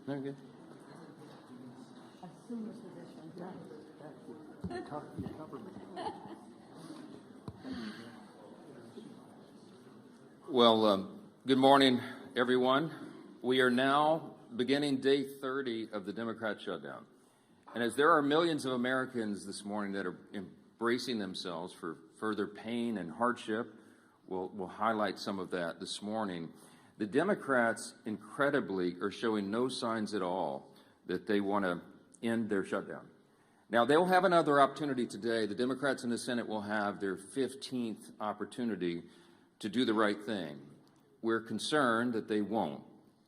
Okay. Assume the position. You covered me. Well, good morning, everyone. We are now beginning day 30 of the Democrat shutdown. And as there are millions of Americans this morning that are embracing themselves for further pain and hardship, we'll highlight some of that this morning. The Democrats, incredibly, are showing no signs at all that they want to end their shutdown. Now, they'll have another opportunity today. The Democrats in the Senate will have their 15th opportunity to do the right thing. We're concerned that they won't.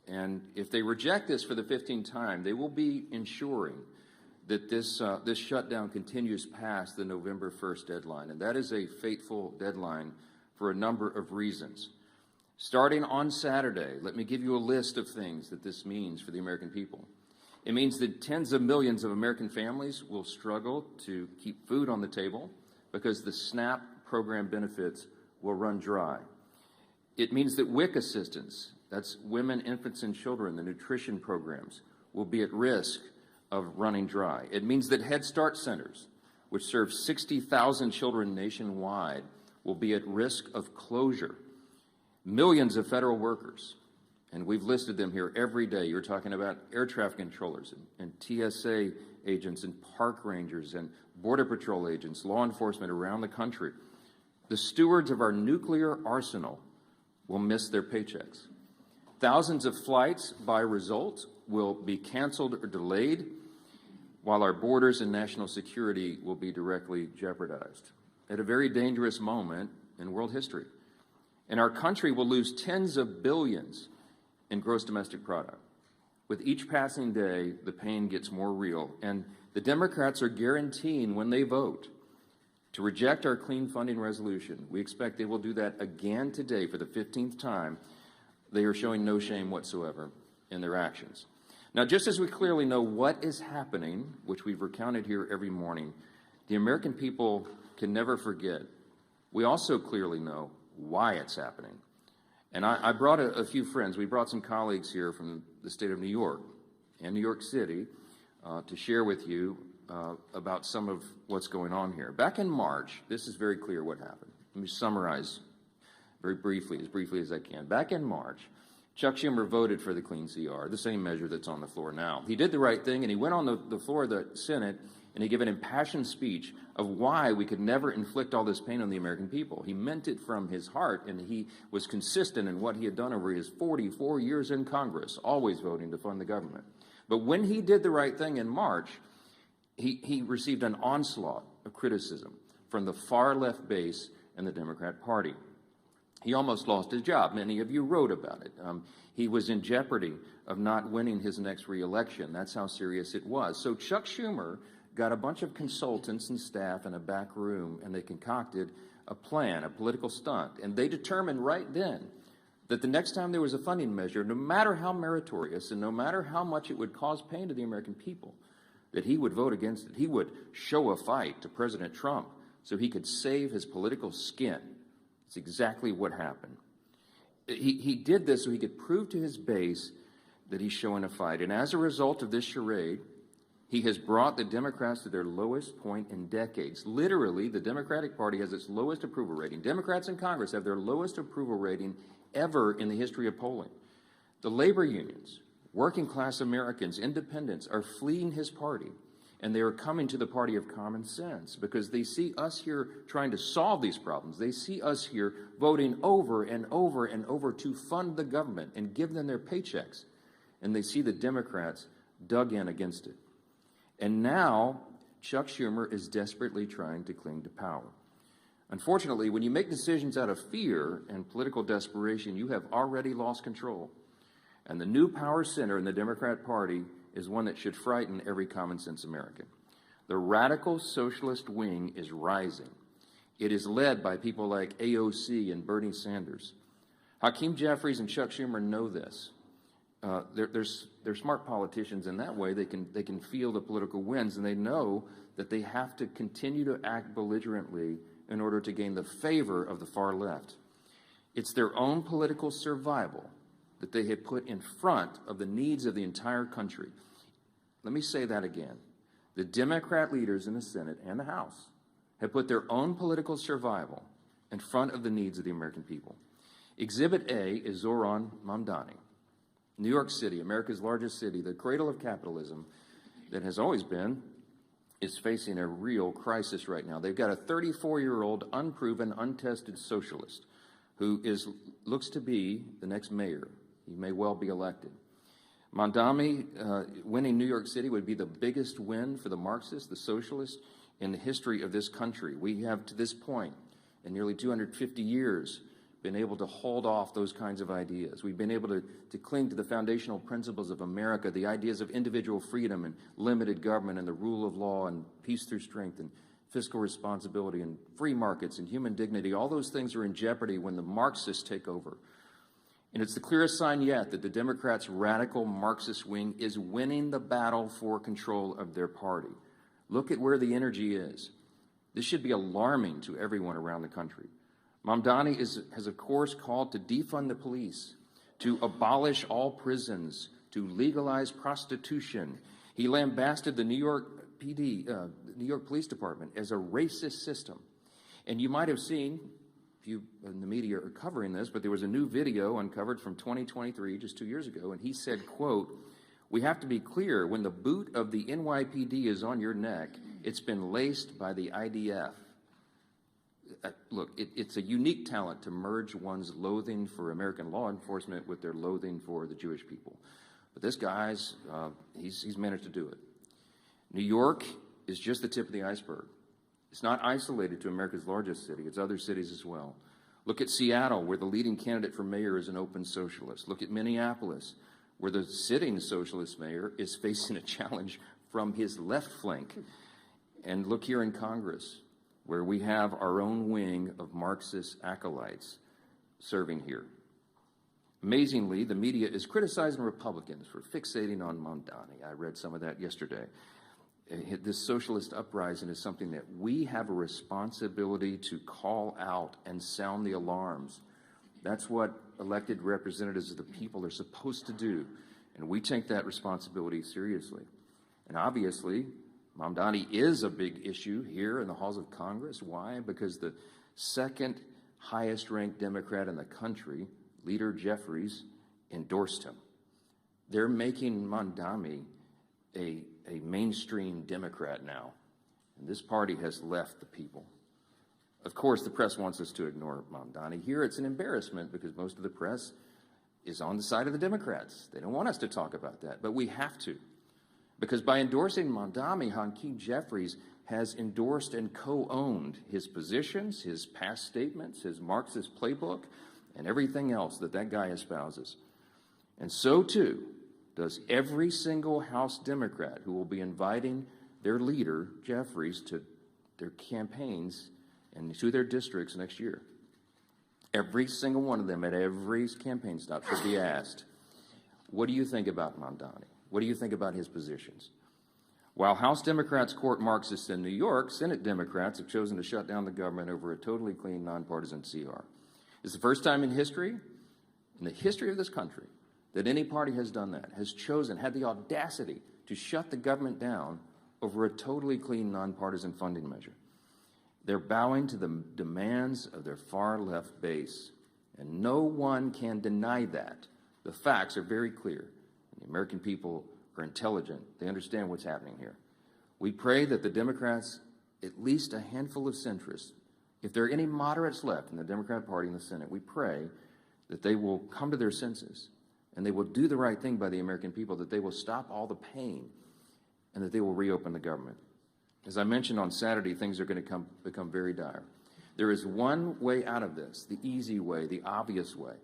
And if they reject this for the 15th time, they will be ensuring that this shutdown continues past the November 1st deadline. And that is a fateful deadline for a number of reasons. Starting on Saturday, let me give you a list of things that this means for the American people. It means that tens of millions of American families will struggle to keep food on the table because the SNAP program benefits will run dry. It means that WIC assistance, that's women, infants, and children, the nutrition programs, will be at risk of running dry. It means that Head Start centers, which serve 60,000 children nationwide, will be at risk of closure. Millions of federal workers, and we've listed them here every day. You're talking about air traffic controllers and TSA agents and park rangers and Border Patrol agents, law enforcement around the country. The stewards of our nuclear arsenal will miss their paychecks. Thousands of flights, by result, will be canceled or delayed, while our borders and national security will be directly jeopardized at a very dangerous moment in world history. And our country will lose tens of billions in gross domestic product. With each passing day, the pain gets more real. And the Democrats are guaranteeing when they vote to reject our clean funding resolution. We expect they will do that again today for the 15th time. They are showing no shame whatsoever in their actions. Now, just as we clearly know what is happening, which we've recounted here every morning, the American people can never forget. We also clearly know why it's happening. And I brought a few friends. We brought some colleagues here from the state of New York and New York City to share with you about some of what's going on here. Back in March, this is very clear what happened. Let me summarize very briefly as I can. Back in March, Chuck Schumer voted for the clean CR, the same measure that's on the floor now. He did the right thing, and he went on the floor of the Senate, and he gave an impassioned speech of why we could never inflict all this pain on the American people. He meant it from his heart, and he was consistent in what he had done over his 44 years in Congress, always voting to fund the government. But when he did the right thing in March, he received an onslaught of criticism from the far left base in the Democrat Party. He almost lost his job. Many of you wrote about it. He was in jeopardy of not winning his next reelection. That's how serious it was. So Chuck Schumer got a bunch of consultants and staff in a back room, and they concocted a plan, a political stunt. And they determined right then that the next time there was a funding measure, no matter how meritorious and no matter how much it would cause pain to the American people, that he would vote against it. He would show a fight to President Trump so he could save his political skin. It's exactly what happened. He did this so he could prove to his base that he's showing a fight. And as a result of this charade, he has brought the Democrats to their lowest point in decades. Literally, the Democratic Party has its lowest approval rating. Democrats in Congress have their lowest approval rating ever in the history of polling. The labor unions, working class Americans, independents are fleeing his party, and they are coming to the party of common sense because they see us here trying to solve these problems. They see us here voting over and over and over to fund the government and give them their paychecks. And they see the Democrats dug in against it. And now Chuck Schumer is desperately trying to cling to power. Unfortunately, when you make decisions out of fear and political desperation, you have already lost control. And the new power center in the Democrat Party is one that should frighten every common sense American. The radical socialist wing is rising. It is led by people like AOC and Bernie Sanders. Hakeem Jeffries and Chuck Schumer know this. They're smart politicians in that way. They can feel the political winds, and they know that they have to continue to act belligerently in order to gain the favor of the far left. It's their own political survival that they had put in front of the needs of the entire country. Let me say that again. The Democrat leaders in the Senate and the House have put their own political survival in front of the needs of the American people. Exhibit A is Zohran Mamdani. New York City, America's largest city, the cradle of capitalism that has always been, is facing a real crisis right now. They've got a 34-year-old, unproven, untested socialist who looks to be the next mayor. He may well be elected. Mamdani winning New York City would be the biggest win for the Marxists, the socialists, in the history of this country. We have, to this point, in nearly 250 years, been able to hold off those kinds of ideas. We've been able to cling to the foundational principles of America, the ideas of individual freedom and limited government and the rule of law and peace through strength and fiscal responsibility and free markets and human dignity. All those things are in jeopardy when the Marxists take over. And it's the clearest sign yet that the Democrats' radical Marxist wing is winning the battle for control of their party. Look at where the energy is. This should be alarming to everyone around the country. Mamdani has, of course, called to defund the police, to abolish all prisons, to legalize prostitution. He lambasted the New York PD, New York Police Department, as a racist system. And you might have seen, if you in the media are covering this, but there was a new video uncovered from 2023, just 2 years ago, and he said, quote, "We have to be clear, when the boot of the NYPD is on your neck, it's been laced by the IDF. Look, it's a unique talent to merge one's loathing for American law enforcement with their loathing for the Jewish people. But this guy's, he's managed to do it. New York is just the tip of the iceberg. It's not isolated to America's largest city. It's other cities as well. Look at Seattle, where the leading candidate for mayor is an open socialist. Look at Minneapolis, where the sitting socialist mayor is facing a challenge from his left flank. And look here in Congress, where we have our own wing of Marxist acolytes serving here. Amazingly, the media is criticizing Republicans for fixating on Mamdani. I read some of that yesterday. This socialist uprising is something that we have a responsibility to call out and sound the alarms. That's what elected representatives of the people are supposed to do, and we take that responsibility seriously. And obviously, Mamdani is a big issue here in the halls of Congress. Why? Because the second highest ranked Democrat in the country, Leader Jeffries, endorsed him. They're making Mamdani a mainstream Democrat now, and this party has left the people. Of course, the press wants us to ignore Mamdani. Here it's an embarrassment because most of the press is on the side of the Democrats. They don't want us to talk about that, but we have to. Because by endorsing Mamdani, Hakeem Jeffries has endorsed and co-owned his positions, his past statements, his Marxist playbook, and everything else that that guy espouses. And so, too, does every single House Democrat who will be inviting their leader, Jeffries, to their campaigns and to their districts next year. Every single one of them at every campaign stop should be asked, what do you think about Mamdani? What do you think about his positions? While House Democrats court Marxists in New York, Senate Democrats have chosen to shut down the government over a totally clean, nonpartisan CR. It's the first time in history, in the history of this country, that any party has done that, has chosen, had the audacity to shut the government down over a totally clean, nonpartisan funding measure. They're bowing to the demands of their far-left base, and no one can deny that. The facts are very clear. The American people are intelligent. They understand what's happening here. We pray that the Democrats, at least a handful of centrists, if there are any moderates left in the Democrat Party in the Senate, we pray that they will come to their senses and they will do the right thing by the American people, that they will stop all the pain and that they will reopen the government. As I mentioned on Saturday, things are going to become very dire. There is one way out of this, the easy way, the obvious way,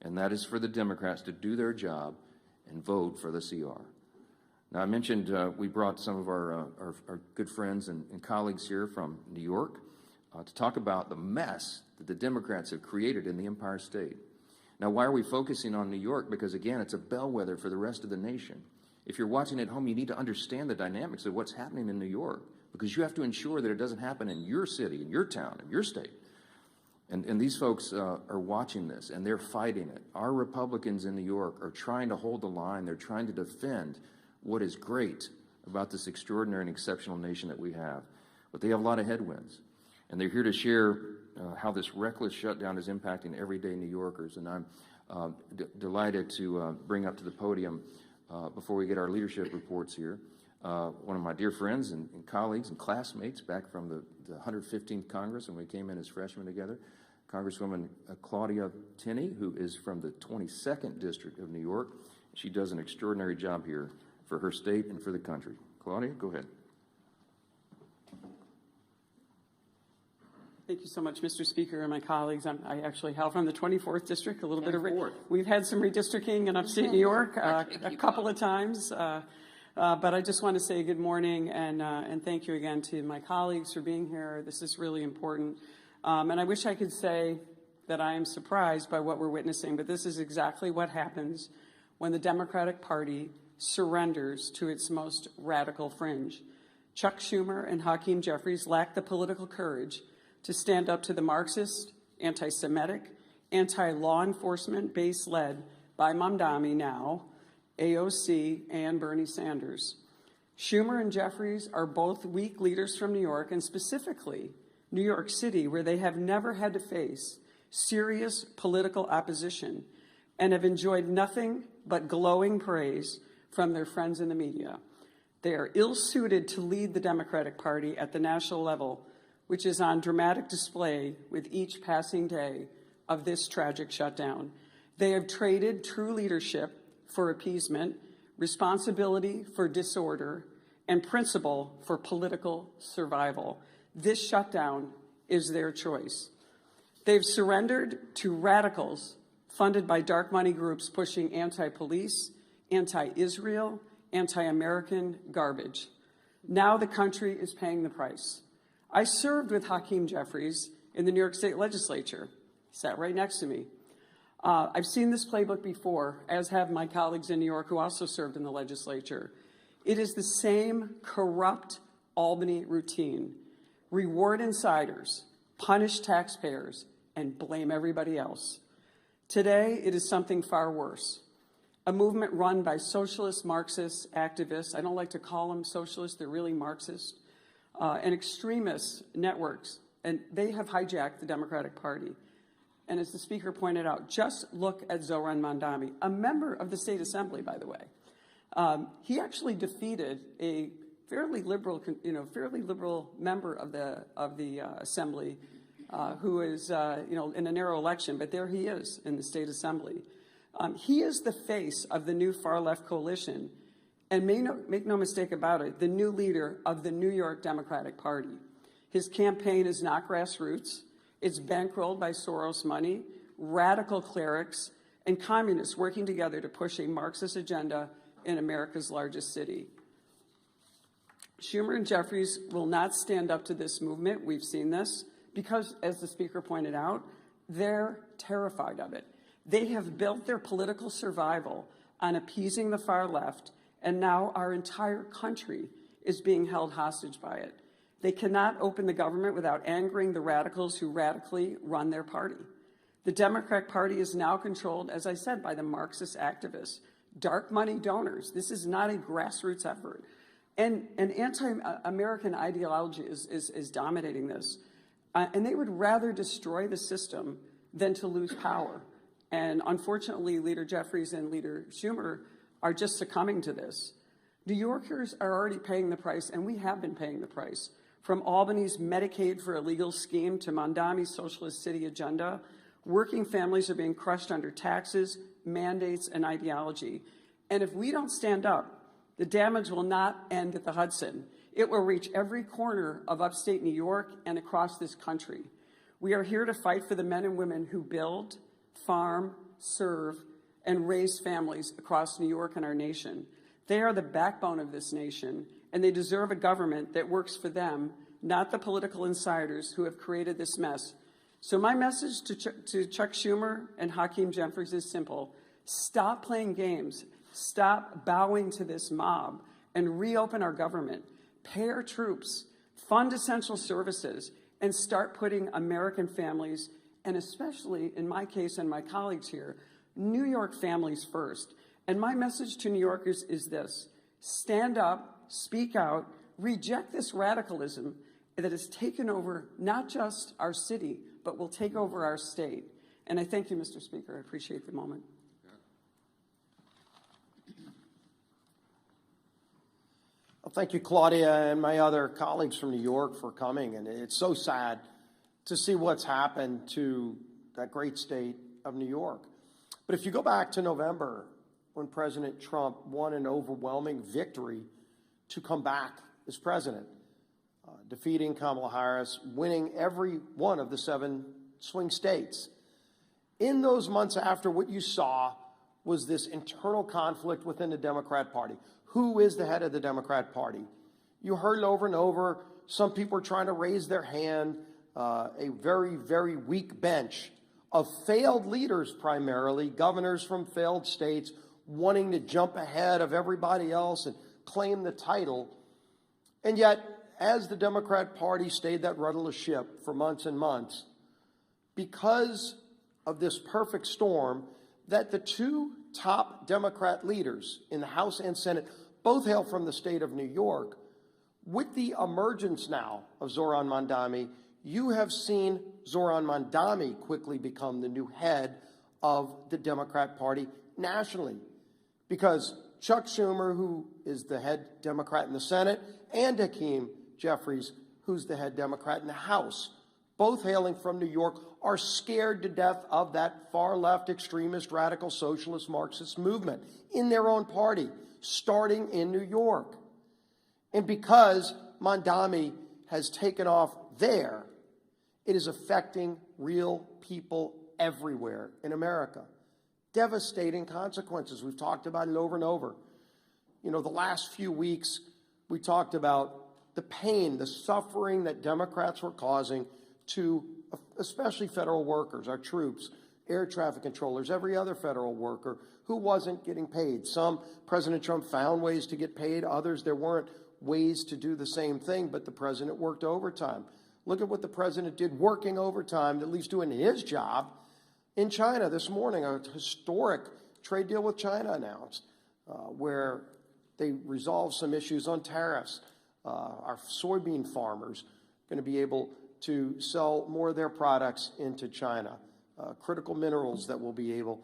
and that is for the Democrats to do their job and vote for the CR. Now, I mentioned we brought some of our good friends and colleagues here from New York to talk about the mess that the Democrats have created in the Empire State. Now, why are we focusing on New York? Because, again, it's a bellwether for the rest of the nation. If you're watching at home, you need to understand the dynamics of what's happening in New York, because you have to ensure that it doesn't happen in your city, in your town, in your state. And these folks are watching this, and they're fighting it. Our Republicans in New York are trying to hold the line. They're trying to defend what is great about this extraordinary and exceptional nation that we have. But they have a lot of headwinds. And they're here to share how this reckless shutdown is impacting everyday New Yorkers. And I'm delighted to bring up to the podium, before we get our leadership reports here, one of my dear friends and colleagues and classmates back from the 115th Congress when we came in as freshmen together, Congresswoman Claudia Tenney, who is from the 22nd District of New York. She does an extraordinary job here for her state and for the country. Claudia, go ahead. Thank you so much, Mr. Speaker, and my colleagues. I actually hail from the 24th District, a little bit of we've had some redistricting in upstate New York a couple of times, but I just want to say good morning and thank you again to my colleagues for being here. This is really important, and I wish I could say that I am surprised by what we're witnessing, but this is exactly what happens when the Democratic Party surrenders to its most radical fringe. Chuck Schumer and Hakeem Jeffries lack the political courage to stand up to the Marxist, anti-Semitic, anti-law enforcement base led by Mamdani now, AOC, and Bernie Sanders. Schumer and Jeffries are both weak leaders from New York, and specifically New York City, where they have never had to face serious political opposition and have enjoyed nothing but glowing praise from their friends in the media. They are ill-suited to lead the Democratic Party at the national level, which is on dramatic display with each passing day of this tragic shutdown. They have traded true leadership for appeasement, responsibility for disorder, and principle for political survival. This shutdown is their choice. They've surrendered to radicals funded by dark money groups pushing anti-police, anti-Israel, anti-American garbage. Now the country is paying the price. I served with Hakeem Jeffries in the New York State Legislature. He sat right next to me. I've seen this playbook before, as have my colleagues in New York who also served in the legislature. It is the same corrupt Albany routine. Reward insiders, punish taxpayers, and blame everybody else. Today, it is something far worse. A movement run by socialist Marxist activists. I don't like to call them socialists, they're really Marxist. And extremist networks, and they have hijacked the Democratic Party. And as the Speaker pointed out, just look at Zohran Mamdani, a member of the State Assembly, by the way. He actually defeated a fairly liberal member of the Assembly, who is, in a narrow election, but there he is in the State Assembly. He is the face of the new far-left coalition, and make no mistake about it, the new leader of the New York Democratic Party. His campaign is not grassroots. It's bankrolled by Soros money, radical clerics, and communists working together to push a Marxist agenda in America's largest city. Schumer and Jeffries will not stand up to this movement. We've seen this because, as the Speaker pointed out, they're terrified of it. They have built their political survival on appeasing the far left, and now our entire country is being held hostage by it. They cannot open the government without angering the radicals who radically run their party. The Democratic Party is now controlled, as I said, by the Marxist activists, dark money donors. This is not a grassroots effort. And anti-American ideology is dominating this. And they would rather destroy the system than to lose power. And unfortunately, Leader Jeffries and Leader Schumer are just succumbing to this. New Yorkers are already paying the price, and we have been paying the price. From Albany's Medicaid for Illegal scheme to Mamdani's socialist city agenda, working families are being crushed under taxes, mandates, and ideology. And if we don't stand up, the damage will not end at the Hudson. It will reach every corner of upstate New York and across this country. We are here to fight for the men and women who build, farm, serve, and raise families across New York and our nation. They are the backbone of this nation, and they deserve a government that works for them, not the political insiders who have created this mess. So my message to Chuck Schumer and Hakeem Jeffries is simple. Stop playing games. Stop bowing to this mob and reopen our government. Pay our troops, fund essential services, and start putting American families and especially in my case and my colleagues here, New York families first. And my message to New Yorkers is this: stand up, speak out, reject this radicalism that has taken over not just our city, but will take over our state. And I thank you, Mr. Speaker. I appreciate the moment. Well, thank you, Claudia, and my other colleagues from New York for coming. And it's so sad to see what's happened to that great state of New York. But if you go back to November, when President Trump won an overwhelming victory to come back as president, defeating Kamala Harris, winning every one of the 7 swing states. In those months after, what you saw was this internal conflict within the Democrat Party. Who is the head of the Democrat Party? You heard it over and over. Some people are trying to raise their hand. A very, very weak bench of failed leaders, primarily governors from failed states, wanting to jump ahead of everybody else and claim the title. And yet, as the Democrat Party stayed that rudderless ship for months and months, because of this perfect storm, that the 2 top Democrat leaders in the House and Senate both hail from the state of New York, with the emergence now of Zohran Mamdani, you have seen Zohran Mamdani quickly become the new head of the Democrat Party nationally. Because Chuck Schumer, who is the head Democrat in the Senate, and Hakeem Jeffries, who's the head Democrat in the House, both hailing from New York, are scared to death of that far-left extremist, radical, socialist, Marxist movement in their own party, starting in New York. And because Mamdani has taken off there, it is affecting real people everywhere in America. Devastating consequences. We've talked about it over and over. You know, the last few weeks, we talked about the pain, the suffering that Democrats were causing to especially federal workers, our troops, air traffic controllers, every other federal worker who wasn't getting paid. Some, President Trump found ways to get paid. Others, there weren't ways to do the same thing, but the president worked overtime. Look at what the president did working overtime, at least doing his job, in China this morning. A historic trade deal with China announced, where they resolved some issues on tariffs. Our soybean farmers are going to be able to sell more of their products into China. Critical minerals that we'll be able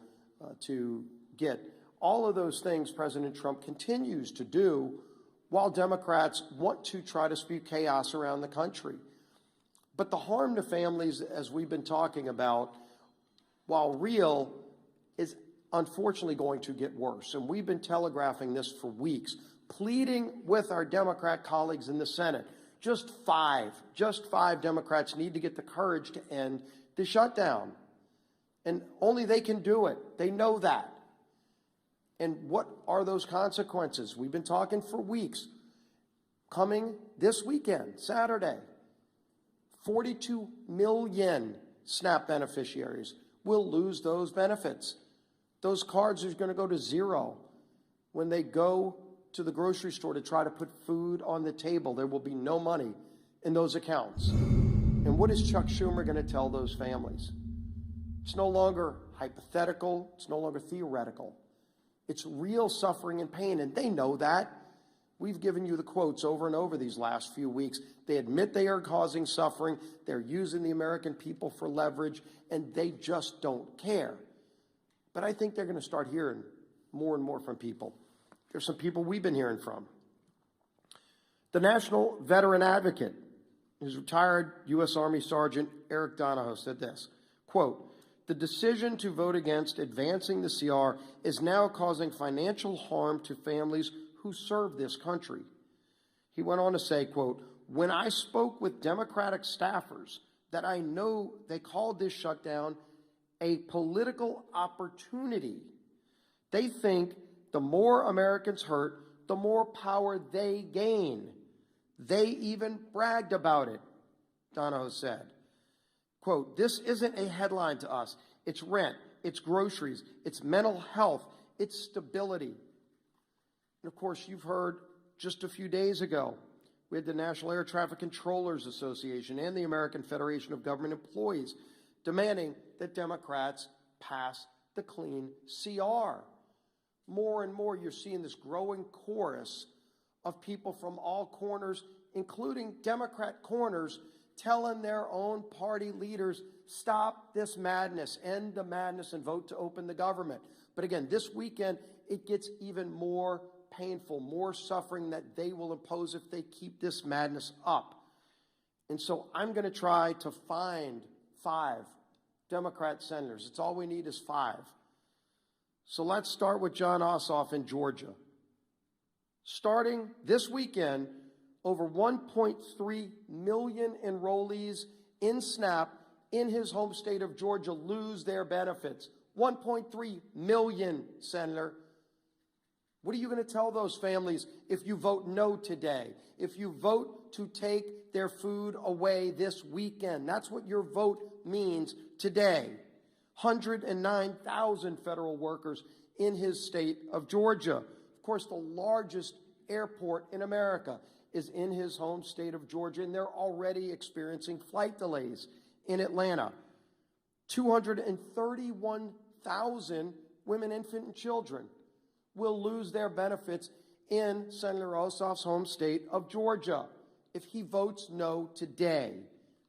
to get. All of those things President Trump continues to do while Democrats want to try to spew chaos around the country. But the harm to families, as we've been talking about, while real, is unfortunately going to get worse. And we've been telegraphing this for weeks, pleading with our Democrat colleagues in the Senate. Just five Democrats need to get the courage to end the shutdown. And only they can do it. They know that. And what are those consequences? We've been talking for weeks. Coming this weekend, Saturday, 42 million SNAP beneficiaries will lose those benefits. Those cards are going to go to zero. When they go to the grocery store to try to put food on the table, there will be no money in those accounts. And what is Chuck Schumer going to tell those families? It's no longer hypothetical. It's no longer theoretical. It's real suffering and pain, and they know that. We've given you the quotes over and over these last few weeks. They admit they are causing suffering. They're using the American people for leverage, and they just don't care. But I think they're going to start hearing more and more from people. There's some people we've been hearing from. The National Veteran Advocate, his retired U.S. Army Sergeant Eric Donahoe, said this, quote, "The decision to vote against advancing the CR is now causing financial harm to families who serve this country." He went on to say, quote, "When I spoke with Democratic staffers that I know they called this shutdown a political opportunity. They think the more Americans hurt, the more power they gain. They even bragged about it," Donahoe said. Quote, "This isn't a headline to us. It's rent, it's groceries, it's mental health, it's stability." And of course, you've heard just a few days ago, we had the National Air Traffic Controllers Association and the American Federation of Government Employees demanding that Democrats pass the clean CR. More and more, you're seeing this growing chorus of people from all corners, including Democrat corners, telling their own party leaders, stop this madness, end the madness, and vote to open the government. But again, this weekend, it gets even more painful, more suffering that they will impose if they keep this madness up. And so I'm going to try to find 5 Democrat senators. It's all we need is 5. So let's start with John Ossoff in Georgia. Starting this weekend, over 1.3 million enrollees in SNAP in his home state of Georgia lose their benefits. 1.3 million, Senator. What are you going to tell those families if you vote no today? If you vote to take their food away this weekend? That's what your vote means today. 109,000 federal workers in his state of Georgia. Of course, the largest airport in America is in his home state of Georgia, and they're already experiencing flight delays in Atlanta. 231,000 women, infant, and children will lose their benefits in Senator Ossoff's home state of Georgia if he votes no today.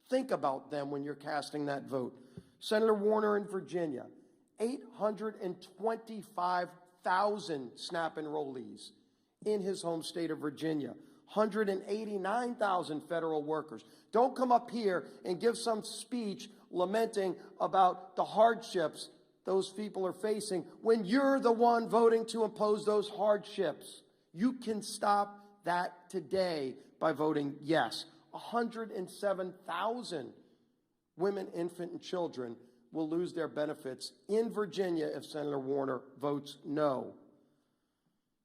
Think about them when you're casting that vote. Senator Warner in Virginia, 825,000 SNAP enrollees in his home state of Virginia. 189,000 federal workers. Don't come up here and give some speech lamenting about the hardships those people are facing when you're the one voting to impose those hardships. You can stop that today by voting yes. 107,000 women, infant, and children will lose their benefits in Virginia if Senator Warner votes no.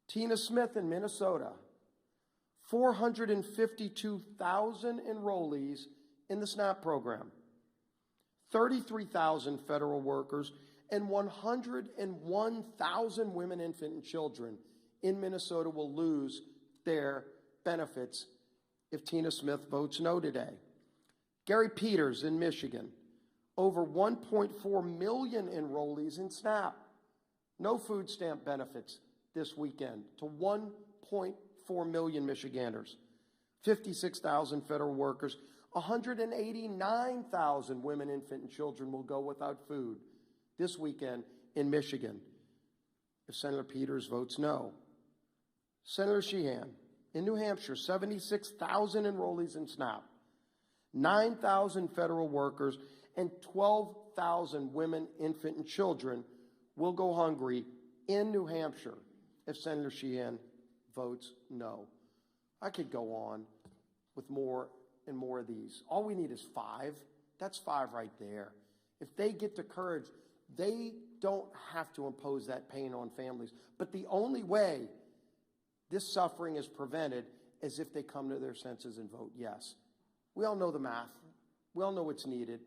Tina Smith in Minnesota, 452,000 enrollees in the SNAP program, 33,000 federal workers, and 101,000 women, infant, and children in Minnesota will lose their benefits if Tina Smith votes no today. Gary Peters in Michigan, over 1.4 million enrollees in SNAP. No food stamp benefits this weekend to 1.4 million Michiganders. 56,000 federal workers. 189,000 women, infant, and children will go without food this weekend in Michigan if Senator Peters votes no. Senator Sheehan in New Hampshire, 76,000 enrollees in SNAP, 9,000 federal workers, and 12,000 women, infant, and children will go hungry in New Hampshire if Senator Sheehan votes no. I could go on with more and more of these. All we need is 5. That's 5 right there. If they get the courage, they don't have to impose that pain on families. But the only way this suffering is prevented is if they come to their senses and vote yes. We all know the math. We all know what's needed.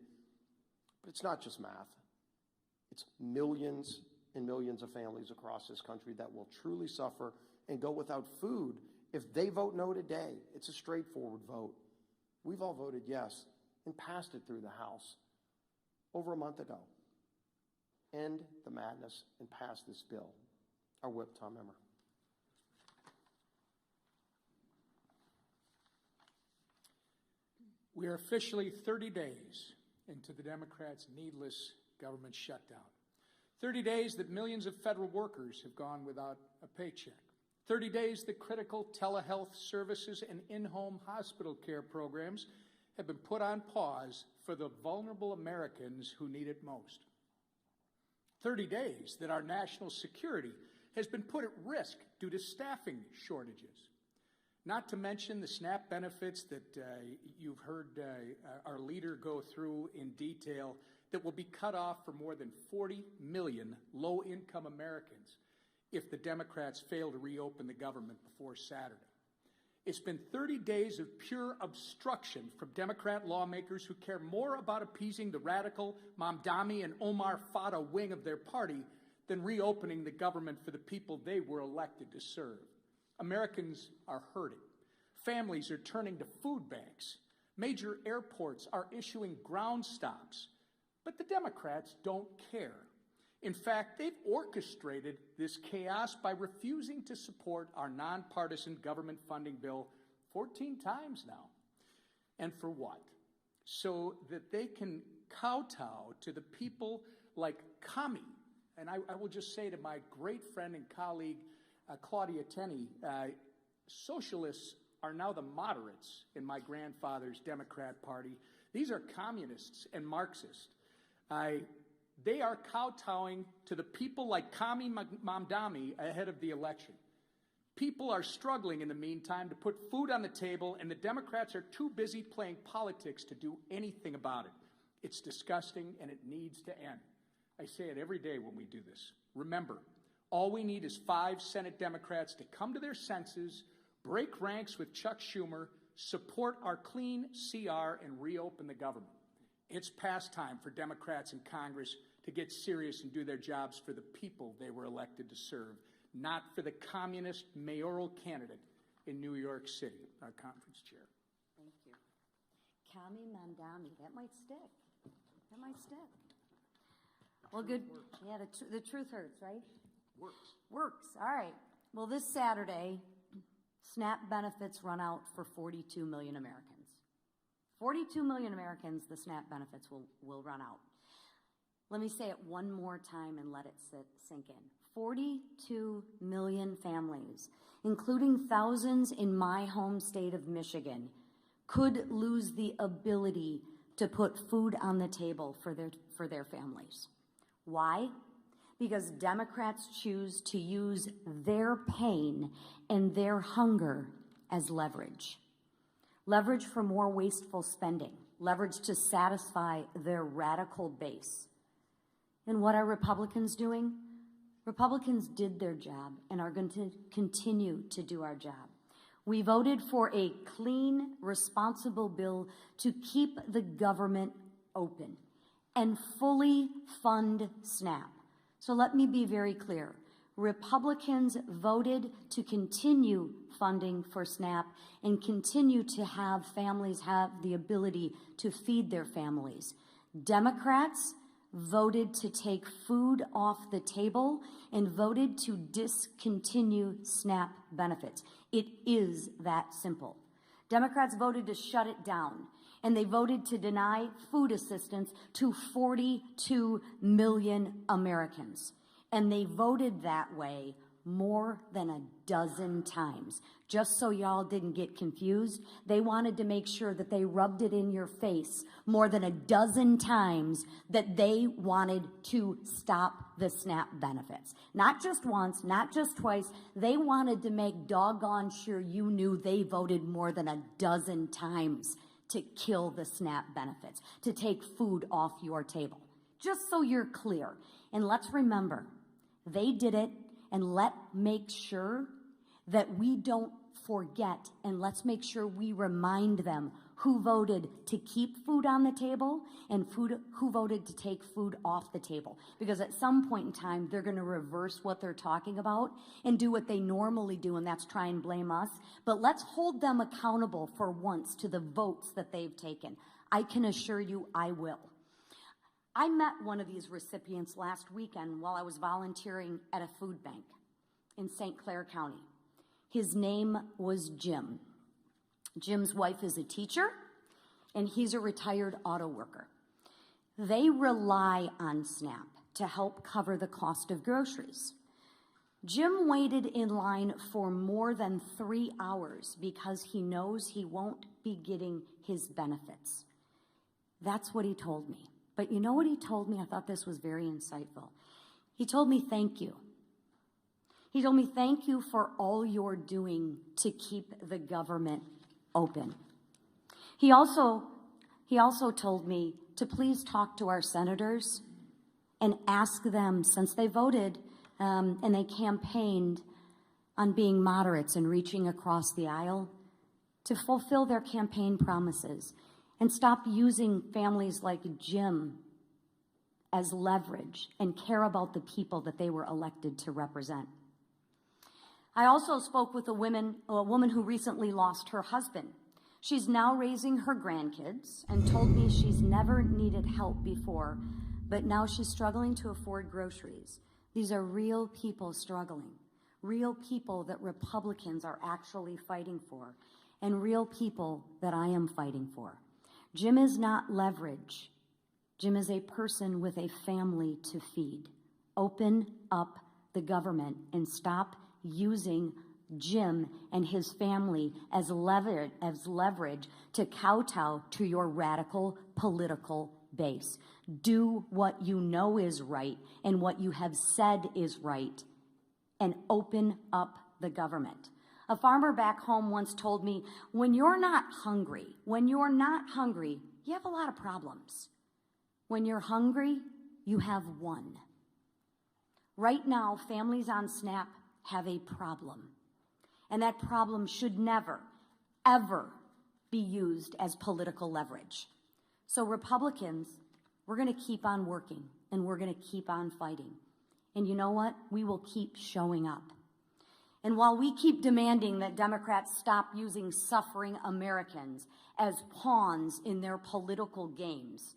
But it's not just math. It's millions and millions of families across this country that will truly suffer and go without food if they vote no today. It's a straightforward vote. We've all voted yes and passed it through the House over a month ago. End the madness and pass this bill. Our whip, Tom Emmer. We are officially 30 days into the Democrats' needless government shutdown. 30 days that millions of federal workers have gone without a paycheck. 30 days that critical telehealth services and in-home hospital care programs have been put on pause for the vulnerable Americans who need it most. 30 days that our national security has been put at risk due to staffing shortages. Not to mention the SNAP benefits that you've heard our leader go through in detail that will be cut off for more than 40 million low-income Americans if the Democrats fail to reopen the government before Saturday. It's been 30 days of pure obstruction from Democrat lawmakers who care more about appeasing the radical Mamdani and Omar Fata wing of their party than reopening the government for the people they were elected to serve. Americans are hurting. Families are turning to food banks. Major airports are issuing ground stops. But the Democrats don't care. In fact, they've orchestrated this chaos by refusing to support our nonpartisan government funding bill 14 times now. And for what? So that they can kowtow to the people like Kami. And I will just say to my great friend and colleague, Claudia Tenney, socialists are now the moderates in my grandfather's Democrat Party. These are communists and Marxists. They are kowtowing to the people like Kami Mamdani ahead of the election. People are struggling in the meantime to put food on the table, and the Democrats are too busy playing politics to do anything about it. It's disgusting, and it needs to end. I say it every day when we do this. Remember, all we need is 5 Senate Democrats to come to their senses, break ranks with Chuck Schumer, support our clean CR, and reopen the government. It's past time for Democrats in Congress to get serious and do their jobs for the people they were elected to serve, not for the communist mayoral candidate in New York City, our conference chair. Thank you. Kami Mandami, that might stick. That might stick. Well, good. Yeah, the truth hurts, right? Works. All right. Well, this Saturday, SNAP benefits run out for 42 million Americans. 42 million Americans, the SNAP benefits will run out. Let me say it one more time and let it sink in. 42 million families, including thousands in my home state of Michigan, could lose the ability to put food on the table for their families. Why? Because Democrats choose to use their pain and their hunger as leverage. Leverage for more wasteful spending, leverage to satisfy their radical base. And what are Republicans doing? Republicans did their job and are going to continue to do our job. We voted for a clean, responsible bill to keep the government open and fully fund SNAP. So let me be very clear. Republicans voted to continue funding for SNAP and continue to have families have the ability to feed their families. Democrats voted to take food off the table and voted to discontinue SNAP benefits. It is that simple. Democrats voted to shut it down, and they voted to deny food assistance to 42 million Americans. And they voted that way more than a dozen times. Just so y'all didn't get confused, they wanted to make sure that they rubbed it in your face more than a dozen times that they wanted to stop the SNAP benefits. Not just once, not just twice. They wanted to make doggone sure you knew they voted more than a dozen times to kill the SNAP benefits, to take food off your table. Just so you're clear. And let's remember, they did it, and let's make sure that we don't forget, and let's make sure we remind them who voted to keep food on the table and who voted to take food off the table. Because at some point in time, they're going to reverse what they're talking about and do what they normally do, and that's try and blame us. But let's hold them accountable for once to the votes that they've taken. I can assure you I will. I met one of these recipients last weekend while I was volunteering at a food bank in St. Clair County. His name was Jim. Jim's wife is a teacher, and he's a retired auto worker. They rely on SNAP to help cover the cost of groceries. Jim waited in line for more than 3 hours because he knows he won't be getting his benefits. That's what he told me. But you know what he told me? I thought this was very insightful. He told me, thank you. He told me, thank you for all you're doing to keep the government open. He also told me to please talk to our senators and ask them, since they voted and they campaigned on being moderates and reaching across the aisle, to fulfill their campaign promises and stop using families like Jim as leverage and care about the people that they were elected to represent. I also spoke with a woman who recently lost her husband She's now raising her grandkids and told me she's never needed help before, but now she's struggling to afford groceries. These are real people struggling, real people that Republicans are actually fighting for, and real people that I am fighting for. Jim is not leverage. Jim is a person with a family to feed. Open up the government and stop using Jim and his family as leverage to kowtow to your radical political base. Do what you know is right and what you have said is right, and open up the government. A farmer back home once told me, when you're not hungry, you have a lot of problems. When you're hungry, you have one. Right now, families on SNAP have a problem. And that problem should never, ever be used as political leverage. So Republicans, we're going to keep on working, and we're going to keep on fighting. And you know what? We will keep showing up. And while we keep demanding that Democrats stop using suffering Americans as pawns in their political games,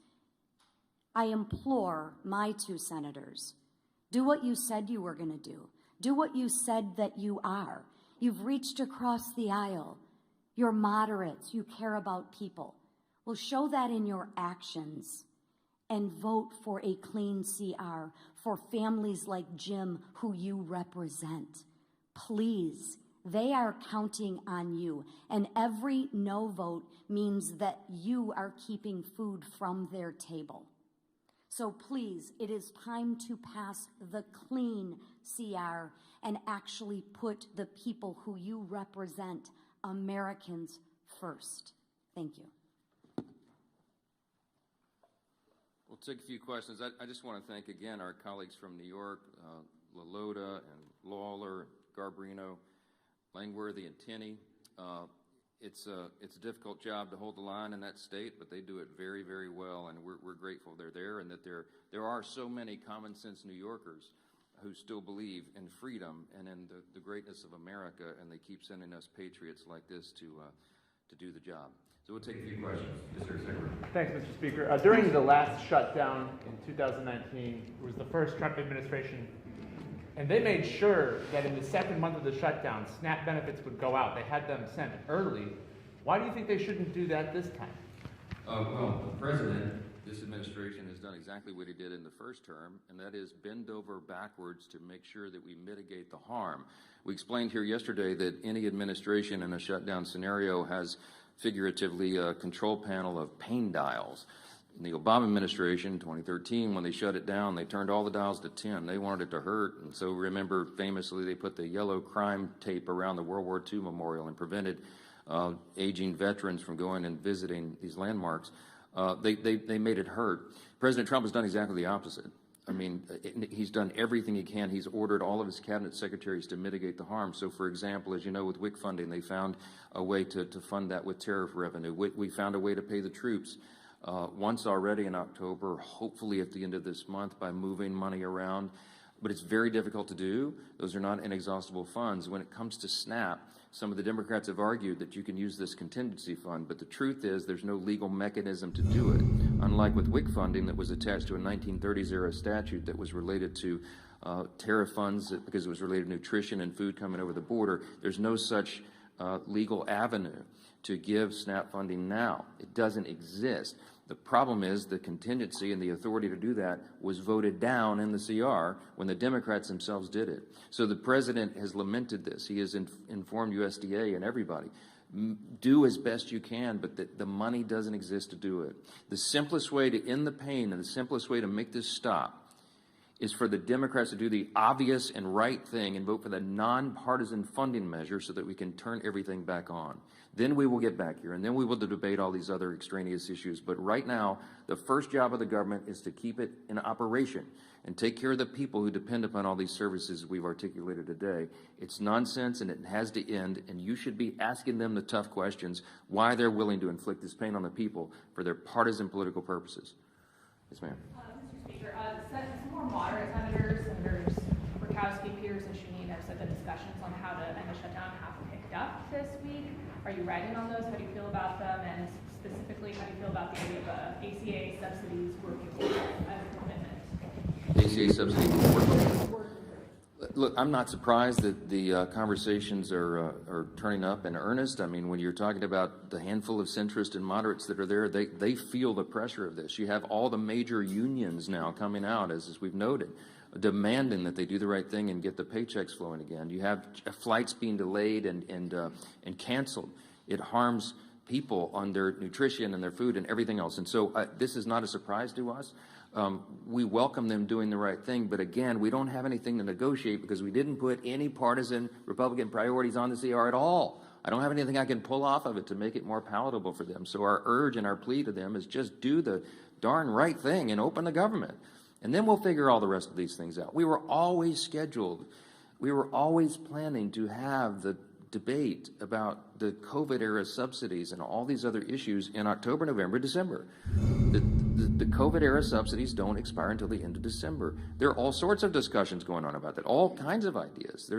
I implore my two senators, do what you said you were going to do. Do what you said that you are. You've reached across the aisle. You're moderates. You care about people. Well, show that in your actions and vote for a clean CR for families like Jim who you represent. Please, they are counting on you. And every no vote means that you are keeping food from their table. So please, it is time to pass the clean CR and actually put the people who you represent, Americans, first. Thank you. We'll take a few questions. I just want to thank again our colleagues from New York, LaLota and Lawler, Garbarino, Langworthy, and Tenney. It's a difficult job to hold the line in that state, but they do it very, very well, and we're grateful they're there, and that there are so many common sense New Yorkers who still believe in freedom and in the greatness of America, and they keep sending us patriots like this to do the job. So we'll take a few questions. Yes, sir, Secretary. Thanks, Mr. Speaker. During the last shutdown in 2019, it was the first Trump administration, and they made sure that in the second month of the shutdown, SNAP benefits would go out. They had them sent early. Why do you think they shouldn't do that this time? Well, the president, this administration has done exactly what he did in the first term, and that is bend over backwards to make sure that we mitigate the harm. We explained here yesterday that any administration in a shutdown scenario has figuratively a control panel of pain dials. In the Obama administration, 2013, when they shut it down, they turned all the dials to 10. They wanted it to hurt, and so remember famously they put the yellow crime tape around the World War II memorial and prevented aging veterans from going and visiting these landmarks. They made it hurt. President Trump has done exactly the opposite. I mean, he's done everything he can. He's ordered all of his cabinet secretaries to mitigate the harm. So, for example, as you know, with WIC funding, they found a way to fund that with tariff revenue. We found a way to pay the troops once already in October, hopefully at the end of this month by moving money around. But it's very difficult to do. Those are not inexhaustible funds. When it comes to SNAP, some of the Democrats have argued that you can use this contingency fund, but the truth is there's no legal mechanism to do it. Unlike with WIC funding that was attached to a 1930s era statute that was related to tariff funds because it was related to nutrition and food coming over the border, there's no such legal avenue to give SNAP funding now. It doesn't exist. The problem is the contingency and the authority to do that was voted down in the CR when the Democrats themselves did it. So the president has lamented this. He has informed USDA and everybody. Do as best you can, but the money doesn't exist to do it. The simplest way to end the pain and the simplest way to make this stop is for the Democrats to do the obvious and right thing and vote for the nonpartisan funding measure so that we can turn everything back on. Then we will get back here, and then we will debate all these other extraneous issues. But right now, the first job of the government is to keep it in operation and take care of the people who depend upon all these services we've articulated today. It's nonsense, and it has to end, and you should be asking them the tough questions, why they're willing to inflict this pain on the people for their partisan political purposes. Yes, ma'am. Mr. Speaker, some more moderate Senators Murkowski, Peters, and Shanine have said that discussions on how to end the shutdown have picked up this week. Are you writing on those? How do you feel about them? And specifically, how do you feel about the idea of ACA subsidies working as a commitment? ACA subsidies work. Look, I'm not surprised that the conversations are turning up in earnest. I mean, when you're talking about the handful of centrists and moderates that are there, they feel the pressure of this. You have all the major unions now coming out, as we've noted, demanding that they do the right thing and get the paychecks flowing again. You have flights being delayed and canceled. It harms people on their nutrition and their food and everything else. And so this is not a surprise to us. We welcome them doing the right thing, but again, we don't have anything to negotiate because we didn't put any partisan Republican priorities on the CR at all. I don't have anything I can pull off of it to make it more palatable for them. So our urge and our plea to them is just do the darn right thing and open the government. And then we'll figure all the rest of these things out. We were always planning to have the debate about the COVID-era subsidies and all these other issues in October, November, December. The COVID-era subsidies don't expire until the end of December. There are all sorts of discussions going on about that, all kinds of ideas.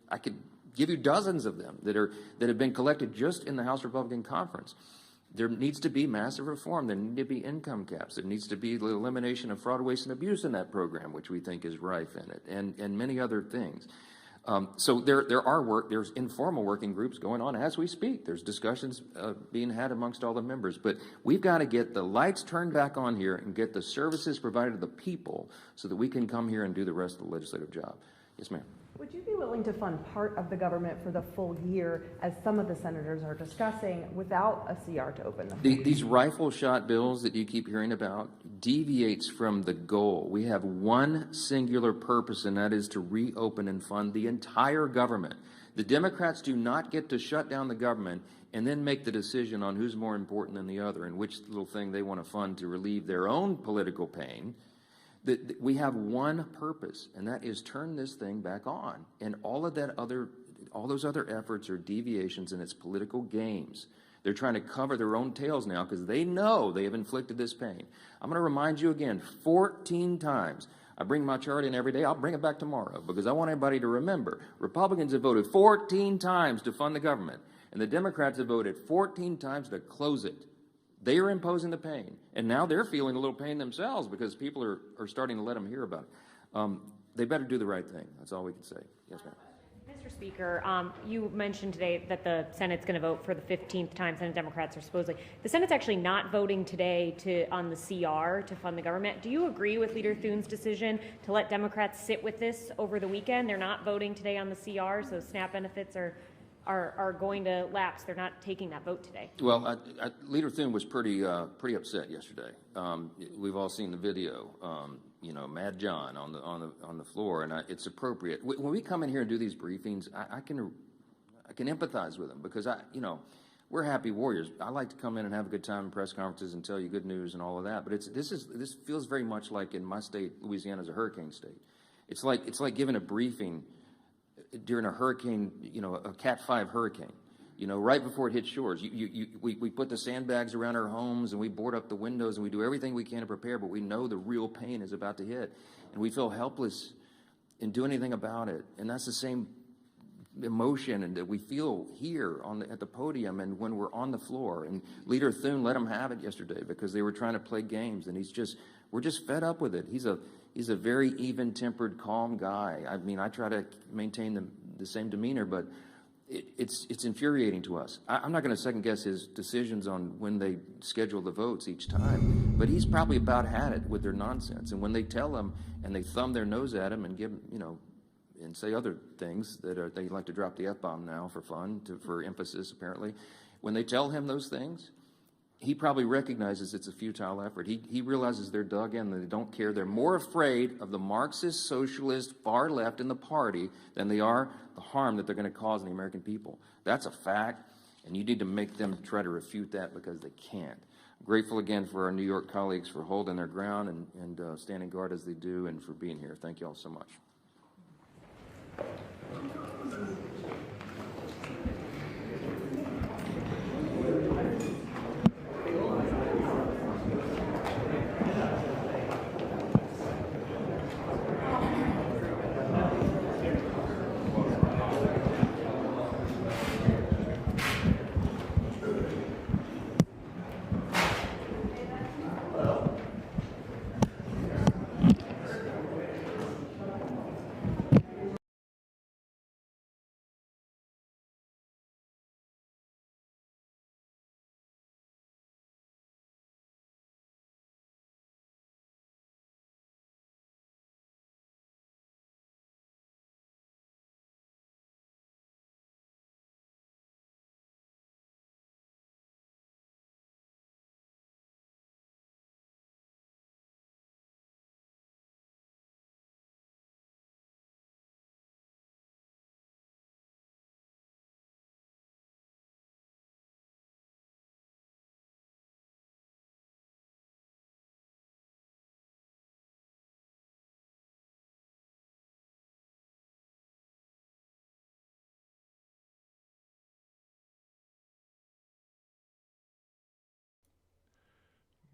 I could give you dozens of them that have been collected just in the House Republican Conference. There needs to be massive reform. There need to be income caps. There needs to be the elimination of fraud, waste, and abuse in that program, which we think is rife in it, and many other things. So there's informal working groups going on as we speak. There's discussions being had amongst all the members, but we've got to get the lights turned back on here and get the services provided to the people so that we can come here and do the rest of the legislative job. Yes, ma'am. Would you be willing to fund part of the government for the full year, as some of the senators are discussing, without a CR to open them? These rifle shot bills that you keep hearing about deviates from the goal. We have one singular purpose, and that is to reopen and fund the entire government. The Democrats do not get to shut down the government and then make the decision on who's more important than the other and which little thing they want to fund to relieve their own political pain. We have one purpose, and that is turn this thing back on. And all those other efforts are deviations, and it's political games. They're trying to cover their own tails now because they know they have inflicted this pain. I'm going to remind you again 14 times. I bring my chart in every day. I'll bring it back tomorrow because I want everybody to remember. Republicans have voted 14 times to fund the government, and the Democrats have voted 14 times to close it. They are imposing the pain, and now they're feeling a little pain themselves because people are starting to let them hear about it. They better do the right thing. That's all we can say. Yes, ma'am. Mr. Speaker, you mentioned today that the Senate's going to vote for the 15th time. Senate Democrats are supposedly. The Senate's actually not voting today on the CR to fund the government. Do you agree with Leader Thune's decision to let Democrats sit with this over the weekend? They're not voting today on the CR, so SNAP benefits are going to lapse. They're not taking that vote today. Well, Leader Thune was pretty upset yesterday. We've all seen the video. Mad John on the floor, and it's appropriate. When we come in here and do these briefings, I can empathize with them because we're happy warriors. I like to come in and have a good time in press conferences and tell you good news and all of that. But this feels very much like in my state, Louisiana is a hurricane state. It's like giving a briefing during a hurricane, a Cat 5 hurricane, right before it hits shores. We put the sandbags around our homes and we board up the windows and we do everything we can to prepare, but we know the real pain is about to hit. And we feel helpless in doing anything about it. And that's the same emotion and that we feel here at the podium and when we're on the floor. And Leader Thune let them have it yesterday because they were trying to play games, and we're just fed up with it. He's a very even-tempered, calm guy. I mean, I try to maintain the same demeanor, but it's infuriating to us. I'm not going to second-guess his decisions on when they schedule the votes each time, but he's probably about had it with their nonsense. And when they tell him and they thumb their nose at him and give him, and say other things that they like to drop the F-bomb now for fun, for emphasis apparently, when they tell him those things, he probably recognizes it's a futile effort. He realizes they're dug in, they don't care. They're more afraid of the Marxist, socialist, far left in the party than they are the harm that they're going to cause the American people. That's a fact, and you need to make them try to refute that because they can't. I'm grateful again for our New York colleagues for holding their ground and standing guard as they do and for being here. Thank you all so much.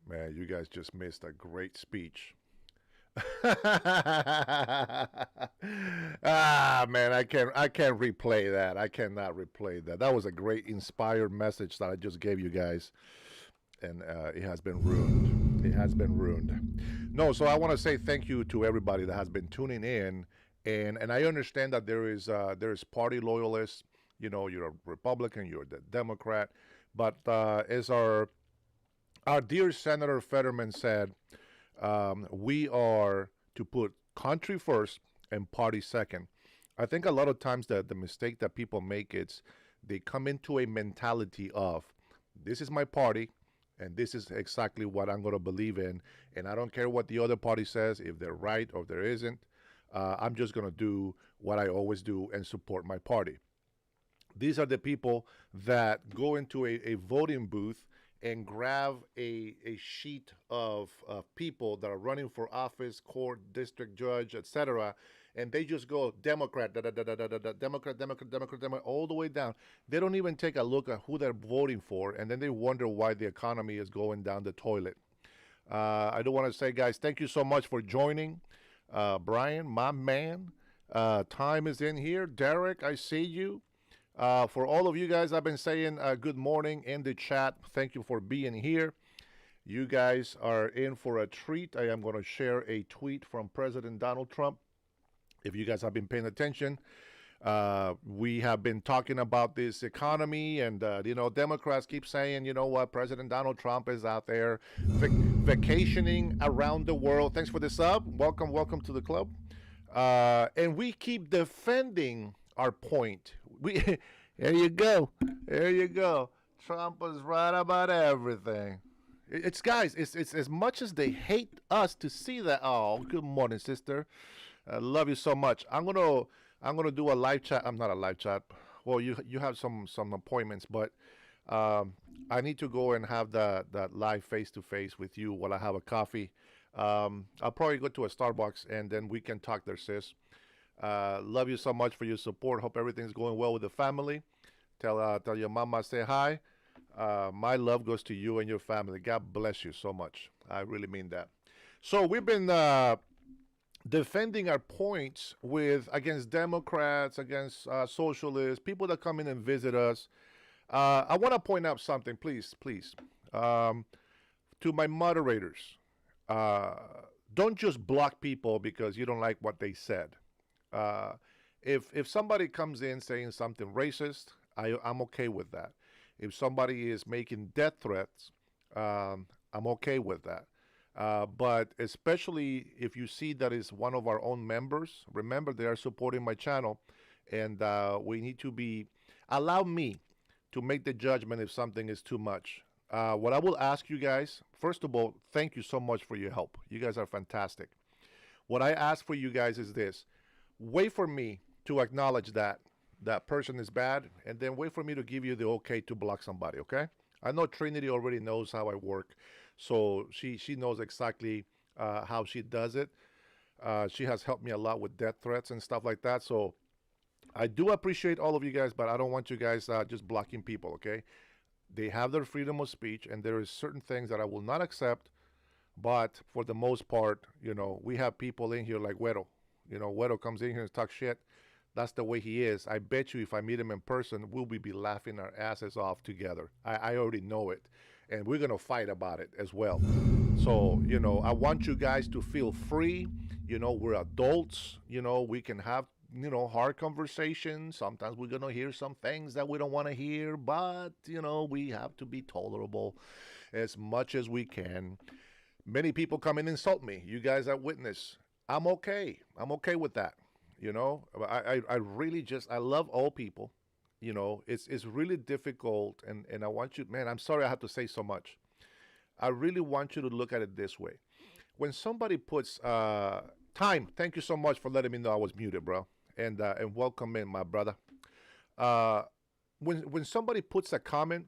Man, you guys just missed a great speech. Man, I can't replay that. I cannot replay that. That was a great inspired message that I just gave you guys, and it has been ruined. It has been ruined. No, so I want to say thank you to everybody that has been tuning in, and I understand that there is party loyalists. You know, you're a Republican, you're the Democrat, but as our dear Senator Fetterman said, we are to put country first and party second. I think a lot of times the mistake that people make is they come into a mentality of, this is my party, and this is exactly what I'm going to believe in, and I don't care what the other party says, if they're right or if there isn't. I'm just going to do what I always do and support my party. These are the people that go into a voting booth and grab a sheet of people that are running for office, court, district judge, etc., and they just go Democrat, Democrat, all the way down. They don't even take a look at who they're voting for, and then they wonder why the economy is going down the toilet. I do want to say, guys, thank you so much for joining. Brian, my man, time is in here. Derek, I see you. For all of you guys, I've been saying good morning in the chat. Thank you for being here. You guys are in for a treat. I am going to share a tweet from President Donald Trump. If you guys have been paying attention, we have been talking about this economy, and Democrats keep saying, you know what, President Donald Trump is out there vacationing around the world. Thanks for the sub. Welcome to the club. And we keep defending our point. There you go. Trump is right about everything. It's guys. It's as much as they hate us to see that. Oh, good morning, sister. I love you so much. I'm gonna do a live chat. I'm not a live chat. Well, you have some appointments, but I need to go and have that live face to face with you while I have a coffee. I'll probably go to a Starbucks and then we can talk there, sis. Love you so much for your support. Hope everything's going well with the family. Tell your mama say hi. My love goes to you and your family. God bless you so much. I really mean that. So we've been defending our points against Democrats, against socialists, people that come in and visit us. I want to point out something, please. To my moderators, don't just block people because you don't like what they said. If somebody comes in saying something racist, I'm okay with that. If somebody is making death threats, I'm okay with that. But especially if you see that is one of our own members, remember they are supporting my channel, and we need to allow me to make the judgment if something is too much. What I will ask you guys, first of all, thank you so much for your help. You guys are fantastic. What I ask for you guys is this. Wait for me to acknowledge that person is bad, and then wait for me to give you the okay to block somebody, okay? I know Trinity already knows how I work, so she knows exactly how she does it. She has helped me a lot with death threats and stuff like that, so I do appreciate all of you guys, but I don't want you guys just blocking people, okay? They have their freedom of speech, and there is certain things that I will not accept, but for the most part, we have people in here like Güero. Güero comes in here and talks shit. That's the way he is. I bet you if I meet him in person, we'll be laughing our asses off together. I already know it. And we're going to fight about it as well. So, I want you guys to feel free. We're adults. We can have, hard conversations. Sometimes we're going to hear some things that we don't want to hear. But, we have to be tolerable as much as we can. Many people come and insult me. You guys are witness. I'm okay. I'm okay with that. I really I love all people. It's really difficult, and I want you, man, I'm sorry I have to say so much. I really want you to look at it this way. When somebody puts time, thank you so much for letting me know I was muted, bro. And welcome in, my brother. When somebody puts a comment,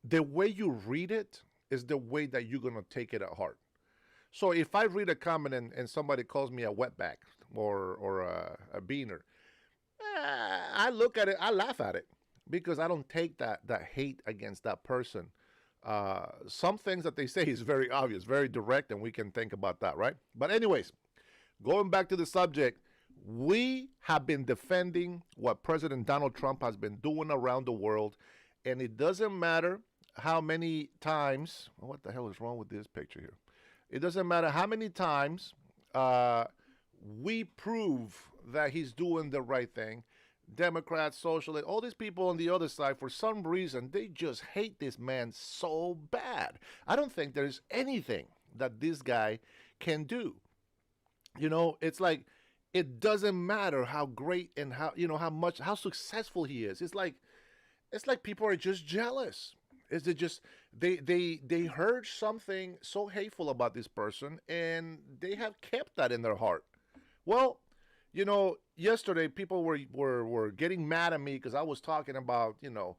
the way you read it is the way that you're gonna take it at heart. So if I read a comment and somebody calls me a wetback or a beaner, I look at it, I laugh at it, because I don't take that hate against that person some things that they say is very obvious, very direct, and we can think about that, right? But anyways, going back to the subject, we have been defending what President Donald Trump has been doing around the world, and it doesn't matter how many times, what the hell is wrong with this picture here? It doesn't matter how many times we prove that he's doing the right thing. Democrats, socialists, all these people on the other side, for some reason, they just hate this man so bad. I don't think there's anything that this guy can do. You know, it's like, it doesn't matter how great and how, you know, how successful he is. It's like people are just jealous. Is it just, they heard something so hateful about this person, and they have kept that in their heart. Well, you know, yesterday people were getting mad at me because I was talking about, you know,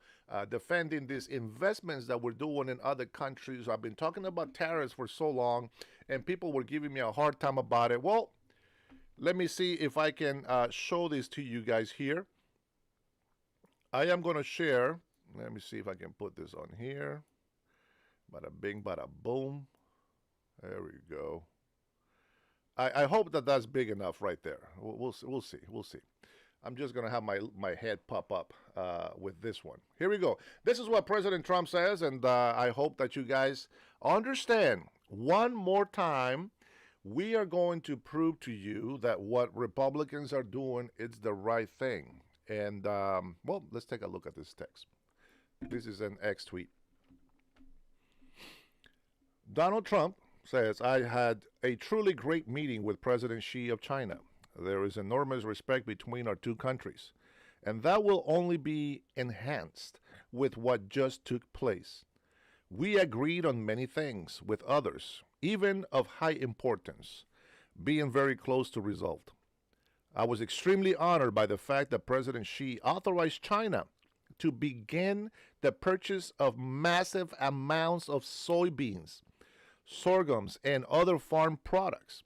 defending these investments that we're doing in other countries. I've been talking about tariffs for so long, and people were giving me a hard time about it. Well, let me see if I can show this to you guys here. I am going to share. Let me see if I can put this on here. Bada bing, bada boom. There we go. I hope that that's big enough right there. We'll see. We'll see. I'm just going to have my head pop up with this one. Here we go. This is what President Trump says, and I hope that you guys understand. One more time, we are going to prove to you that what Republicans are doing is the right thing. And, well, let's take a look at this text. This is an X tweet. Donald Trump says, I had a truly great meeting with President Xi of China. There is enormous respect between our two countries, and that will only be enhanced with what just took place. We agreed on many things with others, even of high importance, being very close to result. I was extremely honored by the fact that President Xi authorized China to begin the purchase of massive amounts of soybeans, sorghums, and other farm products.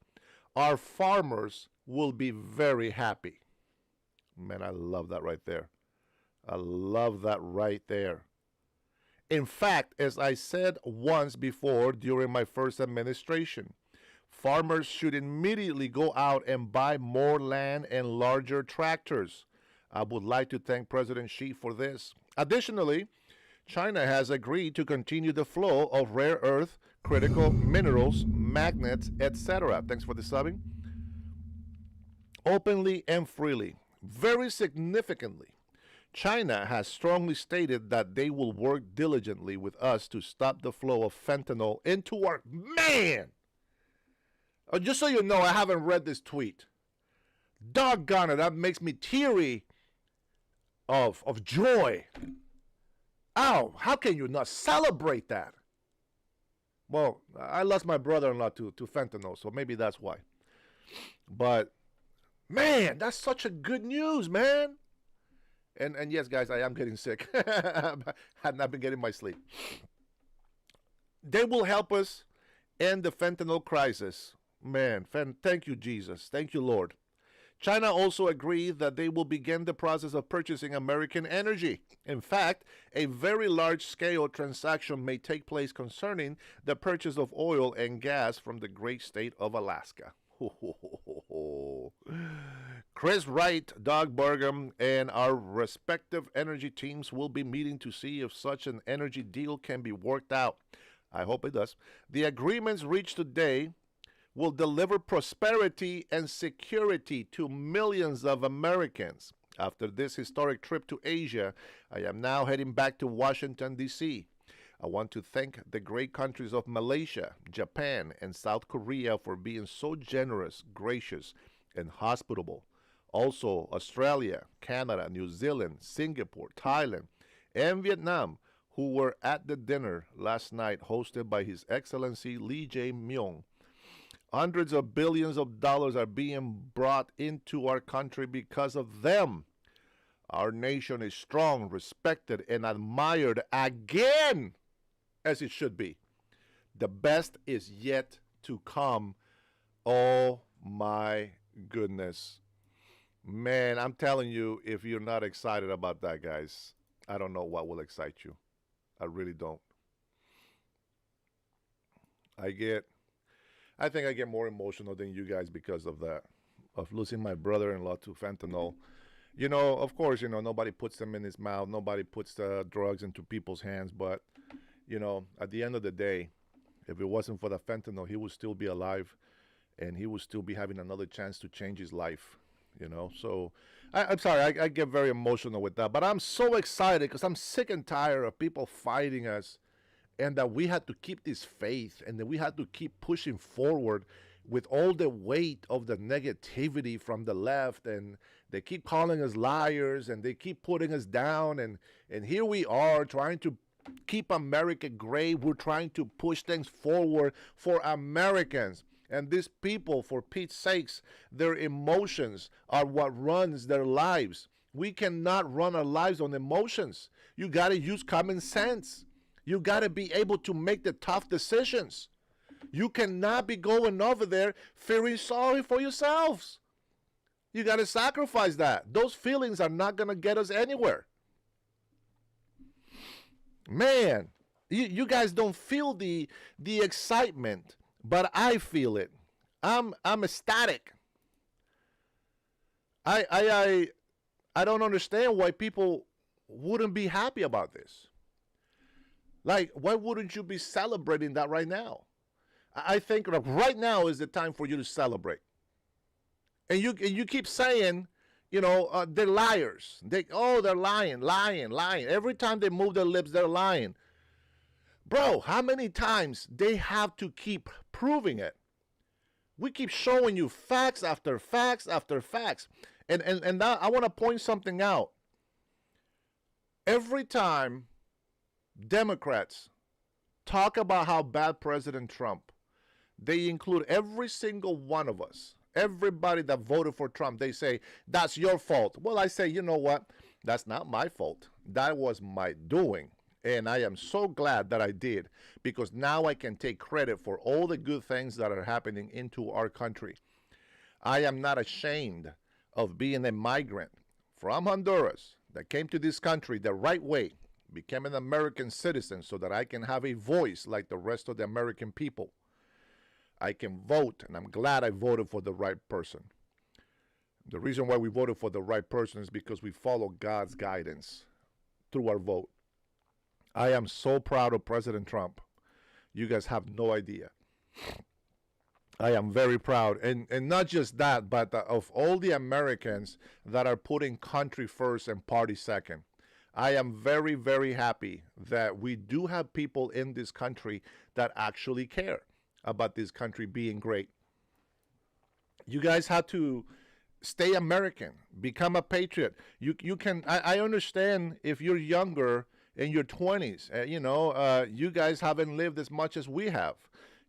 Our farmers will be very happy. Man, I love that right there. I love that right there. In fact, as I said once before during my first administration, farmers should immediately go out and buy more land and larger tractors. I would like to thank President Xi for this. Additionally, China has agreed to continue the flow of rare earth, critical minerals, magnets, etc. Thanks for the subbing. Openly and freely. Very significantly, China has strongly stated that they will work diligently with us to stop the flow of fentanyl into our... Man! Just so you know, I haven't read this tweet. Doggone it, that makes me teary of joy. Ow, how can you not celebrate that? Well, I lost my brother-in-law to fentanyl, so maybe that's why. But, man, that's such a good news, man. And yes, guys, I am getting sick. Had not been getting my sleep. They will help us end the fentanyl crisis. Man, thank you, Jesus. Thank you, Lord. China also agreed that they will begin the process of purchasing American energy. In fact, a very large-scale transaction may take place concerning the purchase of oil and gas from the great state of Alaska. Chris Wright, Doug Burgum, and our respective energy teams will be meeting to see if such an energy deal can be worked out. I hope it does. The agreements reached today will deliver prosperity and security to millions of Americans. After this historic trip to Asia, I am now heading back to Washington, D.C. I want to thank the great countries of Malaysia, Japan, and South Korea for being so generous, gracious, and hospitable. Also, Australia, Canada, New Zealand, Singapore, Thailand, and Vietnam, who were at the dinner last night hosted by His Excellency Lee Jae-myung. Hundreds of billions of dollars are being brought into our country because of them. Our nation is strong, respected, and admired again, as it should be. The best is yet to come. Oh my goodness. Man, I'm telling you, if you're not excited about that, guys, I don't know what will excite you. I really don't. I think I get more emotional than you guys because of that, of losing my brother-in-law to fentanyl. Of course, nobody puts them in his mouth. Nobody puts drugs into people's hands. But, at the end of the day, if it wasn't for the fentanyl, he would still be alive and he would still be having another chance to change his life, So I'm sorry, I get very emotional with that. But I'm so excited because I'm sick and tired of people fighting us, and that we had to keep this faith and that we had to keep pushing forward with all the weight of the negativity from the left, and they keep calling us liars and they keep putting us down, and here we are trying to keep America great. We're trying to push things forward for Americans. And these people, for Pete's sakes, their emotions are what runs their lives. We cannot run our lives on emotions. You got to use common sense. You got to be able to make the tough decisions. You cannot be going over there feeling sorry for yourselves. You got to sacrifice that. Those feelings are not going to get us anywhere. Man, you guys don't feel the excitement, but I feel it. I'm ecstatic. I don't understand why people wouldn't be happy about this. Like, why wouldn't you be celebrating that right now? I think right now is the time for you to celebrate. And you keep saying, they're liars. They're lying. Every time they move their lips, they're lying. Bro, how many times they have to keep proving it? We keep showing you facts after facts after facts. And now I want to point something out. Every time Democrats talk about how bad President Trump, they include every single one of us, everybody that voted for Trump. They say, that's your fault. Well, I say, you know what? That's not my fault. That was my doing. And I am so glad that I did, because now I can take credit for all the good things that are happening into our country. I am not ashamed of being a migrant from Honduras that came to this country the right way, became an American citizen so that I can have a voice like the rest of the American people. I can vote, and I'm glad I voted for the right person. The reason why we voted for the right person is because we follow God's guidance through our vote. I am so proud of President Trump. You guys have no idea. I am very proud. And not just that, but of all the Americans that are putting country first and party second. I am very, very happy that we do have people in this country that actually care about this country being great. You guys have to stay American, become a patriot. You can. I understand if you're younger, in your 20s, you guys haven't lived as much as we have.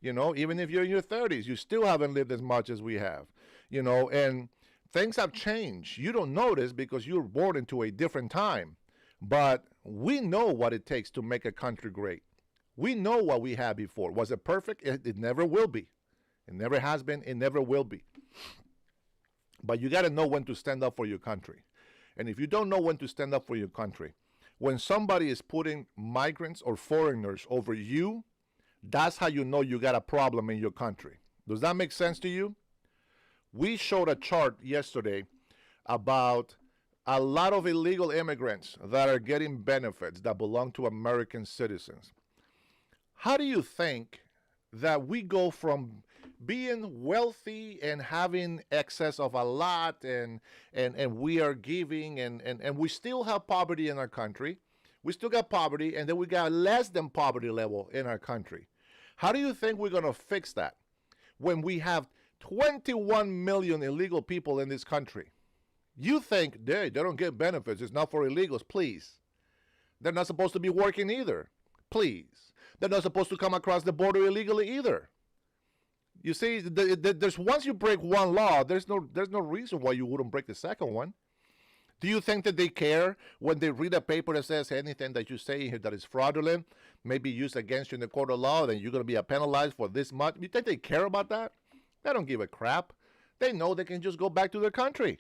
Even if you're in your 30s, you still haven't lived as much as we have. And things have changed. You don't notice because you were born into a different time. But we know what it takes to make a country great. We know what we had before. Was it perfect? It never will be. It never has been. It never will be. But you got to know when to stand up for your country. And if you don't know when to stand up for your country, when somebody is putting migrants or foreigners over you, that's how you know you got a problem in your country. Does that make sense to you? We showed a chart yesterday about a lot of illegal immigrants that are getting benefits that belong to American citizens. How do you think that we go from being wealthy and having excess of a lot and we are giving and we still have poverty in our country? We still got poverty, and then we got less than poverty level in our country. How do you think we're going to fix that when we have 21 million illegal people in this country? You think they don't get benefits. It's not for illegals. Please. They're not supposed to be working either. Please. They're not supposed to come across the border illegally either. You see, there's once you break one law, there's no reason why you wouldn't break the second one. Do you think that they care when they read a paper that says anything that you say here that is fraudulent, may be used against you in the court of law, then you're going to be penalized for this much? You think they care about that? They don't give a crap. They know they can just go back to their country.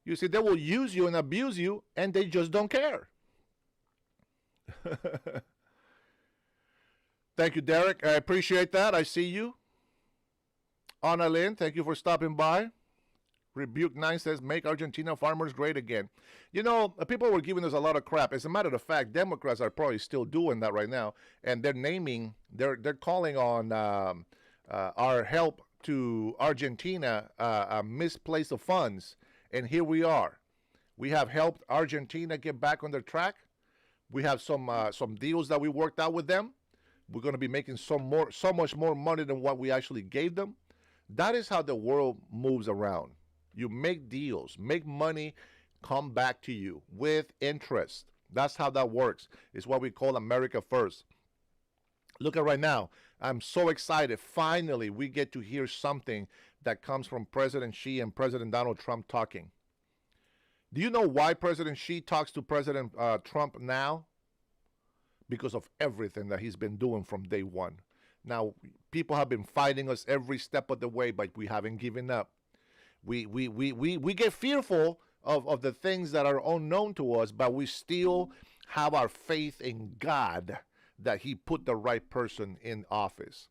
You see, they will use you and abuse you, and they just don't care. Thank you, Derek. I appreciate that. I see you. Anna Lynn, thank you for stopping by. Rebuke 9 says, make Argentina farmers great again. You know, people were giving us a lot of crap. As a matter of fact, Democrats are probably still doing that right now. And they're calling on our help to Argentina a misplaced of funds. And here we are. We have helped Argentina get back on their track. We have some deals that we worked out with them. We're going to be making so much more money than what we actually gave them. That is how the world moves around. You make deals, make money come back to you with interest. That's how that works. It's what we call America first. Look at right now. I'm so excited. Finally, we get to hear something that comes from President Xi and President Donald Trump talking. Do you know why President Xi talks to President Trump now? Because of everything that he's been doing from day one. Now, people have been fighting us every step of the way, but we haven't given up. We get fearful of the things that are unknown to us, but we still have our faith in God that he put the right person in office.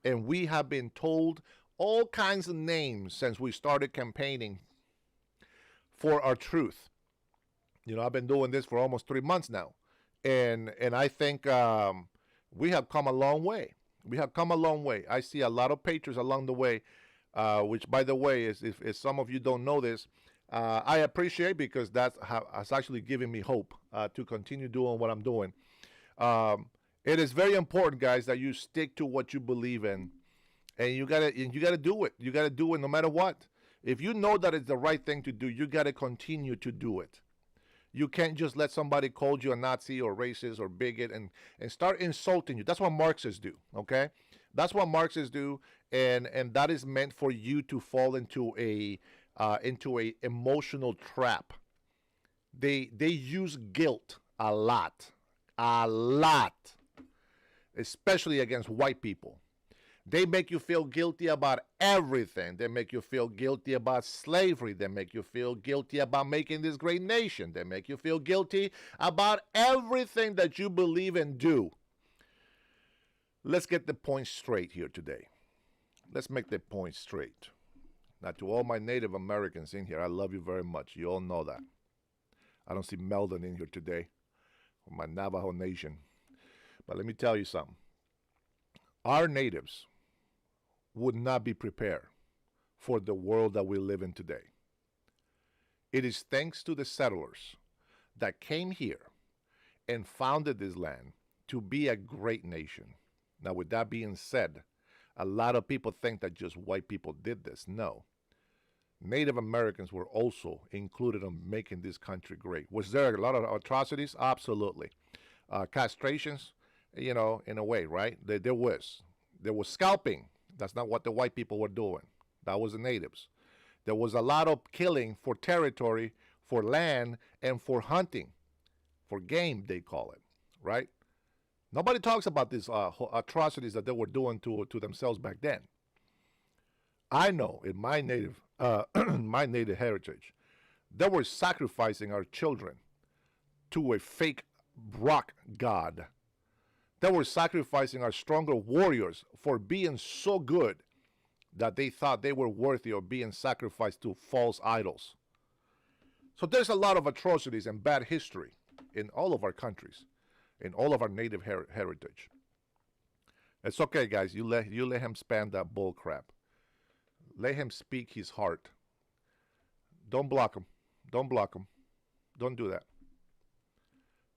And we have been told all kinds of names since we started campaigning for our truth. You know, I've been doing this for almost 3 months now. And I think we have come a long way. We have come a long way. I see a lot of patriots along the way, which, by the way, is if some of you don't know this, I appreciate, because that's actually given me hope to continue doing what I'm doing. It is very important, guys, that you stick to what you believe in, and you gotta do it. You gotta do it no matter what. If you know that it's the right thing to do, you gotta continue to do it. You can't just let somebody call you a Nazi or racist or bigot and start insulting you. That's what Marxists do, okay? That's what Marxists do, and that is meant for you to fall into a emotional trap. They use guilt a lot, especially against white people. They make you feel guilty about everything. They make you feel guilty about slavery. They make you feel guilty about making this great nation. They make you feel guilty about everything that you believe and do. Let's get the point straight here today. Let's make the point straight. Now, to all my Native Americans in here, I love you very much. You all know that. I don't see Meldon in here today, or my Navajo Nation. But let me tell you something. Our natives would not be prepared for the world that we live in today. It is thanks to the settlers that came here and founded this land to be a great nation. Now, with that being said, a lot of people think that just white people did this. No. Native Americans were also included in making this country great. Was there a lot of atrocities? Absolutely. Castrations, you know, in a way, right? There was scalping. That's not what the white people were doing. That was the natives. There was a lot of killing for territory, for land, and for hunting, for game, they call it, right? Nobody talks about these atrocities that they were doing to themselves back then. I know in my native heritage, they were sacrificing our children to a fake rock god. They were sacrificing our stronger warriors for being so good that they thought they were worthy of being sacrificed to false idols. So there's a lot of atrocities and bad history in all of our countries, in all of our native heritage. It's okay, guys. You let him spam that bull crap. Let him speak his heart. Don't block him. Don't block him. Don't do that.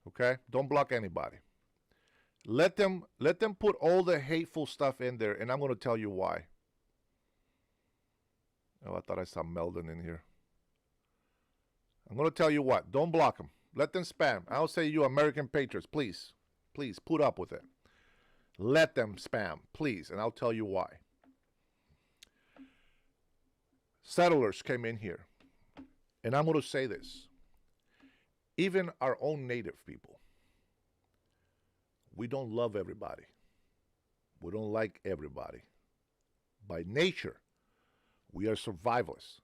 Okay? Don't block anybody. Let them put all the hateful stuff in there, and I'm going to tell you why. Oh, I thought I saw Meldon in here. I'm going to tell you what. Don't block them. Let them spam. I'll say you American patriots, please, put up with it. Let them spam, please, and I'll tell you why. Settlers came in here, and I'm going to say this. Even our own native people, we don't love everybody. We don't like everybody. By nature, we are survivalists.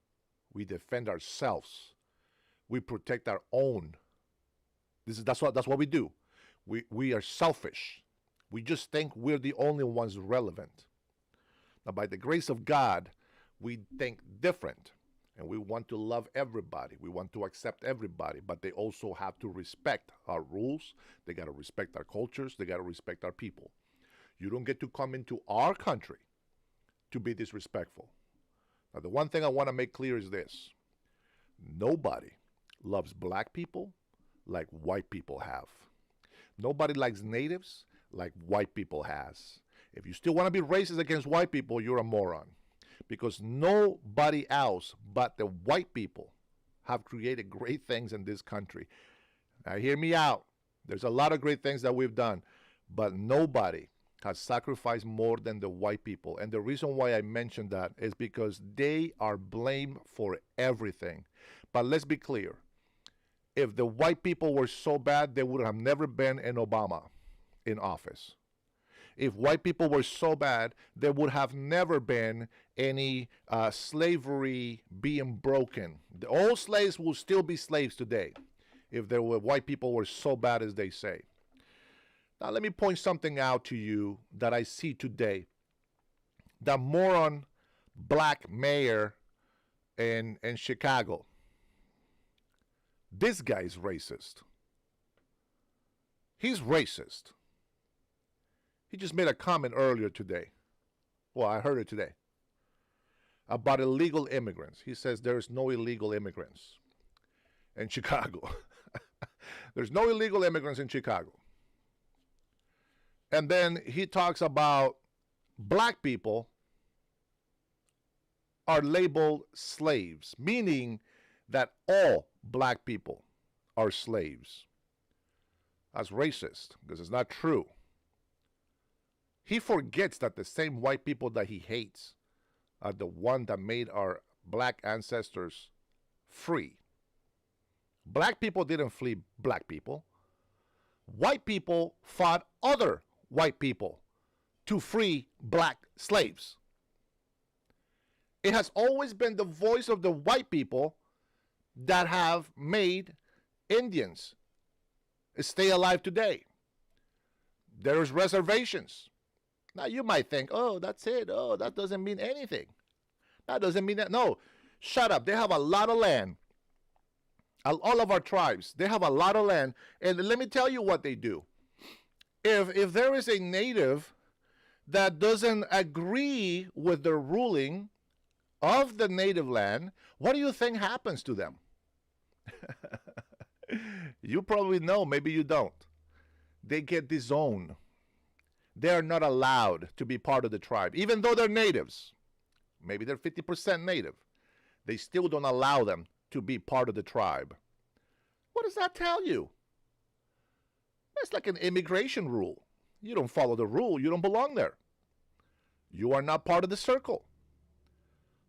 We defend ourselves. We protect our own. That's what we do. We are selfish. We just think we're the only ones relevant. Now, by the grace of God, we think different. And we want to love everybody. We want to accept everybody. But they also have to respect our rules. They got to respect our cultures. They got to respect our people. You don't get to come into our country to be disrespectful. Now, the one thing I want to make clear is this. Nobody loves black people like white people have. Nobody likes natives like white people has. If you still want to be racist against white people, you're a moron. Because nobody else but the white people have created great things in this country. Now, hear me out. There's a lot of great things that we've done, but nobody has sacrificed more than the white people. And the reason why I mention that is because they are blamed for everything. But let's be clear. If the white people were so bad, there would have never been an Obama in office. If white people were so bad, there would have never been any slavery being broken. All slaves will still be slaves today if there were white people were so bad as they say. Now, let me point something out to you that I see today. The moron black mayor in Chicago. This guy is racist. He's racist. He just made a comment earlier today. Well, I heard it today. About illegal immigrants. He says there's no illegal immigrants in Chicago. There's no illegal immigrants in Chicago. And then he talks about black people are labeled slaves, meaning that all black people are slaves. That's racist because it's not true. He forgets that the same white people that he hates are the one that made our black ancestors free. Black people didn't flee black people. White people fought other white people to free black slaves. It has always been the voice of the white people that have made Indians stay alive today. There's reservations. Now, you might think, oh, that's it. Oh, that doesn't mean anything. That doesn't mean that. No, shut up. They have a lot of land. All of our tribes, they have a lot of land. And let me tell you what they do. If there is a native that doesn't agree with the ruling of the native land, what do you think happens to them? You probably know, maybe you don't. They get disowned. They are not allowed to be part of the tribe, even though they're natives. Maybe they're 50% native. They still don't allow them to be part of the tribe. What does that tell you? It's like an immigration rule. You don't follow the rule, you don't belong there. You are not part of the circle.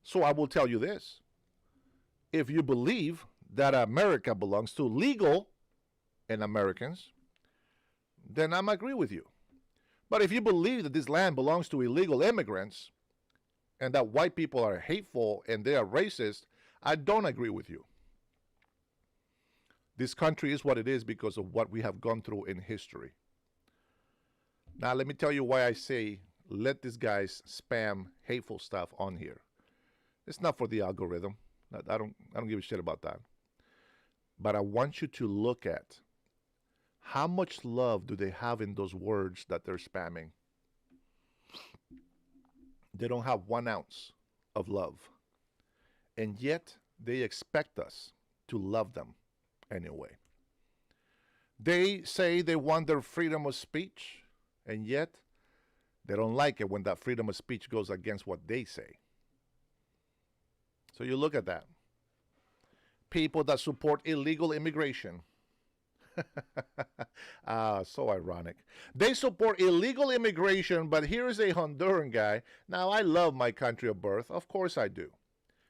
So I will tell you this. If you believe that America belongs to legal and Americans, then I'm agree with you. But if you believe that this land belongs to illegal immigrants and that white people are hateful and they are racist, I don't agree with you. This country is what it is because of what we have gone through in history. Now, let me tell you why I say let these guys spam hateful stuff on here. It's not for the algorithm. I don't give a shit about that. But I want you to look at how much love do they have in those words that they're spamming. They don't have 1 ounce of love. And yet, they expect us to love them anyway. They say they want their freedom of speech, and yet they don't like it when that freedom of speech goes against what they say. So you look at that. People that support illegal immigration. So ironic. They support illegal immigration, but here's a Honduran guy. Now, I love my country of birth. Of course I do.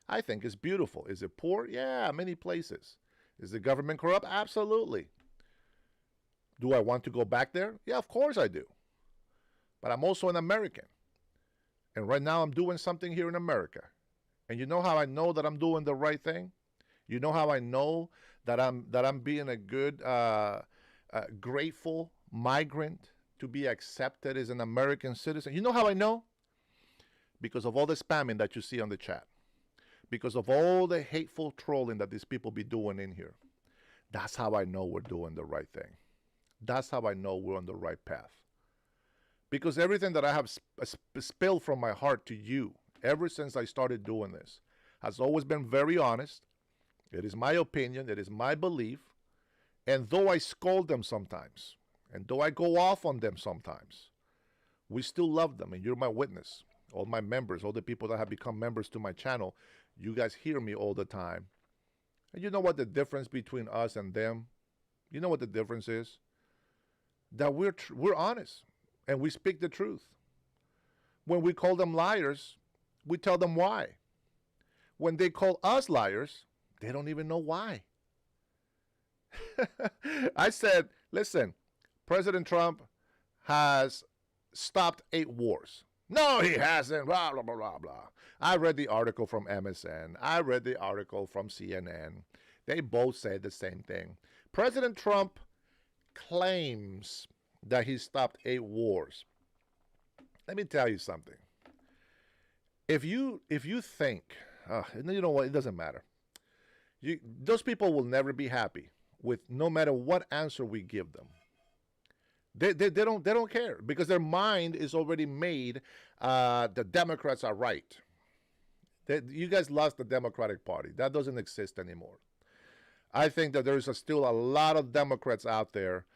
I think it's beautiful. Is it poor? Yeah, many places. Is the government corrupt? Absolutely. Do I want to go back there? Yeah, of course I do. But I'm also an American. And right now I'm doing something here in America. And you know how I know that I'm doing the right thing? You know how I know that I'm being a good, grateful migrant to be accepted as an American citizen? You know how I know? Because of all the spamming that you see on the chat. Because of all the hateful trolling that these people be doing in here. That's how I know we're doing the right thing. That's how I know we're on the right path. Because everything that I have spilled from my heart to you ever since I started doing this has always been very honest. It is my opinion. It is my belief. And though I scold them sometimes, and though I go off on them sometimes, we still love them. And you're my witness. All my members, all the people that have become members to my channel, you guys hear me all the time. And you know what the difference between us and them? You know what the difference is? That we're honest and we speak the truth. When we call them liars, we tell them why. When they call us liars, they don't even know why. I said, listen, President Trump has stopped 8 wars. No, he hasn't, blah, blah, blah, blah, blah. I read the article from MSN. I read the article from CNN. They both say the same thing. President Trump claims that he stopped 8 wars. Let me tell you something. If you think, you know what, it doesn't matter. Those people will never be happy with no matter what answer we give them. They don't care because their mind is already made. The Democrats are right. You guys lost the Democratic Party. That doesn't exist anymore. I think that there's still a lot of Democrats out there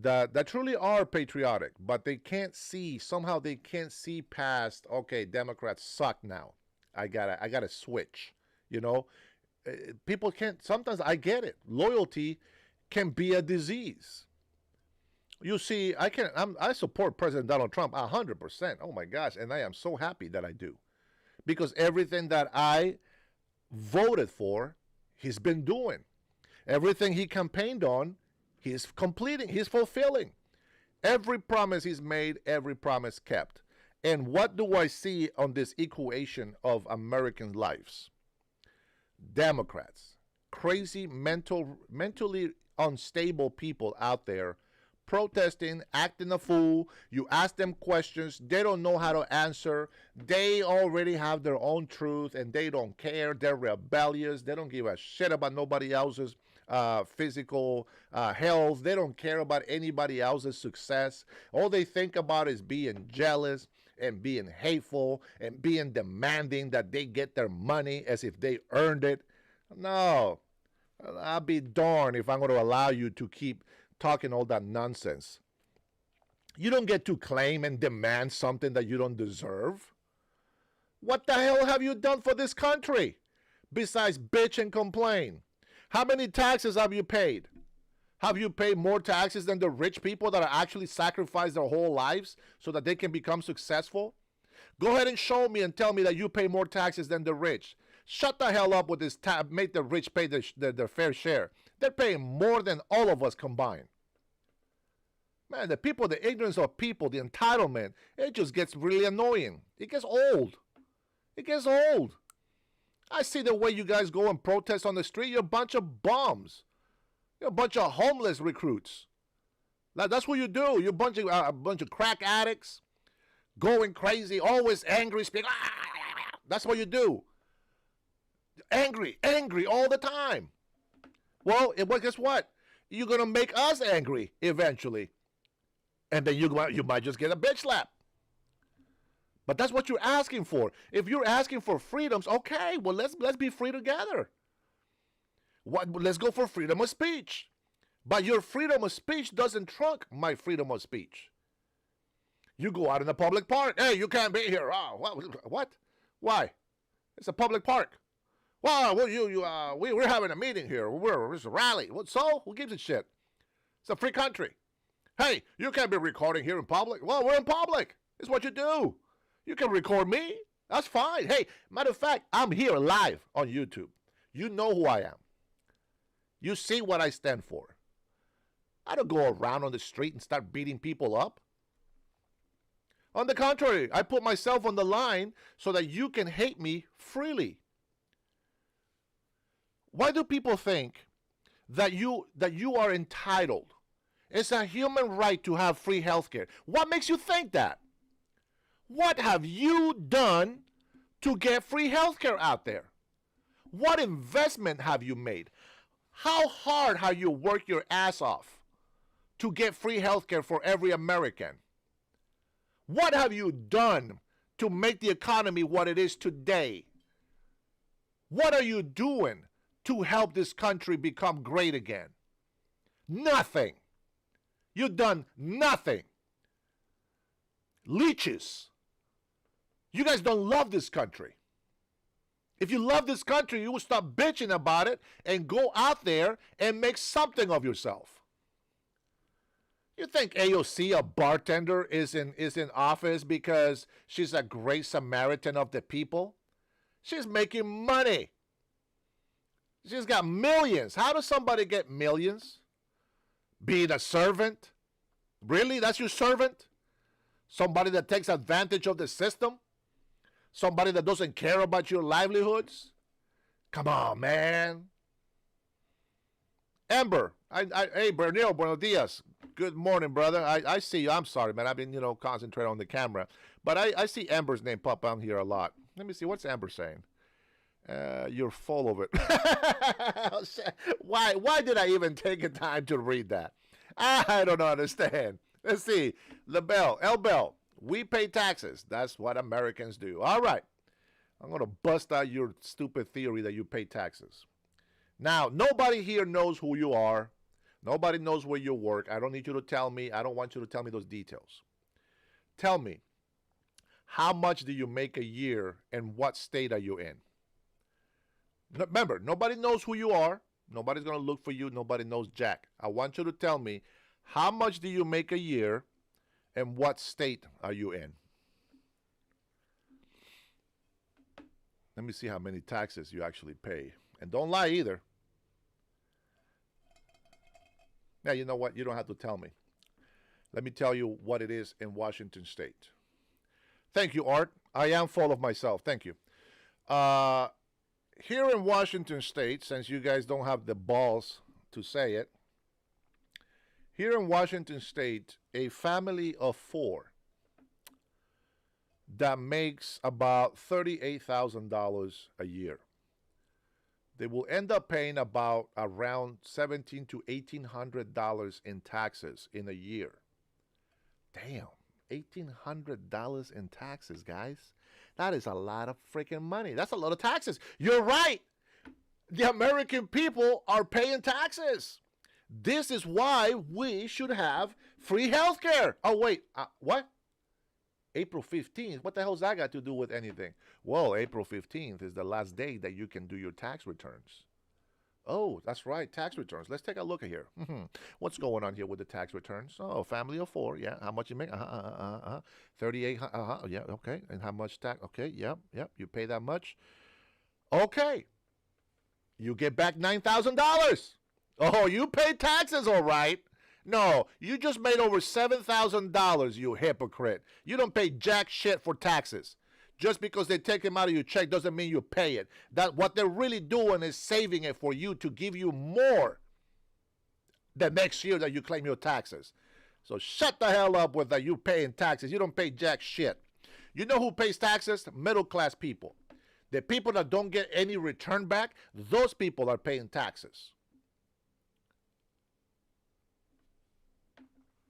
that truly are patriotic, but they can't see, somehow they can't see past, okay, Democrats suck now. I gotta switch. You know, people can't, sometimes I get it. Loyalty can be a disease. You see, I support President Donald Trump 100%. Oh my gosh, and I am so happy that I do. Because everything that I voted for, he's been doing. Everything he campaigned on, he's completing, he's fulfilling. Every promise he's made, every promise kept. And what do I see on this equation of American lives? Democrats, crazy, mentally unstable people out there protesting, acting a fool. You ask them questions, they don't know how to answer. They already have their own truth and they don't care. They're rebellious. They don't give a shit about nobody else's physical health. They don't care about anybody else's success. All they think about is being jealous and being hateful and being demanding that they get their money as if they earned it. No, I'll be darned if I'm going to allow you to keep talking all that nonsense. You don't get to claim and demand something that you don't deserve. What the hell have you done for this country besides bitch and complain? How many taxes have you paid? Have you paid more taxes than the rich people that are actually sacrificed their whole lives so that they can become successful? Go ahead and show me and tell me that you pay more taxes than the rich. Shut the hell up with this make the rich pay their fair share. They're paying more than all of us combined. Man, the ignorance of people, the entitlement, it just gets really annoying. It gets old. It gets old. I see the way you guys go and protest on the street. You're a bunch of bums. You're a bunch of homeless recruits. That's what you do. You're a bunch of crack addicts, going crazy, always angry, speaking. That's what you do. Angry all the time. Well, guess what? You're going to make us angry eventually. And then you might just get a bitch slap. But that's what you're asking for. If you're asking for freedoms, okay, well, let's be free together. Let's go for freedom of speech. But your freedom of speech doesn't trump my freedom of speech. You go out in a public park. Hey, you can't be here. Oh, what? Why? It's a public park. Well, we're having a meeting here. It's a rally. What, so? Who gives a shit? It's a free country. Hey, you can't be recording here in public. Well, we're in public. It's what you do. You can record me. That's fine. Hey, matter of fact, I'm here live on YouTube. You know who I am. You see what I stand for. I don't go around on the street and start beating people up. On the contrary, I put myself on the line so that you can hate me freely. Why do people think that you are entitled It's a human right to have free health care. What makes you think that? What have you done to get free health care out there? What investment have you made? How hard have you worked your ass off to get free health care for every American? What have you done to make the economy what it is today? What are you doing to help this country become great again? Nothing. You've done nothing. Leeches. You guys don't love this country. If you love this country, you will stop bitching about it and go out there and make something of yourself. You think AOC, a bartender, is in office because she's a great Samaritan of the people? She's making money. She's got millions. How does somebody get millions? Being a servant? Really? That's your servant? Somebody that takes advantage of the system? Somebody that doesn't care about your livelihoods? Come on, man. Amber, hey, Bernil, buenos dias. Good morning, brother. I see you. I'm sorry, man. I've been, concentrating on the camera. But I see Amber's name pop on here a lot. Let me see. What's Amber saying? You're full of it. Why did I even take the time to read that? I don't understand. Let's see. Bell. We pay taxes. That's what Americans do. All right. I'm going to bust out your stupid theory that you pay taxes. Now, nobody here knows who you are. Nobody knows where you work. I don't need you to tell me. I don't want you to tell me those details. Tell me, how much do you make a year and what state are you in? Remember, nobody knows who you are. Nobody's going to look for you. Nobody knows jack. I want you to tell me, how much do you make a year and what state are you in? Let me see how many taxes you actually pay. And don't lie either. Now, you know what? You don't have to tell me. Let me tell you what it is in Washington State. Thank you, Art. I am full of myself. Thank you. Here in Washington State, since you guys don't have the balls to say it, here in Washington State, a family of 4 that makes about $38,000 a year, they will end up paying about around $1,700 to $1,800 in taxes in a year. Damn, $1,800 in taxes, guys. That is a lot of freaking money. That's a lot of taxes. You're right. The American people are paying taxes. This is why we should have free health care. Oh, wait. What? April 15th? What the hell's that got to do with anything? Well, April 15th is the last day that you can do your tax returns. Oh, that's right. Tax returns. Let's take a look at here. What's going on here with the tax returns? Oh, family of 4. Yeah. How much you make? 38. Yeah. Okay. And how much tax? Okay. Yep. You pay that much. Okay. You get back $9,000. Oh, you pay taxes, all right. No, you just made over $7,000, you hypocrite. You don't pay jack shit for taxes. Just because they take them out of your check doesn't mean you pay it. That what they're really doing is saving it for you to give you more the next year that you claim your taxes. So shut the hell up with that you paying taxes. You don't pay jack shit. You know who pays taxes? Middle class people. The people that don't get any return back, those people are paying taxes.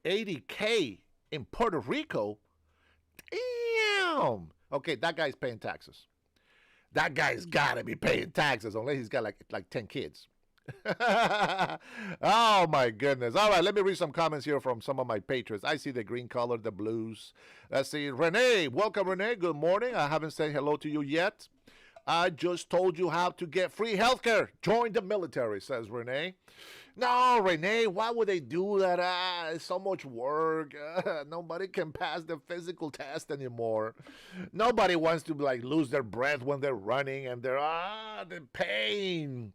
$80K in Puerto Rico? Damn. Okay, that guy's paying taxes. That guy's got to be paying taxes unless he's got like 10 kids. Oh, my goodness. All right, let me read some comments here from some of my patrons. I see the green color, the blues. Let's see. Renee, welcome, Renee. Good morning. I haven't said hello to you yet. I just told you how to get free health care. Join the military, says Renee. No, Renee, why would they do that? It's so much work. Nobody can pass the physical test anymore. Nobody wants to lose their breath when they're running and they're the pain.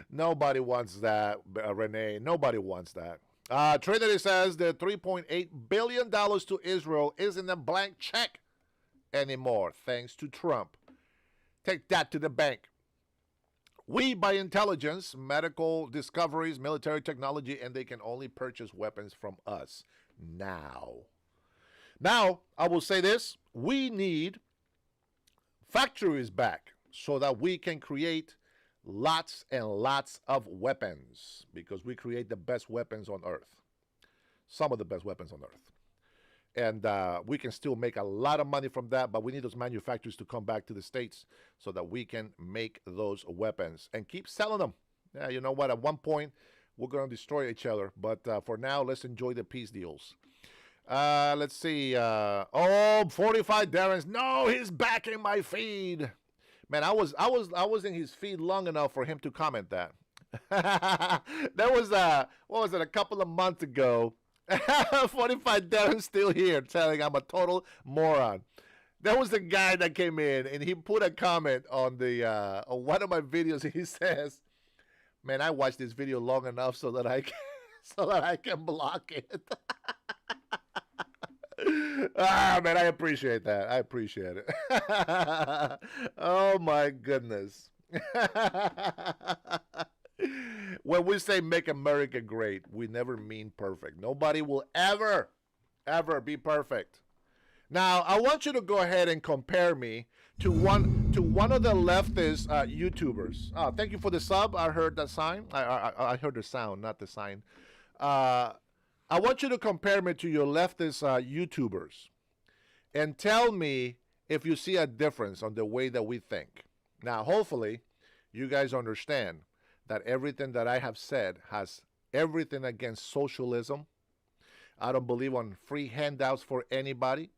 Nobody wants that, Renee. Nobody wants that. Trinity says the $3.8 billion to Israel isn't a blank check anymore, thanks to Trump. Take that to the bank. We buy intelligence, medical discoveries, military technology, and they can only purchase weapons from us now. Now, I will say this. We need factories back so that we can create lots and lots of weapons, because we create the best weapons on earth. Some of the best weapons on earth. And we can still make a lot of money from that, but we need those manufacturers to come back to the States so that we can make those weapons and keep selling them. Yeah, you know what? At one point, we're going to destroy each other. But for now, let's enjoy the peace deals. Let's see. 45 Darren's. No, he's back in my feed. Man, I was in his feed long enough for him to comment that. That was what was it, a couple of months ago. 45 Darren's still here telling I'm a total moron. There was a guy that came in and he put a comment on the on one of my videos. He says, "Man, I watched this video long enough so that I can block it." Man, I appreciate that. I appreciate it. Oh my goodness. When we say make America great, we never mean perfect. Nobody will ever be perfect. Now, I want you to go ahead and compare me to one of the leftist YouTubers. Oh, thank you for the sub. I heard that sign. I heard the sound, not the sign. I want you to compare me to your leftist YouTubers and tell me if you see a difference on the way that we think. Now, hopefully, you guys understand that everything that I have said has everything against socialism. I don't believe on free handouts for anybody.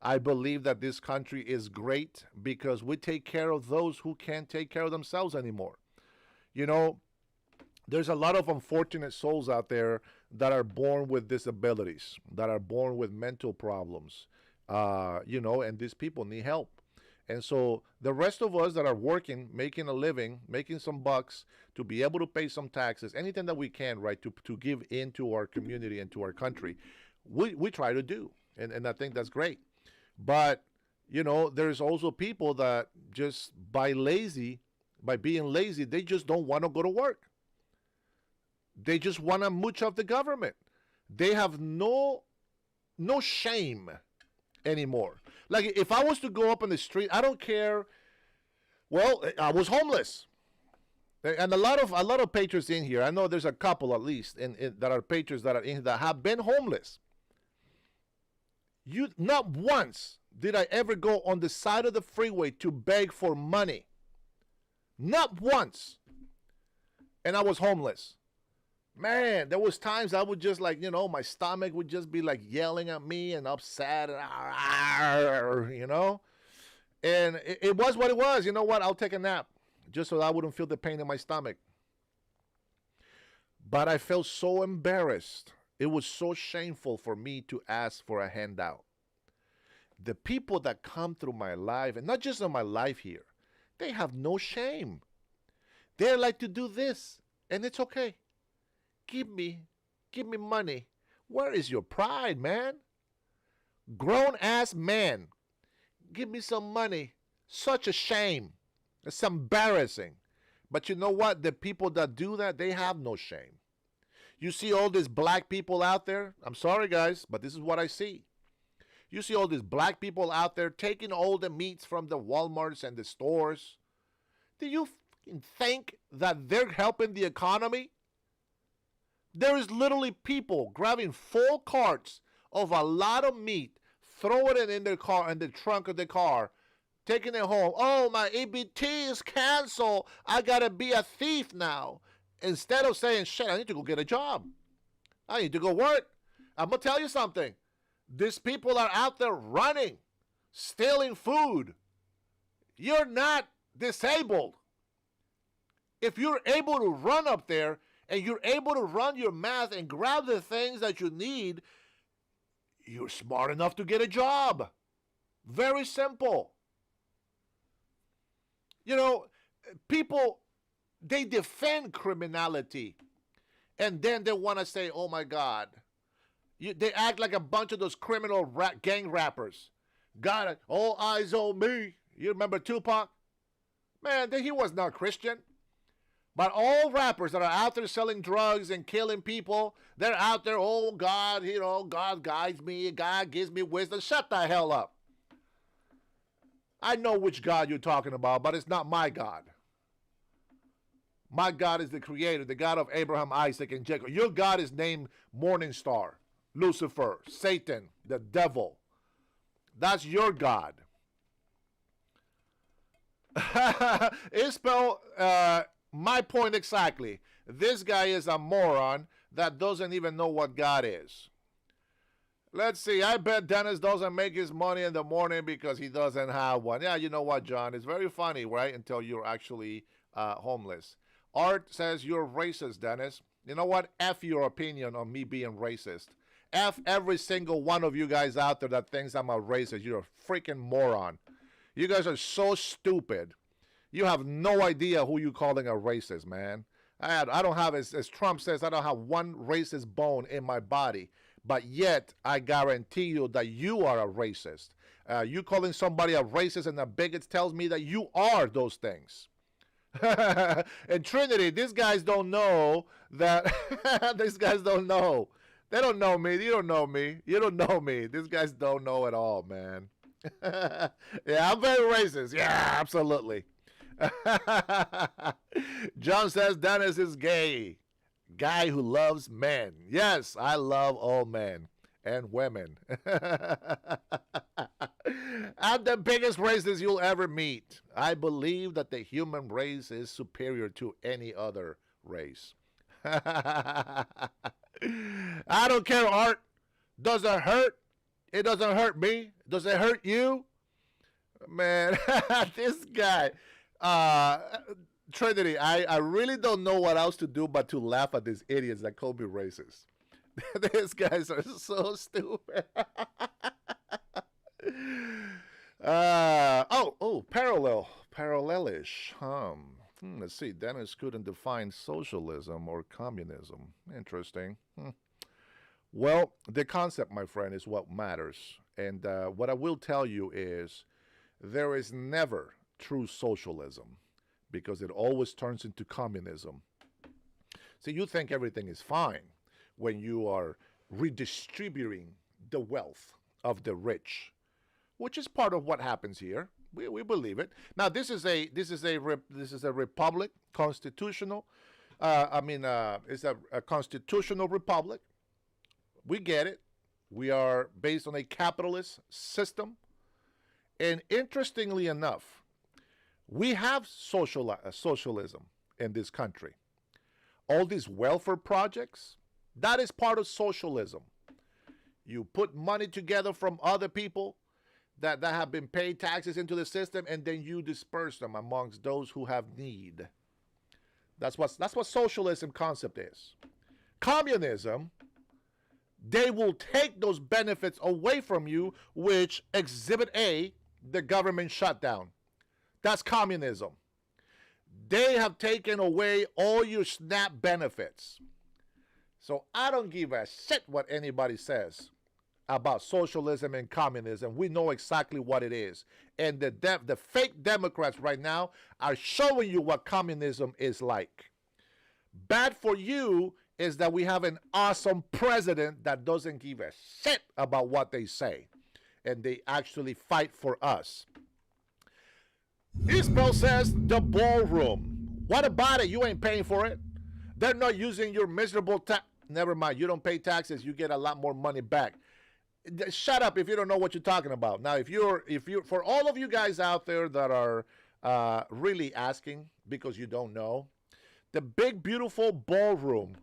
I believe that this country is great because we take care of those who can't take care of themselves anymore. You know, there's a lot of unfortunate souls out there that are born with disabilities, that are born with mental problems, you know, and these people need help. And so the rest of us that are working, making a living, making some bucks, to be able to pay some taxes, anything that we can, right, to give into our community and to our country, we try to do. And I think that's great. But, you know, there's also people that just by being lazy, they just don't want to go to work. They just want to mooch off the government. They have no shame anymore. Like, if I was to go up on the street, I don't care. Well, I was homeless, and a lot of patriots in here. I know there's a couple at least that are patriots that are in that have been homeless. Not once did I ever go on the side of the freeway to beg for money. Not once. And I was homeless. Man, there was times I would just, like, you know, my stomach would just be like yelling at me and upset, and, you know. And it was what it was. You know what? I'll take a nap just so I wouldn't feel the pain in my stomach. But I felt so embarrassed. It was so shameful for me to ask for a handout. The people that come through my life, and not just in my life here, they have no shame. They like to do this, and it's okay. Give me money. Where is your pride, man? Grown-ass man. Give me some money. Such a shame. It's embarrassing. But you know what? The people that do that, they have no shame. You see all these black people out there. I'm sorry, guys, but this is what I see. You see all these black people out there taking all the meats from the Walmarts and the stores. Do you think that they're helping the economy? There is literally people grabbing full carts of a lot of meat, throwing it in their car, in the trunk of the car, taking it home. Oh, my EBT is canceled. I got to be a thief now. Instead of saying, shit, I need to go get a job. I need to go work. I'm going to tell you something. These people are out there running, stealing food. You're not disabled. If you're able to run up there, and you're able to run your math and grab the things that you need, you're smart enough to get a job. Very simple. You know, people, they defend criminality. And then they want to say, oh my God. They act like a bunch of those criminal gang rappers. Got it. All eyes on me. You remember Tupac? Man, he was not Christian. But all rappers that are out there selling drugs and killing people, they're out there, oh, God, God guides me, God gives me wisdom. Shut the hell up. I know which God you're talking about, but it's not my God. My God is the creator, the God of Abraham, Isaac, and Jacob. Your God is named Morning Star, Lucifer, Satan, the devil. That's your God. Isabel, my point exactly. This guy is a moron that doesn't even know what God is. Let's see. I bet Dennis doesn't make his money in the morning because he doesn't have one. Yeah, you know what, John? It's very funny, right? Until you're actually homeless. Art says you're racist, Dennis. You know what? F your opinion on me being racist. F every single one of you guys out there that thinks I'm a racist. You're a freaking moron. You guys are so stupid. You have no idea who you're calling a racist, man. I don't have, as Trump says, I don't have one racist bone in my body. But yet, I guarantee you that you are a racist. You calling somebody a racist and a bigot tells me that you are those things. And Trinity, these guys don't know that. These guys don't know. They don't know me. You don't know me. You don't know me. These guys don't know at all, man. Yeah, I'm very racist. Yeah, absolutely. John says Dennis is gay. Guy who loves men. Yes, I love all men and women. I'm the biggest racist you'll ever meet. I believe that the human race is superior to any other race. I don't care, Art. Does it hurt? It doesn't hurt me. Does it hurt you? Man, this guy. Trinity, I really don't know what else to do but to laugh at these idiots that call me racist. These guys are so stupid. Parallelish. Let's see. Dennis couldn't define socialism or communism. Interesting. Well, the concept, my friend, is what matters. And what I will tell you is there is never true socialism, because it always turns into communism. See, you think everything is fine when you are redistributing the wealth of the rich, which is part of what happens here. We believe it. Now, this is a republic, constitutional. It's a constitutional republic. We get it. We are based on a capitalist system, and interestingly enough, we have socialism in this country. All these welfare projects, that is part of socialism. You put money together from other people that have been paid taxes into the system, and then you disperse them amongst those who have need. That's what socialism concept is. Communism, they will take those benefits away from you, which Exhibit A, the government shutdown. That's communism. They have taken away all your SNAP benefits. So I don't give a shit what anybody says about socialism and communism. We know exactly what it is. And the fake Democrats right now are showing you what communism is like. Bad for you is that we have an awesome president that doesn't give a shit about what they say. And they actually fight for us. Isabel says the ballroom. What about it? You ain't paying for it. They're not using your miserable tax. Never mind. You don't pay taxes. You get a lot more money back. Shut up if you don't know what you're talking about. Now, if you're for all of you guys out there that are really asking because you don't know, the big beautiful ballroom.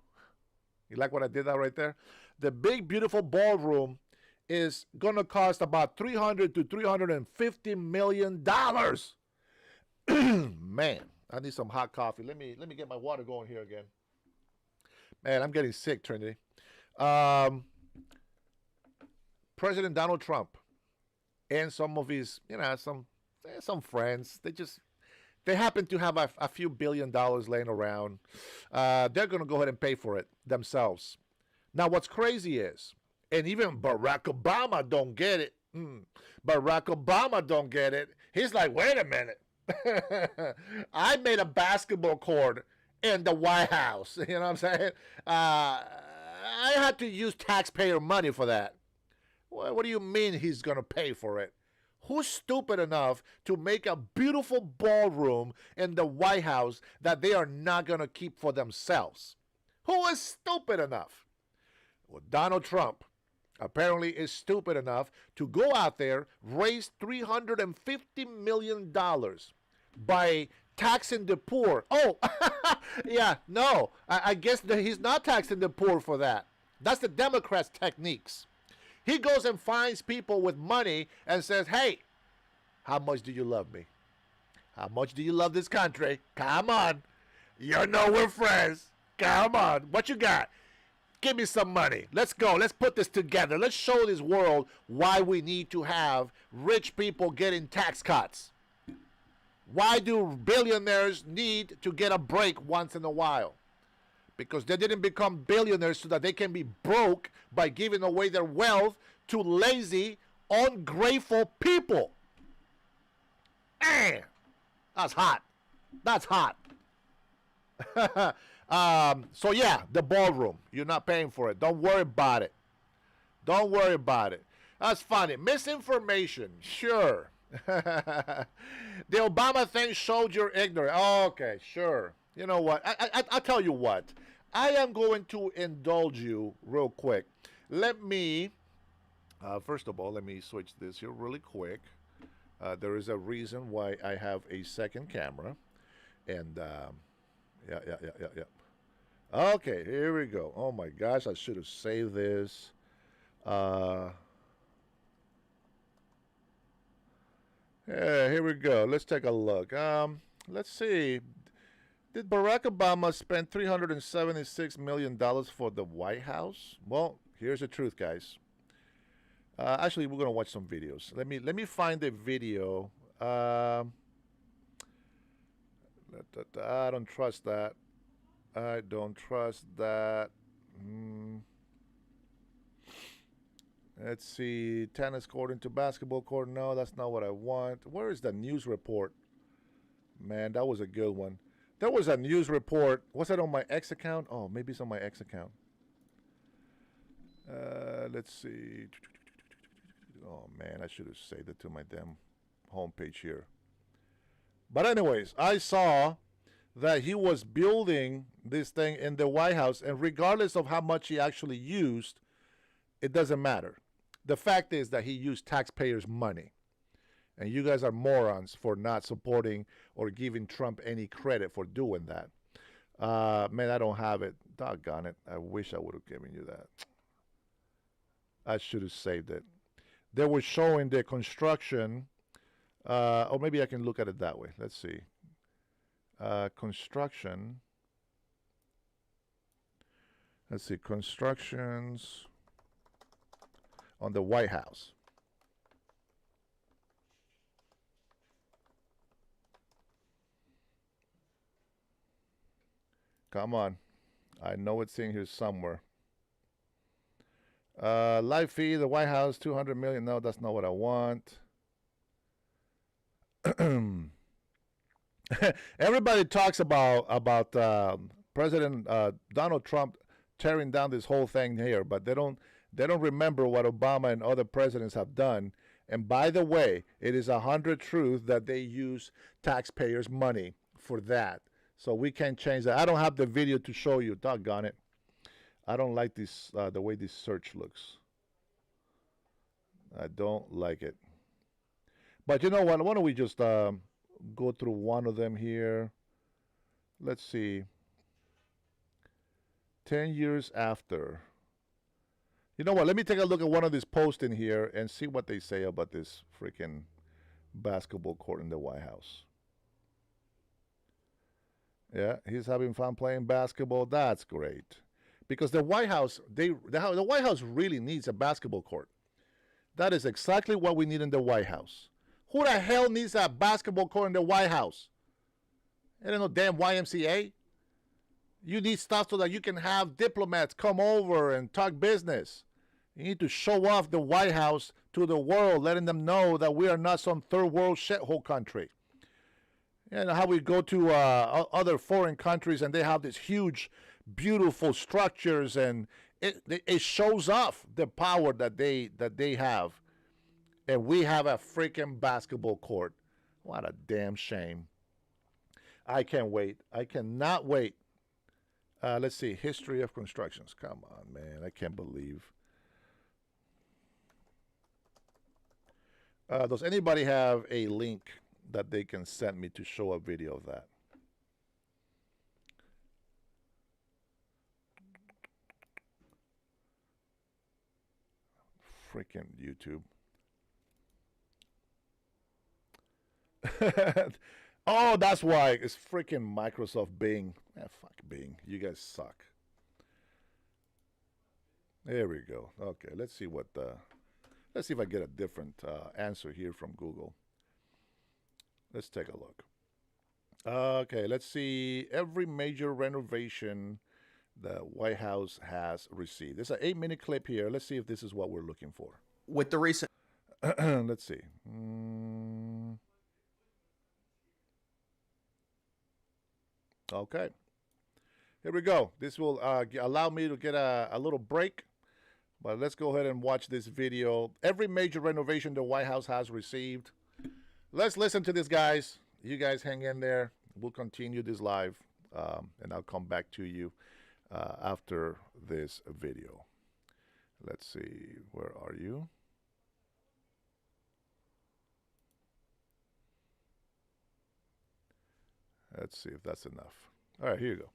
You like what I did that right there? The big beautiful ballroom is going to cost about $300 to $350 million. Man, I need some hot coffee. Let me get my water going here again. Man, I'm getting sick, Trinity. President Donald Trump and some of his, some friends, they happen to have a few $1 billion laying around. They're going to go ahead and pay for it themselves. Now, what's crazy is, and even Barack Obama don't get it. Barack Obama don't get it. He's like, wait a minute. I made a basketball court in the White House. You know what I'm saying? I had to use taxpayer money for that. What do you mean he's going to pay for it? Who's stupid enough to make a beautiful ballroom in the White House that they are not going to keep for themselves? Who is stupid enough? Well, Donald Trump apparently is stupid enough to go out there, raise $350 million by taxing the poor. Oh, yeah, no. I guess that he's not taxing the poor for that. That's the Democrats' techniques. He goes and finds people with money and says, hey, how much do you love me? How much do you love this country? Come on. You know we're friends. Come on. What you got? Give me some money. Let's go. Let's put this together. Let's show this world why we need to have rich people getting tax cuts. Why do billionaires need to get a break once in a while? Because they didn't become billionaires so that they can be broke by giving away their wealth to lazy, ungrateful people. That's hot. That's hot. So yeah, the ballroom. You're not paying for it. Don't worry about it. Don't worry about it. That's funny. Misinformation. Sure. The Obama thing showed you're ignorant. Okay, sure. You know what? I'll tell you what. I am going to indulge you real quick. Let me, first of all, let me switch this here really quick. There is a reason why I have a second camera. And, yeah. Okay, here we go. Oh my gosh, I should have saved this. Yeah, here we go. Let's take a look. Let's see. Did Barack Obama spend $376 million for the White House? Well, here's the truth, guys. Actually, we're gonna watch some videos. Let me find a video. I don't trust that. I don't trust that. Let's see. Tennis court into basketball court. No, that's not what I want. Where is the news report? Man, that was a good one. There was a news report. Was it on my X account? Oh, maybe it's on my X account. Let's see. Oh, man, I should have saved it to my damn homepage here. But anyways, I saw that he was building this thing in the White House, and regardless of how much he actually used, it doesn't matter. The fact is that he used taxpayers' money. And you guys are morons for not supporting or giving Trump any credit for doing that. Man, I don't have it. Doggone it. I wish I would have given you that. I should have saved it. They were showing the construction. Or maybe I can look at it that way. Let's see. Construction. Let's see. Constructions on the White House. Come on. I know it's in here somewhere. Live fee, the White House, $200 million. No, that's not what I want. Everybody talks about President Donald Trump tearing down this whole thing here, but they don't remember what Obama and other presidents have done. And by the way, it is 100 truth that they use taxpayers' money for that. So we can't change that. I don't have the video to show you. Doggone it. I don't like this the way this search looks. I don't like it. But you know what? Why don't we just go through one of them here? Let's see. 10 years after. You know what? Let me take a look at one of these posts in here and see what they say about this freaking basketball court in the White House. Yeah, he's having fun playing basketball. That's great. Because the White House, the White House really needs a basketball court. That is exactly what we need in the White House. Who the hell needs a basketball court in the White House? It ain't no damn YMCA. You need stuff so that you can have diplomats come over and talk business. You need to show off the White House to the world, letting them know that we are not some third world shithole country. And how we go to other foreign countries and they have these huge, beautiful structures, and it shows off the power that they have. And we have a freaking basketball court. What a damn shame. I can't wait. I cannot wait. Let's see. History of constructions. Come on, man. I can't believe. Does anybody have a link that they can send me to show a video of that? Freaking YouTube. Oh, that's why. It's freaking Microsoft Bing. Fuck Bing. You guys suck. There we go. Okay, let's see what let's see if I get a different answer here from Google. Let's take a look. Okay, let's see. Every major renovation the White House has received. There's an 8-minute clip here. Let's see if this is what we're looking for. With the recent... Let's see. Okay. Here we go. This will allow me to get a little break. But let's go ahead and watch this video. Every major renovation the White House has received. Let's listen to this, guys. You guys hang in there. We'll continue this live, and I'll come back to you after this video. Let's see. Where are you? Let's see if that's enough. All right, here you go.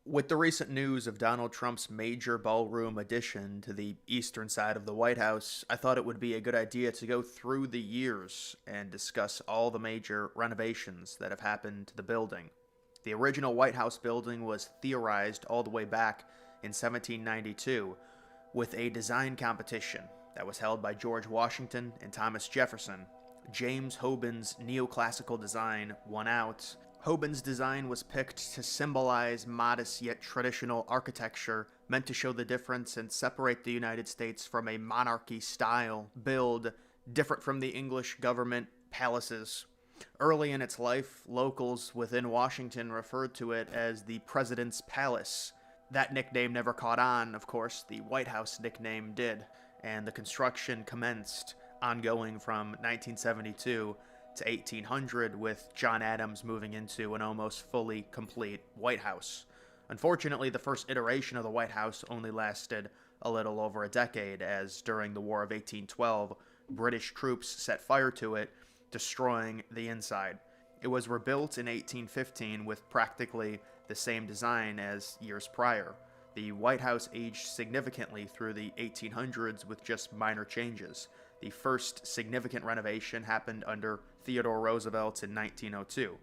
With the recent news of Donald Trump's major ballroom addition to the eastern side of the White House, I thought it would be a good idea to go through the years and discuss all the major renovations that have happened to the building. The original White House building was theorized all the way back in 1792 with a design competition that was held by George Washington and Thomas Jefferson. James Hoban's neoclassical design won out. Hoban's design was picked to symbolize modest yet traditional architecture, meant to show the difference and separate the United States from a monarchy-style build different from the English government palaces. Early in its life, locals within Washington referred to it as the President's Palace. That nickname never caught on, of course, the White House nickname did, and the construction commenced, ongoing from 1972 to 1800, with John Adams moving into an almost fully complete White House. Unfortunately, the first iteration of the White House only lasted a little over a decade, as during the War of 1812, British troops set fire to it, destroying the inside. It was rebuilt in 1815 with practically the same design as years prior. The White House aged significantly through the 1800s with just minor changes. The first significant renovation happened under Theodore Roosevelt in 1902.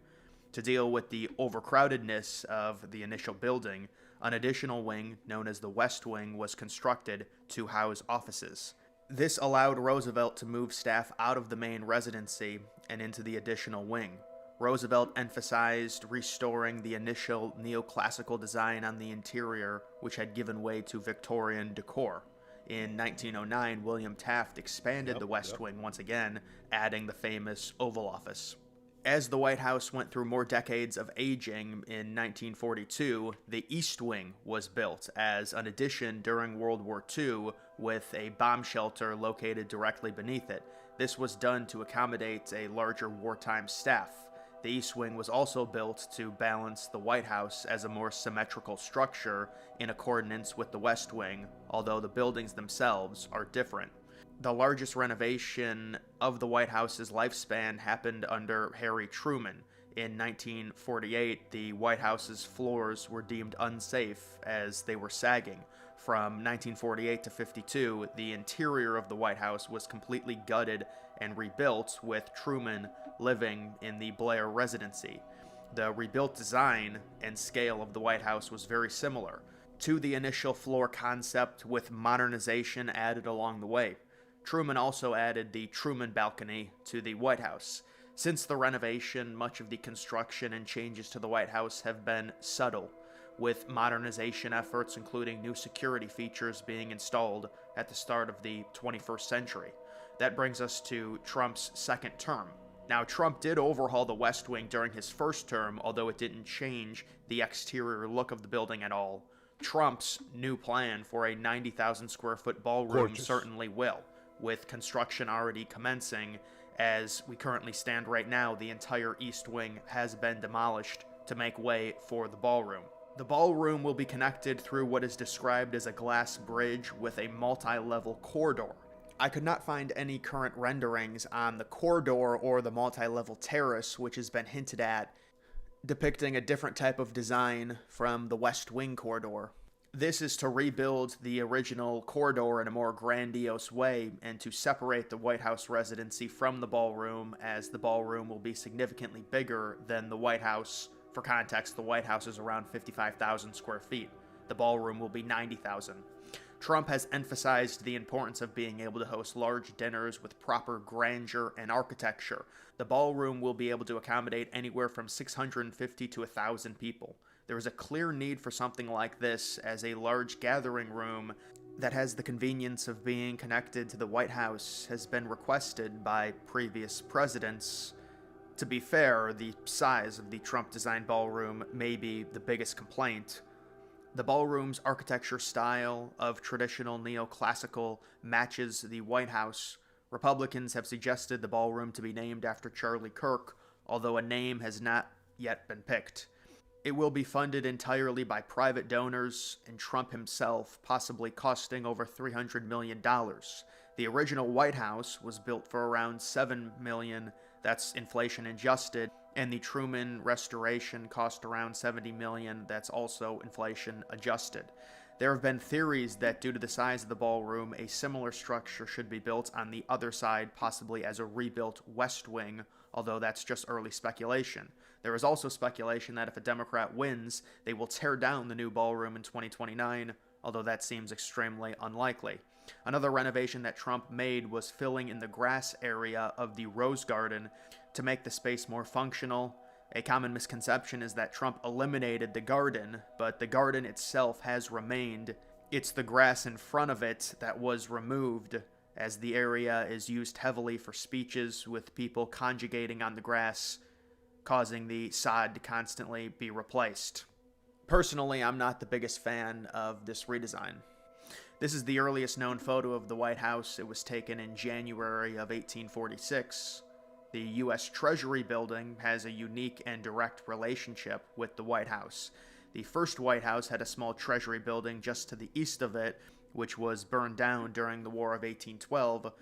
To deal with the overcrowdedness of the initial building, an additional wing, known as the West Wing, was constructed to house offices. This allowed Roosevelt to move staff out of the main residency and into the additional wing. Roosevelt emphasized restoring the initial neoclassical design on the interior, which had given way to Victorian decor. In 1909, William Taft expanded the West Wing once again, adding the famous Oval Office. As the White House went through more decades of aging, in 1942, the East Wing was built as an addition during World War II, with a bomb shelter located directly beneath it. This was done to accommodate a larger wartime staff. The East Wing was also built to balance the White House as a more symmetrical structure in accordance with the West Wing, although the buildings themselves are different. The largest renovation of the White House's lifespan happened under Harry Truman. In 1948, the White House's floors were deemed unsafe as they were sagging. From 1948 to 52, the interior of the White House was completely gutted and rebuilt, with Truman living in the Blair residency. The rebuilt design and scale of the White House was very similar to the initial floor concept, with modernization added along the way. Truman also added the Truman balcony to the White House. Since the renovation, much of the construction and changes to the White House have been subtle, with modernization efforts including new security features being installed at the start of the 21st century. That brings us to Trump's second term. Now, Trump did overhaul the West Wing during his first term, although it didn't change the exterior look of the building at all. Trump's new plan for a 90,000 square foot ballroom Gorgeous. certainly will, with construction already commencing. As we currently stand right now, the entire East Wing has been demolished to make way for the ballroom. The ballroom will be connected through what is described as a glass bridge with a multi-level corridor. I could not find any current renderings on the corridor or the multi-level terrace, which has been hinted at, depicting a different type of design from the West Wing corridor. This is to rebuild the original corridor in a more grandiose way and to separate the White House residency from the ballroom, as the ballroom will be significantly bigger than the White House. For context, the White House is around 55,000 square feet. The ballroom will be 90,000. Trump has emphasized the importance of being able to host large dinners with proper grandeur and architecture. The ballroom will be able to accommodate anywhere from 650 to 1,000 people. There is a clear need for something like this as a large gathering room that has the convenience of being connected to the White House has been requested by previous presidents. To be fair, the size of the Trump-designed ballroom may be the biggest complaint. The ballroom's architecture style of traditional neoclassical matches the White House. Republicans have suggested the ballroom to be named after Charlie Kirk, although a name has not yet been picked. It will be funded entirely by private donors and Trump himself, possibly costing over $300 million. The original White House was built for around $7 million, that's inflation adjusted, and the Truman restoration cost around $70 million, that's also inflation adjusted. There have been theories that due to the size of the ballroom, a similar structure should be built on the other side, possibly as a rebuilt West Wing, although that's just early speculation. There is also speculation that if a Democrat wins, they will tear down the new ballroom in 2029, although that seems extremely unlikely. Another renovation that Trump made was filling in the grass area of the Rose Garden to make the space more functional. A common misconception is that Trump eliminated the garden, but the garden itself has remained. It's the grass in front of it that was removed, as the area is used heavily for speeches with people conjugating on the grass, causing the sod to constantly be replaced. Personally, I'm not the biggest fan of this redesign. This is the earliest known photo of the White House. It was taken in January of 1846. The U.S. Treasury Building has a unique and direct relationship with the White House. The first White House had a small Treasury Building just to the east of it, which was burned down during the War of 1812.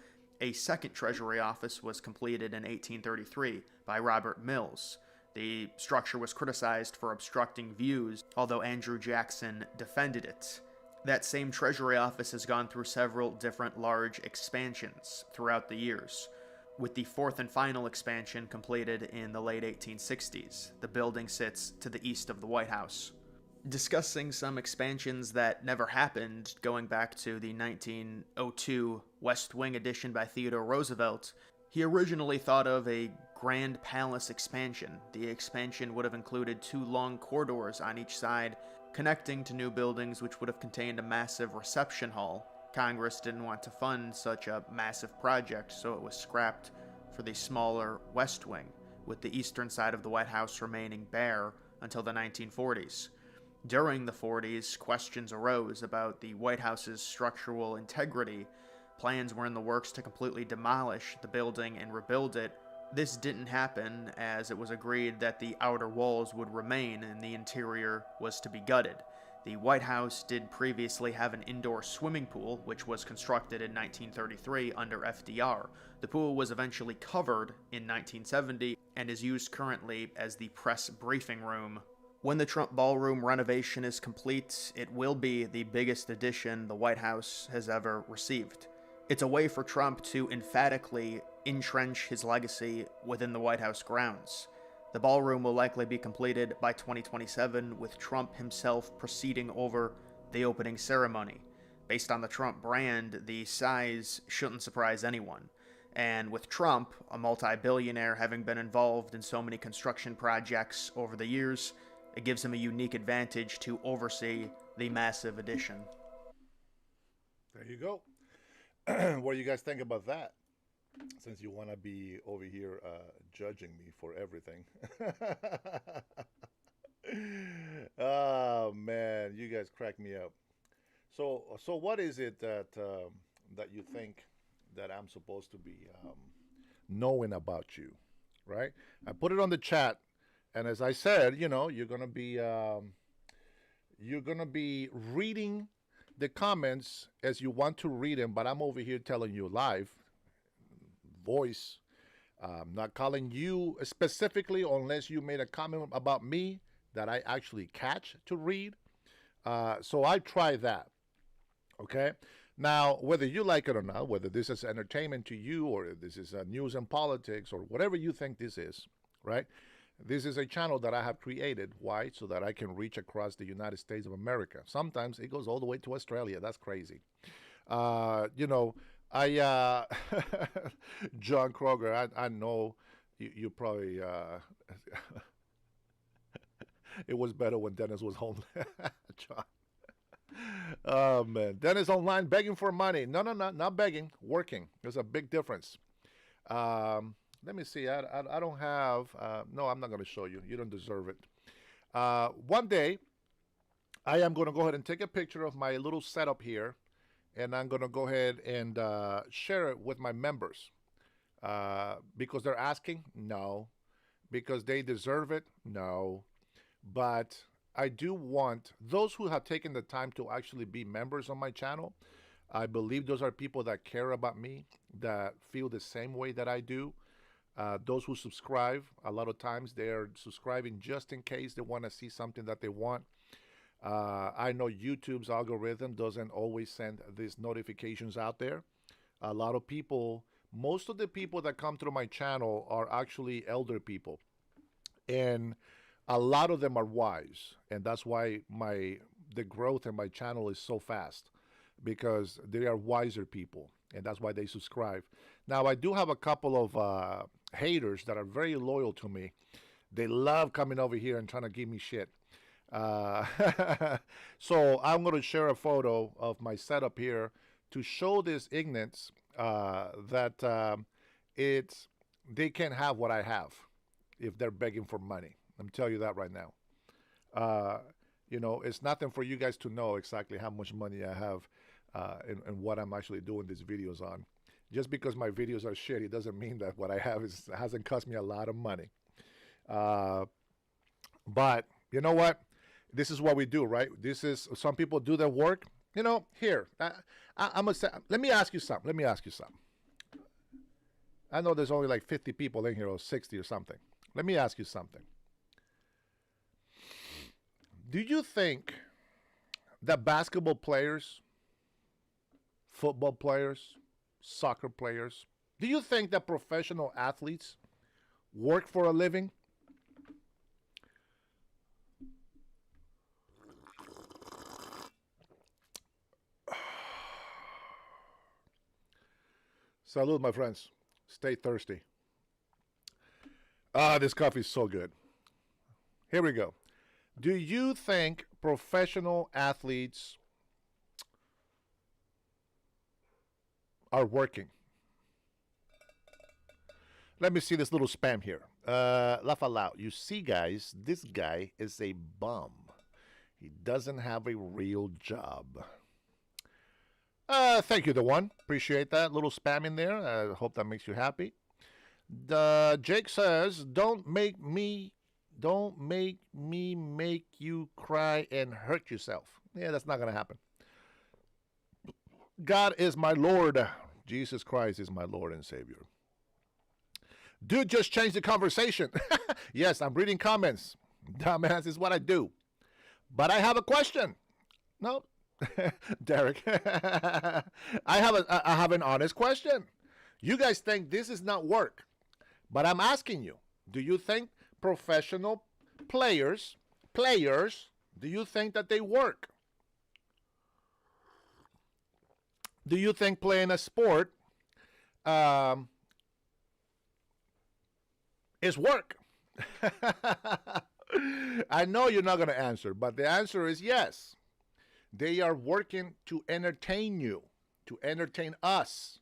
A second Treasury office was completed in 1833 by Robert Mills. The structure was criticized for obstructing views, although Andrew Jackson defended it. That same Treasury office has gone through several different large expansions throughout the years, with the fourth and final expansion completed in the late 1860s. The building sits to the east of the White House. Discussing some expansions that never happened, going back to the 1902 West Wing addition by Theodore Roosevelt, he originally thought of a Grand Palace expansion. The expansion would have included 2 long corridors on each side, connecting to new buildings which would have contained a massive reception hall. Congress didn't want to fund such a massive project, so it was scrapped for the smaller West Wing, with the eastern side of the White House remaining bare until the 1940s. During the 40s, questions arose about the White House's structural integrity. Plans were in the works to completely demolish the building and rebuild it. This didn't happen, as it was agreed that the outer walls would remain and the interior was to be gutted. The White House did previously have an indoor swimming pool, which was constructed in 1933 under FDR. The pool was eventually covered in 1970 and is used currently as the press briefing room. When the Trump ballroom renovation is complete, it will be the biggest addition the White House has ever received. It's a way for Trump to emphatically entrench his legacy within the White House grounds. The ballroom will likely be completed by 2027, with Trump himself presiding over the opening ceremony. Based on the Trump brand, the size shouldn't surprise anyone. And with Trump, a multi-billionaire, having been involved in so many construction projects over the years, it gives him a unique advantage to oversee the massive addition. There you go. What do you guys think about that? since you want to be over here judging me for everything. Oh man, you guys crack me up. So what is it that that you think that I'm supposed to be knowing about you, right? I put it on the chat, and as I said, you know, you're gonna be reading the comments as you want to read them, but I'm over here telling you live voice. Not calling you specifically unless you made a comment about me that I actually catch to read. So I try that. Okay. Now, whether you like it or not, whether this is entertainment to you or this is news and politics or whatever you think this is, right? This is a channel that I have created. Why? So that I can reach across the United States of America. Sometimes it goes all the way to Australia. That's crazy. You know, John Kroger, I know you probably, it was better when Dennis was home. John. Oh, man. Dennis online begging for money. No, not begging, working. There's a big difference. Let me see. I don't have, no, I'm not going to show you. You don't deserve it. One day, I am going to go ahead and take a picture of my little setup here, and I'm going to go ahead and share it with my members. Because they're asking? No. Because they deserve it? No. But I do want those who have taken the time to actually be members on my channel. I believe those are people that care about me, that feel the same way that I do. Those who subscribe, a lot of times they're subscribing just in case they want to see something that they want. I know YouTube's algorithm doesn't always send these notifications out there. A lot of people, most of the people that come through my channel are actually elder people. And a lot of them are wise, and that's why the growth in my channel is so fast, because they are wiser people, and that's why they subscribe. Now, I do have a couple of haters that are very loyal to me. They love coming over here and trying to give me shit. So I'm going to share a photo of my setup here to show this ignorance that they can't have what I have if they're begging for money. I'm telling you that right now. You know, it's nothing for you guys to know exactly how much money I have and what I'm actually doing these videos on. Just because my videos are shitty doesn't mean that what I have hasn't cost me a lot of money. But you know what? This is what we do, right? This is, some people do their work. You know, here, I'm gonna say, let me ask you something. I know there's only like 50 people in here or 60 or something. Let me ask you something. Do you think that basketball players, football players, soccer players, do you think that professional athletes work for a living? Salud, my friends. Stay thirsty. This coffee is so good. Here we go. Do you think professional athletes are working? Let me see this little spam here. Laugh out loud. You see, guys, this guy is a bum. He doesn't have a real job. Thank you, the one. Appreciate that little spam in there. I hope that makes you happy. Jake says, don't make me make you cry and hurt yourself. Yeah, that's not going to happen. God is my Lord. Jesus Christ is my Lord and Savior. Dude, just change the conversation. Yes, I'm reading comments. Dumbass is what I do. But I have a question. No, Derek. I have an honest question. You guys think this is not work. But I'm asking you, do you think professional players, do you think that they work? Do you think playing a sport is work? I know you're not going to answer, but the answer is yes. They are working to entertain you, to entertain us,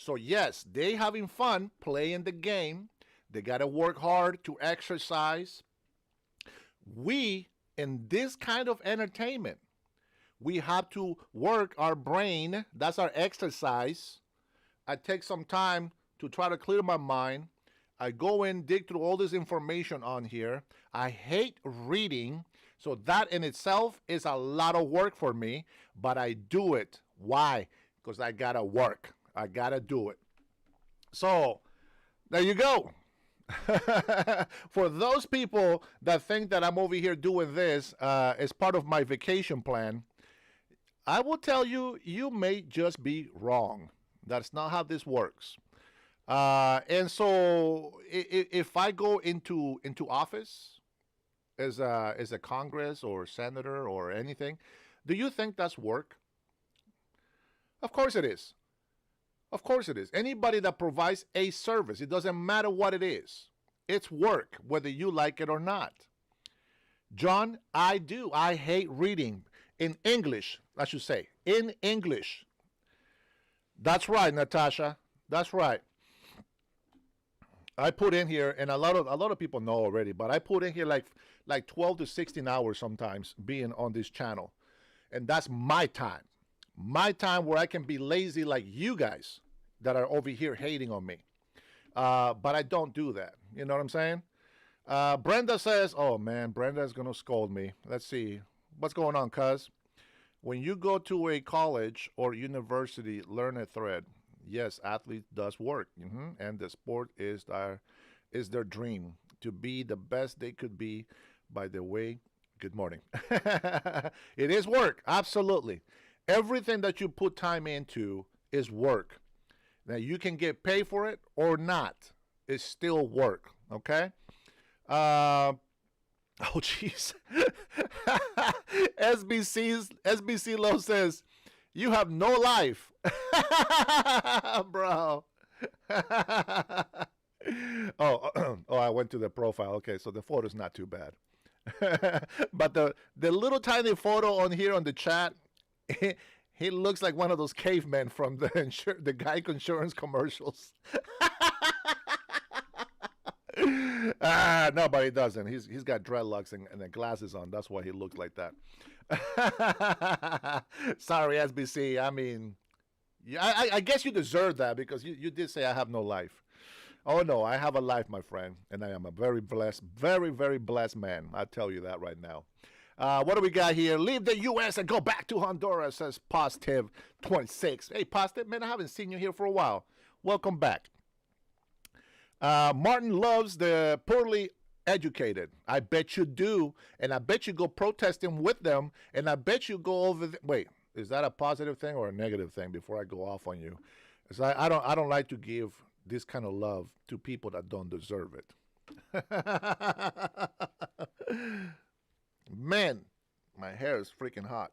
So yes, they having fun playing the game. They got to work hard to exercise. We, in this kind of entertainment, we have to work our brain. That's our exercise. I take some time to try to clear my mind. I go in, dig through all this information on here. I hate reading, so that in itself is a lot of work for me, but I do it. Why? Because I gotta work. I gotta do it. So, there you go. For those people that think that I'm over here doing this as part of my vacation plan, I will tell you, you may just be wrong. That's not how this works. And so, if I go into office as a Congress or senator or anything, do you think that's work? Of course it is. Of course it is. Anybody that provides a service, it doesn't matter what it is. It's work, whether you like it or not. John, I do. I hate reading. In English, I should say. In English. That's right, Natasha. That's right. I put in here, and a lot of people know already, but I put in here like 12 to 16 hours sometimes being on this channel. And that's my time. My time where I can be lazy like you guys that are over here hating on me. But I don't do that. You know what I'm saying? Brenda says, oh man, Brenda's going to scold me. Let's see. What's going on, cuz? When you go to a college or university, learn a thread. Yes, athlete does work. And the sport is their dream. To be the best they could be by the way. Good morning. It is work. Absolutely. Everything that you put time into is work. Now, you can get paid for it or not. It's still work, okay? Oh, jeez. SBC Low says, you have no life. Bro. Oh, I went to the profile. Okay, so the photo's not too bad. But the little tiny photo on here on the chat, he looks like one of those cavemen from the Geico insurance commercials. No, but he doesn't. He's got dreadlocks and the glasses on. That's why he looks like that. Sorry, SBC. I mean, I guess you deserve that because you did say I have no life. Oh, no, I have a life, my friend, and I am a very blessed, very, very blessed man. I'll tell you that right now. What do we got here? Leave the U.S. and go back to Honduras, says Positive 26. Hey, Positive, man, I haven't seen you here for a while. Welcome back. Martin loves the poorly educated. I bet you do, and I bet you go protesting with them, and I bet you go over wait, is that a positive thing or a negative thing before I go off on you? I don't like to give this kind of love to people that don't deserve it. Man, my hair is freaking hot.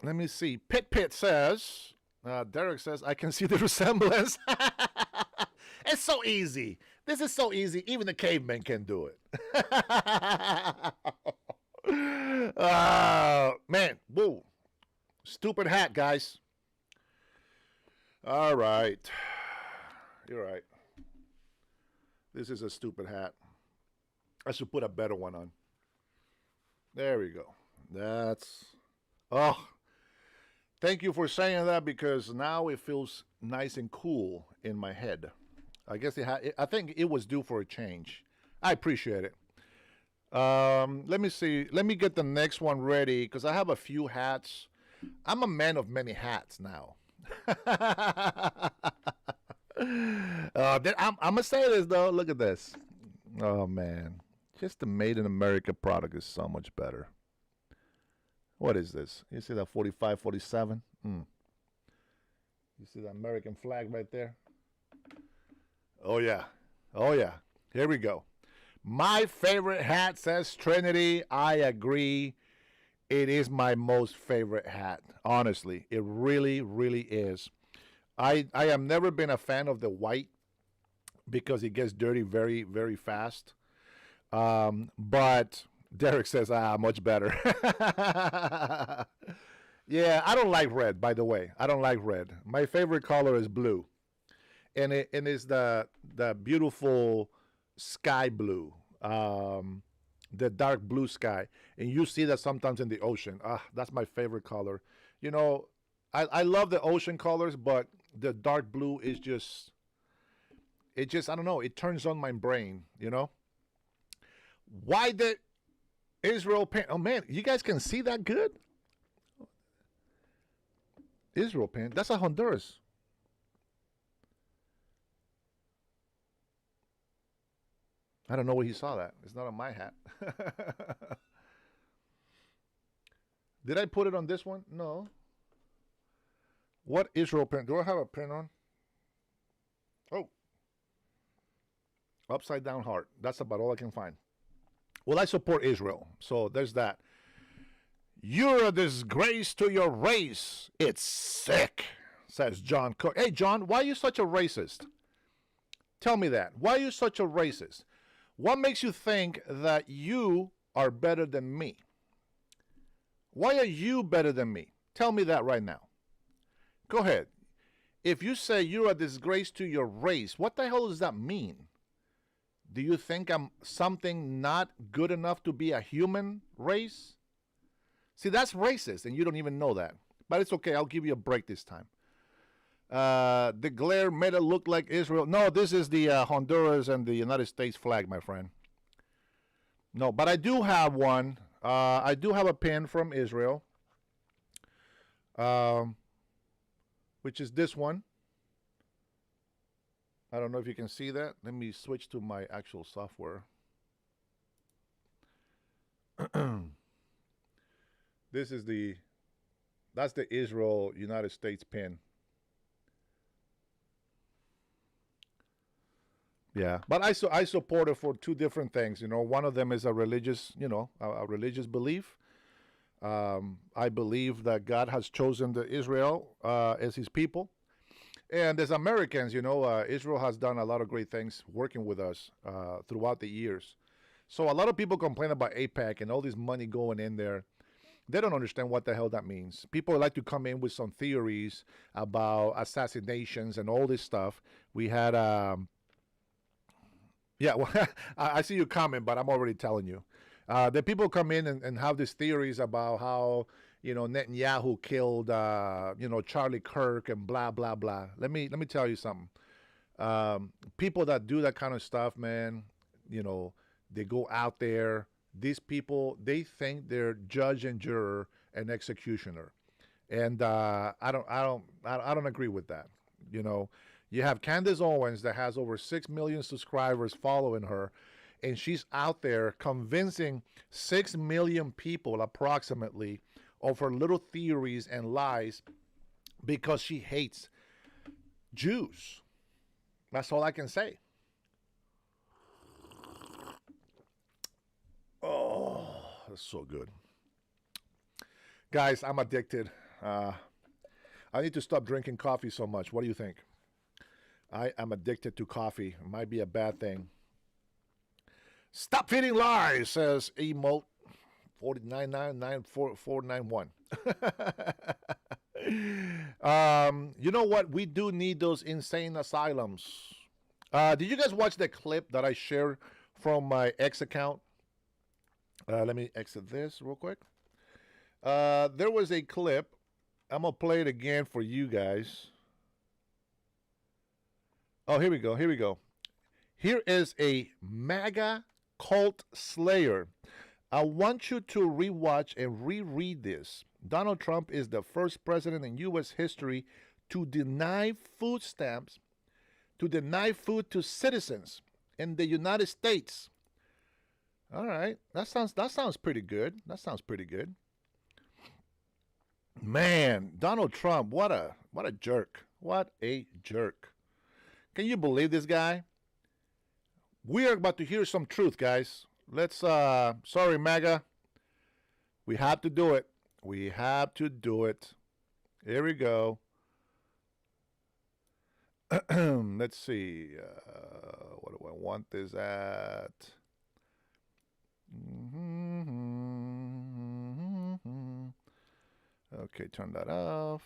Let me see. Pit says, Derek says, I can see the resemblance. It's so easy. This is so easy. Even the cavemen can do it. Man, whoa. Stupid hat, guys. All right. You're right. This is a stupid hat. I should put a better one on. There we go. Thank you for saying that because now it feels nice and cool in my head. I guess I think it was due for a change. I appreciate it. Let me see. Let me get the next one ready because I have a few hats. I'm a man of many hats now. I'm going to say this, though. Look at this. Oh, man. Just the Made in America product is so much better. What is this? You see that 45, 47? You see the American flag right there? Oh, yeah. Oh, yeah. Here we go. My favorite hat, says Trinity. I agree. It is my most favorite hat. Honestly, it really, really is. I have never been a fan of the white because it gets dirty very, very fast. But Derek says, much better. Yeah, I don't like red, by the way. I don't like red. My favorite color is blue. And it's the beautiful sky blue. The dark blue sky. And you see that sometimes in the ocean. Ah, that's my favorite color. You know, I love the ocean colors, but the dark blue is just I don't know, it turns on my brain, you know? Why did Israel paint? Oh man, you guys can see that good? Israel paint. That's a Honduras. I don't know where he saw that. It's not on my hat. Did I put it on this one? No. What Israel print? Do I have a print on? Oh. Upside down heart. That's about all I can find. Well, I support Israel. So there's that. You're a disgrace to your race. It's sick, says John Cook. Hey, John, why are you such a racist? Tell me that. Why are you such a racist? What makes you think that you are better than me? Why are you better than me? Tell me that right now. Go ahead. If you say you're a disgrace to your race, what the hell does that mean? Do you think I'm something not good enough to be a human race? See, that's racist, and you don't even know that. But it's okay. I'll give you a break this time. The glare made it look like Israel. No, this is the Honduras and the United States flag, my friend. No, but I do have one. I do have a pin from Israel, which is this one. I don't know if you can see that. Let me switch to my actual software. That's the Israel United States pin. Yeah, but I support it for two different things. You know, one of them is a religious, a religious belief. I believe that God has chosen Israel as His people, and as Americans, Israel has done a lot of great things working with us throughout the years. So a lot of people complain about AIPAC and all this money going in there. They don't understand what the hell that means. People like to come in with some theories about assassinations and all this stuff. We had yeah, well, I see you comment, but I'm already telling you. The people come in and have these theories about how, Netanyahu killed, Charlie Kirk and blah, blah, blah. Let me tell you something. People that do that kind of stuff, man, they go out there. These people, they think they're judge and juror and executioner. And I don't agree with that. You have Candace Owens that has over 6 million subscribers following her, and she's out there convincing 6 million people approximately of her little theories and lies because she hates Jews. That's all I can say. Oh, that's so good. Guys, I'm addicted. I need to stop drinking coffee so much. What do you think? I am addicted to coffee. It might be a bad thing. Stop feeding lies, says emote 4999491. You know what? We do need those insane asylums. Did you guys watch the clip that I shared from my X account? Let me exit this real quick. There was a clip. I'm going to play it again for you guys. Oh, here we go. Here we go. Here is a MAGA cult slayer. I want you to rewatch and reread this. Donald Trump is the first president in U.S. history to deny food stamps, to deny food to citizens in the United States. All right, that sounds pretty good. That sounds pretty good. Man, Donald Trump, what a jerk. What a jerk. Can you believe this guy? We are about to hear some truth, guys. Let's, sorry, MAGA. We have to do it. We have to do it. Here we go. Let's see. What do I want this at? Okay, turn that off.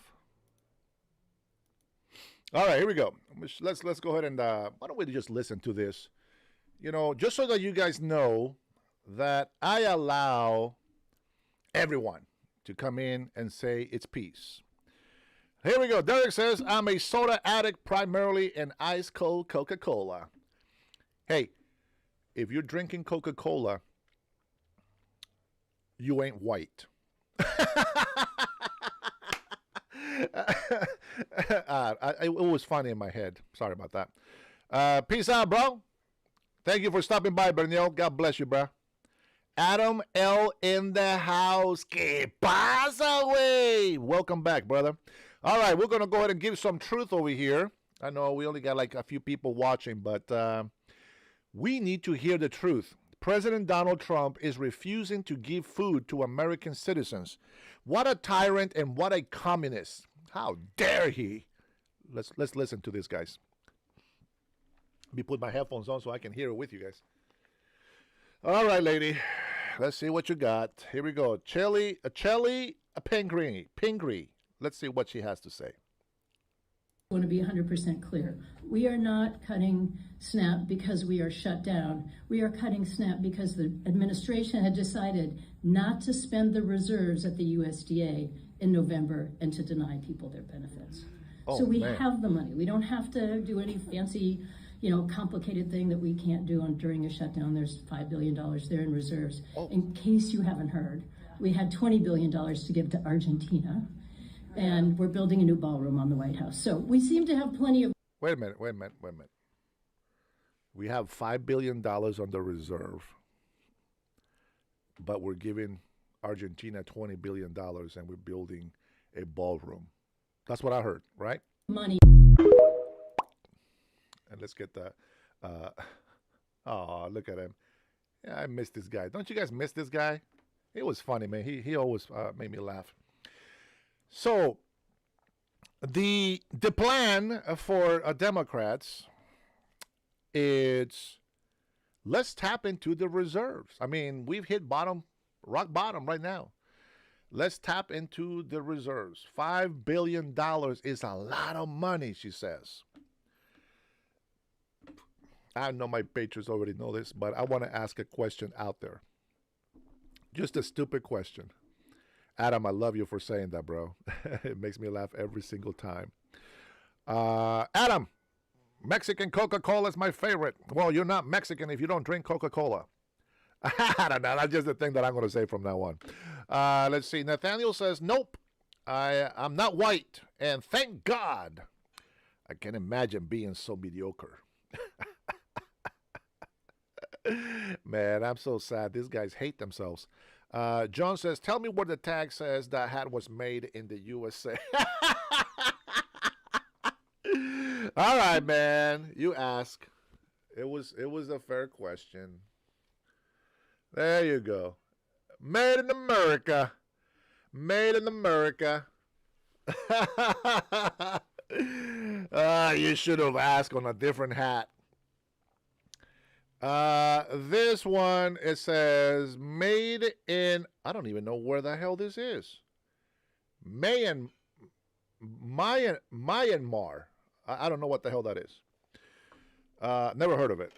All right, here we go. Let's go ahead and why don't we just listen to this? You know, just so that you guys know that I allow everyone to come in and say it's peace. Here we go. Derek says, I'm a soda addict, primarily an ice cold Coca-Cola. Hey, if you're drinking Coca-Cola, you ain't white. It was funny in my head. Sorry about that. Peace out, bro. Thank you for stopping by, Bernil. God bless you, bro. Adam L. in the house. ¿Qué pasa, güey? Welcome back, brother. All right, we're going to go ahead and give some truth over here. I know we only got like a few people watching, but we need to hear the truth. President Donald Trump is refusing to give food to American citizens. What a tyrant and what a communist. How dare he? Let's listen to this, guys. Let me put my headphones on so I can hear it with you guys. All right, lady. Let's see what you got. Here we go. Chelly Pingree. Let's see what she has to say. I want to be 100% clear. We are not cutting SNAP because we are shut down. We are cutting SNAP because the administration had decided not to spend the reserves at the USDA in November and to deny people their benefits. So we have the money. We don't have to do any fancy, complicated thing that we can't do during a shutdown. There's $5 billion there in reserves. In case you haven't heard, we had $20 billion to give to Argentina. And we're building a new ballroom on the White House. So we seem to have plenty of... Wait a minute. We have $5 billion on the reserve, but we're giving Argentina $20 billion and we're building a ballroom. That's what I heard, right? Money. And let's get the... look at him. Yeah, I miss this guy. Don't you guys miss this guy? It was funny, man. He always made me laugh. So, the plan for Democrats is let's tap into the reserves. I mean, we've hit rock bottom right now. Let's tap into the reserves. $5 billion is a lot of money, she says. I know my patrons already know this, but I want to ask a question out there. Just a stupid question. Adam, I love you for saying that, bro. It makes me laugh every single time. Adam, Mexican Coca-Cola is my favorite. Well, you're not Mexican if you don't drink Coca-Cola. I don't know. That's just the thing that I'm going to say from now on. Let's see. Nathaniel says, nope, I'm not white. And thank God. I can't imagine being so mediocre. Man, I'm so sad. These guys hate themselves. John says, tell me where the tag says that hat was made in the USA. All right, man. You ask. It was a fair question. There you go. Made in America. Made in America. You should have asked on a different hat. This one, it says made in, I don't even know where the hell this is. Myanmar. I don't know what the hell that is. Never heard of it.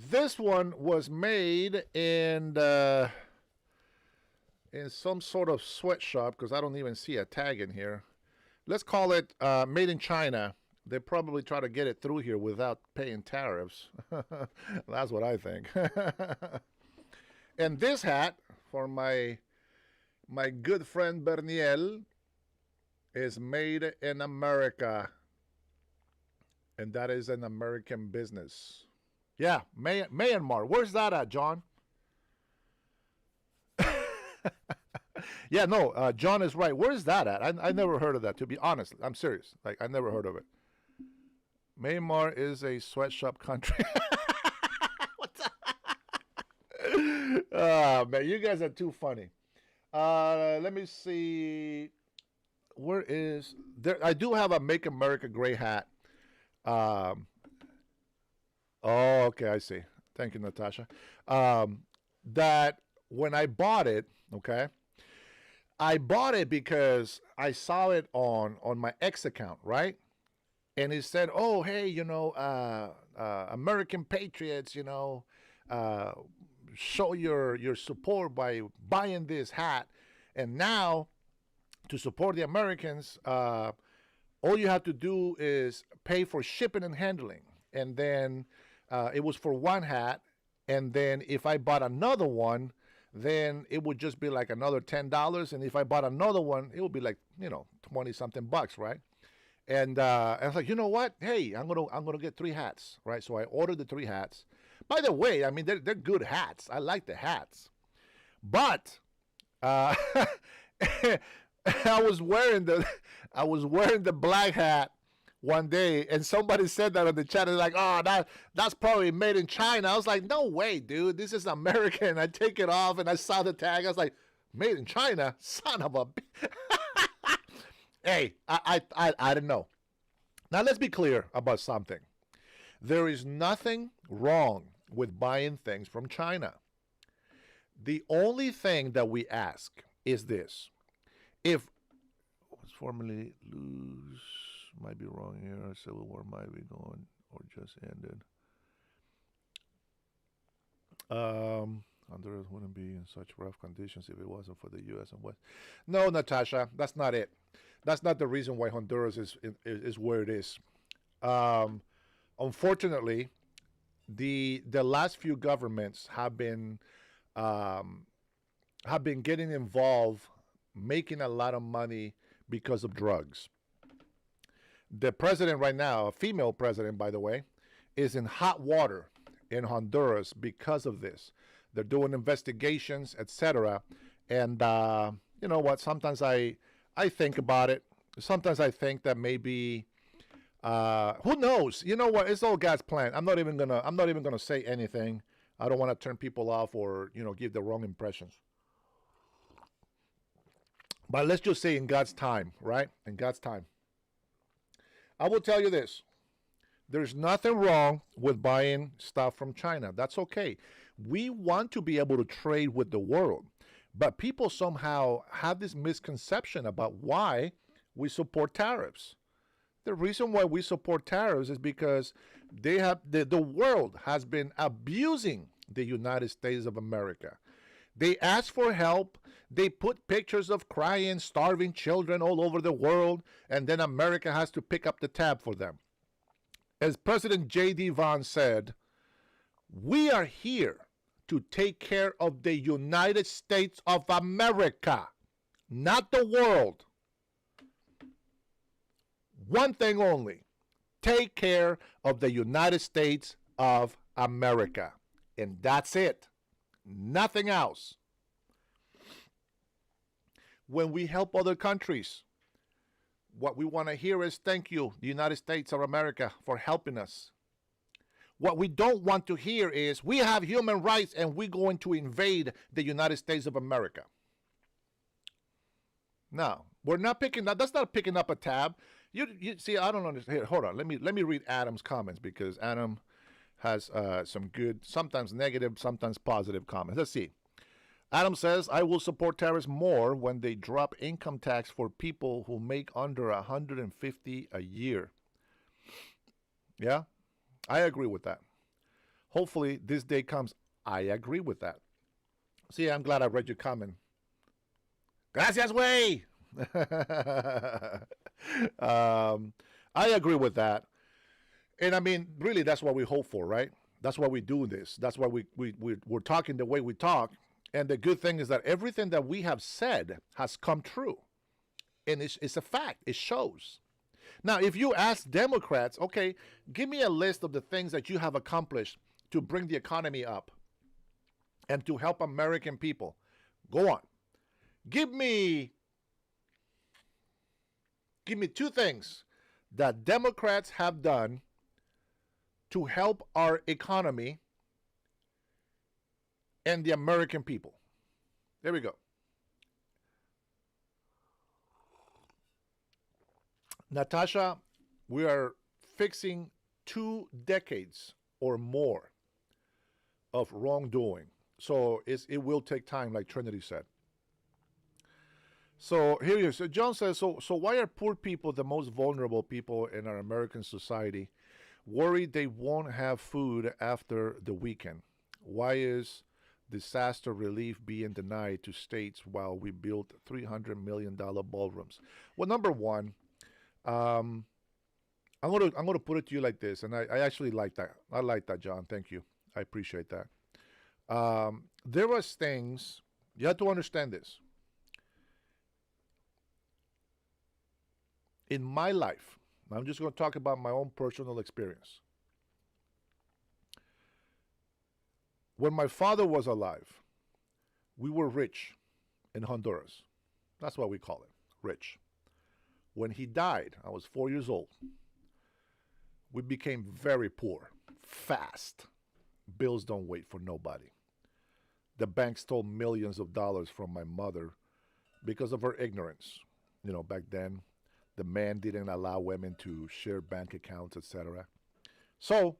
This one was made in some sort of sweatshop because I don't even see a tag in here. Let's call it made in China. They probably try to get it through here without paying tariffs. That's what I think. And this hat for my good friend Berniel is made in America. And that is an American business. Yeah, Myanmar. Where's that at, John? Yeah, no, John is right. Where's that at? I never heard of that, to be honest. I'm serious. Like, I never heard of it. Myanmar is a sweatshop country. What's that? Oh, man, you guys are too funny. Let me see. Where is there? I do have a Make America Great hat. Oh, okay, I see. Thank you, Natasha. That when I bought it, okay, I bought it because I saw it on my X account, right? And it said, "Oh, hey, American patriots, show your support by buying this hat." And now, to support the Americans, all you have to do is pay for shipping and handling. And then it was for one hat. And then if I bought another one, then it would just be like another $10. And if I bought another one, it would be like, 20 something bucks, right? And I was like, you know what? Hey, I'm gonna get 3 hats, right? So I ordered the 3 hats. By the way, I mean they're good hats. I like the hats, but I was wearing the black hat one day, and somebody said that on the chat. They're like, "Oh, that's probably made in China." I was like, "No way, dude! This is American." I take it off, and I saw the tag. I was like, "Made in China, son of a." Hey, I don't know. Now let's be clear about something. There is nothing wrong with buying things from China. The only thing that we ask is this: if was formerly lose, might be wrong here. Civil war might be going or just ended. Honduras wouldn't be in such rough conditions if it wasn't for the U.S. and West. No, Natasha, that's not it. That's not the reason why Honduras is where it is. Unfortunately, the last few governments have been getting involved, making a lot of money because of drugs. The president right now, a female president, by the way, is in hot water in Honduras because of this. They're doing investigations, etc. And you know what? Sometimes I think about it. Sometimes I think that maybe who knows? You know what? It's all God's plan. I'm not even gonna say anything. I don't want to turn people off or give the wrong impressions. But let's just say in God's time, right? In God's time. I will tell you this. There's nothing wrong with buying stuff from China. That's okay. We want to be able to trade with the world. But people somehow have this misconception about why we support tariffs. The reason why we support tariffs is because the world has been abusing the United States of America. They ask for help. They put pictures of crying, starving children all over the world, and then America has to pick up the tab for them. As President J.D. Vance said, we are here to take care of the United States of America, not the world. One thing only, take care of the United States of America. And that's it. Nothing else. When we help other countries, what we want to hear is thank you, the United States of America, for helping us. What we don't want to hear is we have human rights and we're going to invade the United States of America. No, we're not picking up. That's not picking up a tab. You see, I don't understand. Here, hold on. Let me read Adam's comments because Adam has some good, sometimes negative, sometimes positive comments. Let's see. Adam says, I will support tariffs more when they drop income tax for people who make under $150 a year. Yeah, I agree with that. Hopefully this day comes. I agree with that. See, I'm glad I read your comment. Gracias, güey. I agree with that. And I mean, really, that's what we hope for, right? That's why we do this. That's why we're talking the way we talk. And the good thing is that everything that we have said has come true. And it's a fact. It shows. Now, if you ask Democrats, okay, give me a list of the things that you have accomplished to bring the economy up and to help American people. Go on. Give me 2 things that Democrats have done to help our economy and the American people. There we go. Natasha, we are fixing 2 decades or more of wrongdoing. So it will take time, like Trinity said. So here you. So John says, so why are poor people the most vulnerable people in our American society? Worried they won't have food after the weekend. Why is disaster relief being denied to states while we build $300 million ballrooms? Well, number one, I'm gonna put it to you like this, and I actually like that. I like that, John. Thank you. I appreciate that. There was things you have to understand this. In my life, I'm just going to talk about my own personal experience. When my father was alive, we were rich in Honduras. That's what we call it, rich. When he died, I was 4 years old. We became very poor, fast. Bills don't wait for nobody. The bank stole millions of dollars from my mother because of her ignorance. You know, back then, the man didn't allow women to share bank accounts, etc. So,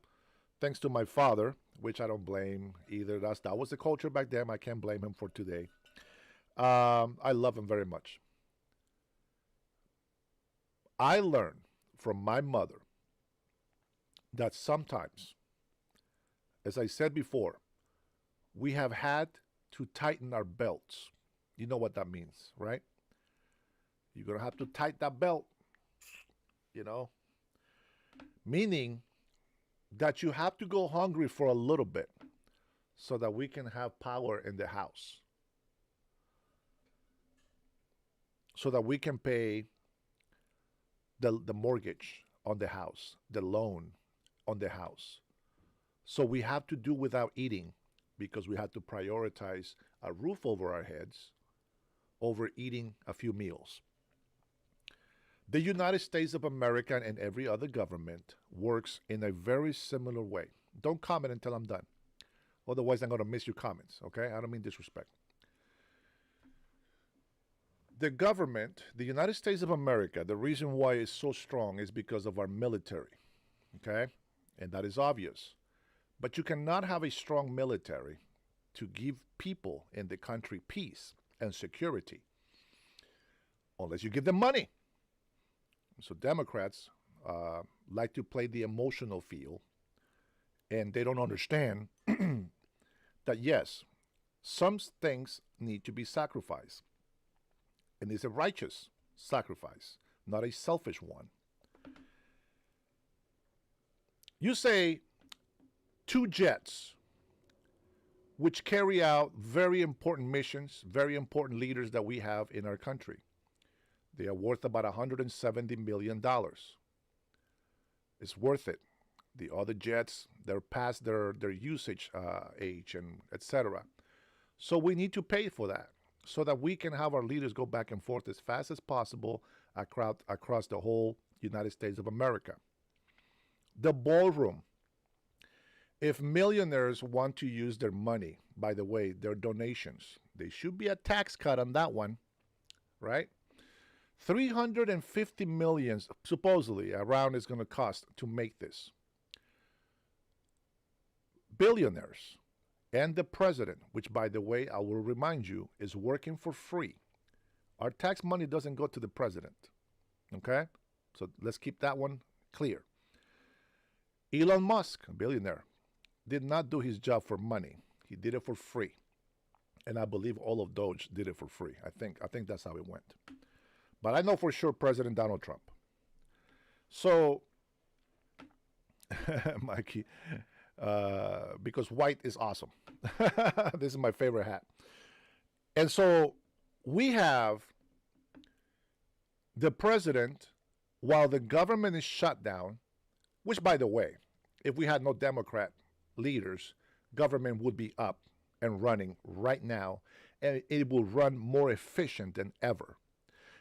thanks to my father, which I don't blame either. That was the culture back then. I can't blame him for today. I love him very much. I learned from my mother that sometimes, as I said before, we have had to tighten our belts. You know what that means, right? You're going to have to tighten that belt, you know? Meaning that you have to go hungry for a little bit so that we can have power in the house. So that we can pay the mortgage on the house, the loan on the house. So we have to do without eating because we have to prioritize a roof over our heads over eating a few meals. The United States of America and every other government works in a very similar way. Don't comment until I'm done. Otherwise, I'm going to miss your comments, okay? I don't mean disrespect. The government, the United States of America, the reason why it's so strong is because of our military, okay? And that is obvious. But you cannot have a strong military to give people in the country peace and security unless you give them money. So Democrats like to play the emotional field, and they don't understand that, yes, some things need to be sacrificed. And it's a righteous sacrifice, not a selfish one. You say 2 jets, which carry out very important missions, very important leaders that we have in our country. They are worth about $170 million. It's worth it. The other jets, they're past their usage age and etc. So we need to pay for that so that we can have our leaders go back and forth as fast as possible across the whole United States of America. The ballroom. If millionaires want to use their money, by the way, their donations, there should be a tax cut on that one, right? $350 million, supposedly, around is going to cost to make this. Billionaires and the president, which, by the way, I will remind you, is working for free. Our tax money doesn't go to the president, okay? So let's keep that one clear. Elon Musk, a billionaire, did not do his job for money. He did it for free. And I believe all of Doge did it for free. I think that's how it went. But I know for sure President Donald Trump. So, Mikey, because white is awesome. This is my favorite hat. And so we have the president, while the government is shut down, which, by the way, if we had no Democrat leaders, government would be up and running right now, and it will run more efficient than ever,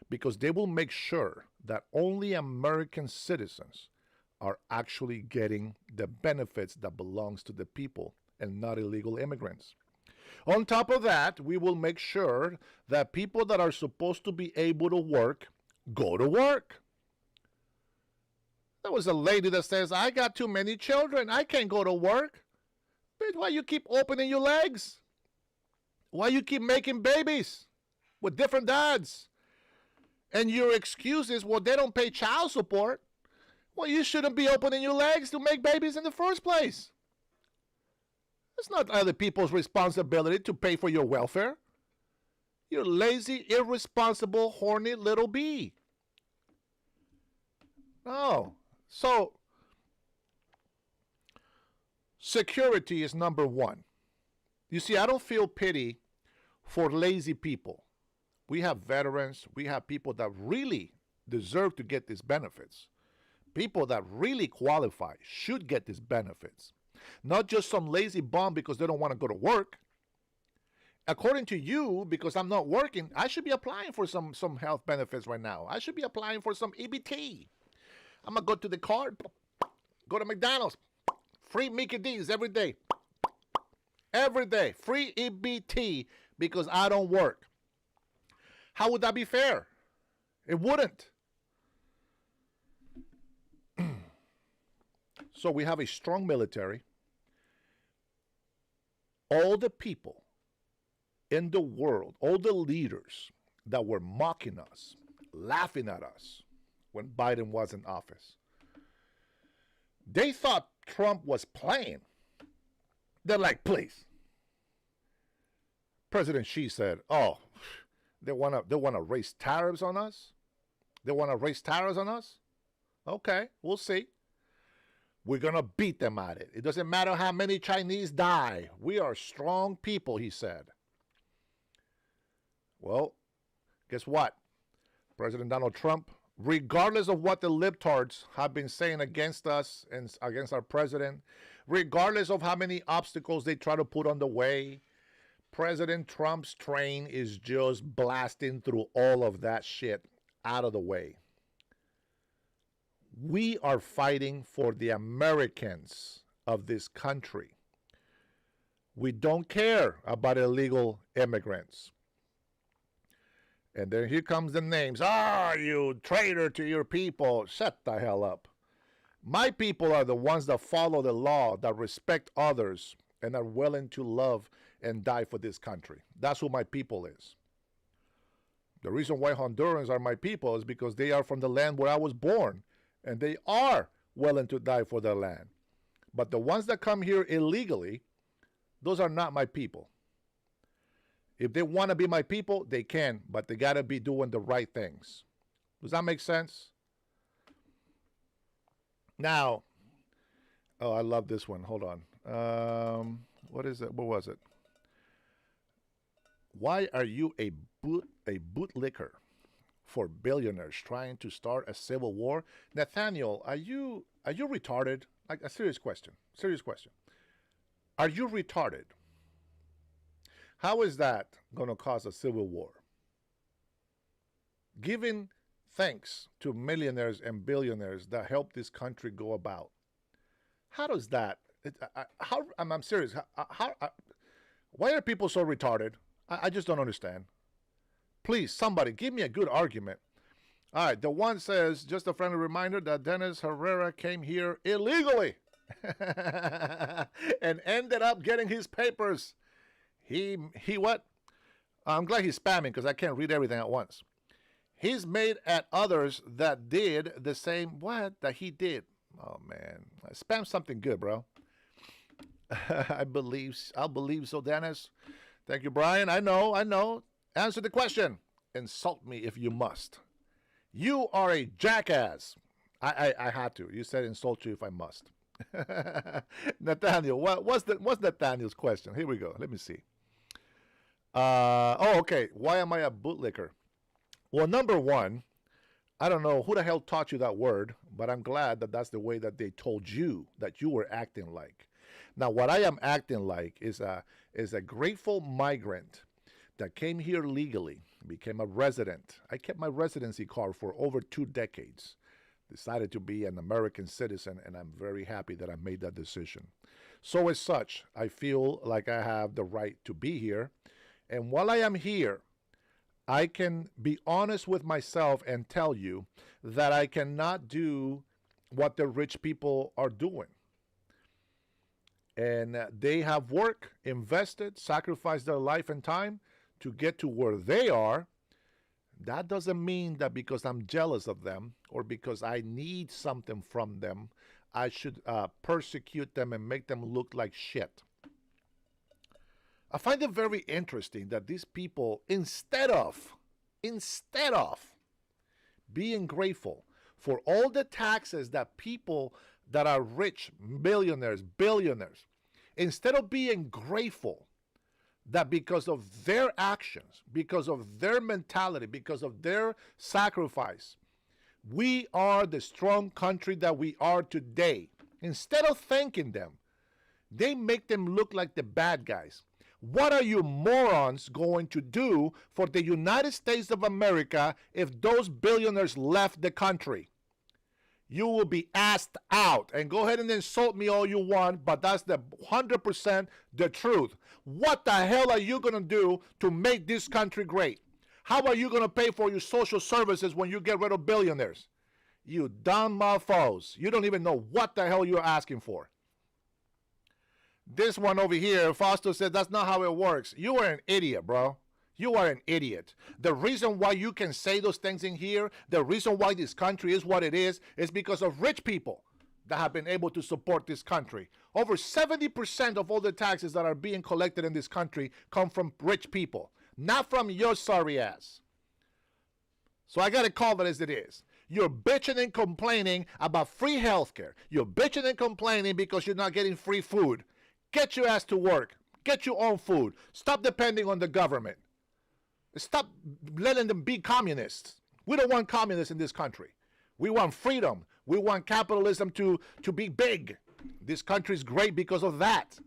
because they will make sure that only American citizens are actually getting the benefits that belongs to the people and not illegal immigrants. On top of that, we will make sure that people that are supposed to be able to work go to work. There was a lady that says, I got too many children. I can't go to work. But why you keep opening your legs? Why you keep making babies with different dads? And your excuse is, well, they don't pay child support. Well, you shouldn't be opening your legs to make babies in the first place. It's not other people's responsibility to pay for your welfare. You're lazy, irresponsible, horny little bee. No. So, security is number one. You see, I don't feel pity for lazy people. We have veterans. We have people that really deserve to get these benefits. People that really qualify should get these benefits. Not just some lazy bum because they don't want to go to work. According to you, because I'm not working, I should be applying for some health benefits right now. I should be applying for some EBT. I'm going to go to the card, go to McDonald's, free Mickey D's every day. Every day, free EBT because I don't work. How would that be fair? It wouldn't. So we have a strong military. All the people in the world, all the leaders that were mocking us, laughing at us when Biden was in office, they thought Trump was playing. They're like, please. President Xi said, oh, they want to raise tariffs on us? They want to raise tariffs on us? Okay, we'll see. We're going to beat them at it. It doesn't matter how many Chinese die. We are strong people, he said. Well, guess what? President Donald Trump, regardless of what the libtards have been saying against us and against our president, regardless of how many obstacles they try to put on the way, President Trump's train is just blasting through all of that shit out of the way. We are fighting for the Americans of this country. We don't care about illegal immigrants. And then here comes the names. You traitor to your people. Shut the hell up. My people are the ones that follow the law, that respect others, and are willing to love and die for this country. That's who my people is. The reason why Hondurans are my people is because they are from the land where I was born, and they are willing to die for their land. But the ones that come here illegally, those are not my people. If they want to be my people, they can, but they got to be doing the right things. Does that make sense? Now, oh, I love this one. Hold on. What is it? What was it? Why are you a bootlicker for billionaires trying to start a civil war? Nathaniel, are you retarded? Like a serious question. Serious question. Are you retarded? How is that going to cause a civil war? Giving thanks to millionaires and billionaires that help this country go about. How does that? I'm serious. Why are people so retarded? I just don't understand. Please, somebody, give me a good argument. All right, the one says, just a friendly reminder that Dennis Herrera came here illegally and ended up getting his papers. He what? I'm glad he's spamming because I can't read everything at once. He's made at others that did the same that he did. Oh, man. Spam something good, bro. I'll believe so, Dennis. Thank you, Brian. I know. Answer the question. Insult me if you must. You are a jackass. I had to. You said insult you if I must. Nathaniel, what's Nathaniel's question? Here we go. Let me see. Okay. Why am I a bootlicker? Well, number one, I don't know who the hell taught you that word, but I'm glad that that's the way that they told you that you were acting like. Now, what I am acting like is a grateful migrant that came here legally, became a resident. I kept my residency card for over 2 decades. Decided to be an American citizen, and I'm very happy that I made that decision. So as such, I feel like I have the right to be here. And while I am here, I can be honest with myself and tell you that I cannot do what the rich people are doing. And they have worked, invested, sacrificed their life and time to get to where they are. That doesn't mean that because I'm jealous of them or because I need something from them, I should persecute them and make them look like shit. I find it very interesting that these people, instead of being grateful for all the taxes that people that are rich, millionaires, billionaires, instead of being grateful that because of their actions, because of their mentality, because of their sacrifice, we are the strong country that we are today. Instead of thanking them, they make them look like the bad guys. What are you morons going to do for the United States of America if those billionaires left the country? You will be asked out. And go ahead and insult me all you want, but that's the 100% the truth. What the hell are you going to do to make this country great? How are you going to pay for your social services when you get rid of billionaires? You dumb mofos. You don't even know what the hell you're asking for. This one over here, Fausto said that's not how it works. You are an idiot, bro. You are an idiot. The reason why you can say those things in here, the reason why this country is what it is because of rich people that have been able to support this country. Over 70% of all the taxes that are being collected in this country come from rich people, not from your sorry ass. So I got to call it as it is. You're bitching and complaining about free healthcare. You're bitching and complaining because you're not getting free food. Get your ass to work. Get your own food. Stop depending on the government. Stop letting them be communists. We don't want communists in this country. We want freedom. We want capitalism to be big. This country is great because of that.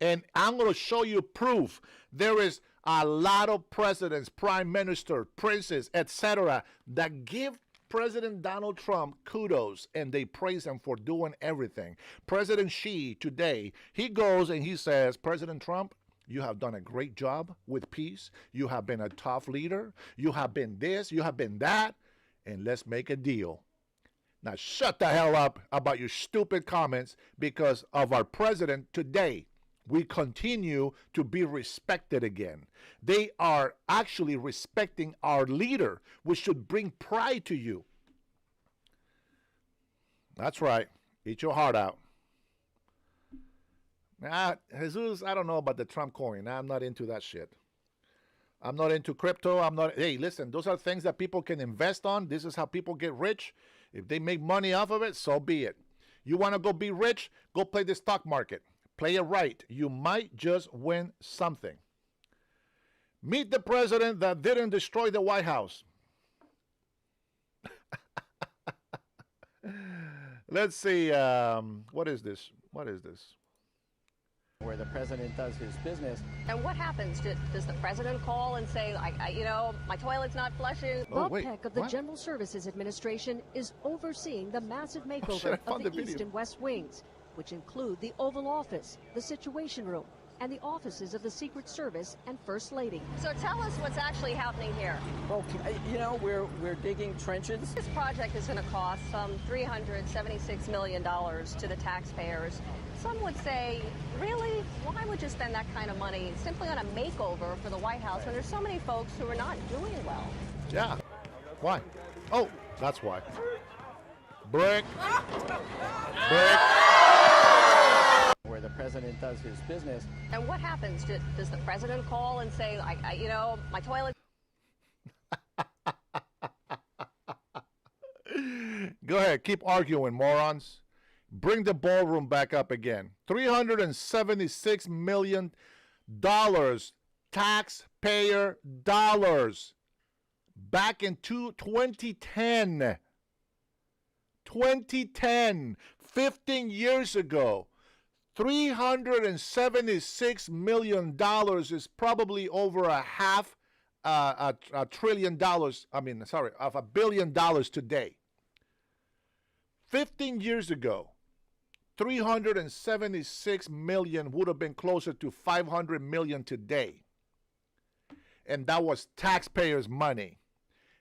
And I'm going to show you proof. There is a lot of presidents, prime minister, princes, etc. that give President Donald Trump kudos and they praise him for doing everything. President Xi today, he goes and he says, President Trump, you have done a great job with peace. You have been a tough leader. You have been this, you have been that, and let's make a deal. Now shut the hell up about your stupid comments because of our president today. We continue to be respected again. They are actually respecting our leader, which should bring pride to you. That's right. Eat your heart out. Jesus, I don't know about the Trump coin. I'm not into that shit. I'm not into crypto. Hey, listen, those are things that people can invest on. This is how people get rich. If they make money off of it, so be it. You want to go be rich? Go play the stock market. Play it right. You might just win something. Meet the president that didn't destroy the White House. Let's see. What is this? What is this? Where the president does his business. And what happens? Does the president call and say, my toilet's not flushing? Bob Peck of the General Services Administration is overseeing the massive makeover of the East and West Wings, which include the Oval Office, the Situation Room, and the offices of the Secret Service and First Lady. So tell us what's actually happening here. Well, we're digging trenches. This project is going to cost some $376 million to the taxpayers. Some would say, really? Why would you spend that kind of money simply on a makeover for the White House when there's so many folks who are not doing well? Yeah. Why? Oh, that's why. Brick. Brick. Where the president does his business. And what happens? Does the president call and say, my toilet? Go ahead. Keep arguing, morons. Bring the ballroom back up again. $376 million taxpayer dollars back in 2010. 2010, 15 years ago. $376 million is probably over a trillion dollars. Of $1 billion today. 15 years ago, 376 million would have been closer to 500 million today. And that was taxpayers' money.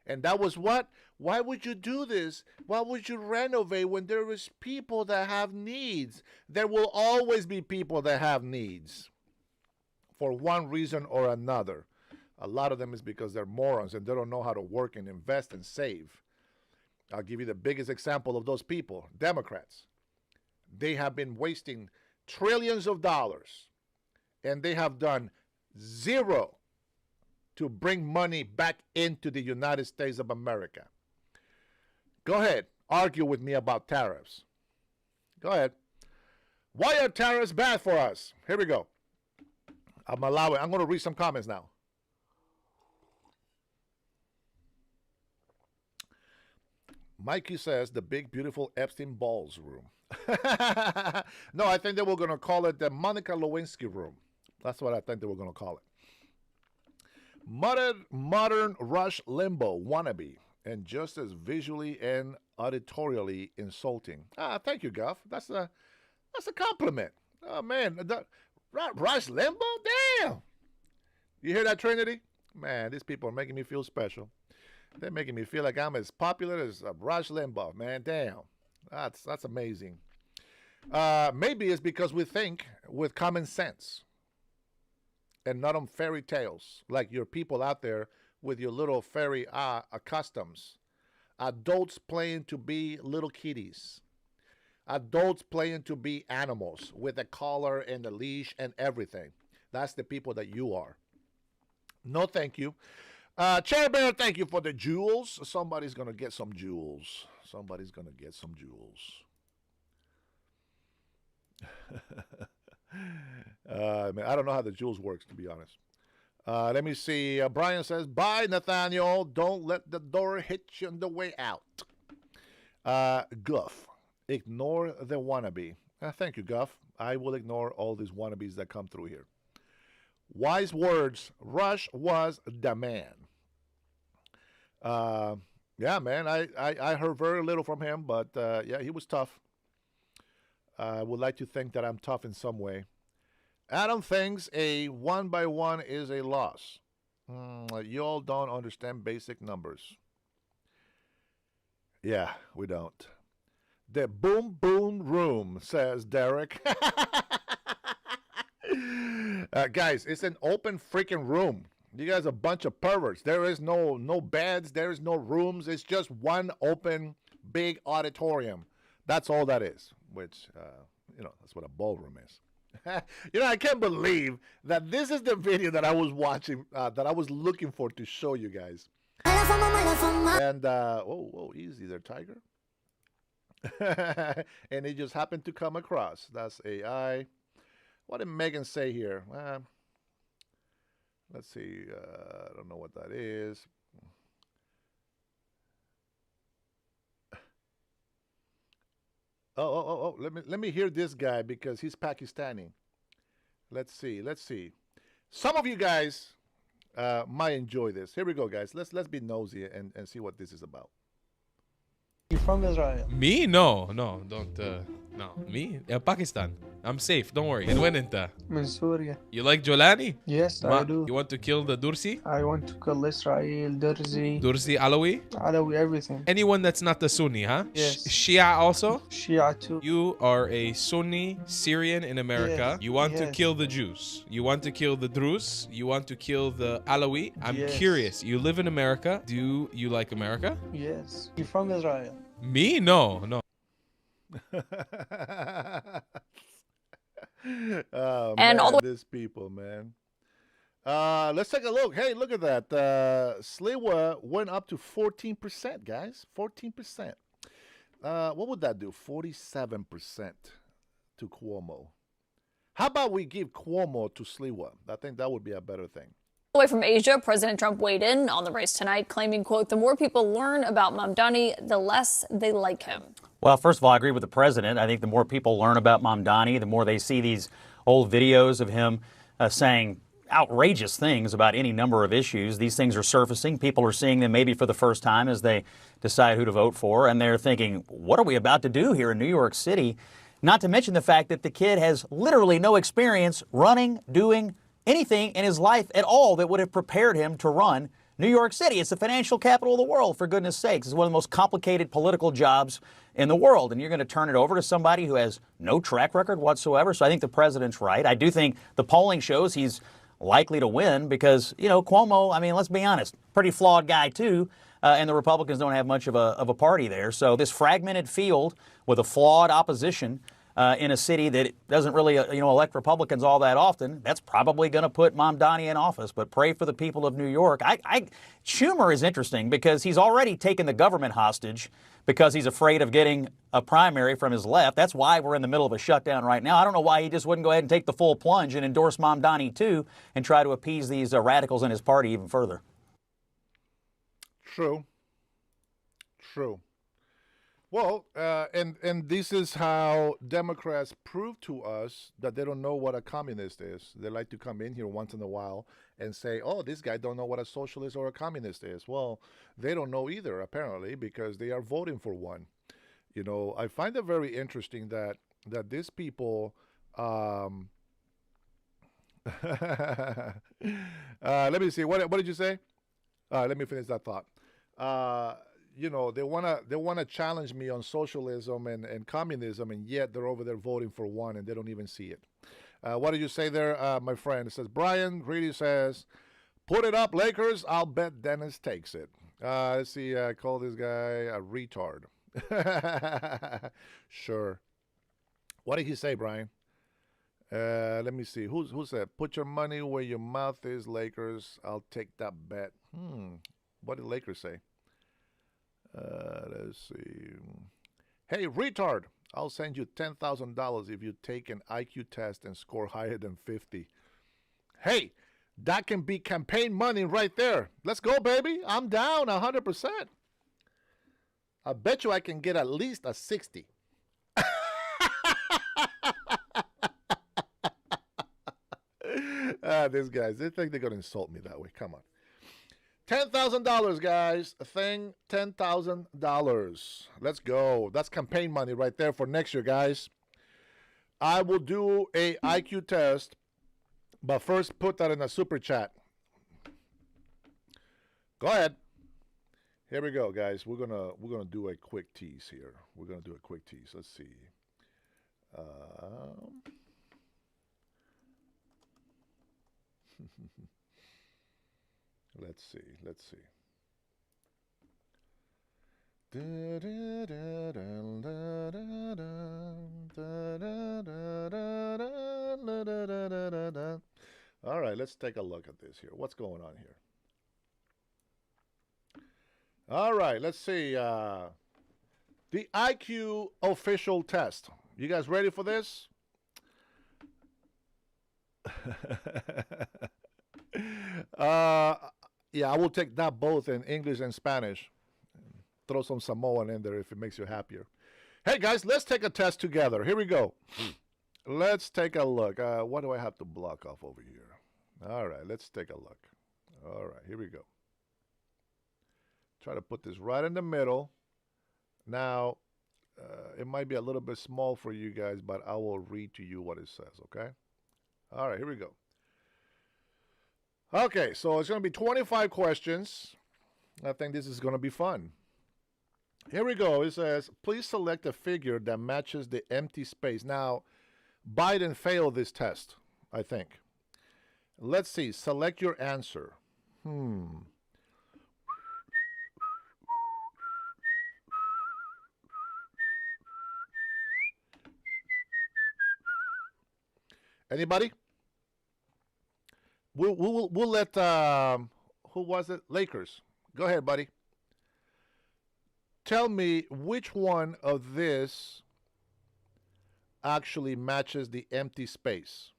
And that was what? Why would you do this? Why would you renovate when there is people that have needs? There will always be people that have needs for one reason or another. A lot of them is because they're morons and they don't know how to work and invest and save. I'll give you the biggest example of those people, Democrats. They have been wasting trillions of dollars, and they have done zero to bring money back into the United States of America. Go ahead, argue with me about tariffs. Go ahead. Why are tariffs bad for us? Here we go. I'm going to read some comments now. Mikey says the big, beautiful Epstein Balls room. No, I think they were going to call it the Monica Lewinsky room. That's what I think they were going to call it. Modern Rush Limbaugh wannabe, and just as visually and auditorially insulting. Thank you, Guff. That's a compliment. Oh, man. Rush Limbaugh? Damn. You hear that, Trinity? Man, these people are making me feel special. They're making me feel like I'm as popular as Rush Limbaugh, man. Damn. That's amazing. Maybe it's because we think with common sense and not on fairy tales, like your people out there with your little fairy customs. Adults playing to be little kitties. Adults playing to be animals with a collar and a leash and everything. That's the people that you are. No, thank you. Chair Bear, thank you for the jewels. Somebody's going to get some jewels. Somebody's going to get some jewels. Man, I don't know how the jewels works, to be honest. Let me see. Brian says, bye, Nathaniel. Don't let the door hit you on the way out. Guff, ignore the wannabe. Thank you, Guff. I will ignore all these wannabes that come through here. Wise words. Rush was the man. Yeah, man, I heard very little from him, but yeah, he was tough. I would like to think that I'm tough in some way. Adam thinks a 1-by-1 is a loss. You all don't understand basic numbers. Yeah, we don't. The boom boom room, says Derek. Guys, it's an open freaking room. You guys are a bunch of perverts. There is no beds. There is no rooms. It's just one open big auditorium. That's all that is, which, that's what a ballroom is. I can't believe that this is the video that I was watching, that I was looking for to show you guys. And, easy there, Tiger. And it just happened to come across. That's AI. What did Megan say here? Let's see. I don't know what that is. Oh. Let me hear this guy because he's Pakistani. Let's see. Some of you guys might enjoy this. Here we go, guys. Let's be nosy and see what this is about. You from Israel? Me? No, don't. No, me? Pakistan. I'm safe. Don't worry. And when انت? من سوريا. You like Jolani? Yes, I do. You want to kill the Dursi? I want to kill Israel, Dursi, Alawi? Alawi, everything. Anyone that's not a Sunni, huh? Yes. Shia also? Shia too. You are a Sunni Syrian in America. Yes. You want to kill the Jews. You want to kill the Druze. You want to kill the Alawi. I'm curious. You live in America. Do you like America? Yes. You from Israel? Me? No. Oh, and man, these people, man. Let's take a look. Hey, look at that. Sliwa went up to 14%, guys. 14%. What would that do? 47% to Cuomo. How about we give Cuomo to Sliwa? I think that would be a better thing. Away from Asia, President Trump weighed in on the race tonight, claiming, quote, the more people learn about Mamdani, the less they like him. Well, first of all, I agree with the president. I think the more people learn about Mamdani, the more they see these old videos of him saying outrageous things about any number of issues. These things are surfacing. People are seeing them maybe for the first time as they decide who to vote for. And they're thinking, what are we about to do here in New York City? Not to mention the fact that the kid has literally no experience running, doing anything in his life at all that would have prepared him to run New York City. It's the financial capital of the world, for goodness sakes. It's one of the most complicated political jobs in the world, and you're going to turn it over to somebody who has no track record whatsoever. So I think the president's right. I do think the polling shows he's likely to win because, Cuomo, I mean, let's be honest, pretty flawed guy too, and the Republicans don't have much of a party there. So this fragmented field with a flawed opposition in a city that doesn't really, elect Republicans all that often, that's probably going to put Mamdani in office. But pray for the people of New York. Schumer is interesting because he's already taken the government hostage because he's afraid of getting a primary from his left. That's why we're in the middle of a shutdown right now. I don't know why he just wouldn't go ahead and take the full plunge and endorse Mamdani too and try to appease these radicals in his party even further. True. Well, and this is how Democrats prove to us that they don't know what a communist is. They like to come in here once in a while and say, oh, this guy don't know what a socialist or a communist is. Well, they don't know either, apparently, because they are voting for one. I find it very interesting that these people, let me see, what did you say? Let me finish that thought. They wanna challenge me on socialism and communism, and yet they're over there voting for one, and they don't even see it. What did you say there, my friend? It says Brian really says, "Put it up, Lakers. I'll bet Dennis takes it." Let's see. Call this guy a retard. Sure. What did he say, Brian? Let me see. Who said? Put your money where your mouth is, Lakers. I'll take that bet. What did Lakers say? Let's see. Hey, retard! I'll send you $10,000 if you take an IQ test and score higher than 50. Hey, that can be campaign money right there. Let's go, baby. I'm down 100%. I bet you I can get at least a 60. These guys, they think they're going to insult me that way. Come on. $10,000, guys. A thing, $10,000. Let's go. That's campaign money right there for next year, guys. I will do a IQ test, but first put that in a super chat. Go ahead. Here we go, guys. We're gonna do a quick tease here. We're gonna do a quick tease. Let's see. Let's see. All right, let's take a look at this here. What's going on here? All right, let's see. The IQ official test. You guys ready for this? Yeah, I will take that both in English and Spanish. Throw some Samoan in there if it makes you happier. Hey, guys, let's take a test together. Here we go. Let's take a look. What do I have to block off over here? All right, let's take a look. All right, here we go. Try to put this right in the middle. Now, it might be a little bit small for you guys, but I will read to you what it says, okay? All right, here we go. Okay, so it's going to be 25 questions. I think this is going to be fun. Here we go. It says, please select a figure that matches the empty space. Now, Biden failed this test, I think. Let's see. Select your answer. Anybody? We'll let, who was it? Lakers. Go ahead, buddy. Tell me which one of this actually matches the empty space.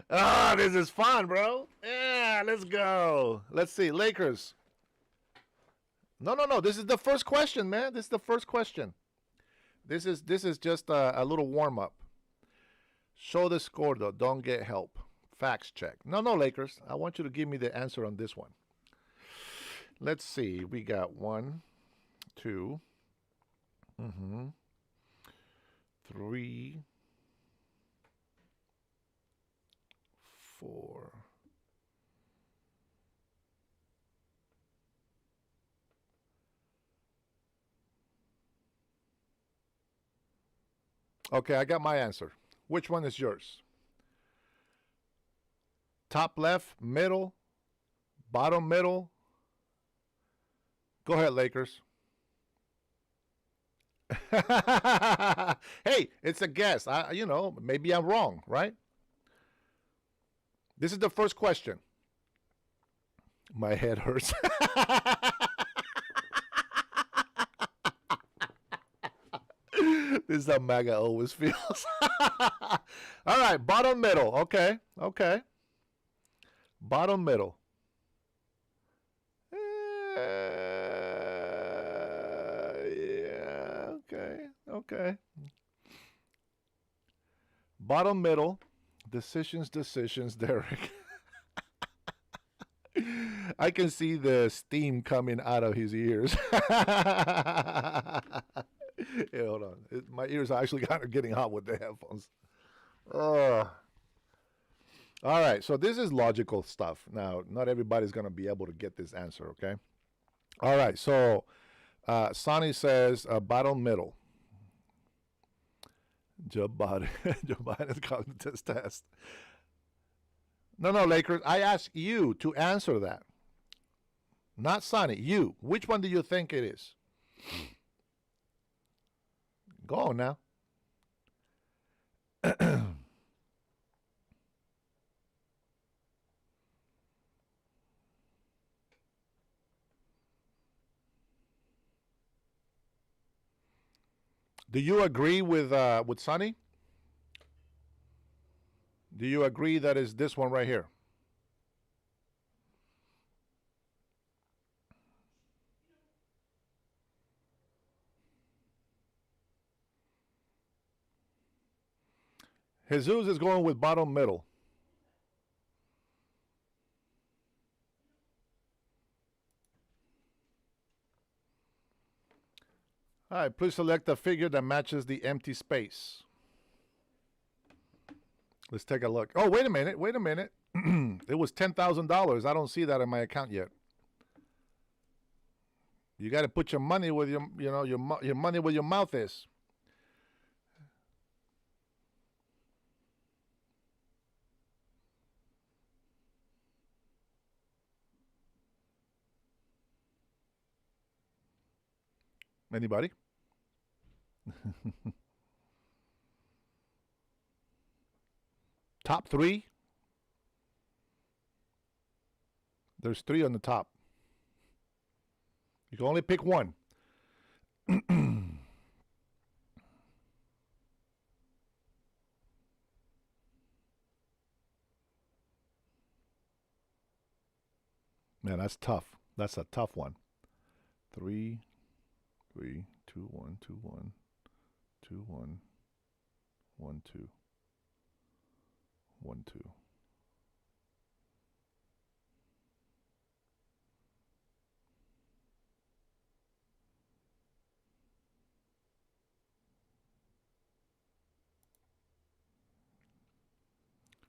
Ah, this is fun, bro. Yeah, let's go. Let's see. Lakers. No. This is the first question, man. This is the first question. This is just a little warm-up. Show the score, though. Don't get help. Facts check. No, Lakers. I want you to give me the answer on this one. Let's see. We got 1, 2, 3, 4. Okay, I got my answer. Which one is yours? Top left, middle, bottom middle. Go ahead, Lakers. Hey, it's a guess. Maybe I'm wrong, right? This is the first question. My head hurts. This is how MAGA always feels. All right, bottom middle. Okay. Bottom middle. Yeah, okay. Bottom middle. Decisions, Derek. I can see the steam coming out of his ears. Yeah, hold on. My ears are actually kind of getting hot with the headphones. All right, so this is logical stuff. Now, not everybody's going to be able to get this answer, okay? All right, so Sonny says bottom middle. Joe Biden's calling this test. No, Lakers. I asked you to answer that. Not Sonny. You. Which one do you think it is? Go on now. Do you agree with Sonny? Do you agree that is this one right here? Jesus is going with bottom middle. All right, please select a figure that matches the empty space. Let's take a look. Oh, wait a minute. It was $10,000. I don't see that in my account yet. You got to put your money where your money where your mouth is. Anybody? Top three? There's three on the top. You can only pick one. Man, that's tough. That's a tough one. 3, 3, 2, 1, 2, 1, 2, 1, 1, 2, 1, 2.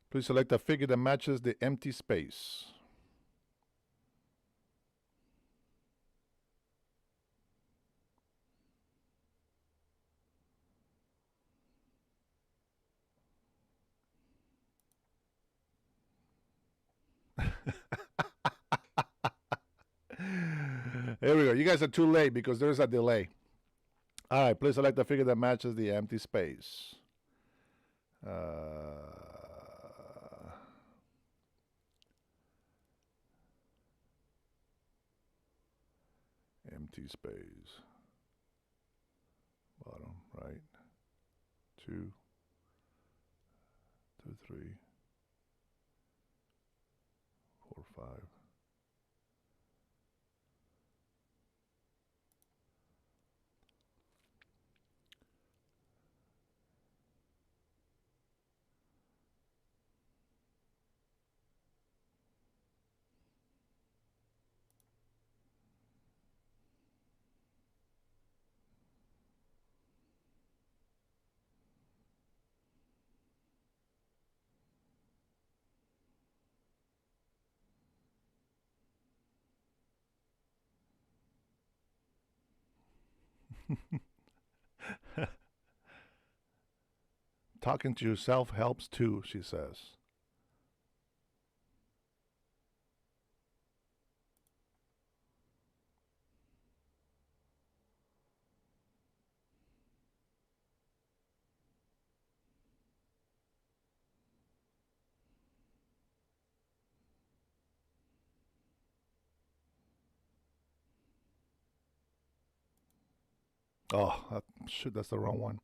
Please select a figure that matches the empty space. There we go. You guys are too late because there's a delay. All right, please select a figure that matches the empty space. Empty space. Bottom right. 2, 2, 3, 4, 5. talking to yourself helps too, she says. Oh, shit, that's the wrong one.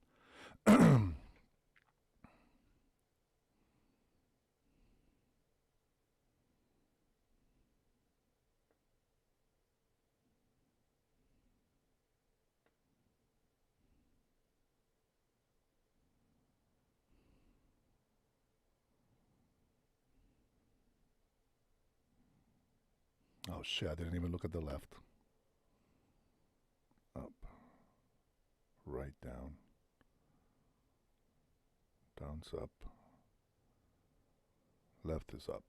Oh shit, I didn't even look at the left. Up. Right down. Down's up. Left is up.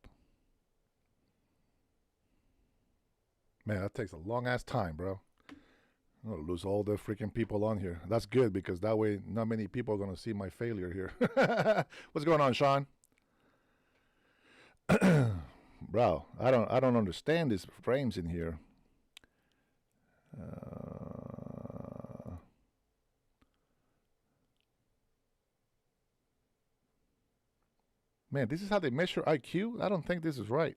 Man, that takes a long ass time, bro. I'm gonna lose all the freaking people on here. That's good because that way not many people are gonna see my failure here. What's going on, Sean? Bro, I don't understand these frames in here. Man, this is how they measure IQ? I don't think this is right.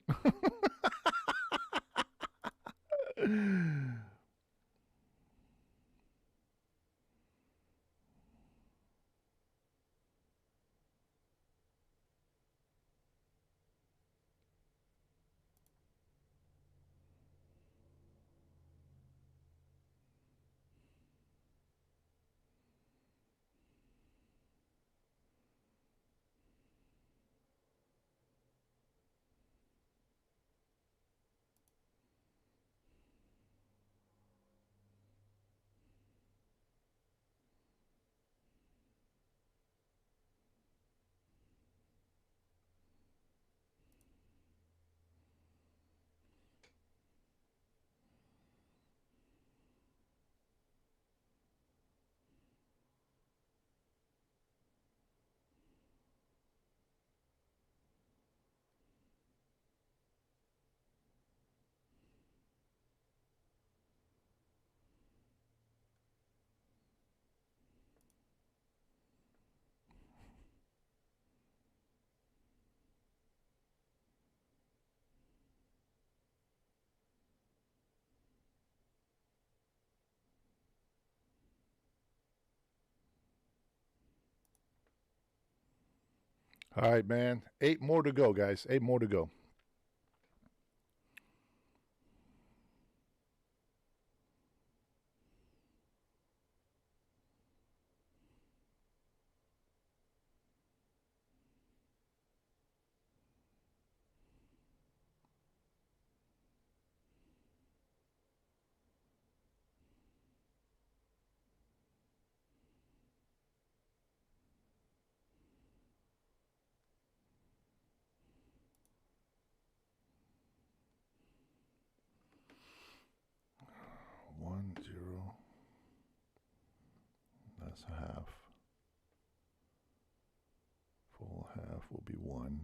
All right, man. 8 more to go, guys. 8 more to go. One, 0. That's half. Full half will be 1.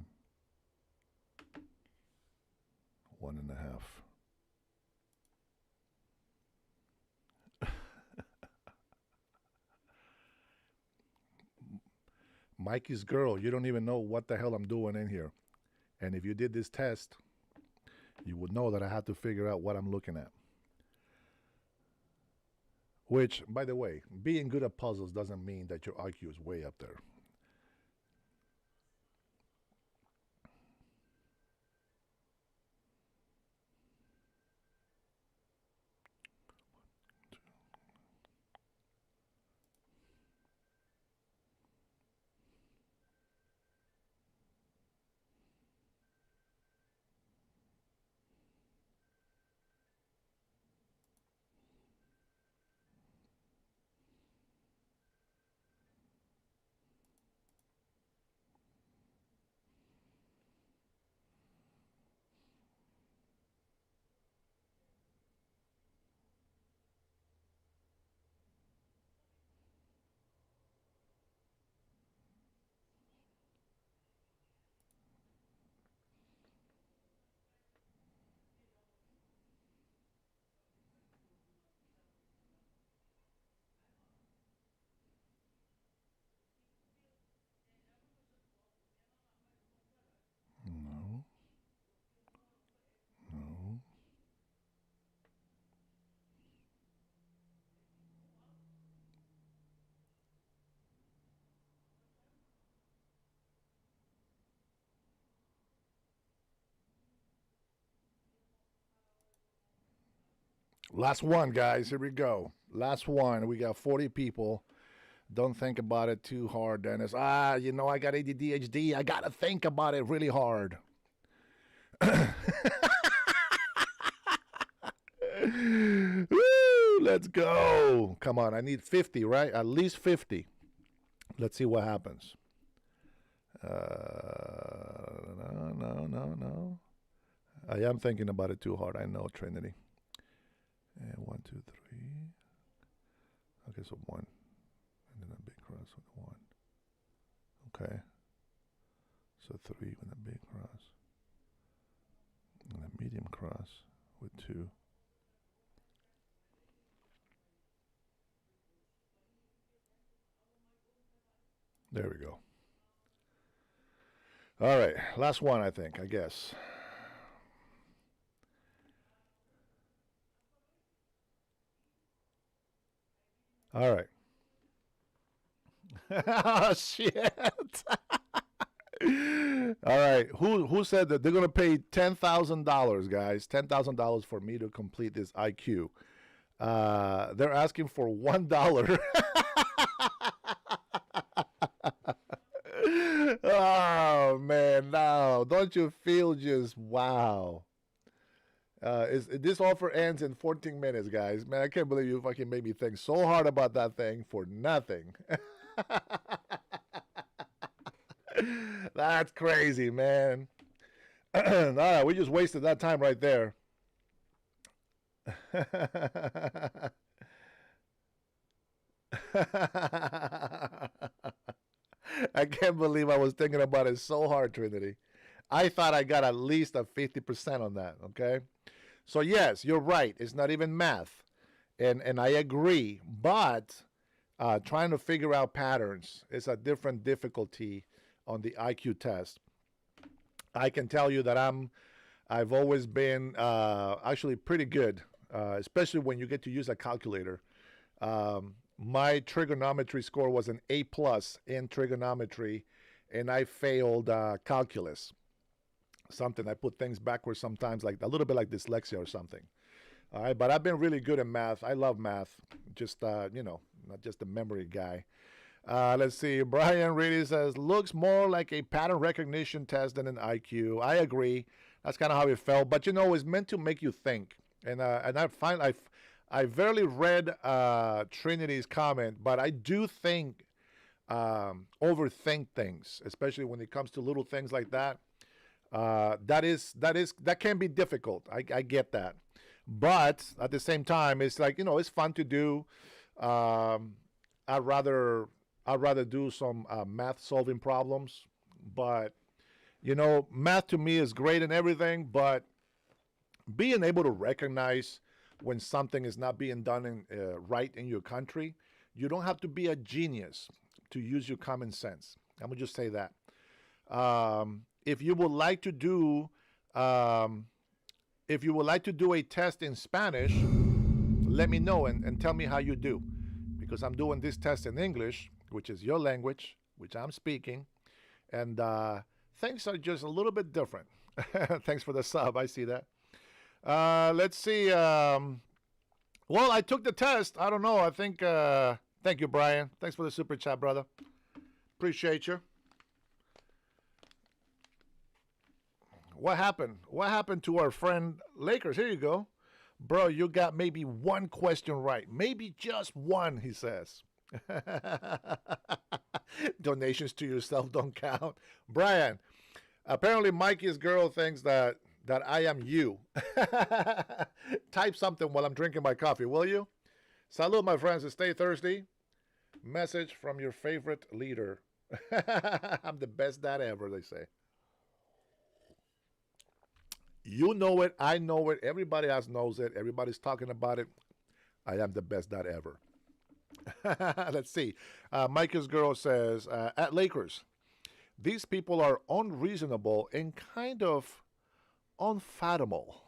1.5. Mikey's girl, you don't even know what the hell I'm doing in here. And if you did this test, you would know that I had to figure out what I'm looking at. Which, by the way, being good at puzzles doesn't mean that your IQ is way up there. Last one, guys. Here we go. Last one. We got 40 people. Don't think about it too hard, Dennis. I got ADHD. I got to think about it really hard. Woo, let's go. Come on. I need 50, right? At least 50. Let's see what happens. No. I am thinking about it too hard. I know, Trinity. And 1, 2, 3. Okay, so 1. And then a big cross with 1. Okay. So 3 with a big cross. And a medium cross with 2. There we go. All right, last one, I guess. All right. Oh, shit. All right. Who said that they're going to pay $10,000, guys? $10,000 for me to complete this IQ. They're asking for $1. Oh, man. No. Don't you feel just wow? This offer ends in 14 minutes, guys. Man, I can't believe you fucking made me think so hard about that thing for nothing. That's crazy, man. All right, we just wasted that time right there. I can't believe I was thinking about it so hard, Trinity. I thought I got at least a 50% on that, okay? So, yes, you're right. It's not even math. And I agree. But trying to figure out patterns is a different difficulty on the IQ test. I can tell you that I've always been actually pretty good, especially when you get to use a calculator. My trigonometry score was an A+ in trigonometry, and I failed calculus. Something I put things backwards sometimes, like a little bit like dyslexia or something. All right, but I've been really good at math. I love math. Just not just a memory guy. Let's see. Brian really says looks more like a pattern recognition test than an IQ. I agree. That's kind of how it felt. But it's meant to make you think. And I barely read Trinity's comment, but I do think overthink things, especially when it comes to little things like that. That can be difficult. I get that, but at the same time, it's like it's fun to do. I'd rather do some math solving problems, but math to me is great and everything. But being able to recognize when something is not being done right in your country, you don't have to be a genius to use your common sense. I'm gonna just say that. If you would like to do a test in Spanish, let me know and tell me how you do, because I'm doing this test in English, which is your language, which I'm speaking, and things are just a little bit different. Thanks for the sub. I see that. Let's see. Well, I took the test. I don't know. I think. Thank you, Brian. Thanks for the super chat, brother. Appreciate you. What happened? What happened to our friend Lakers? Here you go. Bro, you got maybe one question right. Maybe just one, he says. Donations to yourself don't count. Brian, apparently Mikey's girl thinks that I am you. Type something while I'm drinking my coffee, will you? Salud, my friends, and stay thirsty. Message from your favorite leader. I'm the best dad ever, they say. You know it. I know it. Everybody else knows it. Everybody's talking about it. I am the best dad ever. Let's see. Micah's girl says, at Lakers, these people are unreasonable and kind of unfathomable.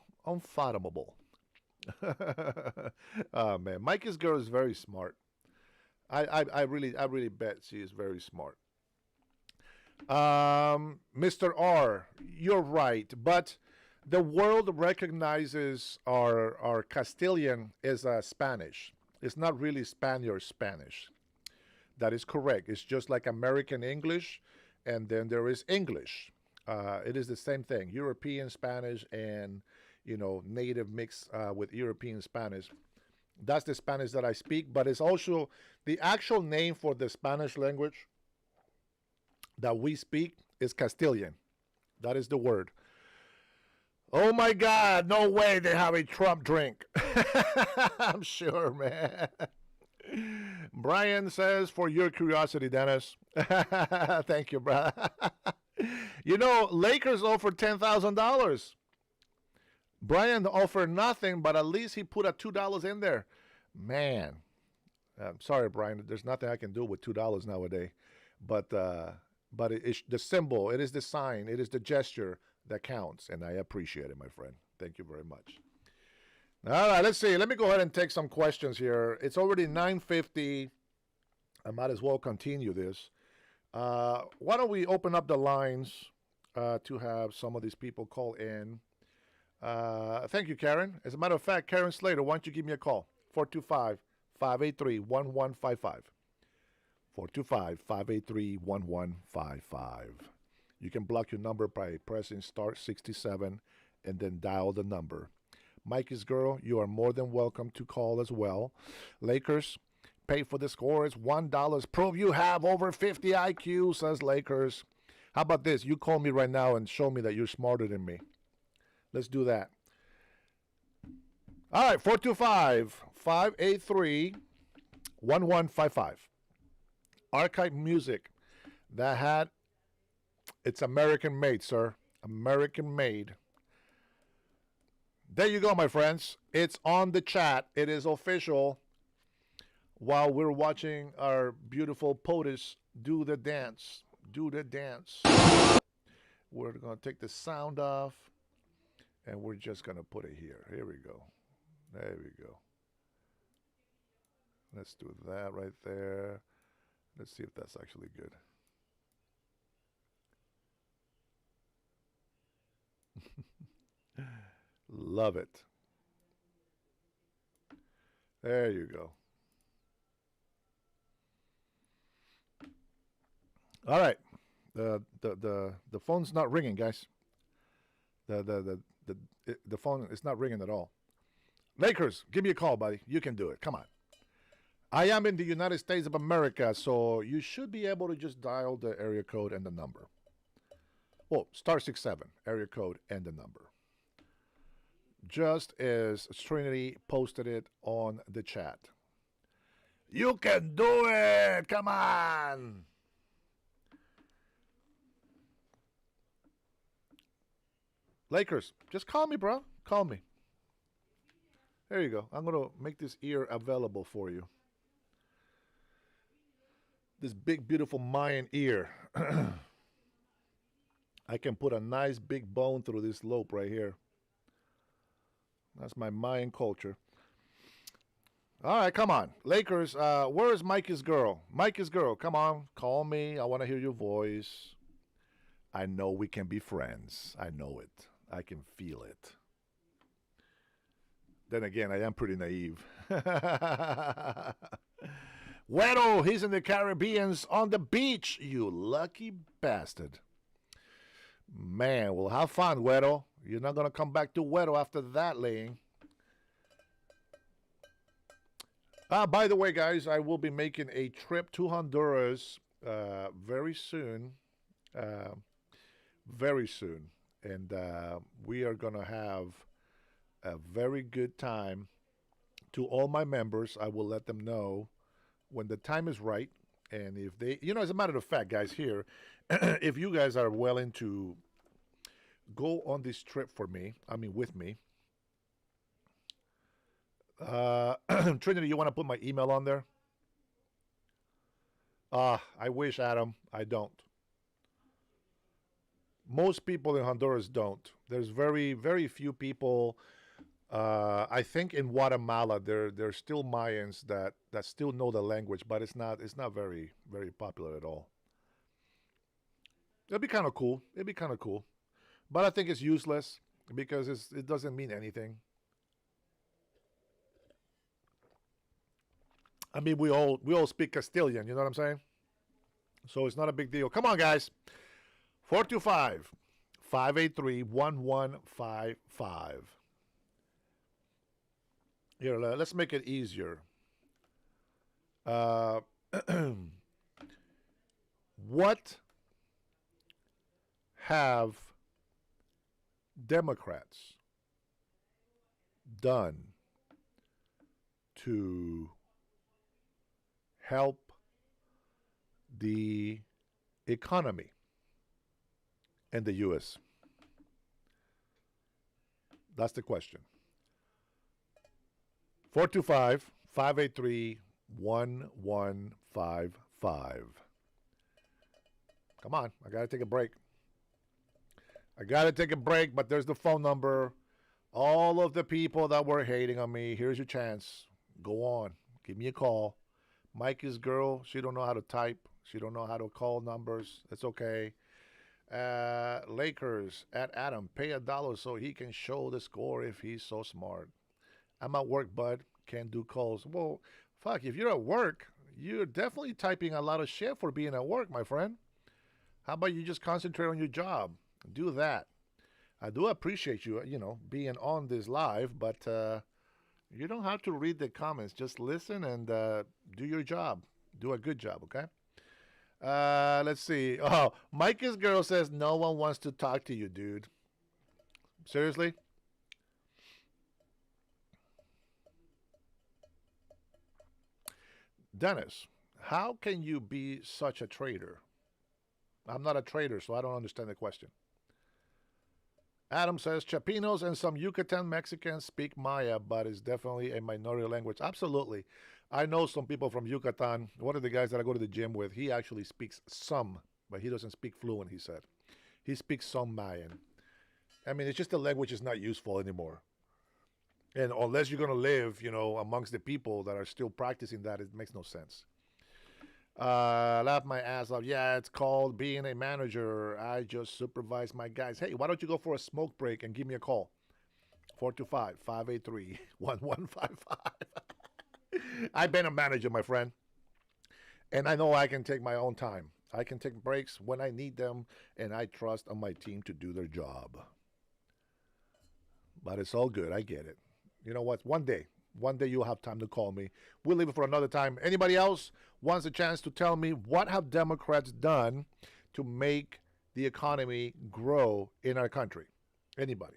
Oh, man. Micah's girl is very smart. I really bet she is very smart. Mr. R, you're right. But The world recognizes our Castilian as Spanish. It's not really Spaniard Spanish. That is correct. It's just like American English, and then there is English. It is the same thing. European Spanish and, native mix with European Spanish. That's the Spanish that I speak, but it's also the actual name for the Spanish language that we speak is Castilian. That is the word. Oh my God, no way they have a Trump drink. I'm sure, man. Brian says, for your curiosity, Dennis. Thank you, brother. Lakers offered $10,000. Brian offered nothing, but at least he put a $2 in there. Man, I'm sorry, Brian. There's nothing I can do with $2 nowadays. But it's the symbol. It is the sign. It is the gesture that counts, and I appreciate it, my friend. Thank you very much. All right, let's see. Let me go ahead and take some questions here. It's already 9:50. I might as well continue this. Why don't we open up the lines to have some of these people call in? Thank you, Karen. As a matter of fact, Karen Slater, why don't you give me a call? 425-583-1155. 425-583-1155. You can block your number by pressing star 67 and then dial the number. Mikey's girl, you are more than welcome to call as well. Lakers, pay for the score is $1. Prove you have over 50 IQ, says Lakers. How about this? You call me right now and show me that you're smarter than me. Let's do that. All right, 425-583-1155. Archive music. That hat, it's American made, sir. American made. There you go, my friends. It's on the chat. It is official. While we're watching our beautiful POTUS do the dance. Do the dance. We're going to take the sound off. And we're just going to put it here. Here we go. There we go. Let's do that right there. Let's see if that's actually good. Love it. There you go. All right. The phone's not ringing, guys. The phone is not ringing at all. Lakers, give me a call, buddy. You can do it. Come on. I am in the United States of America, so you should be able to just dial the area code and the number. Well, star 67, area code and the number. Just as Trinity posted it on the chat. You can do it! Come on! Lakers, just call me, bro. Call me. There you go. I'm going to make this ear available for you. This big, beautiful Mayan ear. I can put a nice big bone through this lobe right here. That's my Mayan culture. All right, come on. Lakers, where is Mikey's girl? Mikey's girl, come on. Call me. I want to hear your voice. I know we can be friends. I know it. I can feel it. Then again, I am pretty naive. Wedo, he's in the Caribbeans on the beach. You lucky bastard. Man, well, have fun, Wedo. You're not going to come back to Wedo after that laying. By the way, guys, I will be making a trip to Honduras very soon. Very soon. And we are going to have a very good time. To all my members, I will let them know when the time is right. And if they, as a matter of fact, guys, here, if you guys are willing to go on this trip with me, Trinity, you want to put my email on there? I wish, Adam. I don't. Most people in Honduras don't. There's very, very few people. I think in Guatemala there's still Mayans that still know the language, but it's not very, very popular at all. It'd be kind of cool. But I think it's useless. because it doesn't mean anything. I mean, we all speak Castilian, you know what I'm saying? So it's not a big deal. Come on, guys. 425-583-1155. Here, let's make it easier. What have Democrats done to help the economy in the U.S.? That's the question. 425-583-1155. Come on, I got to take a break. But there's the phone number. All of the people that were hating on me, here's your chance. Go on. Give me a call. Mikey's girl, she don't know how to type. She don't know how to call numbers. It's okay. Lakers at Adam, pay $1 so he can show the score if he's so smart. I'm at work, bud. Can't do calls. Well, fuck, if you're at work, you're definitely typing a lot of shit for being at work, my friend. How about you just concentrate on your job? Do that. I do appreciate you, being on this live, but you don't have to read the comments. Just listen and do your job. Do a good job, okay? Let's see. Oh, Mike's girl says no one wants to talk to you, dude. Seriously? Dennis, how can you be such a traitor? I'm not a traitor, so I don't understand the question. Adam says, Chapinos and some Yucatan Mexicans speak Maya, but it's definitely a minority language. Absolutely. I know some people from Yucatan. One of the guys that I go to the gym with, he actually speaks some, but he doesn't speak fluent, he said. He speaks some Mayan. I mean, it's just the language is not useful anymore. And unless you're going to live, amongst the people that are still practicing that, it makes no sense. Laugh my ass off. Yeah, it's called being a manager. I just supervise my guys. Hey, why don't you go for a smoke break and give me a call? 425-583-1155. I've been a manager, my friend. And I know I can take my own time. I can take breaks when I need them, and I trust on my team to do their job. But it's all good. I get it. You know what? One day you'll have time to call me. We'll leave it for another time. Anybody else wants a chance to tell me what have Democrats done to make the economy grow in our country? Anybody?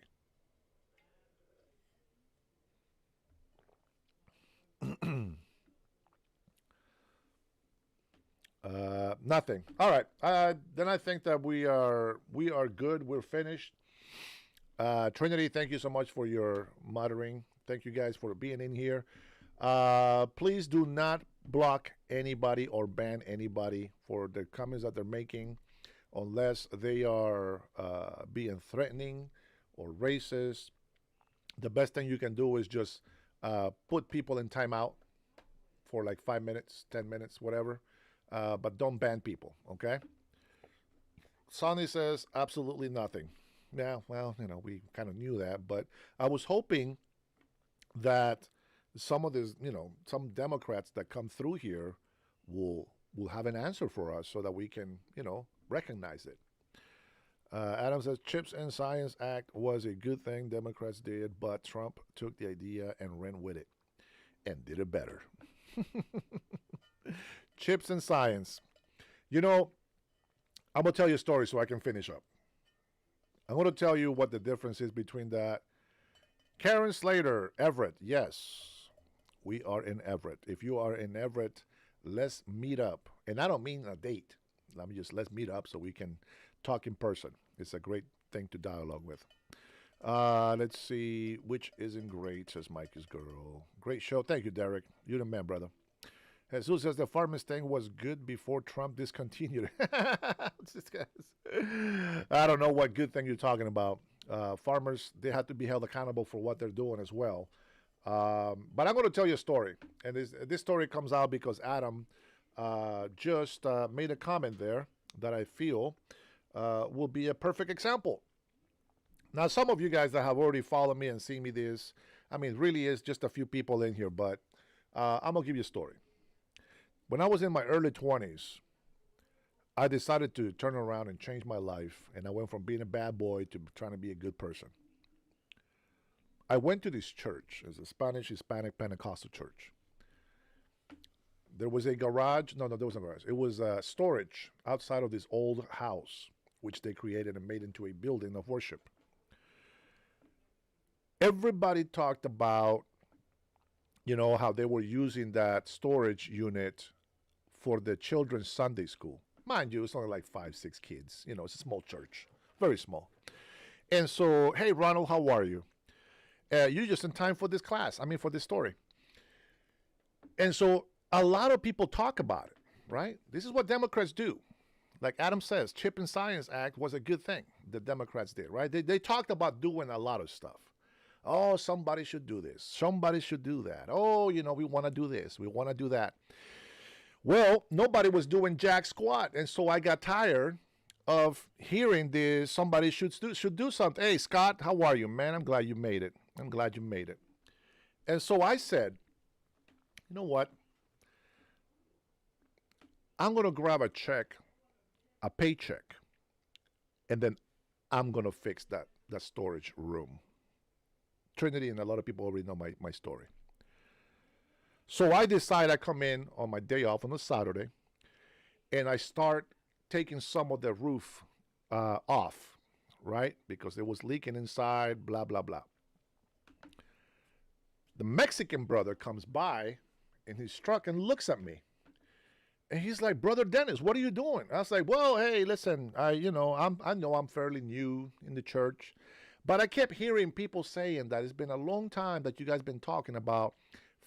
Nothing. All right. Then I think that we are good. We're finished. Trinity, thank you so much for your monitoring. Thank you guys for being in here. Please do not block anybody or ban anybody for the comments that they're making unless they are being threatening or racist. The best thing you can do is just put people in timeout for like 5 minutes, 10 minutes, whatever. But don't ban people, okay? Sonny says absolutely nothing. Yeah, well, we kind of knew that, but I was hoping that some of this, some Democrats that come through here will have an answer for us so that we can, recognize it. Adam says, Chips and Science Act was a good thing Democrats did, but Trump took the idea and ran with it and did it better. Chips and Science. I'm going to tell you a story so I can finish up. I'm going to tell you what the difference is between that. Karen Slater, Everett, yes, we are in Everett. If you are in Everett, let's meet up. And I don't mean a date. Let's meet up so we can talk in person. It's a great thing to dialogue with. Let's see, which isn't great, says Mike's girl. Great show. Thank you, Derek. You're the man, brother. Jesus says the farmers thing was good before Trump discontinued. I don't know what good thing you're talking about. Farmers, they have to be held accountable for what they're doing as well. But I'm going to tell you a story. And this story comes out because Adam just made a comment there that I feel will be a perfect example. Now, some of you guys that have already followed me and seen me this, I mean, really is just a few people in here, but I'm going to give you a story. When I was in my early 20s, I decided to turn around and change my life, and I went from being a bad boy to trying to be a good person. I went to this church. It's a Spanish, Hispanic, Pentecostal church. There was a garage. No, there wasn't a garage. It was a storage outside of this old house, which they created and made into a building of worship. Everybody talked about, how they were using that storage unit for the children's Sunday school. Mind you, it's only like 5, 6 kids. It's a small church, very small. And so, hey, Ronald, how are you? You're just in time for this class. For this story. And so a lot of people talk about it, right? This is what Democrats do. Like Adam says, Chip and Science Act was a good thing the Democrats did, right? They talked about doing a lot of stuff. Oh, somebody should do this. Somebody should do that. Oh, we want to do this. We want to do that. Well, nobody was doing jack squat. And so I got tired of hearing this. Somebody should do something. Hey, Scott, how are you, man? I'm glad you made it. I'm glad you made it. And so I said, you know what? I'm going to grab a paycheck, and then I'm going to fix that storage room. Trinity and a lot of people already know my story. So I decide I come in on my day off on a Saturday, and I start taking some of the roof off, right? Because it was leaking inside, blah, blah, blah. The Mexican brother comes by in his truck and looks at me. And he's like, Brother Dennis, what are you doing? I was like, well, hey, listen, I know I'm fairly new in the church, but I kept hearing people saying that it's been a long time that you guys been talking about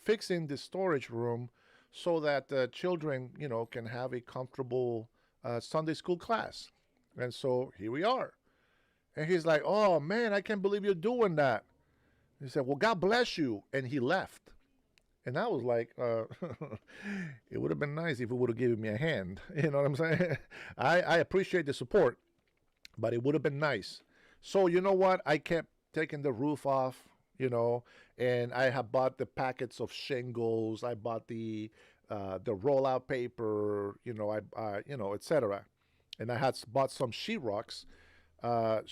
fixing the storage room so that children, can have a comfortable Sunday school class. And so here we are. And he's like, oh, man, I can't believe you're doing that. He said, well, God bless you. And he left. And I was like, it would have been nice if he would have given me a hand. You know what I'm saying? I appreciate the support, but it would have been nice. So you know what? I kept taking the roof off, and I have bought the packets of shingles. I bought the rollout paper, etc. And I had bought some sheetrocks, that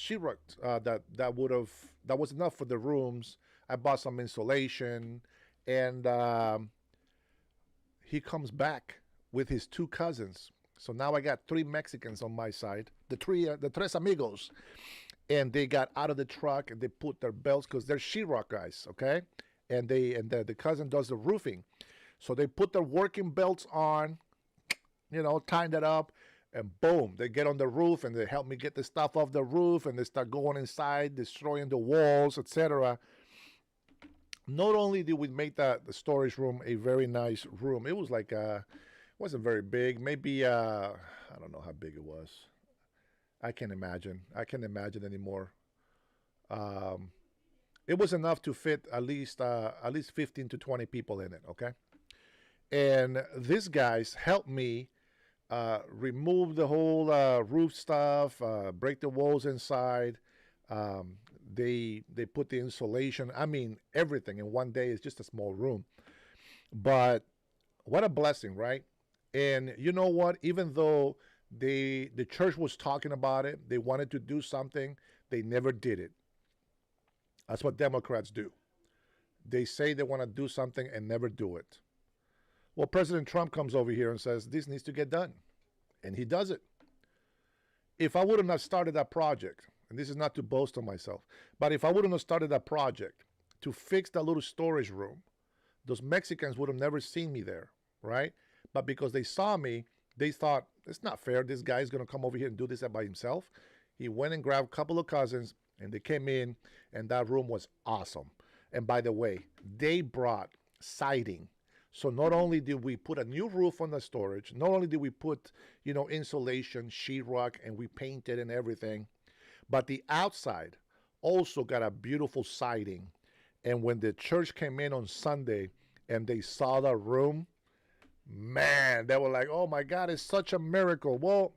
was enough for the rooms. I bought some insulation. And he comes back with his 2 cousins. So now I got 3 Mexicans on my side, the tres amigos. And they got out of the truck and they put their belts, because they're sheetrock guys, okay? And the cousin does the roofing. So they put their working belts on, tied it up, and boom, they get on the roof and they help me get the stuff off the roof, and they start going inside, destroying the walls, etc. Not only did we make the storage room a very nice room, it was like, wasn't very big. Maybe, I don't know how big it was. I can't imagine. I can't imagine anymore. It was enough to fit at least 15 to 20 people in it, okay? And these guys helped me remove the whole roof stuff, break the walls inside. They put the insulation, everything in one day. Is just a small room. But what a blessing, right? And you know what? Even though the church was talking about it, they wanted to do something, they never did it. That's what Democrats do. They say they want to do something and never do it. Well, President Trump comes over here and says, this needs to get done. And he does it. If I would have not started that project, and this is not to boast on myself, but if I wouldn't have started that project to fix that little storage room, those Mexicans would have never seen me there, right? But because they saw me, they thought, it's not fair. This guy's going to come over here and do this by himself. He went and grabbed a couple of cousins, and they came in, and that room was awesome. And by the way, they brought siding. So not only did we put a new roof on the storage, not only did we put, insulation, sheetrock, and we painted and everything, but the outside also got a beautiful siding. And when the church came in on Sunday and they saw the room, man, they were like, oh my God, it's such a miracle. Well,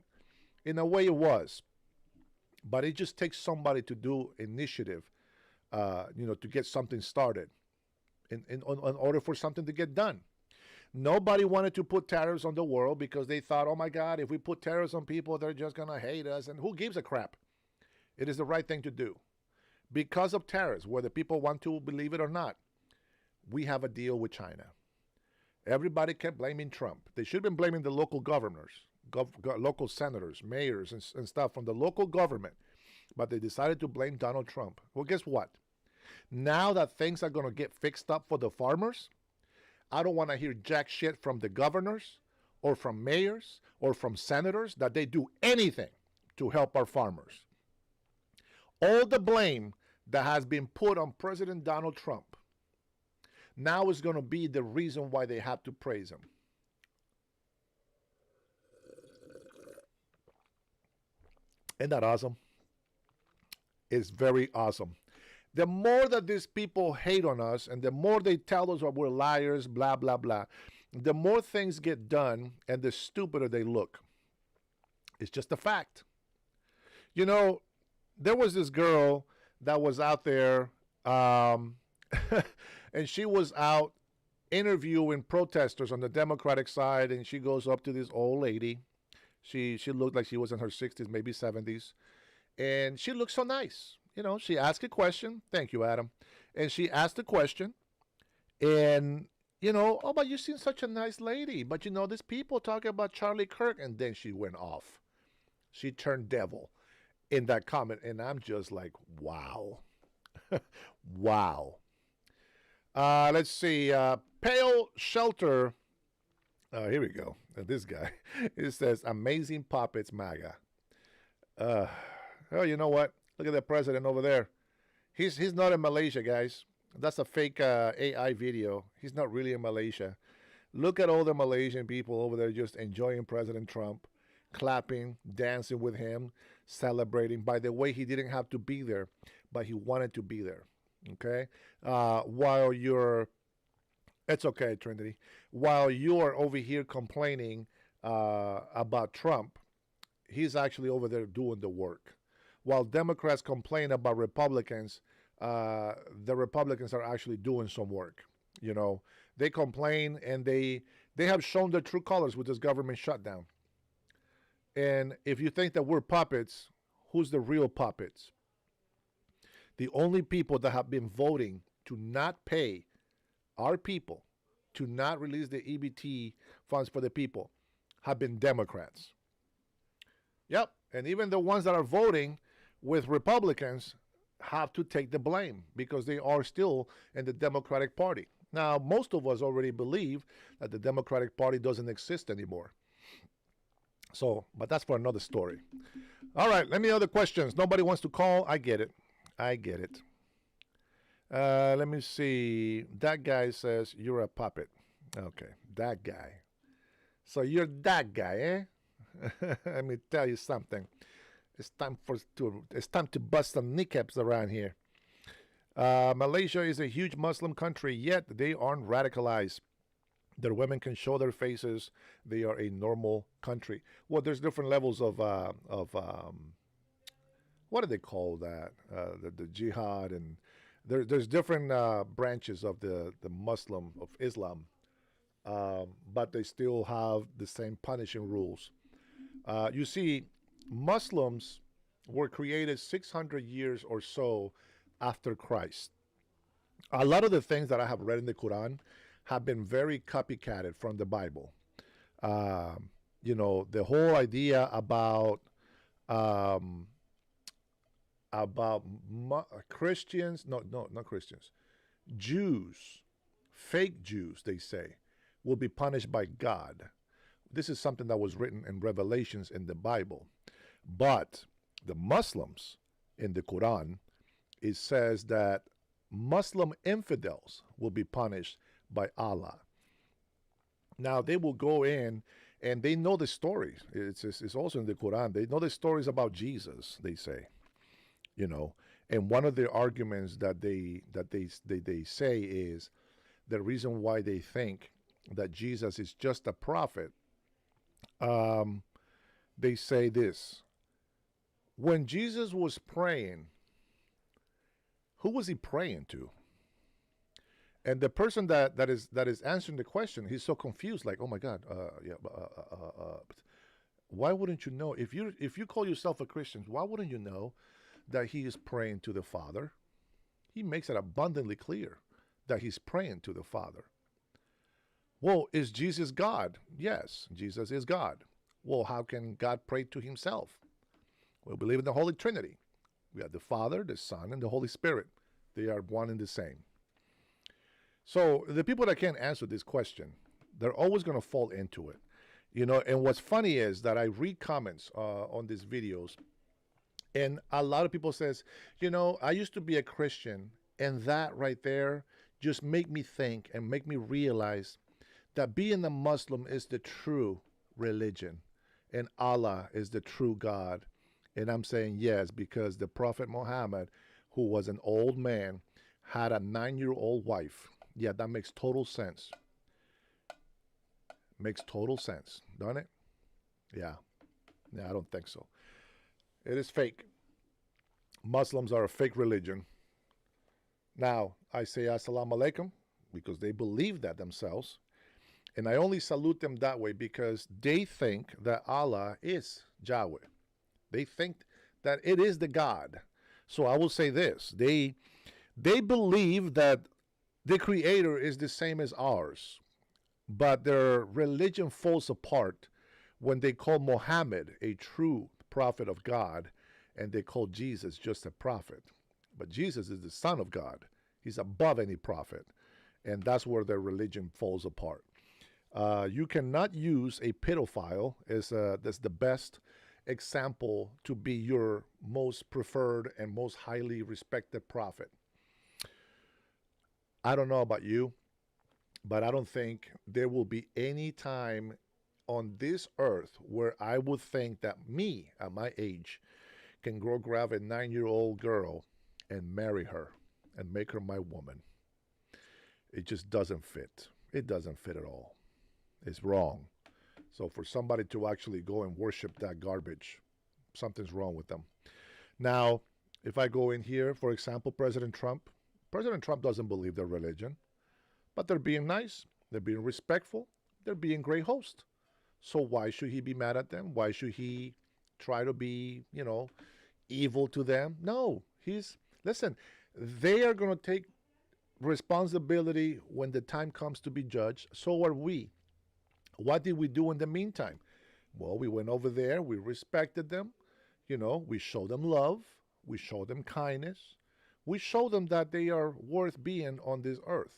in a way it was. But it just takes somebody to do initiative, to get something started in order for something to get done. Nobody wanted to put tariffs on the world because they thought, oh my God, if we put tariffs on people, they're just going to hate us. And who gives a crap? It is the right thing to do. Because of tariffs, whether people want to believe it or not, we have a deal with China. Everybody kept blaming Trump. They should have been blaming the local governors, local senators, mayors, and stuff from the local government. But they decided to blame Donald Trump. Well, guess what? Now that things are going to get fixed up for the farmers, I don't want to hear jack shit from the governors or from mayors or from senators that they do anything to help our farmers. All the blame that has been put on President Donald Trump now is going to be the reason why they have to praise him. Isn't that awesome? It's very awesome. The more that these people hate on us and the more they tell us that we're liars, blah, blah, blah, the more things get done and the stupider they look. It's just a fact. You know, there was this girl that was out there and she was out interviewing protesters on the Democratic side, and she goes up to this old lady. She looked like she was in her 60s, maybe 70s, and she looked so nice. You know, she asked a question. Thank you, Adam. And she asked a question, and, oh, but you seem such a nice lady. But, these people talking about Charlie Kirk, and then she went off. She turned devil in that comment, and I'm just like, wow. Wow. Let's see. Pale Shelter. Here we go. This guy. It says, Amazing Puppets MAGA. Oh, you know what? Look at the president over there. He's not in Malaysia, guys. That's a fake AI video. He's not really in Malaysia. Look at all the Malaysian people over there just enjoying President Trump, clapping, dancing with him, celebrating. By the way, he didn't have to be there, but he wanted to be there. Okay? It's okay, Trinity. While you're over here complaining about Trump, he's actually over there doing the work. While Democrats complain about Republicans, the Republicans are actually doing some work. They complain and they have shown their true colors with this government shutdown. And if you think that we're puppets, who's the real puppets? The only people that have been voting to not pay our people, to not release the EBT funds for the people, have been Democrats. Yep, and even the ones that are voting with Republicans have to take the blame because they are still in the Democratic Party. Now, most of us already believe that the Democratic Party doesn't exist anymore. So, but that's for another story. All right, any other questions? Nobody wants to call? I get it. Let me see. That guy says you're a puppet. Okay, that guy. So you're that guy, eh? Let me tell you something. It's time to bust some kneecaps around here. Malaysia is a huge Muslim country, yet they aren't radicalized. Their women can show their faces. They are a normal country. Well, there's different levels of what do they call that? The jihad, and there's different branches of the Muslim of Islam, but they still have the same punishing rules. You see, Muslims were created 600 years or so after Christ. A lot of the things that I have read in the Quran have been very copycatted from the Bible. The whole idea about Christians, not Christians, Jews, fake Jews, they say, will be punished by God. This is something that was written in Revelations in the Bible. But the Muslims in the Quran, it says that Muslim infidels will be punished by Allah. Now, they will go in and they know the stories. It's also in the Quran. They know the stories about Jesus, they say. And one of the arguments that they say is the reason why they think that Jesus is just a prophet. They say this: when Jesus was praying, who was he praying to? And the person that is answering the question, he's so confused, like, oh my God, why wouldn't you know? If you call yourself a Christian, why wouldn't you know that he is praying to the Father? He makes it abundantly clear that he's praying to the Father. Well, is Jesus God? Yes, Jesus is God. Well, how can God pray to himself? We believe in the Holy Trinity. We have the Father, the Son, and the Holy Spirit. They are one and the same. So the people that can't answer this question, they're always going to fall into it. You know, and what's funny is that I read comments on these videos, and a lot of people says, you know, I used to be a Christian, and that right there just make me think and make me realize that being a Muslim is the true religion, and Allah is the true God. And I'm saying yes, because the Prophet Muhammad, who was an old man, had a 9-year-old wife. Yeah, that makes total sense. Makes total sense, doesn't it? Yeah. Yeah, I don't think so. It is fake. Muslims are a fake religion. Now, I say assalamu alaikum because they believe that themselves. And I only salute them that way because they think that Allah is Yahweh. They think that it is the God. So I will say this. They believe that the Creator is the same as ours. But their religion falls apart when they call Muhammad a true prophet of God and they call Jesus just a prophet. But Jesus is the Son of God. He's above any prophet. And that's where their religion falls apart. You cannot use a pedophile as the best example to be your most preferred and most highly respected prophet. I don't know about you, but I don't think there will be any time on this earth where I would think that me, at my age, can go grab a 9-year-old girl and marry her and make her my woman. It just doesn't fit. It doesn't fit at all. It's wrong. So for somebody to actually go and worship that garbage, something's wrong with them. Now, if I go in here, for example, President Trump doesn't believe their religion, but they're being nice, they're being respectful, they're being great hosts. So why should he be mad at them? Why should he try to be, evil to them? No, listen, they are going to take responsibility when the time comes to be judged. So are we. What did we do in the meantime? Well, we went over there, we respected them, we showed them love, we showed them kindness, we showed them that they are worth being on this earth.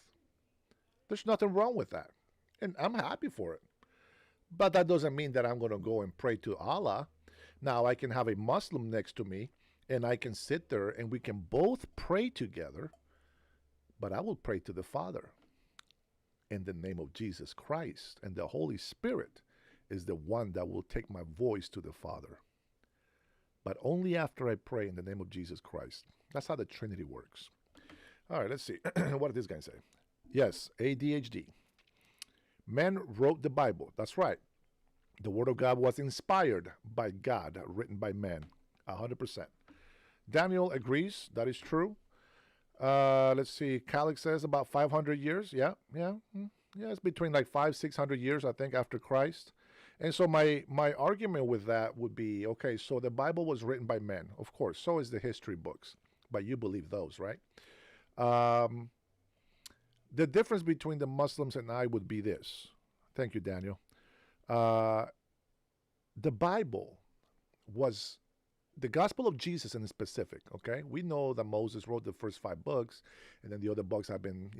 There's nothing wrong with that. And I'm happy for it. But that doesn't mean that I'm going to go and pray to Allah. Now, I can have a Muslim next to me, and I can sit there, and we can both pray together. But I will pray to the Father in the name of Jesus Christ. And the Holy Spirit is the one that will take my voice to the Father. But only after I pray in the name of Jesus Christ. That's how the Trinity works. All right, let's see. What did this guy say? Yes, ADHD. Men wrote the Bible. That's right. The Word of God was inspired by God, written by men. 100%. Daniel agrees. That is true. Let's see. Calix says about 500 years. Yeah. It's between like 500-600 years, I think, after Christ. And so my argument with that would be, okay, so the Bible was written by men. Of course, so is the history books. But you believe those, right? The difference between the Muslims and I would be this. Thank you, Daniel. The Bible was the gospel of Jesus in specific, okay? We know that Moses wrote the first 5 books, and then the other books have been,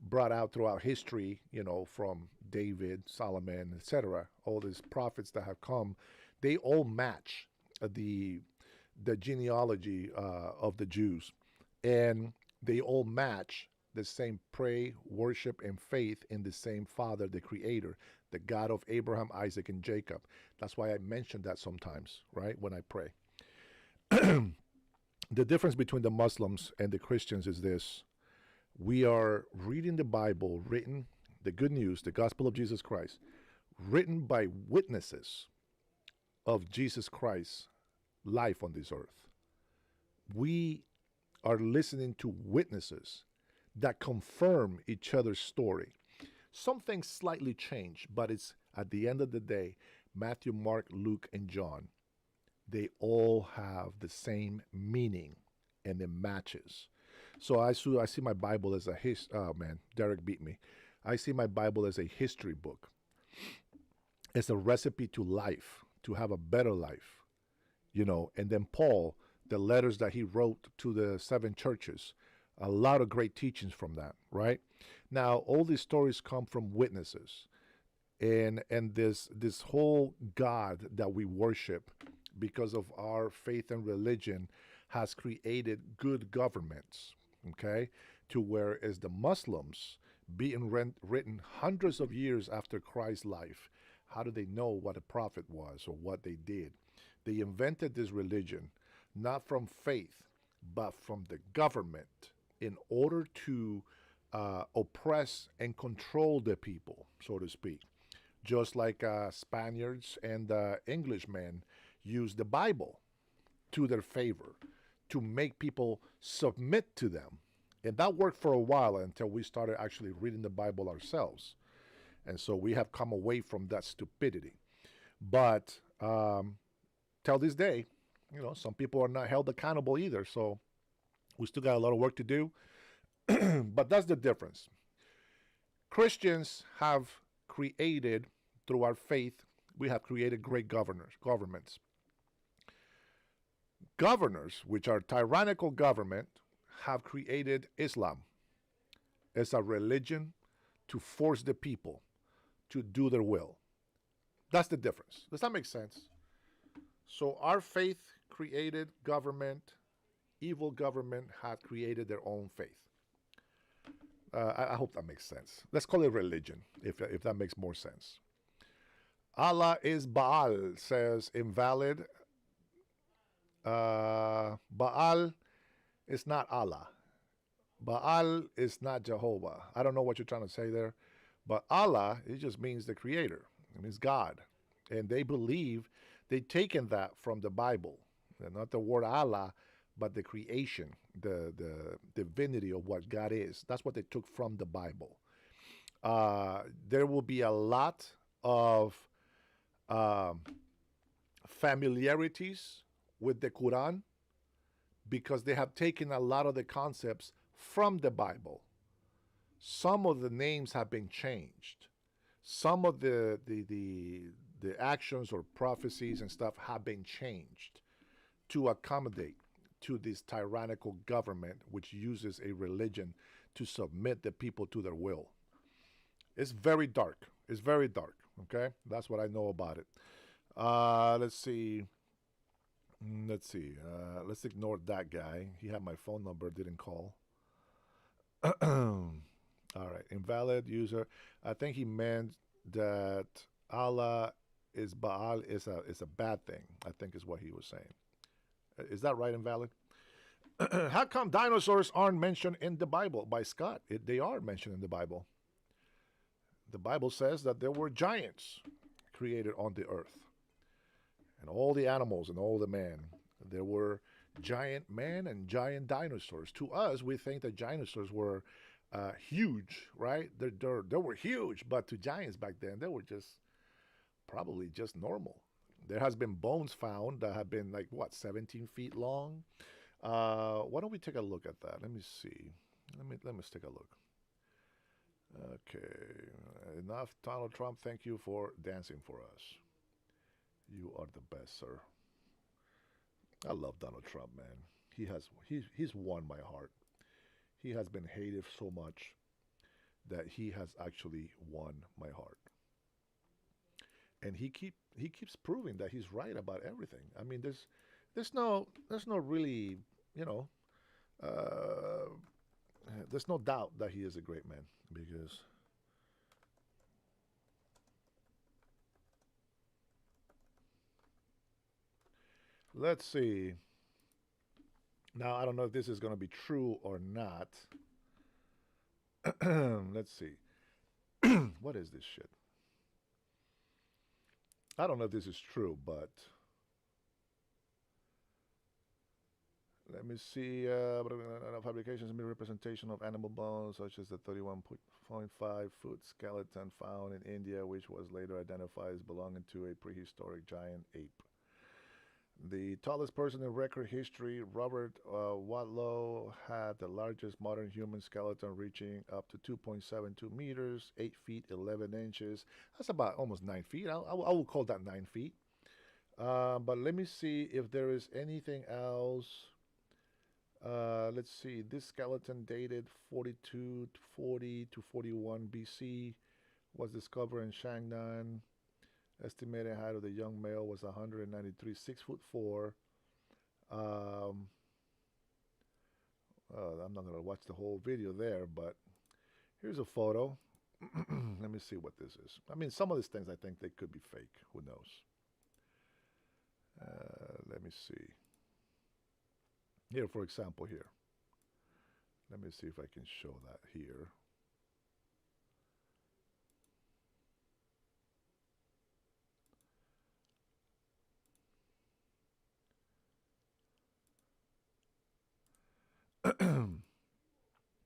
brought out throughout history, from David, Solomon, etc. All these prophets that have come, they all match the genealogy of the Jews. And they all match the same pray, worship, and faith in the same Father, the Creator, the God of Abraham, Isaac, and Jacob. That's why I mention that sometimes, right, when I pray. The difference between the Muslims and the Christians is this. We are reading the Bible, written, the good news, the gospel of Jesus Christ, written by witnesses of Jesus Christ life on this earth. We are listening to witnesses that confirm each other's story. Some things slightly change, but it's at the end of the day, Matthew, Mark, Luke, and John, they all have the same meaning, and it matches. So I see my Bible as oh man, Derek beat me. I see my Bible as a history book. It's a recipe to life, to have a better life, you know. And then Paul, the letters that he wrote to the 7 churches, a lot of great teachings from that, right? Now, all these stories come from witnesses. And this whole God that we worship because of our faith and religion has created good governments, okay? To whereas the Muslims, being written hundreds of years after Christ's life, how do they know what a prophet was or what they did? They invented this religion, not from faith, but from the government in order to oppress and control the people, so to speak. Just like Spaniards and Englishmen used the Bible to their favor to make people submit to them. And that worked for a while until we started actually reading the Bible ourselves. And so we have come away from that stupidity. But till this day, you know, some people are not held accountable either. So we still got a lot of work to do. But that's the difference. Christians have created, through our faith, we have created great governments. Governors, which are tyrannical government, have created Islam as a religion to force the people to do their will. That's the difference. Does that make sense? So our faith created government. Evil government had created their own faith. I hope that makes sense. Let's call it religion, if that makes more sense. Allah is Baal, says invalid. Baal is not Allah. Baal is not Jehovah. I don't know what you're trying to say there. But Allah, it just means the creator. It means God. And they believe they've taken that from the Bible. Not the word Allah, but the creation, the divinity of what God is. That's what they took from the Bible. There will be a lot of familiarities with the Quran because they have taken a lot of the concepts from the Bible. Some of the names have been changed. Some of the actions or prophecies and stuff have been changed to accommodate to this tyrannical government which uses a religion to submit the people to their will. It's very dark. It's very dark, okay? That's what I know about it. Let's see. Let's ignore that guy. He had my phone number, didn't call. All right, invalid user. I think he meant that Allah is Baal is a bad thing, I think is what he was saying. Is that right, invalid? How come dinosaurs aren't mentioned in the Bible? By Scott, they are mentioned in the Bible. The Bible says that there were giants created on the earth. And all the animals and all the men. There were giant men and giant dinosaurs. To us, we think that dinosaurs were huge, right? They were huge, but to giants back then, they were probably just normal. There has been bones found that have been 17 feet long. Why don't we take a look at that? Let me see. Let me take a look. Okay, enough. Donald Trump, thank you for dancing for us. You are the best, sir. I love Donald Trump, man. He's won my heart. He has been hated so much that he has actually won my heart. And he keeps proving that he's right about everything. I mean, there's no really, there's no doubt that he is a great man because let's see. Now, I don't know if this is going to be true or not. Let's see. What is this shit? I don't know if this is true, but Let me see. Fabrications and representation of animal bones, such as the 31.5-foot skeleton found in India, which was later identified as belonging to a prehistoric giant ape. The tallest person in record history, Robert Wadlow, had the largest modern human skeleton, reaching up to 2.72 meters, 8 feet 11 inches. That's about almost 9 feet. I will call that 9 feet. But let me see if there is anything else. Let's see. This skeleton dated 42 to 40 to 41 BC, was discovered in Shangnan. Estimated height of the young male was 193, 6'4". I'm not going to watch the whole video there, but here's a photo. Let me see what this is. I mean, some of these things I think they could be fake. Who knows? Let me see. Here, for example, here. Let me see if I can show that here.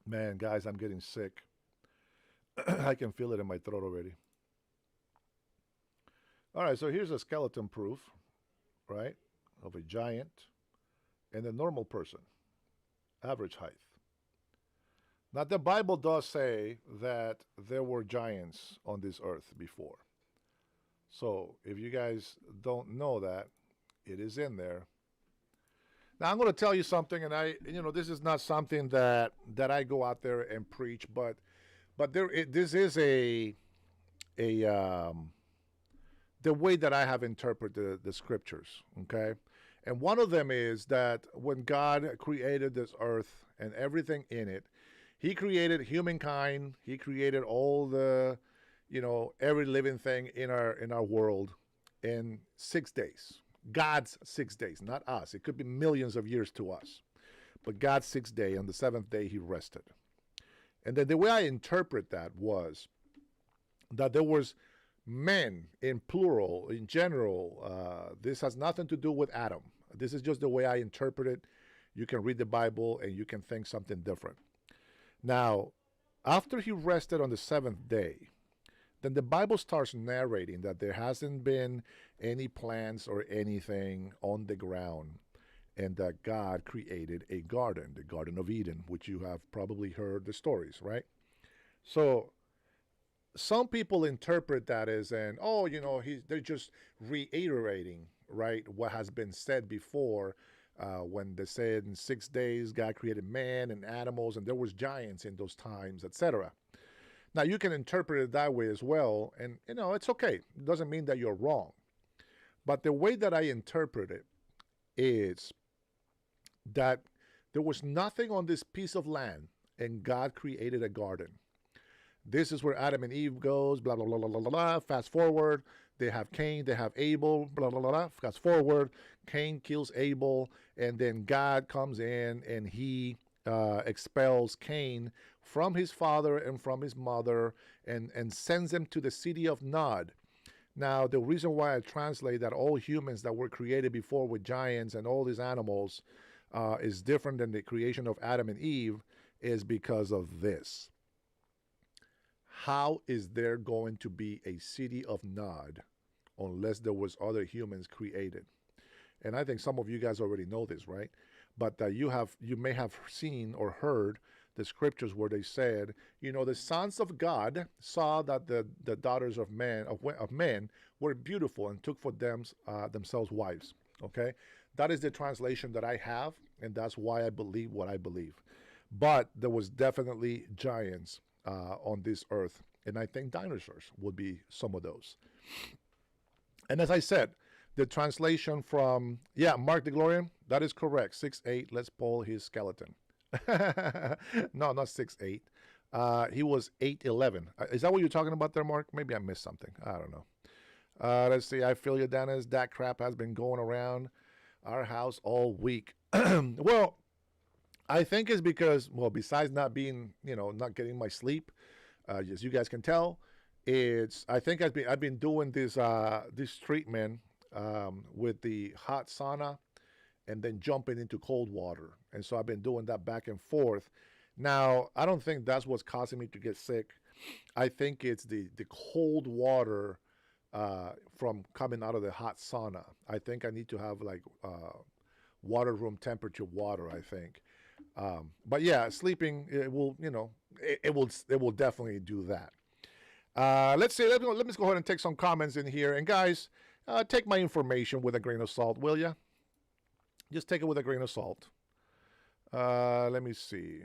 Man, guys, I'm getting sick. I can feel it in my throat already. All right, so here's a skeleton proof, right, of a giant and a normal person, average height. Now, the Bible does say that there were giants on this earth before. So if you guys don't know that, it is in there. Now, I'm going to tell you something, and this is not something that I go out there and preach, but this is the way that I have interpreted the scriptures, okay? And one of them is that when God created this earth and everything in it, he created humankind, he created all the, every living thing in our world in 6 days. God's 6 days, not us. It could be millions of years to us. But God's 6th day, on the 7th day, he rested. And then the way I interpret that was that there was men in plural, in general. This has nothing to do with Adam. This is just the way I interpret it. You can read the Bible and you can think something different. Now, after he rested on the 7th day, then the Bible starts narrating that there hasn't been any plants or anything on the ground, and that God created a garden, the Garden of Eden, which you have probably heard the stories, right? So some people interpret that as they're just reiterating, right, what has been said before when they said in 6 days God created man and animals, and there was giants in those times, etc. Now, you can interpret it that way as well, and, it's okay. It doesn't mean that you're wrong. But the way that I interpret it is that there was nothing on this piece of land, and God created a garden. This is where Adam and Eve goes, blah, blah, blah, blah, blah, blah. Fast forward, they have Cain, they have Abel, blah, blah, blah, blah. Fast forward, Cain kills Abel, and then God comes in and he expels Cain from his father and from his mother and sends him to the city of Nod. Now, the reason why I translate that all humans that were created before with giants and all these animals is different than the creation of Adam and Eve is because of this. How is there going to be a city of Nod unless there was other humans created? And I think some of you guys already know this, right? But you may have seen or heard the scriptures where they said, the sons of God saw that the daughters of men were beautiful and took for themselves wives. Okay, that is the translation that I have, and that's why I believe what I believe. But there was definitely giants on this earth, and I think dinosaurs would be some of those. And as I said, the translation from Mark DeGlorian, that is correct. 6'8". Let's pull his skeleton. No, not 6'8". He was 8'11". Is that what you're talking about there, Mark? Maybe I missed something. I don't know. Let's see. I feel you, Dennis. That crap has been going around our house all week. Well, I think it's because, besides not being, not getting my sleep, as you guys can tell, I think I've been doing this treatment with the hot sauna and then jumping into cold water. And so I've been doing that back and forth. Now, I don't think that's what's causing me to get sick. I think it's the cold water from coming out of the hot sauna. I think I need to have like water room temperature water, I think. But yeah, sleeping, it will, it will definitely do that. Let me go ahead and take some comments in here. And guys, take my information with a grain of salt, will you? Just take it with a grain of salt. Let me see.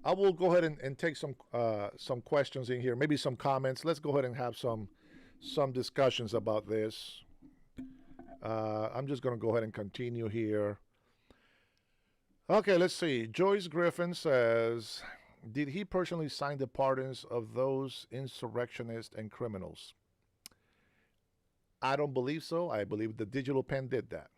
I will go ahead and take some questions in here, maybe some comments. Let's go ahead and have some discussions about this. I'm just going to go ahead and continue here. Okay, let's see. Joyce Griffin says, did he personally sign the pardons of those insurrectionists and criminals? I don't believe so. I believe the digital pen did that.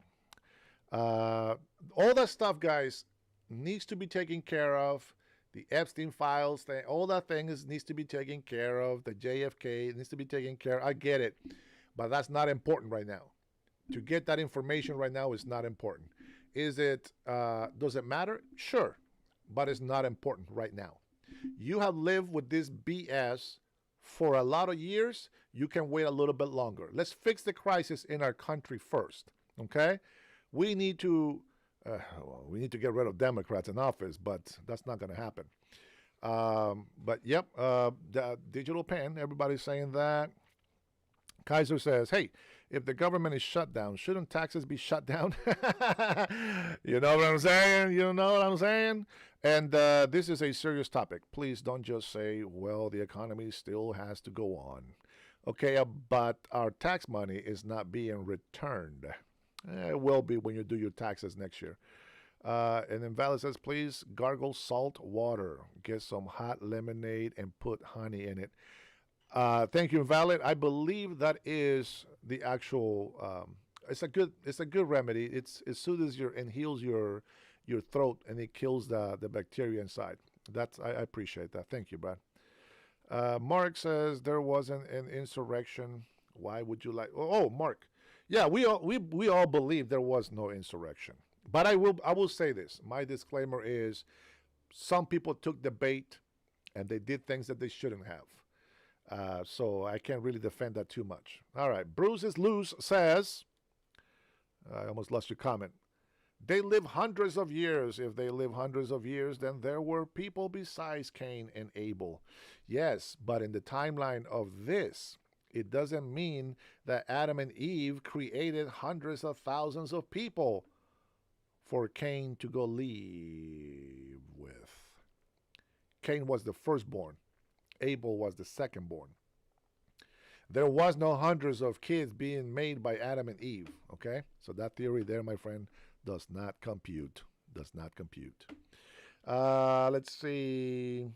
All that stuff, guys, needs to be taken care of. The Epstein files, all that things needs to be taken care of. The JFK needs to be taken care of. I get it, but that's not important right now. To get that information right now is not important. Is it? Does it matter? Sure, but it's not important right now. You have lived with this BS for a lot of years. You can wait a little bit longer. Let's fix the crisis in our country first. Okay, we need to get rid of Democrats in office, but that's not going to happen. But yep, the digital pen. Everybody's saying that. Kaiser says, hey, if the government is shut down, shouldn't taxes be shut down? You know what I'm saying? You know what I'm saying? And this is a serious topic. Please don't just say, well, the economy still has to go on. Okay, but our tax money is not being returned. It will be when you do your taxes next year. And then Valid says, please gargle salt water. Get some hot lemonade and put honey in it. Thank you, Valid. I believe that is the actual. It's a good remedy. It soothes and heals your throat, and it kills the bacteria inside. I appreciate that. Thank you, Brad. Mark says there wasn't an insurrection. Why would you like? Oh, Mark. Yeah, we all believe there was no insurrection. But I will say this. My disclaimer is, some people took the bait, and they did things that they shouldn't have. So I can't really defend that too much. All right. Bruises Loose says, I almost lost your comment. They live hundreds of years. If they live hundreds of years, then there were people besides Cain and Abel. Yes, but in the timeline of this, it doesn't mean that Adam and Eve created hundreds of thousands of people for Cain to go live with. Cain was the firstborn. Abel was the secondborn. There was no hundreds of kids being made by Adam and Eve, okay? So that theory there, my friend, does not compute. Does not compute. Let's see.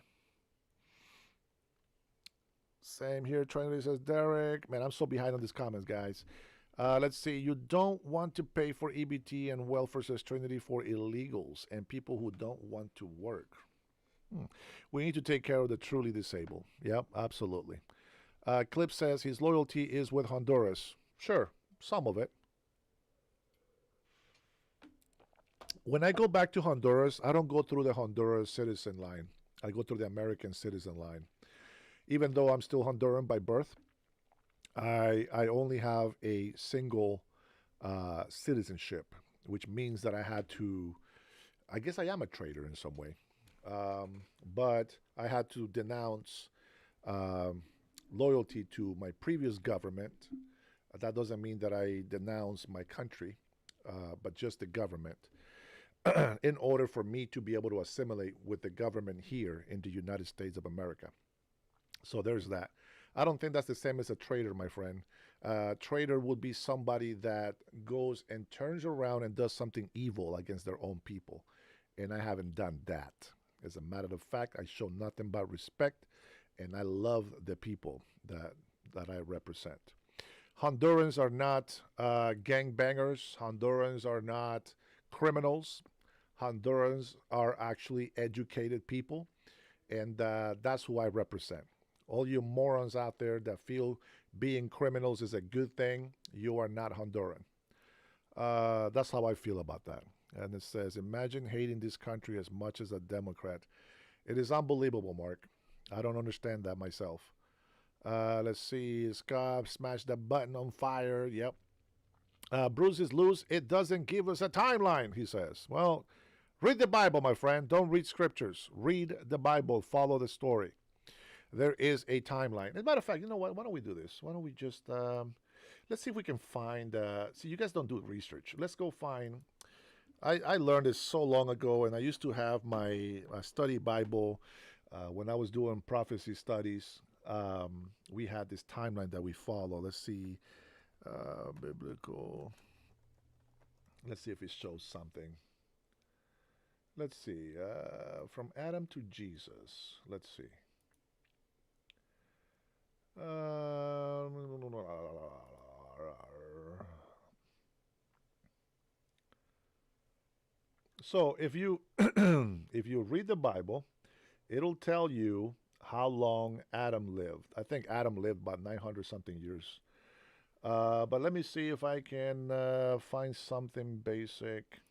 Same here. Trinity says, Derek. Man, I'm so behind on these comments, guys. Let's see. You don't want to pay for EBT and welfare, says Trinity, for illegals and people who don't want to work. We need to take care of the truly disabled. Yep, absolutely. Clip says his loyalty is with Honduras. Sure, some of it. When I go back to Honduras, I don't go through the Honduras citizen line. I go through the American citizen line. Even though I'm still Honduran by birth, I only have a single citizenship, which means that I had to, I guess I am a traitor in some way. But I had to denounce loyalty to my previous government. That doesn't mean that I denounce my country, but just the government, in order for me to be able to assimilate with the government here in the United States of America. So there's that. I don't think that's the same as a traitor, my friend. Traitor would be somebody that goes and turns around and does something evil against their own people. And I haven't done that. As a matter of fact, I show nothing but respect, and I love the people that I represent. Hondurans are not gangbangers. Hondurans are not criminals. Hondurans are actually educated people, and that's who I represent. All you morons out there that feel being criminals is a good thing, you are not Honduran. That's how I feel about that. And it says, imagine hating this country as much as a Democrat. It is unbelievable, Mark. I don't understand that myself. Let's see. Scott smashed the button on fire. Yep. Bruce is loose. It doesn't give us a timeline, he says. Well, read the Bible, my friend. Don't read scriptures. Read the Bible. Follow the story. There is a timeline. As a matter of fact, you know what? Why don't we do this? Why don't we just, let's see if we can find, see, you guys don't do research. Let's go find, I learned this so long ago, and I used to have my study Bible when I was doing prophecy studies. We had this timeline that we follow. Let's see, biblical. Let's see if it shows something. Let's see, from Adam to Jesus. Let's see. So if you if you read the Bible, it'll tell you how long Adam lived. I think Adam lived about 900 something years. But let me see if I can find something basic.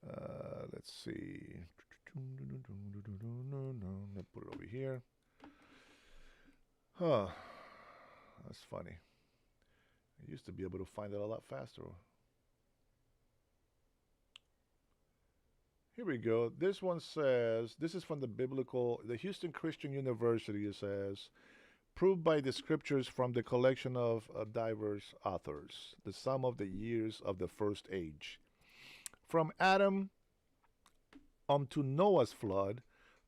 Let's see. Let's put it over here. Huh. That's funny. I used to be able to find it a lot faster. Here we go. This one says, this is from the Houston Christian University. It says, proved by the scriptures from the collection of diverse authors, the sum of the years of the first age. From Adam to Noah's flood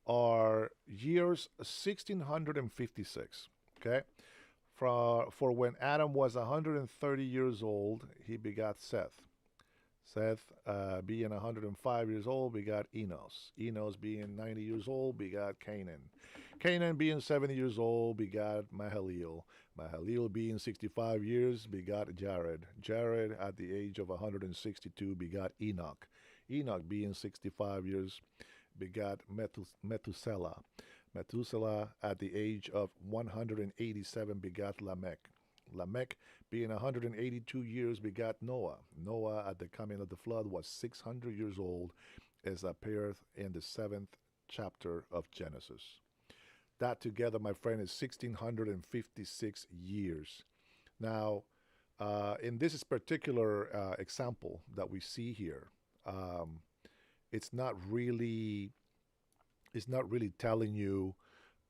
are years 1656. Okay? For when Adam was 130 years old, he begot Seth. Seth, being 105 years old, begot Enos. Enos, being 90 years old, begot Canaan. Canaan, being 70 years old, begot Mahalalel. Mahalalel, being 65 years, begot Jared. Jared, at the age of 162, begot Enoch. Enoch, being 65 years, begot Methuselah. Methuselah, at the age of 187, begot Lamech. Lamech, being 182 years, begot Noah. Noah, at the coming of the flood, was 600 years old, as appeareth in the 7th chapter of Genesis. That together, my friend, is 1656 years. Now, in this particular example that we see here, it's not really telling you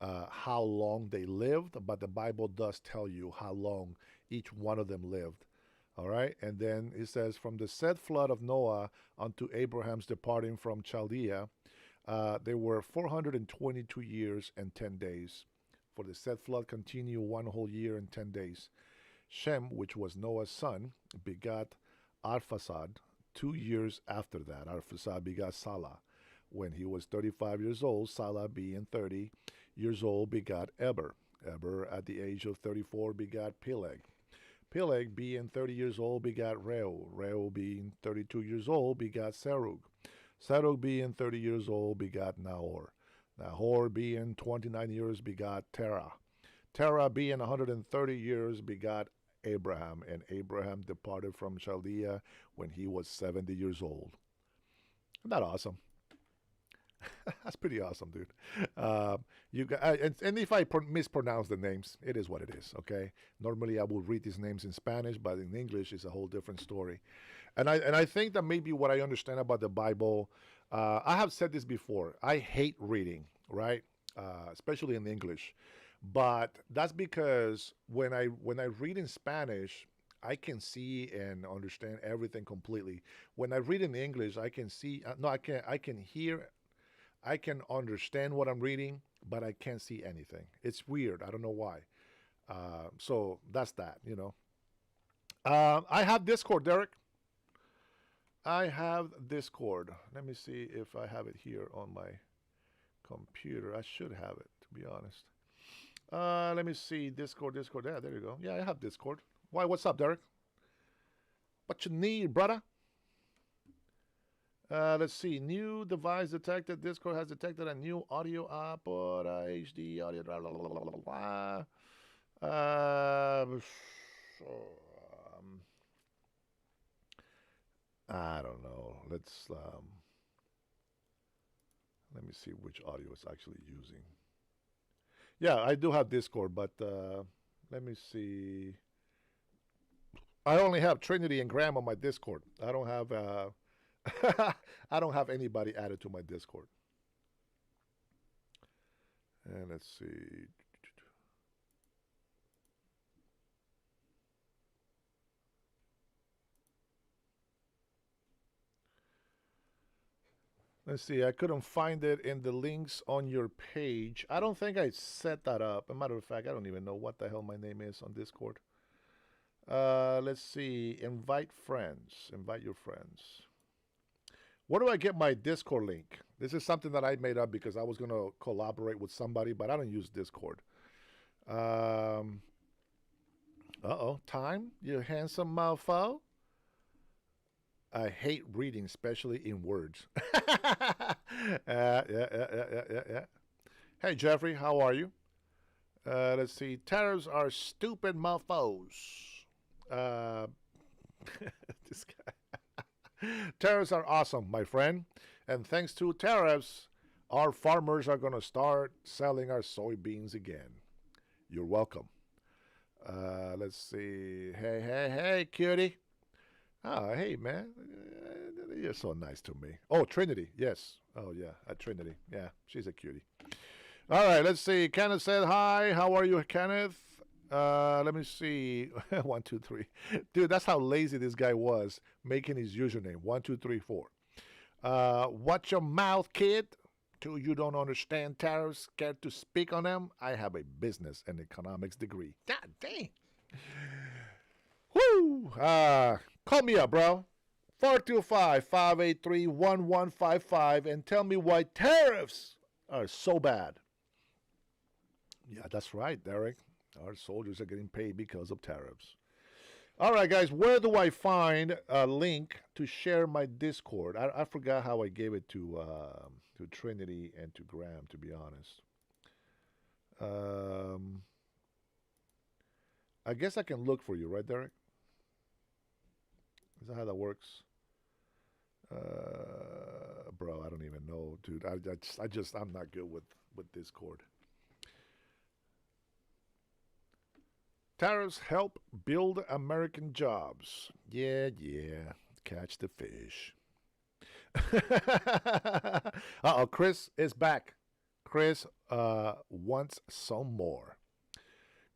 how long they lived, but the Bible does tell you how long each one of them lived. All right, and then it says, from the said flood of Noah unto Abraham's departing from Chaldea, there were 422 years and 10 days. For the said flood continued 1 whole year and 10 days. Shem, which was Noah's son, begot Arphaxad 2 years after that. Arphaxad begot Salah. When he was 35 years old, Salah, being 30 years old, begot Eber. Eber, at the age of 34, begot Peleg. Peleg, being 30 years old, begot Reu. Reu, being 32 years old, begot Serug. Serug, being 30 years old, begot Nahor. Nahor, being 29 years, begot Terah. Terah, being 130 years, begot Abraham. And Abraham departed from Chaldea when he was 70 years old. Isn't that awesome? That's pretty awesome, dude. And if I mispronounce the names, it is what it is, okay? Normally, I will read these names in Spanish, but in English, it's a whole different story. And I think that maybe what I understand about the Bible, I have said this before. I hate reading, right? Especially in English. But that's because when I read in Spanish, I can see and understand everything completely. When I read in English, I can see, I can hear, I can understand what I'm reading, but I can't see anything. It's weird. I don't know why. So that's that, you know. I have Discord, Derek. I have Discord. Let me see if I have it here on my computer. I should have it, to be honest. Let me see. Discord. Yeah, there you go. Yeah, I have Discord. Why? What's up, Derek? What you need, brother? Let's see. New device detected. Discord has detected a new audio output. HD audio. Blah, blah, blah, blah, blah, blah. I don't know. Let me see which audio it's actually using. Yeah, I do have Discord, but let me see. I only have Trinity and Graham on my Discord. I don't have I don't have anybody added to my Discord. And let's see. Let's see, I couldn't find it in the links on your page. I don't think I set that up. As a matter of fact, I don't even know what the hell my name is on Discord. Let's see, invite friends. Invite your friends. Where do I get my Discord link? This is something that I made up because I was going to collaborate with somebody, but I don't use Discord. Uh-oh, Time, you handsome mofo. I hate reading, especially in words. Yeah. Hey, Jeffrey, how are you? Let's see. Tariffs are stupid mofos. This guy. Tariffs are awesome, my friend. And thanks to tariffs, our farmers are going to start selling our soybeans again. You're welcome. Let's see. Hey, cutie. Oh, hey, man. You're so nice to me. Oh, Trinity. Yes. Oh, yeah. Trinity. Yeah, she's a cutie. All right, let's see. Kenneth said hi. How are you, Kenneth? Let me see. 1, 2, 3. Dude, that's how lazy this guy was making his username. 1, 2, 3, 4. Watch your mouth, kid. Till you don't understand tariffs, scared to speak on them. I have a business and economics degree. God dang. Woo! Call me up, bro. 425-583-1155 and tell me why tariffs are so bad. Yeah, that's right, Derek. Our soldiers are getting paid because of tariffs. All right, guys, where do I find a link to share my Discord? I forgot how I gave it to Trinity and to Graham, to be honest. I guess I can look for you, right, Derek? Is that how that works? Bro, I don't even know, dude. I'm not good with Discord. Tariffs help build American jobs. Yeah. Catch the fish. Uh-oh, Chris is back. Chris wants some more.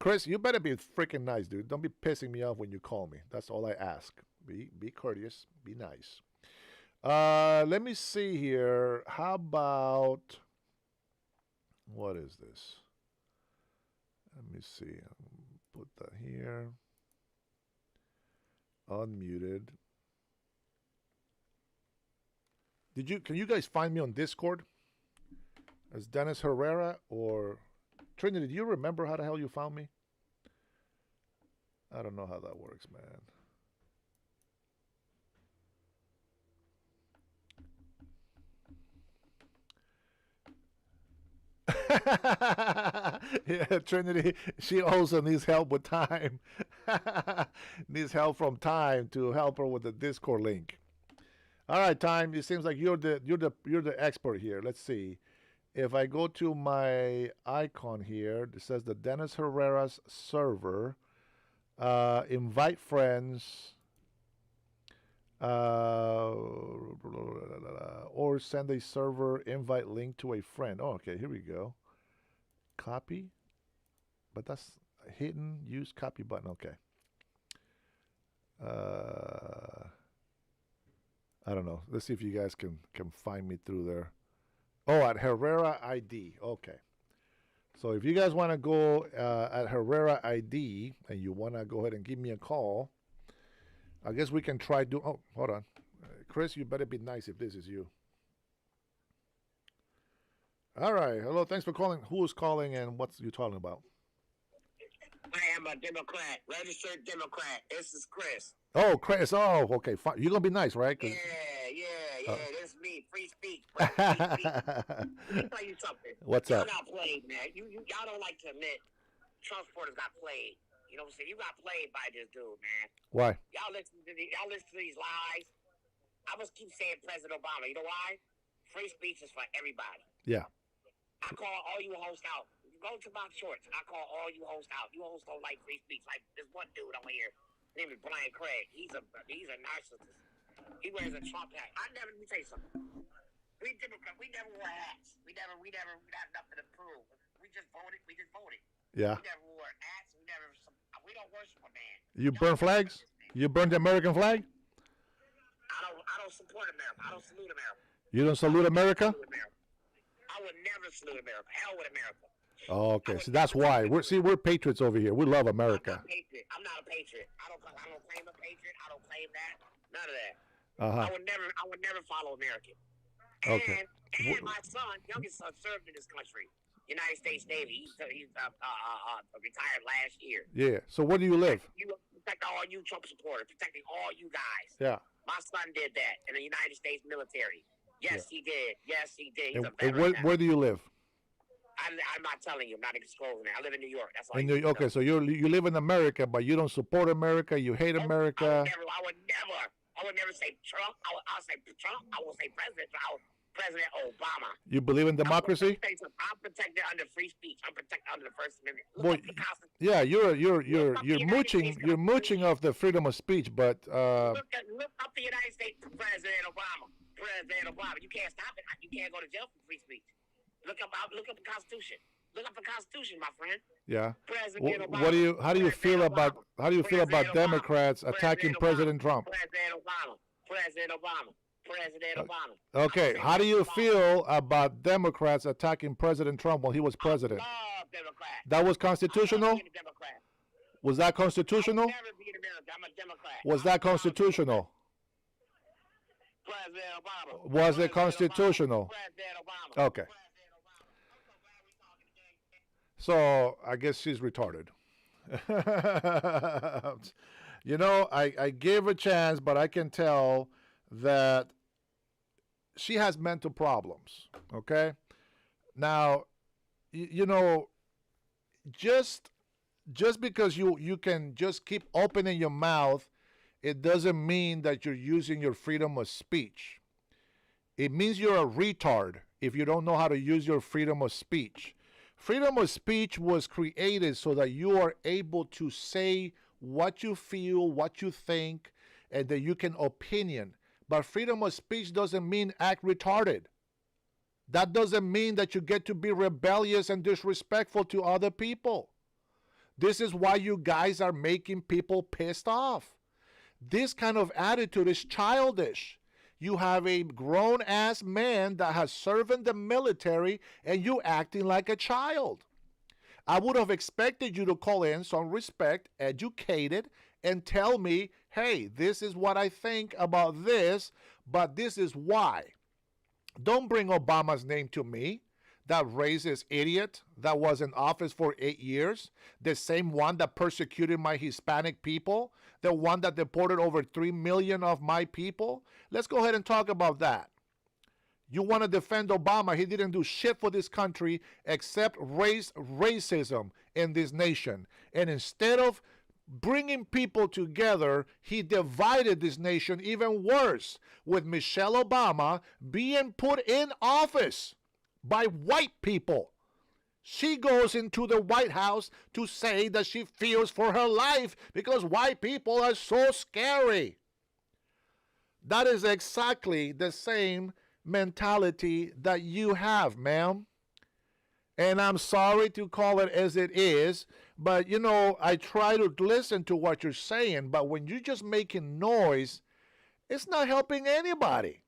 Chris, you better be freaking nice, dude. Don't be pissing me off when you call me. That's all I ask. Be courteous. Be nice. Let me see here. How about... What is this? Let me see. Put that here. Unmuted. Can you guys find me on Discord? As Dennis Herrera or Trinity, do you remember how the hell you found me? I don't know how that works, man. Yeah, Trinity, she also needs help with time. Needs help from Time to help her with the Discord link. All right, Time, it seems like you're the expert here. Let's see. If I go to my icon here, it says the Dennis Herrera's server, invite friends, or send a server invite link to a friend. Oh, okay, here we go. Copy, but that's hidden. Use copy button. Okay. I don't know. Let's see if you guys can find me through there. Oh, at Herrera ID. Okay. So if you guys want to go at Herrera ID and you want to go ahead and give me a call, I guess we can try do. Oh, hold on. Chris, you better be nice if this is you. All right. Hello. Thanks for calling. Who is calling and what's you talking about? I am a Democrat, registered Democrat. This is Chris. Oh, Chris. Oh, okay. Fine. You're going to be nice, right? Yeah. This is me. Free speech. Free speech. Let me tell you something. What's up? Y'all got played, man. Y'all don't like to admit Trump supporters got played. You know what I'm saying? You got played by this dude, man. Why? Y'all listen to these lies. I must keep saying President Obama. You know why? Free speech is for everybody. Yeah. I call all you hosts out. Go to my shorts. I call all you hosts out. You hosts don't like free speech. Like this one dude over here, his name is Brian Craig. He's a narcissist. He wears a Trump hat. Let me tell you something. We Democrats, we never wore hats. We got nothing to prove. We just voted. Yeah. We never wore hats. We don't worship a man. You burn flags? You burn the American flag? I don't support America. I don't salute America. You don't salute America? I would never salute America. Hell with America. Oh, okay. So that's why. We're patriots over here. We love America. I'm not a patriot. I don't claim a patriot. I don't claim that. None of that. Uh-huh. I would never follow American. Okay. And my son, youngest son, served in this country, United States Navy. He's retired last year. Yeah. So where do you live? You protect all you Trump supporters, protecting all you guys. Yeah. My son did that in the United States military. Yes, he did. Yes, he did. He's And, a veteran. and where do you live? I'm not telling you. I'm not disclosing it. I live in New York. That's all. Okay, so you live in America, but you don't support America. You hate America. I would never say Trump. I'll say Trump. I will say President. President Obama. You believe in democracy? I'm protected under free speech. I'm protected under the First Amendment. Well, yeah, you're mooching off the freedom of speech, but look up the United States President Obama. President Obama. You can't stop it. You can't go to jail for free speech. Look up the Constitution. Look up the Constitution, my friend. Yeah. President Obama. How do you feel about Democrats attacking President Trump? President Obama. President Obama. President Obama. Okay, how do you feel about Democrats attacking President Trump when he was president? I love Democrats. That was constitutional? I'm being a Democrat. Was that constitutional? I would never be in America. I'm a Democrat. Was that constitutional? President Obama. Was it constitutional? President Obama. Okay. So I guess she's retarded. You know, I gave her a chance, but I can tell that she has mental problems. Okay. Now, you know, just because you can just keep opening your mouth, it doesn't mean that you're using your freedom of speech. It means you're a retard if you don't know how to use your freedom of speech. Freedom of speech was created so that you are able to say what you feel, what you think, and that you can opinion. But freedom of speech doesn't mean act retarded. That doesn't mean that you get to be rebellious and disrespectful to other people. This is why you guys are making people pissed off. This kind of attitude is childish. You have a grown-ass man that has served in the military and you acting like a child. I would have expected you to call in some respect, educated, and tell me, hey, this is what I think about this, but this is why. Don't bring Obama's name to me. That racist idiot that was in office for 8 years, the same one that persecuted my Hispanic people, the one that deported over 3 million of my people. Let's go ahead and talk about that. You want to defend Obama. He didn't do shit for this country except racism in this nation. And instead of bringing people together, he divided this nation even worse with Michelle Obama being put in office by white people. She goes into the White House to say that she fears for her life because white people are so scary. That is exactly the same mentality that you have, ma'am. And I'm sorry to call it as it is, but you know, I try to listen to what you're saying, but when you're just making noise, it's not helping anybody.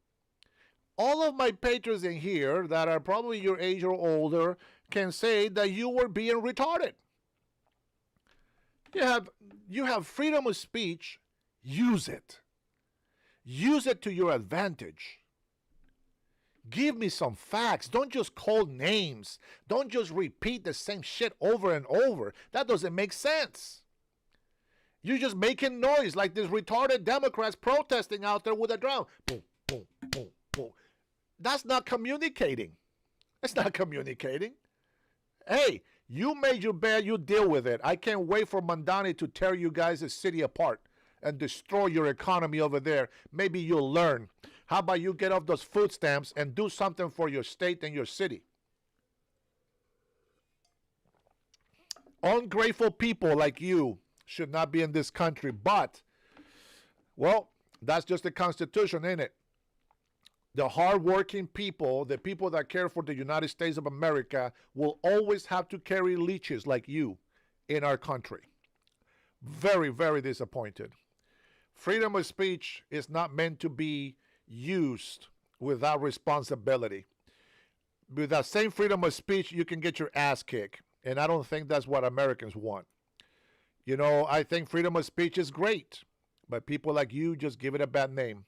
All of my patrons in here that are probably your age or older can say that you were being retarded. You have freedom of speech. Use it. Use it to your advantage. Give me some facts. Don't just call names. Don't just repeat the same shit over and over. That doesn't make sense. You're just making noise like these retarded Democrats protesting out there with a drum. Boom, boom, boom, boom. That's not communicating. It's not communicating. Hey, you made your bed, you deal with it. I can't wait for Mamdani to tear you guys' city apart and destroy your economy over there. Maybe you'll learn. How about you get off those food stamps and do something for your state and your city? Ungrateful people like you should not be in this country, but, well, that's just the Constitution, ain't it? The hardworking people, the people that care for the United States of America, will always have to carry leeches like you in our country. Very, very disappointed. Freedom of speech is not meant to be used without responsibility. With that same freedom of speech, you can get your ass kicked. And I don't think that's what Americans want. You know, I think freedom of speech is great, but people like you just give it a bad name.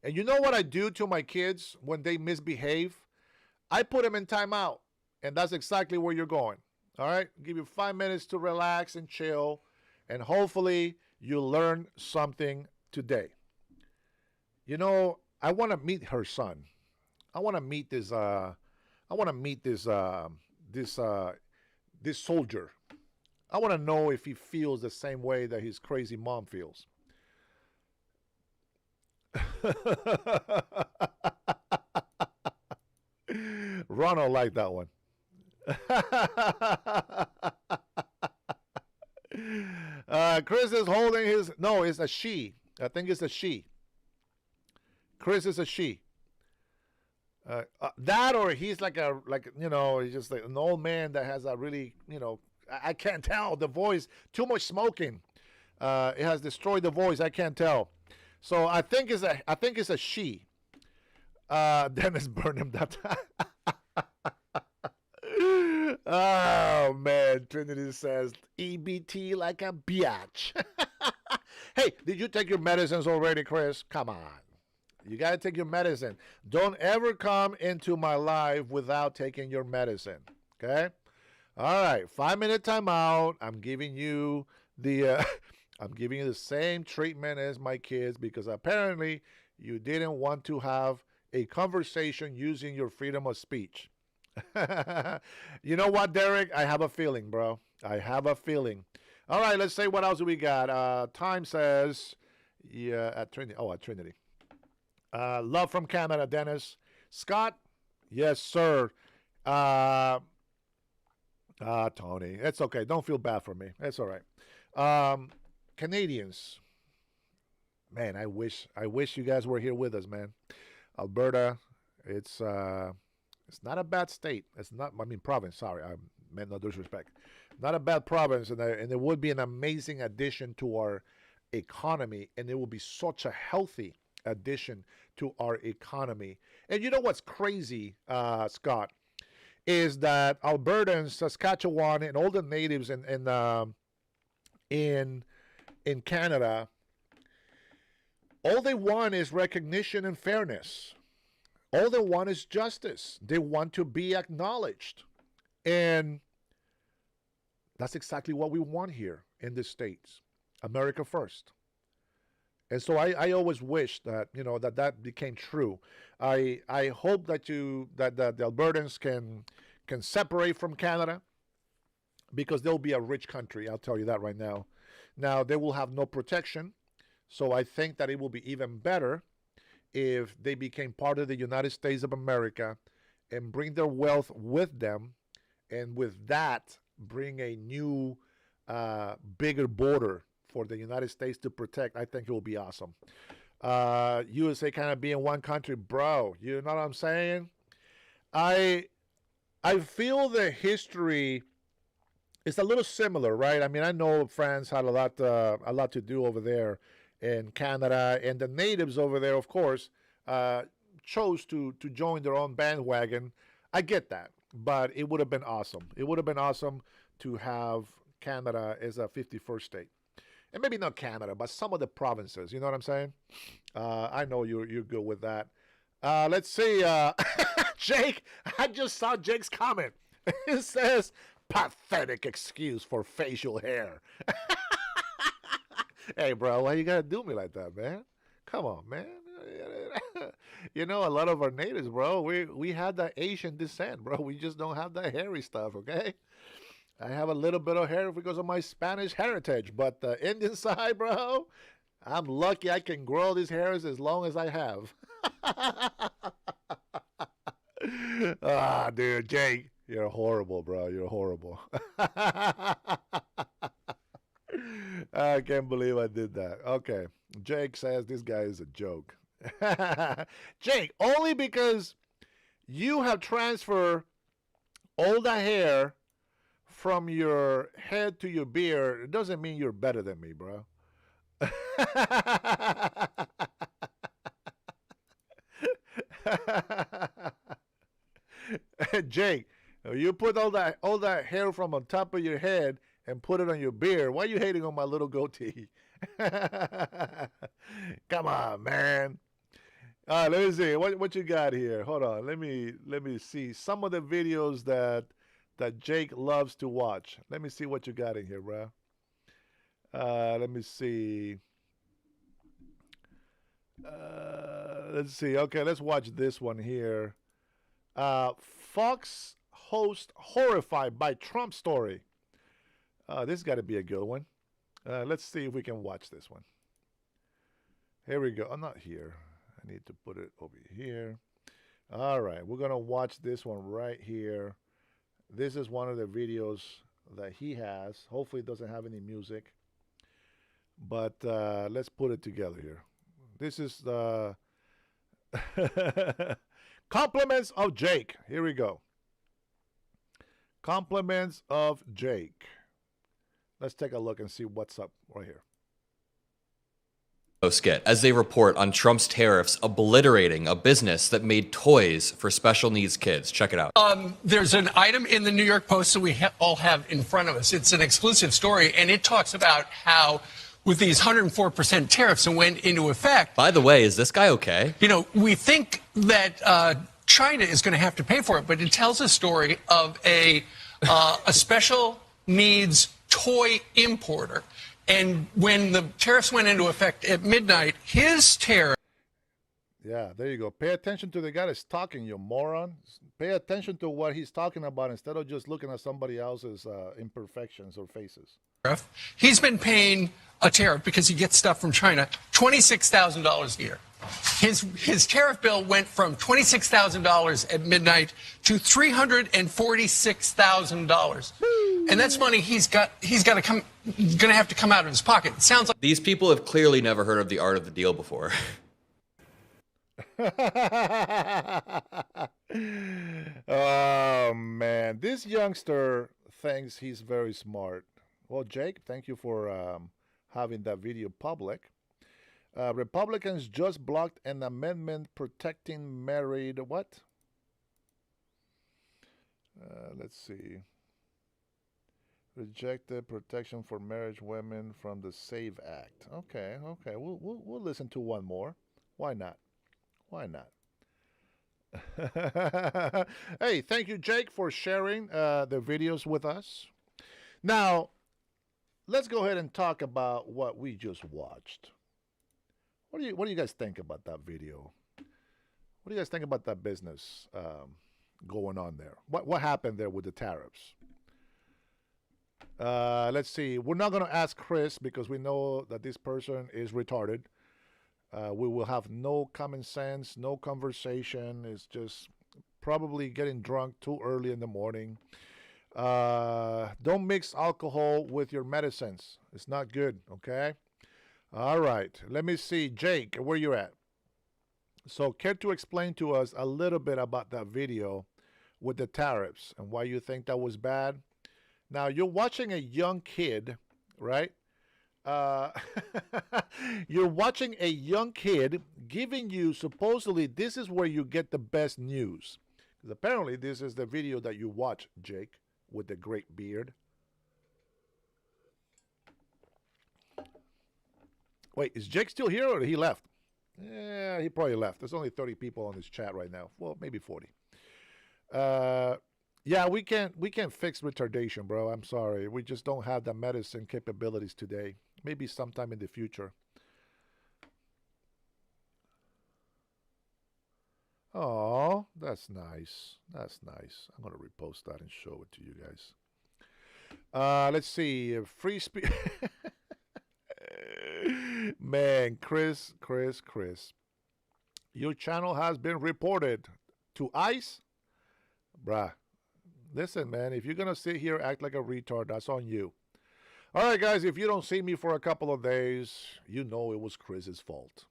And you know what I do to my kids when they misbehave? I put them in timeout. And that's exactly where you're going. All right? Give you 5 minutes to relax and chill. And hopefully you'll learn something today. You know, I want to meet her son. I want to meet this this soldier. I want to know if he feels the same way that his crazy mom feels. Ronald liked that one. Chris is holding his... No, it's a she. I think it's a she. Chris is a she. That or he's like you know, he's just like an old man that has a really, you know, I can't tell the voice. Too much smoking. It has destroyed the voice. I can't tell. So I think it's a she. Dennis Burnham. That. Oh man, Trinity says EBT like a biatch. Hey, did you take your medicines already, Chris? Come on. You got to take your medicine. Don't ever come into my life without taking your medicine. Okay? All right. 5-minute timeout. I'm giving you the same treatment as my kids because apparently you didn't want to have a conversation using your freedom of speech. You know what, Derek? I have a feeling, bro. I have a feeling. All right. Let's say what else do we got? Time says, yeah, at Trinity. Oh, at Trinity. Love from Canada, Dennis. Scott, yes, sir. Tony, it's okay. Don't feel bad for me. It's all right. Canadians, man, I wish you guys were here with us, man. Alberta, it's not a bad state. It's not. I mean, province. Sorry, I meant no disrespect. Not a bad province, and it would be an amazing addition to our economy, and it will be such a healthy addition to our economy. And you know what's crazy, Scott, is that Albertans, Saskatchewan, and all the natives in Canada, all they want is recognition and fairness. All they want is justice. They want to be acknowledged. And that's exactly what we want here in the States. America first. And so I always wish that, you know, that became true. I hope that the Albertans can separate from Canada because they'll be a rich country. I'll tell you that right now. Now, they will have no protection. So I think that it will be even better if they became part of the United States of America and bring their wealth with them. And with that, bring a new, bigger border for the United States to protect. I think it will be awesome. USA kind of being one country, bro. You know what I'm saying? I feel the history is a little similar, right? I mean, I know France had a lot to do over there in Canada, and the natives over there, of course, chose to join their own bandwagon. I get that, but it would have been awesome. It would have been awesome to have Canada as a 51st state. And maybe not Canada, but some of the provinces. You know what I'm saying? I know you're good with that. Let's see. Jake, I just saw Jake's comment. It says, pathetic excuse for facial hair. Hey, bro, why you got to do me like that, man? Come on, man. You know, a lot of our natives, bro, we had that Asian descent, bro. We just don't have that hairy stuff, okay? I have a little bit of hair because of my Spanish heritage, but the Indian side, bro, I'm lucky I can grow these hairs as long as I have. Ah, dude, Jake, you're horrible, bro. You're horrible. I can't believe I did that. Okay, Jake says this guy is a joke. Jake, only because you have transferred all the hair from your head to your beard, it doesn't mean you're better than me, bro. Jake, you put all that hair from on top of your head and put it on your beard. Why are you hating on my little goatee? Come on, man. All right, let me see what you got here. Hold on, let me see some of the videos that Jake loves to watch. Let me see what you got in here, bro. Let me see. Let's see. Okay, let's watch this one here. Fox host horrified by Trump story. This got to be a good one. Let's see if we can watch this one. Here we go. I'm not here. I need to put it over here. All right, we're going to watch this one right here. This is one of the videos that he has. Hopefully it doesn't have any music. But let's put it together here. This is the compliments of Jake. Here we go. Compliments of Jake. Let's take a look and see what's up right here. Skit as they report on Trump's tariffs obliterating a business that made toys for special needs kids. Check it out. There's an item in the New York Post that we all have in front of us. It's an exclusive story, and it talks about how with these 104% tariffs that went into effect. By the way, is this guy okay? You know, we think that China is going to have to pay for it, but it tells a story of a special needs toy importer. And when the tariffs went into effect at midnight, his tariff. Yeah, there you go. Pay attention to the guy that's talking, you moron. Pay attention to what he's talking about instead of just looking at somebody else's imperfections or faces. He's been paying a tariff because he gets stuff from China, $26,000 a year. His tariff bill went from $26,000 at midnight to $346,000. And that's money he's going to have to come out of his pocket. It sounds like These people have clearly never heard of the art of the deal before. Oh, man. This youngster thinks he's very smart. Well, Jake, thank you for having that video public. Republicans just blocked an amendment protecting married what? Let's see. Rejected protection for marriage women from the SAVE Act. Okay. We'll listen to one more. Why not? Why not? Hey, thank you, Jake, for sharing the videos with us. Now, let's go ahead and talk about what we just watched. What do you guys think about that video? What do you guys think about that business going on there? What happened there with the tariffs? Let's see. We're not going to ask Chris because we know that this person is retarded. We will have no common sense, no conversation. It's just probably getting drunk too early in the morning. Don't mix alcohol with your medicines. It's not good, okay? All right. Let me see. Jake, where you at? So care to explain to us a little bit about that video with the tariffs and why you think that was bad? Now, you're watching a young kid, right? You're watching a young kid giving you, supposedly, this is where you get the best news. Because apparently this is the video that you watch, Jake, with the great beard. Wait, is Jake still here or he left? Yeah, he probably left. There's only 30 people on this chat right now. Well, maybe 40. Yeah, we can't fix retardation, bro. I'm sorry. We just don't have the medicine capabilities today. Maybe sometime in the future. Oh, that's nice. That's nice. I'm going to repost that and show it to you guys. Let's see. Free speech. Man, Chris. Your channel has been reported to ICE. Bruh. Listen, man, if you're going to sit here act like a retard, that's on you. All right, guys, if you don't see me for a couple of days, you know it was Chris's fault.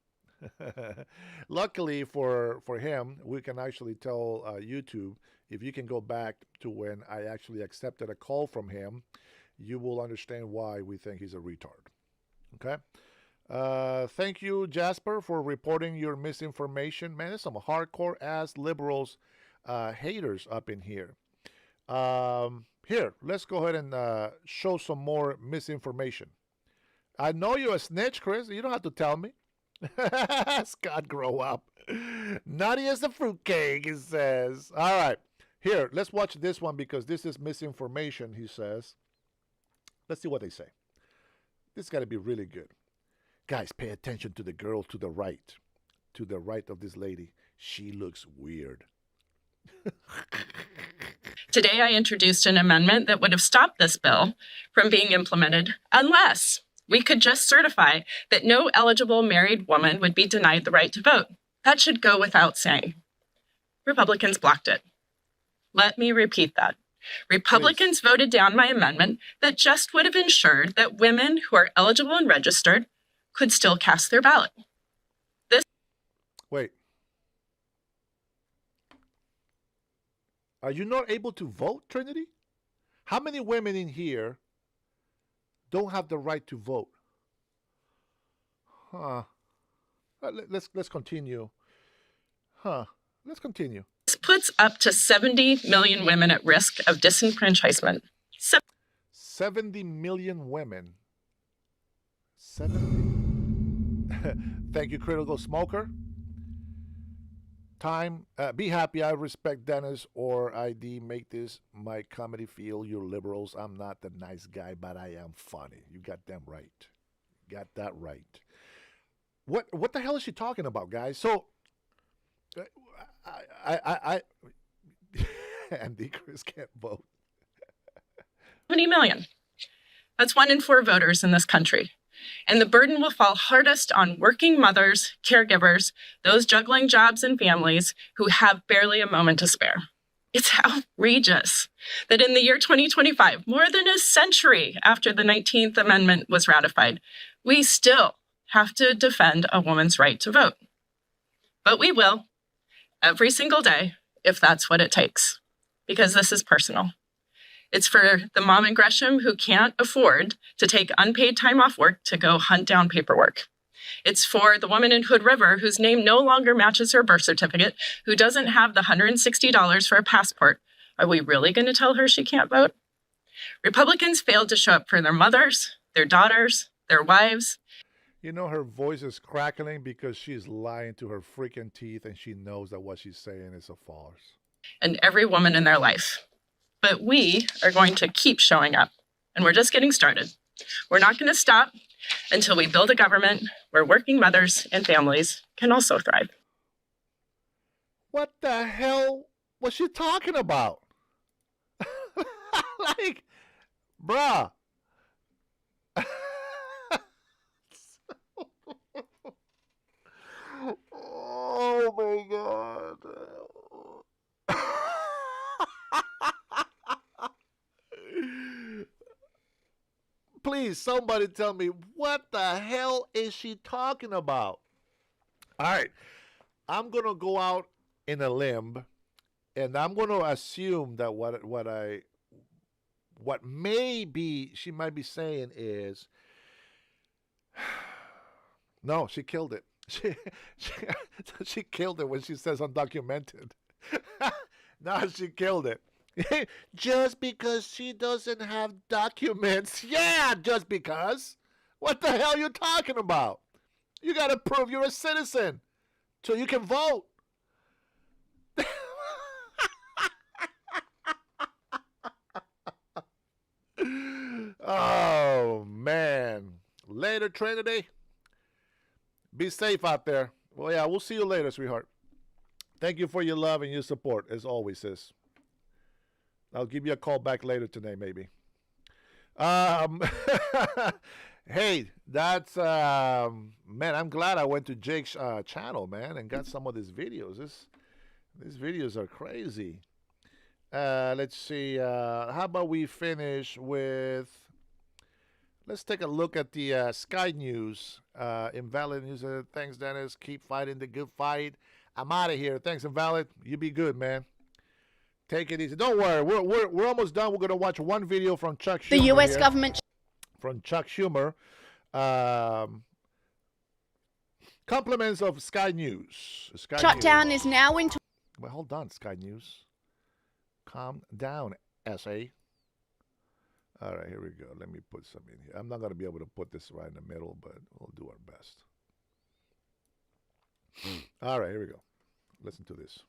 Luckily for him, we can actually tell YouTube, if you can go back to when I actually accepted a call from him, you will understand why we think he's a retard. Okay? Thank you, Jasper, for reporting your misinformation. Man, there's some hardcore-ass liberals, haters up in here. Here, let's go ahead and show some more misinformation. I know you're a snitch, Chris. You don't have to tell me. Scott, grow up. Naughty as a fruitcake, he says. All right. Here, let's watch this one because this is misinformation, he says. Let's see what they say. This got to be really good. Guys, pay attention to the girl to the right. To the right of this lady. She looks weird. Today, I introduced an amendment that would have stopped this bill from being implemented unless we could just certify that no eligible married woman would be denied the right to vote. That should go without saying. Republicans blocked it. Let me repeat that. Republicans voted down my amendment that just would have ensured that women who are eligible and registered could still cast their ballot. Wait. Are you not able to vote, Trinity? How many women in here don't have the right to vote? Huh. Let's continue. Huh. Let's continue. This puts up to 70 million women at risk of disenfranchisement. 70 million women. 70. Thank you, Critical Smoker. Time. Be happy. I respect Dennis or ID. Make this my comedy feel. You liberals. I'm not the nice guy, but I am funny. You got them right. Got that right. What the hell is she talking about, guys? So, I Andy Chris can't vote. 70 million. That's 1 in 4 voters in this country. And the burden will fall hardest on working mothers, caregivers, those juggling jobs and families who have barely a moment to spare. It's outrageous that in the year 2025, more than a century after the 19th Amendment was ratified, we still have to defend a woman's right to vote. But we will, every single day, if that's what it takes, because this is personal. It's for the mom in Gresham who can't afford to take unpaid time off work to go hunt down paperwork. It's for the woman in Hood River whose name no longer matches her birth certificate, who doesn't have the $160 for a passport. Are we really going to tell her she can't vote? Republicans failed to show up for their mothers, their daughters, their wives. You know, her voice is crackling because she's lying to her freaking teeth and she knows that what she's saying is a farce. And every woman in their life. But we are going to keep showing up, and we're just getting started. We're not going to stop until we build a government where working mothers and families can also thrive. What the hell was she talking about? Like, bruh. Oh my God. Please, somebody tell me, what the hell is she talking about? All right, I'm going to go out in a limb, and I'm going to assume that what maybe she might be saying is, no, she killed it. She killed it when she says undocumented. No, she killed it. Just because she doesn't have documents. Yeah, just because. What the hell are you talking about? You got to prove you're a citizen so you can vote. Oh, man. Later, Trinity. Be safe out there. Well, yeah, we'll see you later, sweetheart. Thank you for your love and your support, as always, sis. I'll give you a call back later today, maybe. Hey, that's man. I'm glad I went to Jake's channel, man, and got some of these videos. These videos are crazy. Let's see. How about we finish with? Let's take a look at the Sky News. Invalid News. Thanks, Dennis. Keep fighting the good fight. I'm out of here. Thanks, Invalid. You be good, man. Take it easy. Don't worry. We're almost done. We're gonna watch one video from Chuck Schumer. The U.S. here. government. From Chuck Schumer. Compliments of Sky News. Shutdown is now into. Well, hold on, Sky News. Calm down, SA. All right, here we go. Let me put some in here. I'm not going to be able to put this right in the middle, but we'll do our best. All right, here we go. Listen to this.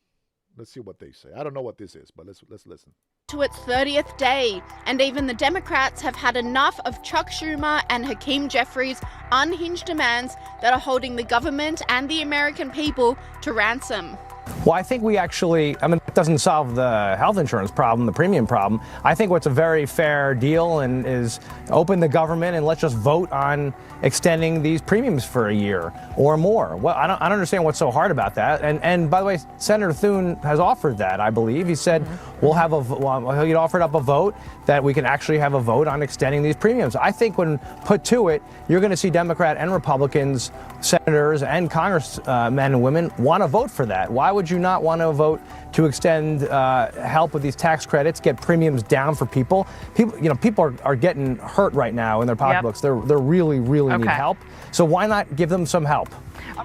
Let's see what they say. I don't know what this is, but let's listen. To its 30th day, and even the Democrats have had enough of Chuck Schumer and Hakeem Jeffries' unhinged demands that are holding the government and the American people to ransom. Well, I think we actually, it doesn't solve the health insurance problem, the premium problem. I think what's a very fair deal and is open the government and let's just vote on extending these premiums for a year or more. Well, I don't understand what's so hard about that. And by the way, Senator Thune has offered that, I believe. He said we'll have he offered up a vote that we can actually have a vote on extending these premiums. I think when put to it, you're going to see Democrat and Republicans, senators and congressmen and women want to vote for that. Why would you not want to vote to extend help with these tax credits, get premiums down for people? People are getting hurt right now in their pocketbooks. They're really need help. So why not give them some help?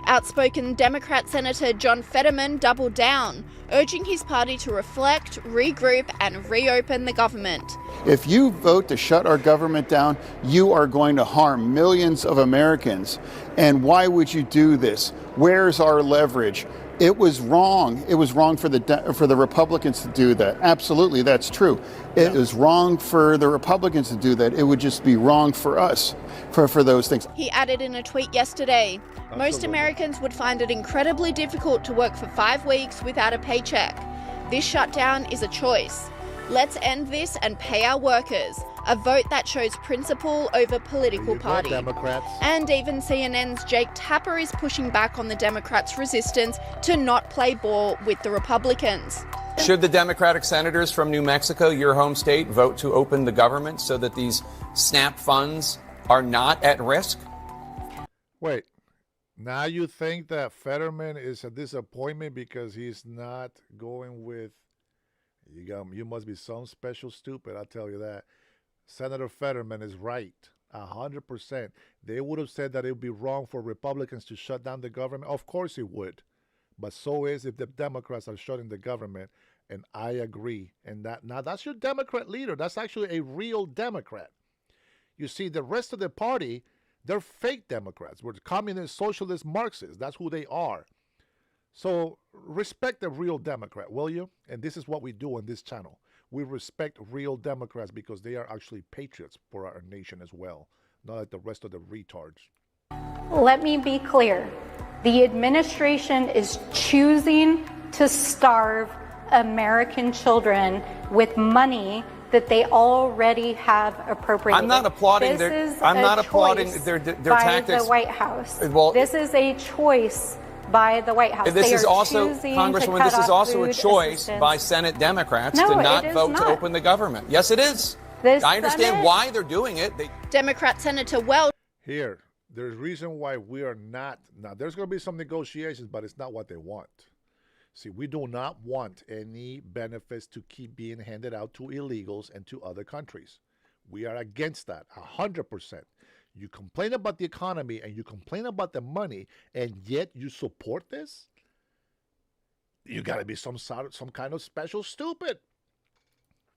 Outspoken Democrat Senator John Fetterman doubled down, urging his party to reflect, regroup, and reopen the government. If you vote to shut our government down, you are going to harm millions of Americans. And why would you do this? Where's our leverage? It was wrong. It was wrong for the Republicans to do that. Absolutely, that's true. It was wrong for the Republicans to do that. It would just be wrong for us for those things. He added in a tweet yesterday, most Americans would find it incredibly difficult to work for 5 weeks without a paycheck. This shutdown is a choice. Let's end this and pay our workers. A vote that shows principle over political party. Democrats. And even CNN's Jake Tapper is pushing back on the Democrats' resistance to not play ball with the Republicans. Should the Democratic senators from New Mexico, your home state, vote to open the government so that these SNAP funds are not at risk? Wait, now you think that Fetterman is a disappointment because he's not going with... You must be some special stupid, I'll tell you that. Senator Fetterman is right, 100%. They would have said that it would be wrong for Republicans to shut down the government. Of course it would. But so is if the Democrats are shutting the government. And I agree. And that's your Democrat leader. That's actually a real Democrat. You see, the rest of the party, they're fake Democrats. We're communist, socialist, Marxists. That's who they are. So respect the real Democrat, will you? And this is what we do on this channel. We respect real Democrats because they are actually patriots for our nation as well, not like the rest of the retards. Let me be clear. The administration is choosing to starve American children with money that they already have appropriated. I'm not applauding their by tactics. The White House. Well, this is a choice by the White House. This is also, Congresswoman, this is also a choice by Senate Democrats to not vote to open the government. Yes, it is. I understand why they're doing it. Democrat Senator Welch. Here, there's reason why we are not. Now, there's going to be some negotiations, but it's not what they want. See, we do not want any benefits to keep being handed out to illegals and to other countries. We are against that, 100%. You complain about the economy and you complain about the money, and yet you support this? You got to be some kind of special stupid.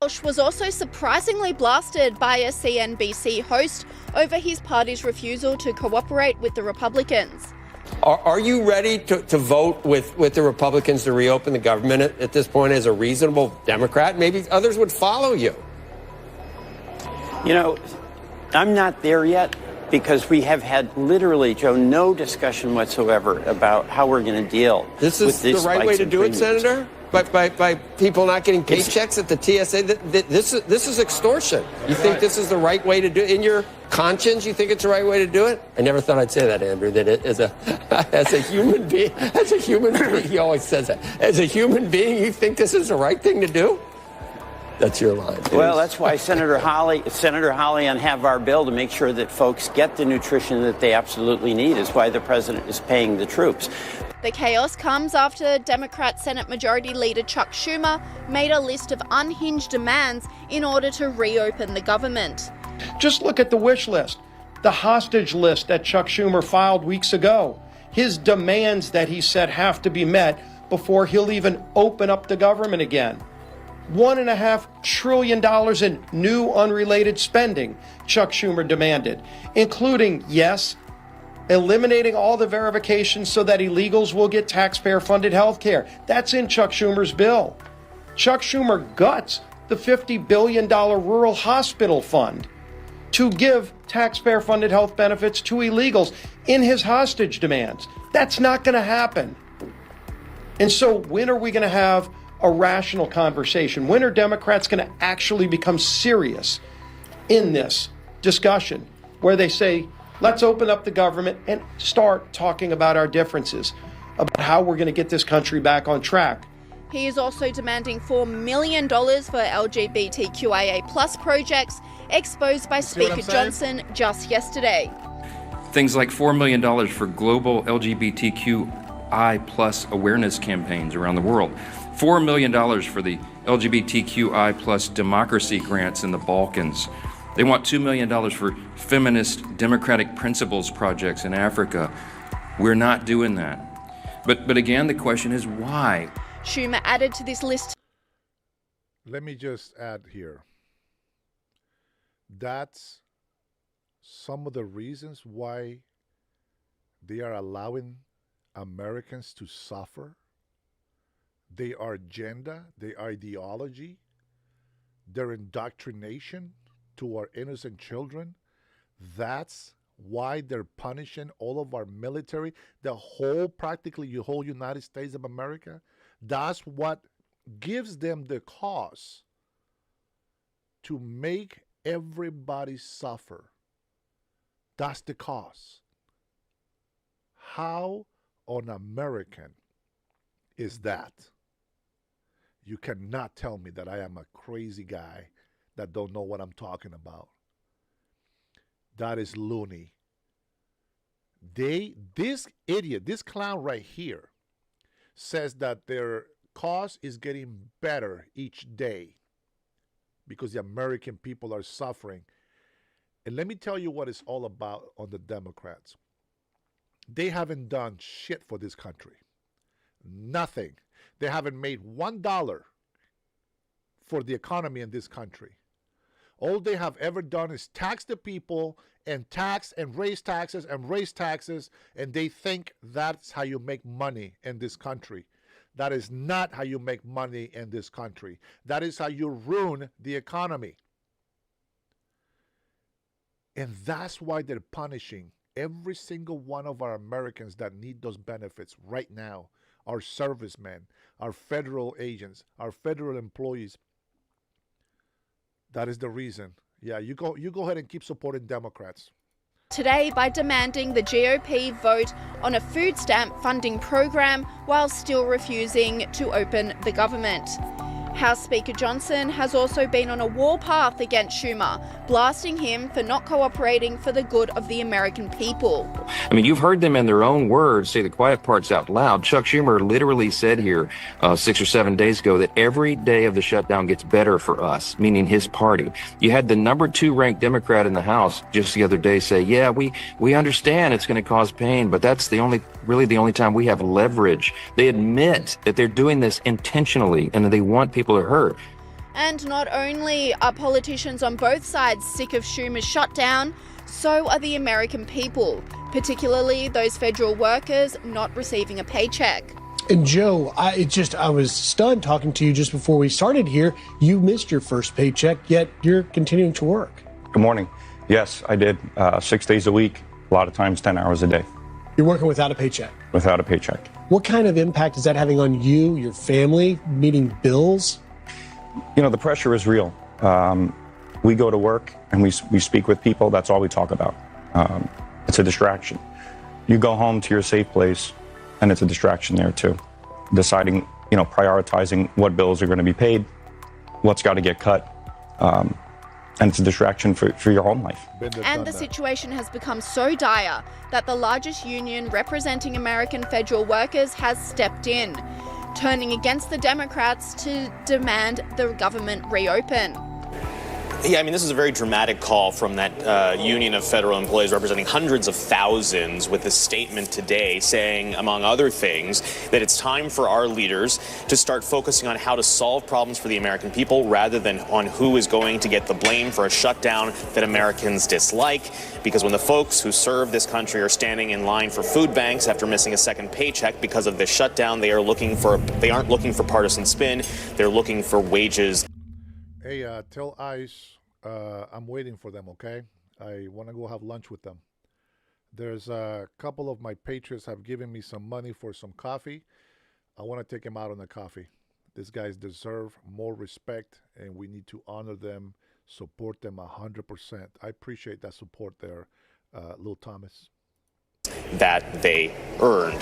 Welch was also surprisingly blasted by a CNBC host over his party's refusal to cooperate with the Republicans. Are you ready to vote with the Republicans to reopen the government at this point as a reasonable Democrat? Maybe others would follow you. You know, I'm not there yet because we have had literally, Joe, no discussion whatsoever about how we're going to deal with this. Is the right way to do it, Senator? by people not getting paychecks at the TSA? This is extortion. You think this is the right way to do it? In your conscience, you think it's the right way to do it? I never thought I'd say that, Andrew, that it as a human being, he always says that. As a human being, you think this is the right thing to do? That's your line. Well, that's why Senator Hawley and have our bill to make sure that folks get the nutrition that they absolutely need is why the president is paying the troops. The chaos comes after Democrat Senate Majority Leader Chuck Schumer made a list of unhinged demands in order to reopen the government. Just look at the wish list, the hostage list that Chuck Schumer filed weeks ago. His demands that he said have to be met before he'll even open up the government again. $1.5 trillion in new unrelated spending Chuck Schumer demanded, including, yes, eliminating all the verifications so that illegals will get taxpayer-funded health care. That's in Chuck Schumer's bill. Chuck Schumer guts the $50 billion rural hospital fund to give taxpayer-funded health benefits to illegals in his hostage demands. That's not going to happen. And so when are we going to have a rational conversation? When are Democrats going to actually become serious in this discussion where they say, let's open up the government and start talking about our differences, about how we're going to get this country back on track? He is also demanding $4 million for LGBTQIA plus projects exposed by Speaker Johnson just yesterday. Things like $4 million for global LGBTQI plus awareness campaigns around the world. $4 million for the LGBTQI plus democracy grants in the Balkans. They want $2 million for feminist democratic principles projects in Africa. We're not doing that. But again, the question is why? Schumer added to this list. Let me just add here. That's some of the reasons why they are allowing Americans to suffer. Their agenda, their ideology, their indoctrination to our innocent children. That's why they're punishing all of our military, practically the whole United States of America. That's what gives them the cause to make everybody suffer. That's the cause. How un-American is that? You cannot tell me that I am a crazy guy that don't know what I'm talking about. That is loony. This idiot, this clown right here, says that their cause is getting better each day because the American people are suffering. And let me tell you what it's all about on the Democrats. They haven't done shit for this country. Nothing. They haven't made $1 for the economy in this country. All they have ever done is tax the people and tax and raise taxes, and they think that's how you make money in this country. That is not how you make money in this country. That is how you ruin the economy. And that's why they're punishing every single one of our Americans that need those benefits right now. Our servicemen, our federal agents, our federal employees. That is the reason. Yeah, you go ahead and keep supporting Democrats. Today by demanding the GOP vote on a food stamp funding program while still refusing to open the government. House Speaker Johnson has also been on a warpath against Schumer, blasting him for not cooperating for the good of the American people. I mean, you've heard them in their own words say the quiet parts out loud. Chuck Schumer literally said here 6 or 7 days ago that every day of the shutdown gets better for us, meaning his party. You had the number 2 ranked Democrat in the House just the other day say, yeah, we understand it's going to cause pain, but that's really the only time we have leverage. They admit that they're doing this intentionally and that they want people to hurt. And not only are politicians on both sides sick of Schumer's shutdown, so are the American people, particularly those federal workers not receiving a paycheck. And Joe, I was stunned talking to you just before we started here. You missed your first paycheck, yet you're continuing to work. Good morning. Yes, I did. 6 days a week, a lot of times 10 hours a day. You're working without a paycheck? Without a paycheck. What kind of impact is that having on you, your family, meeting bills? You know, the pressure is real. We go to work and we speak with people. That's all we talk about. It's a distraction. You go home to your safe place and it's a distraction there too. Deciding, you know, prioritizing what bills are going to be paid, what's got to get cut. And it's a distraction for your home life. And the situation has become so dire that the largest union representing American federal workers has stepped in, turning against the Democrats to demand the government reopen. Yeah, I mean, this is a very dramatic call from that union of federal employees representing hundreds of thousands with a statement today saying, among other things, that it's time for our leaders to start focusing on how to solve problems for the American people rather than on who is going to get the blame for a shutdown that Americans dislike. Because when the folks who serve this country are standing in line for food banks after missing a second paycheck because of this shutdown, they aren't looking for partisan spin. They're looking for wages. Hey, tell ICE I'm waiting for them, okay? I want to go have lunch with them. There's a couple of my patriots have given me some money for some coffee. I want to take them out on the coffee. These guys deserve more respect, and we need to honor them, support them 100%. I appreciate that support there, Lil Thomas. That they earned.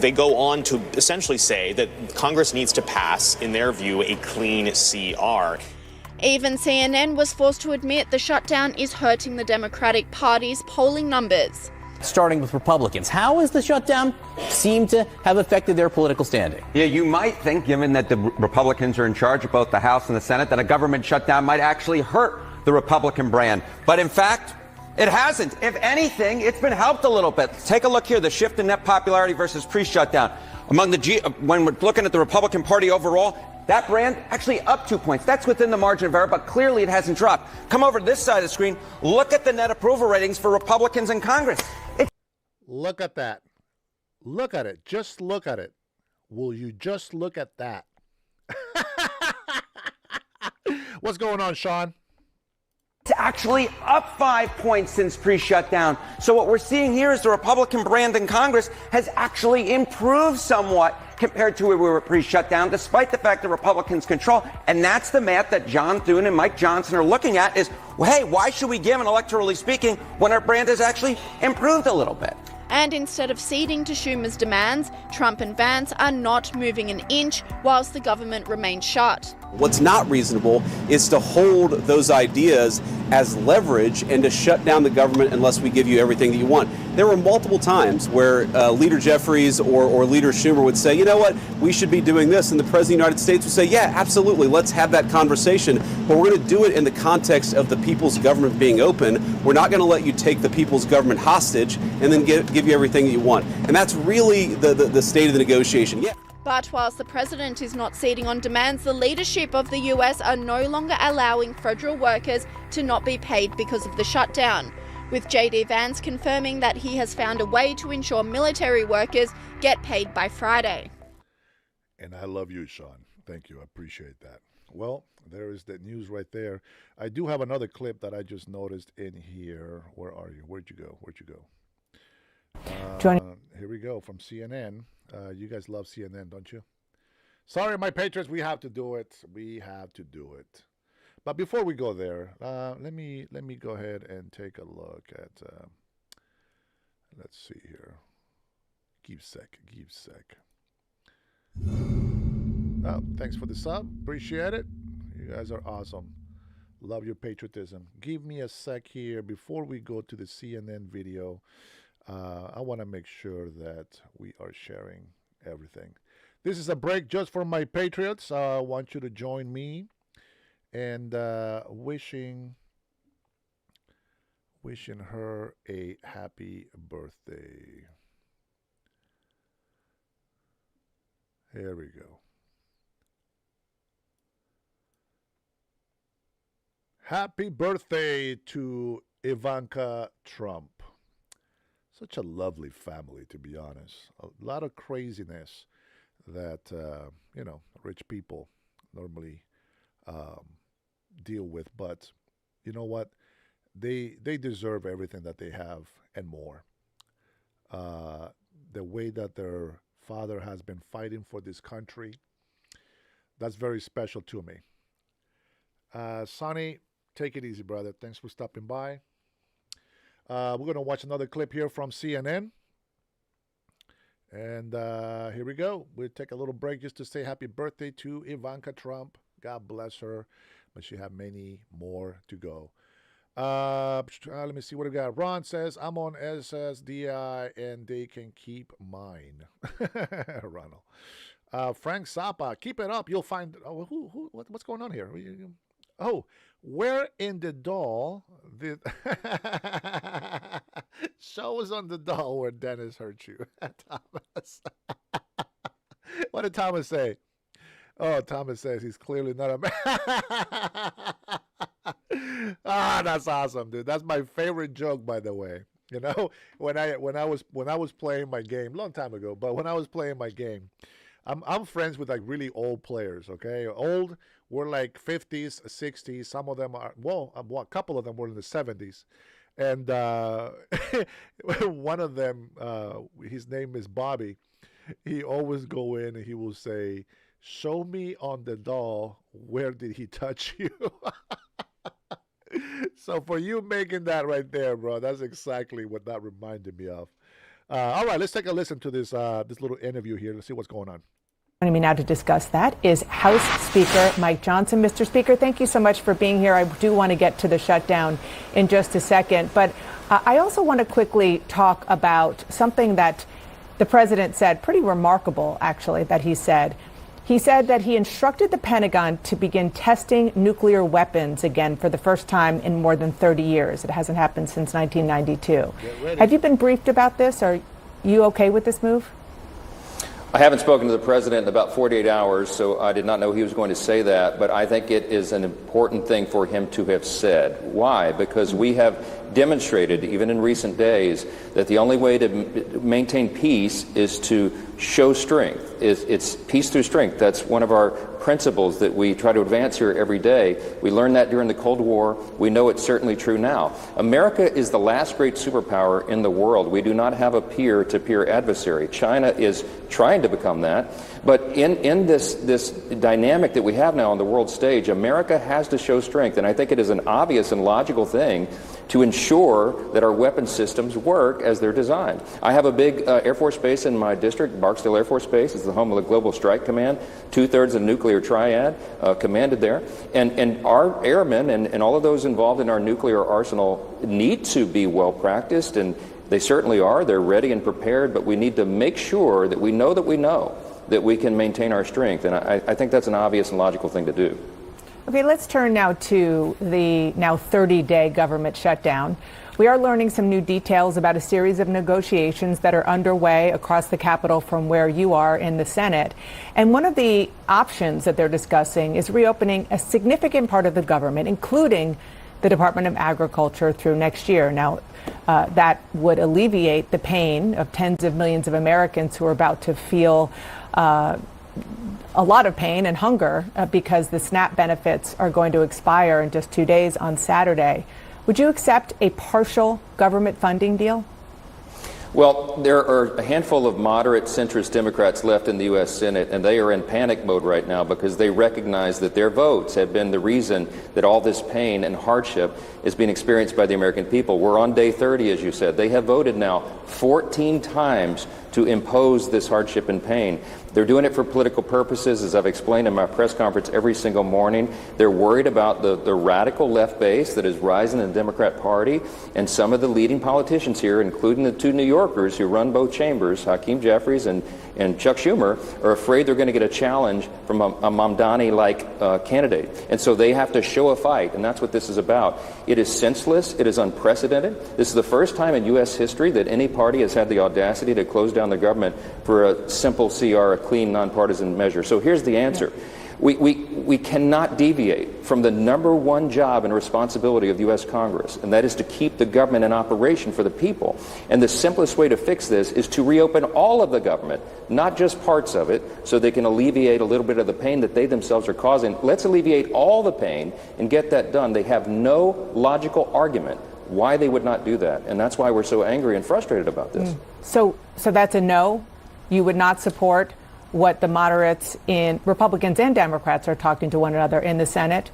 They go on to essentially say that Congress needs to pass, in their view, a clean CR. Even CNN was forced to admit the shutdown is hurting the Democratic Party's polling numbers. Starting with Republicans, how has the shutdown seemed to have affected their political standing? Yeah, you might think, given that the Republicans are in charge of both the House and the Senate, that a government shutdown might actually hurt the Republican brand. But in fact, it hasn't. If anything, it's been helped a little bit. Take a look here, the shift in net popularity versus pre-shutdown. When we're looking at the Republican Party overall, that brand actually up 2 points. That's within the margin of error, but clearly it hasn't dropped. Come over to this side of the screen. Look at the net approval ratings for Republicans in Congress. Look at that. Look at it. Just look at it. Will you just look at that? What's going on, Sean? It's actually up 5 points since pre-shutdown. So what we're seeing here is the Republican brand in Congress has actually improved somewhat compared to where we were pre-shutdown, despite the fact that Republicans control. And that's the math that John Thune and Mike Johnson are looking at is, well, hey, why should we give, and electorally speaking, when our brand has actually improved a little bit? And instead of ceding to Schumer's demands, Trump and Vance are not moving an inch whilst the government remains shut. What's not reasonable is to hold those ideas as leverage and to shut down the government unless we give you everything that you want. There were multiple times where Leader Jeffries or Leader Schumer would say, you know what, we should be doing this. And the President of the United States would say, yeah, absolutely, let's have that conversation. But we're going to do it in the context of the people's government being open. We're not going to let you take the people's government hostage and then give you everything that you want. And that's really the state of the negotiation. Yeah. But whilst the president is not ceding on demands, the leadership of the US are no longer allowing federal workers to not be paid because of the shutdown, with JD Vance confirming that he has found a way to ensure military workers get paid by Friday. And I love you, Sean. Thank you. I appreciate that. Well, there is that news right there. I do have another clip that I just noticed in here. Where are you? Where'd you go? Here we go from CNN. You guys love CNN, don't you? Sorry, my patrons, we have to do it. But before we go there, let me go ahead and take a look at. Let's see here. Keep sec. Oh, thanks for the sub. Appreciate it. You guys are awesome. Love your patriotism. Give me a sec here before we go to the CNN video. I want to make sure that we are sharing everything. This is a break just for my patriots. I want you to join me and wishing her a happy birthday. Here we go. Happy birthday to Ivanka Trump. Such a lovely family, to be honest. A lot of craziness that, rich people normally deal with. But you know what? They deserve everything that they have and more. The way that their father has been fighting for this country. That's very special to me. Sonny, take it easy, brother. Thanks for stopping by. We're going to watch another clip here from CNN. And here we go. We'll take a little break just to say happy birthday to Ivanka Trump. God bless her. But she have many more to go. Let me see what we got. Ron says, I'm on SSDI and they can keep mine. Ronald. Frank Zappa, keep it up. You'll find... Oh, what's going on here? Oh, where in the doll did... Show us on the doll where Dennis hurt you. Thomas. What did Thomas say? Oh, Thomas says he's clearly not a man. That's awesome, dude. That's my favorite joke, by the way. You know, when I was playing my game long time ago, but when I was playing my game, I'm friends with like really old players. Okay, old. We're like 50s, 60s. Some of them are a couple of them were in the 70s, and one of them, his name is Bobby. He always go in and he will say, "Show me on the doll, where did he touch you?" So for you making that right there, bro, that's exactly what that reminded me of. All right, let's take a listen to this little interview here. Let's see what's going on. Joining me now to discuss that is House Speaker Mike Johnson. Mr. Speaker, thank you so much for being here. I do want to get to the shutdown in just a second, but I also want to quickly talk about something that the president said, pretty remarkable, actually, that he said. He said that he instructed the Pentagon to begin testing nuclear weapons again for the first time in more than 30 years. It hasn't happened since 1992. Have you been briefed about this? Are you okay with this move? I haven't spoken to the president in about 48 hours, so I did not know he was going to say that, but I think it is an important thing for him to have said. Why? Because we have demonstrated, even in recent days, that the only way to maintain peace is to show strength. It's peace through strength. That's one of our principles that we try to advance here every day. We learned that during the Cold War. We know it's certainly true now. America is the last great superpower in the world. We do not have a peer-to-peer adversary. China is trying to become that. But in this dynamic that we have now on the world stage, America has to show strength. And I think it is an obvious and logical thing to ensure that our weapon systems work as they're designed. I have a big Air Force base in my district, Barksdale Air Force Base. It's the home of the Global Strike Command, 2/3 of the nuclear triad commanded there. And our airmen and all of those involved in our nuclear arsenal need to be well practiced, and they certainly are. They're ready and prepared, but we need to make sure that we know that we can maintain our strength. And I think that's an obvious and logical thing to do. Okay, let's turn now to the now 30-day government shutdown. We are learning some new details about a series of negotiations that are underway across the Capitol from where you are in the Senate. And one of the options that they're discussing is reopening a significant part of the government, including the Department of Agriculture, through next year. Now, that would alleviate the pain of tens of millions of Americans who are about to feel a lot of pain and hunger because the SNAP benefits are going to expire in just 2 days on Saturday. Would you accept a partial government funding deal? Well, there are a handful of moderate centrist Democrats left in the U.S. Senate, and they are in panic mode right now because they recognize that their votes have been the reason that all this pain and hardship is being experienced by the American people. We're on day 30, as you said. They have voted now 14 times to impose this hardship and pain. They're doing it for political purposes, as I've explained in my press conference every single morning. They're worried about the radical left base that is rising in the Democrat Party, and some of the leading politicians here, including the two New Yorkers who run both chambers, Hakeem Jeffries and Chuck Schumer, are afraid they're going to get a challenge from a Mamdani-like candidate. And so they have to show a fight, and that's what this is about. It is senseless. It is unprecedented. This is the first time in U.S. history that any party has had the audacity to close down the government for a simple CR, a clean, nonpartisan measure. So here's the answer. We cannot deviate from the number one job and responsibility of the U.S. Congress, and that is to keep the government in operation for the people. And the simplest way to fix this is to reopen all of the government, not just parts of it, so they can alleviate a little bit of the pain that they themselves are causing. Let's alleviate all the pain and get that done. They have no logical argument why they would not do that, and that's why we're so angry and frustrated about this. So that's a no you would not support what the moderates in Republicans and Democrats are talking to one another in the Senate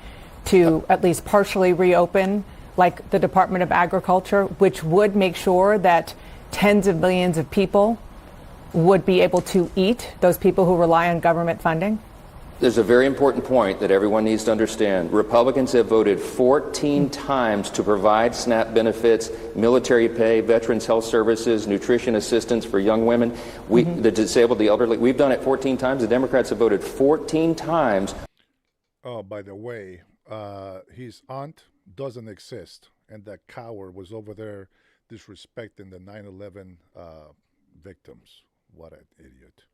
to at least partially reopen, like the Department of Agriculture, which would make sure that tens of millions of people would be able to eat, those people who rely on government funding? There's a very important point that everyone needs to understand. Republicans have voted 14 times to provide SNAP benefits, military pay, veterans health services, nutrition assistance for young women, the disabled, the elderly. We've done it 14 times. The Democrats have voted 14 times. Oh, by the way, his aunt doesn't exist, and that coward was over there disrespecting the 9/11 victims. What an idiot.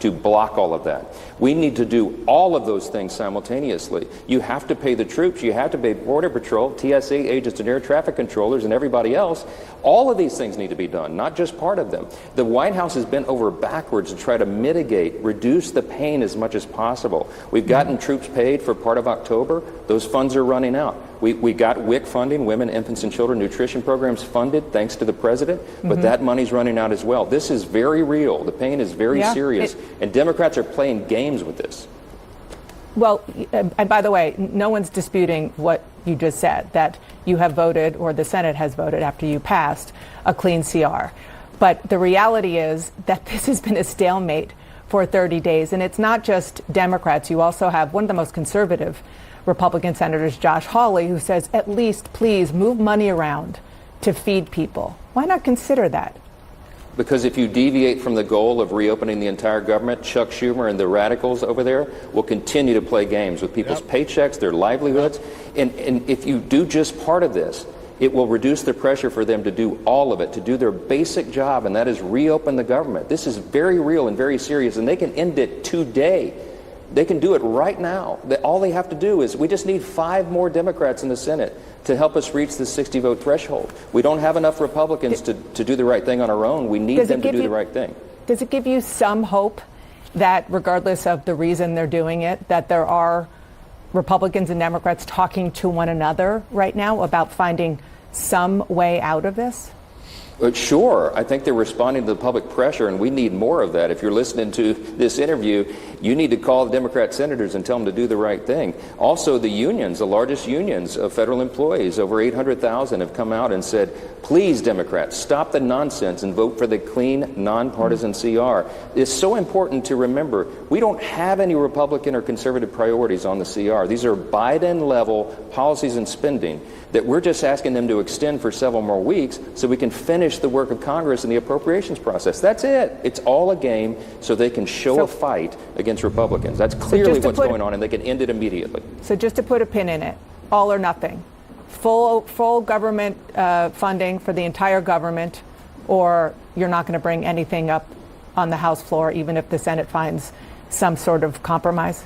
To block all of that. We need to do all of those things simultaneously. You have to pay the troops, you have to pay Border Patrol, TSA agents and air traffic controllers and everybody else. All of these things need to be done, not just part of them. The White House has bent over backwards to try to mitigate, reduce the pain as much as possible. We've gotten troops paid for part of October. Those funds are running out. We got WIC funding, Women, Infants, and Children Nutrition Programs funded, thanks to the president, but that money's running out as well. This is very real. The pain is very serious, and Democrats are playing games with this. Well, and by the way, no one's disputing what you just said, that you have voted, or the Senate has voted after you passed, a clean CR. But the reality is that this has been a stalemate for 30 days, and it's not just Democrats. You also have one of the most conservative Republican senators, Josh Hawley, who says, at least, please move money around to feed people. Why not consider that? Because if you deviate from the goal of reopening the entire government, Chuck Schumer and the radicals over there will continue to play games with people's paychecks, their livelihoods. And if you do just part of this, it will reduce the pressure for them to do all of it, to do their basic job, and that is reopen the government. This is very real and very serious, and they can end it today. They can do it right now. All they have to do is, we just need 5 more Democrats in the Senate to help us reach the 60-vote threshold. We don't have enough Republicans to do the right thing on our own. We need them to do the right thing. Does it give you some hope that, regardless of the reason they're doing it, that there are Republicans and Democrats talking to one another right now about finding some way out of this? Sure. I think they're responding to the public pressure, and we need more of that. If you're listening to this interview, you need to call the Democrat senators and tell them to do the right thing. Also, the unions, the largest unions of federal employees, over 800,000, have come out and said, please, Democrats, stop the nonsense and vote for the clean, nonpartisan CR. It's so important to remember, we don't have any Republican or conservative priorities on the CR. These are Biden-level policies and spending that we're just asking them to extend for several more weeks so we can finish the work of Congress in the appropriations process. That's it. It's all a game so they can show a fight against Republicans. That's clearly what's going on, and they can end it immediately. So just to put a pin in it, all or nothing, full government funding for the entire government, or you're not going to bring anything up on the House floor, even if the Senate finds some sort of compromise?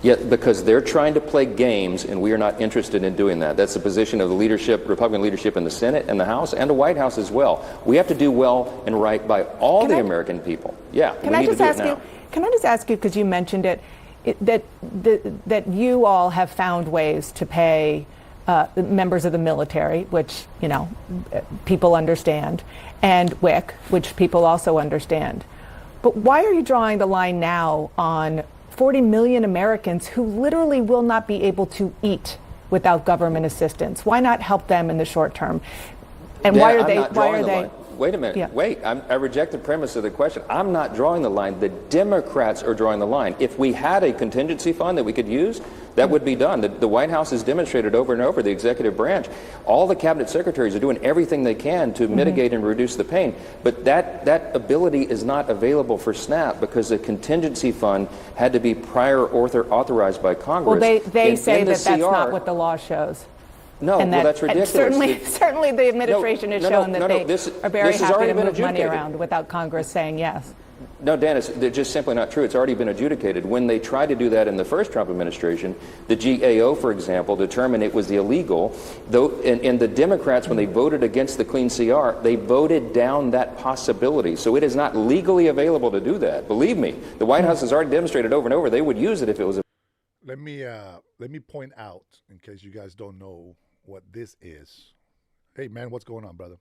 Yet, because they're trying to play games, and we are not interested in doing that. That's the position of the leadership, Republican leadership in the Senate and the House and the White House as well. We have to do well and right by all the American people. Yeah, we need to do it now. Can I just ask you, because you mentioned it, that you all have found ways to pay members of the military, which, you know, people understand, and WIC, which people also understand. But why are you drawing the line now on 40 million Americans who literally will not be able to eat without government assistance? Why not help them in the short term? And why are they? Wait a minute. Yeah. Wait, I reject the premise of the question. I'm not drawing the line. The Democrats are drawing the line. If we had a contingency fund that we could use, that would be done. The White House has demonstrated over and over, the executive branch, all the cabinet secretaries are doing everything they can to mitigate and reduce the pain. But that ability is not available for SNAP because the contingency fund had to be prior authorized by Congress. Well, they say that that's not what the law shows. No, well, that's ridiculous. Certainly the administration has shown that they are very happy to move money around without Congress saying yes. No, Dan, they're just simply not true. It's already been adjudicated. When they tried to do that in the first Trump administration, the GAO, for example, determined it was illegal. And the Democrats, when they voted against the clean CR, they voted down that possibility. So it is not legally available to do that. Believe me, the White House has already demonstrated over and over they would use it if it was. Let me point out, in case you guys don't know what this is. Hey, man, what's going on, brother?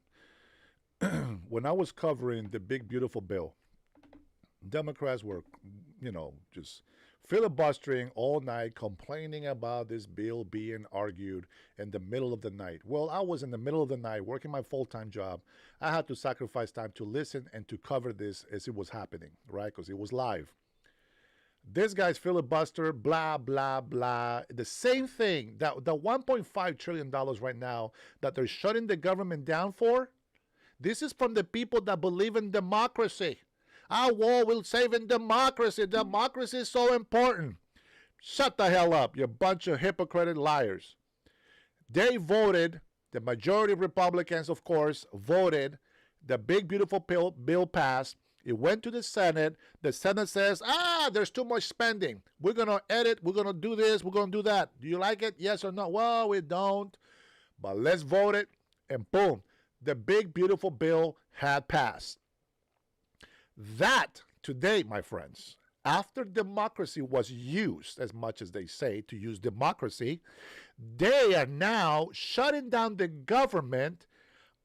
When I was covering the big, beautiful bill Democrats were, just filibustering all night, complaining about this bill being argued in the middle of the night. Well, I was in the middle of the night working my full-time job. I had to sacrifice time to listen and to cover this as it was happening, right? Because it was live. This guy's filibuster, blah, blah, blah. The same thing, that the $1.5 trillion right now that they're shutting the government down for, this is from the people that believe in democracy. Our war will save in democracy. Democracy is so important. Shut the hell up, you bunch of hypocritic liars. They voted, the majority of Republicans, of course, voted. The big, beautiful bill passed. It went to the Senate. The Senate says, there's too much spending. We're going to edit. We're going to do this. We're going to do that. Do you like it? Yes or no? Well, we don't. But let's vote it. And boom, the big, beautiful bill had passed. That today, my friends, after democracy was used, as much as they say to use democracy, they are now shutting down the government,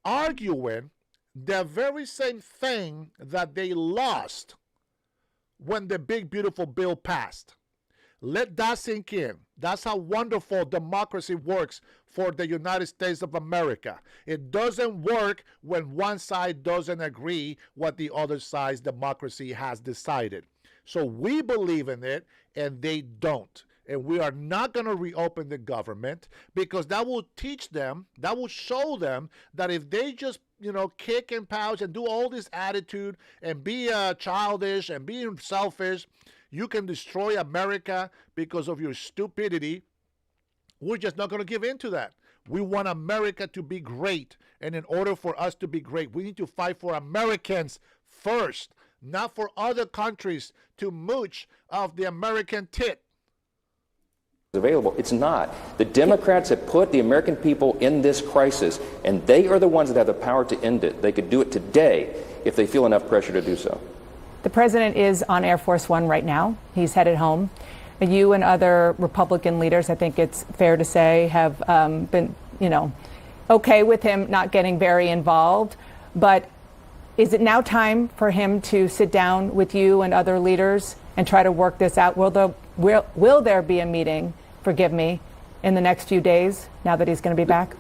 arguing the very same thing that they lost when the big, beautiful bill passed. Let that sink in. That's how wonderful democracy works for the United States of America. It doesn't work when one side doesn't agree what the other side's democracy has decided. So we believe in it, and they don't. And we are not going to reopen the government, because that will teach them, that will show them that if they just, kick and pouch and do all this attitude and be childish and be selfish, you can destroy America because of your stupidity. We're just not going to give in to that. We want America to be great. And in order for us to be great, we need to fight for Americans first, not for other countries to mooch off the American tit. Available. It's not. The Democrats have put the American people in this crisis, and they are the ones that have the power to end it. They could do it today if they feel enough pressure to do so. The president is on Air Force One right now. He's headed home. You and other Republican leaders, I think it's fair to say, have been, okay with him not getting very involved. But is it now time for him to sit down with you and other leaders and try to work this out? Will there be a meeting, forgive me, in the next few days now that he's going to be back?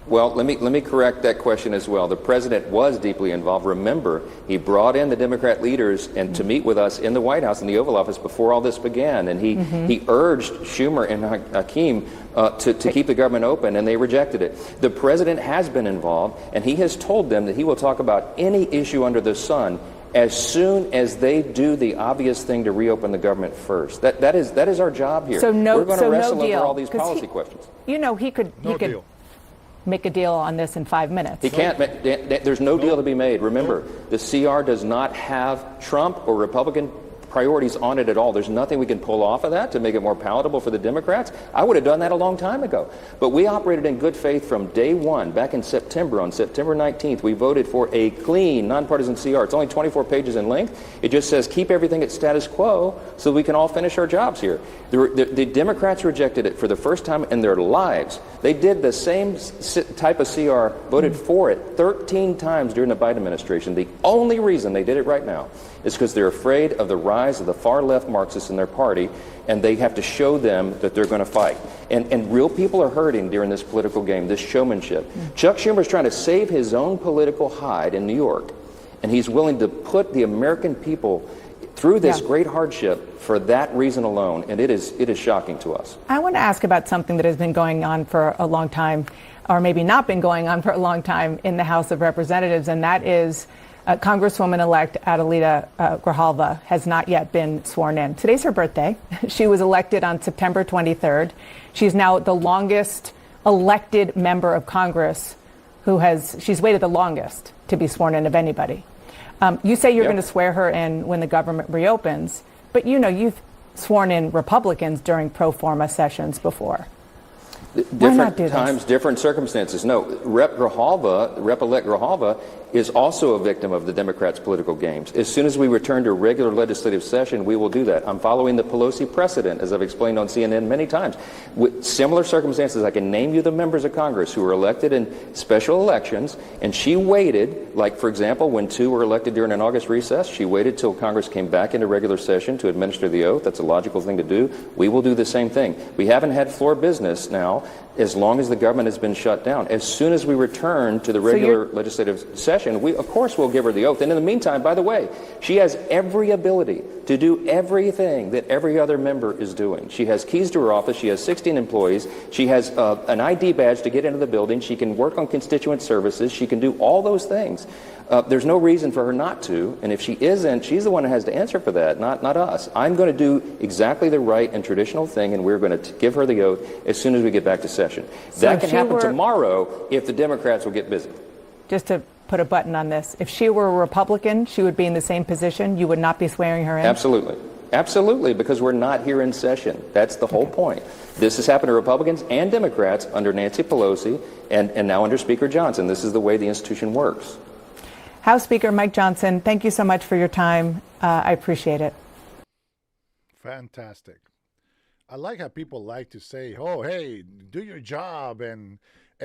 Well, let me correct that question as well. The president was deeply involved. Remember, he brought in the Democrat leaders and to meet with us in the White House, in the Oval Office, before all this began. And he urged Schumer and Hakeem to keep the government open, and they rejected it. The president has been involved, and he has told them that he will talk about any issue under the sun as soon as they do the obvious thing to reopen the government first. That is our job here. So we're going to wrestle no deal, over all these policy questions. He could make a deal on this in 5 minutes. He can't. There's no deal to be made. Remember, the CR does not have Trump or Republican priorities on it at all. There's nothing we can pull off of that to make it more palatable for the Democrats. I would have done that a long time ago. But we operated in good faith from day one. Back in September, on September 19th, we voted for a clean, nonpartisan CR. It's only 24 pages in length. It just says keep everything at status quo so we can all finish our jobs here. The Democrats rejected it for the first time in their lives. They did the same type of CR, voted for it 13 times during the Biden administration. The only reason they did it right now is because they're afraid of the rise of the far-left Marxists in their party, and they have to show them that they're going to fight. And real people are hurting during this political game, this showmanship. Chuck Schumer's trying to save his own political hide in New York, and he's willing to put the American people through this great hardship for that reason alone, and it is shocking to us. I want to ask about something that has been going on for a long time, or maybe not been going on for a long time in the House of Representatives, and that is Congresswoman-elect Adelita Grijalva has not yet been sworn in. Today's her birthday. She was elected on September 23rd. She's now the longest elected member of Congress she's waited the longest to be sworn in of anybody. You say you're going to swear her in when the government reopens, but you've sworn in Republicans during pro forma sessions before. not do Different times, different circumstances. No, Rep-elect Grijalva is also a victim of the Democrats' political games. As soon as we return to regular legislative session, we will do that. I'm following the Pelosi precedent, as I've explained on CNN many times. With similar circumstances, I can name you the members of Congress who were elected in special elections, and she waited, like, for example, when 2 were elected during an August recess, she waited till Congress came back into regular session to administer the oath. That's a logical thing to do. We will do the same thing. We haven't had floor business now as long as the government has been shut down. As soon as we return to the regular legislative session, we, of course, will give her the oath. And in the meantime, by the way, she has every ability to do everything that every other member is doing. She has keys to her office. She has 16 employees. She has an ID badge to get into the building. She can work on constituent services. She can do all those things. There's no reason for her not to. And if she isn't, she's the one who has to answer for that, not us. I'm going to do exactly the right and traditional thing, and we're going to give her the oath as soon as we get back to session. So that can happen tomorrow if the Democrats will get busy. Just to put a button on this, if she were a Republican, she would be in the same position. You would not be swearing her in? Absolutely. Absolutely, because we're not here in session. That's the whole point. This has happened to Republicans and Democrats under Nancy Pelosi and now under Speaker Johnson. This is the way the institution works. House Speaker Mike Johnson, thank you so much for your time. I appreciate it. Fantastic. I like how people like to say, oh, hey, do your job and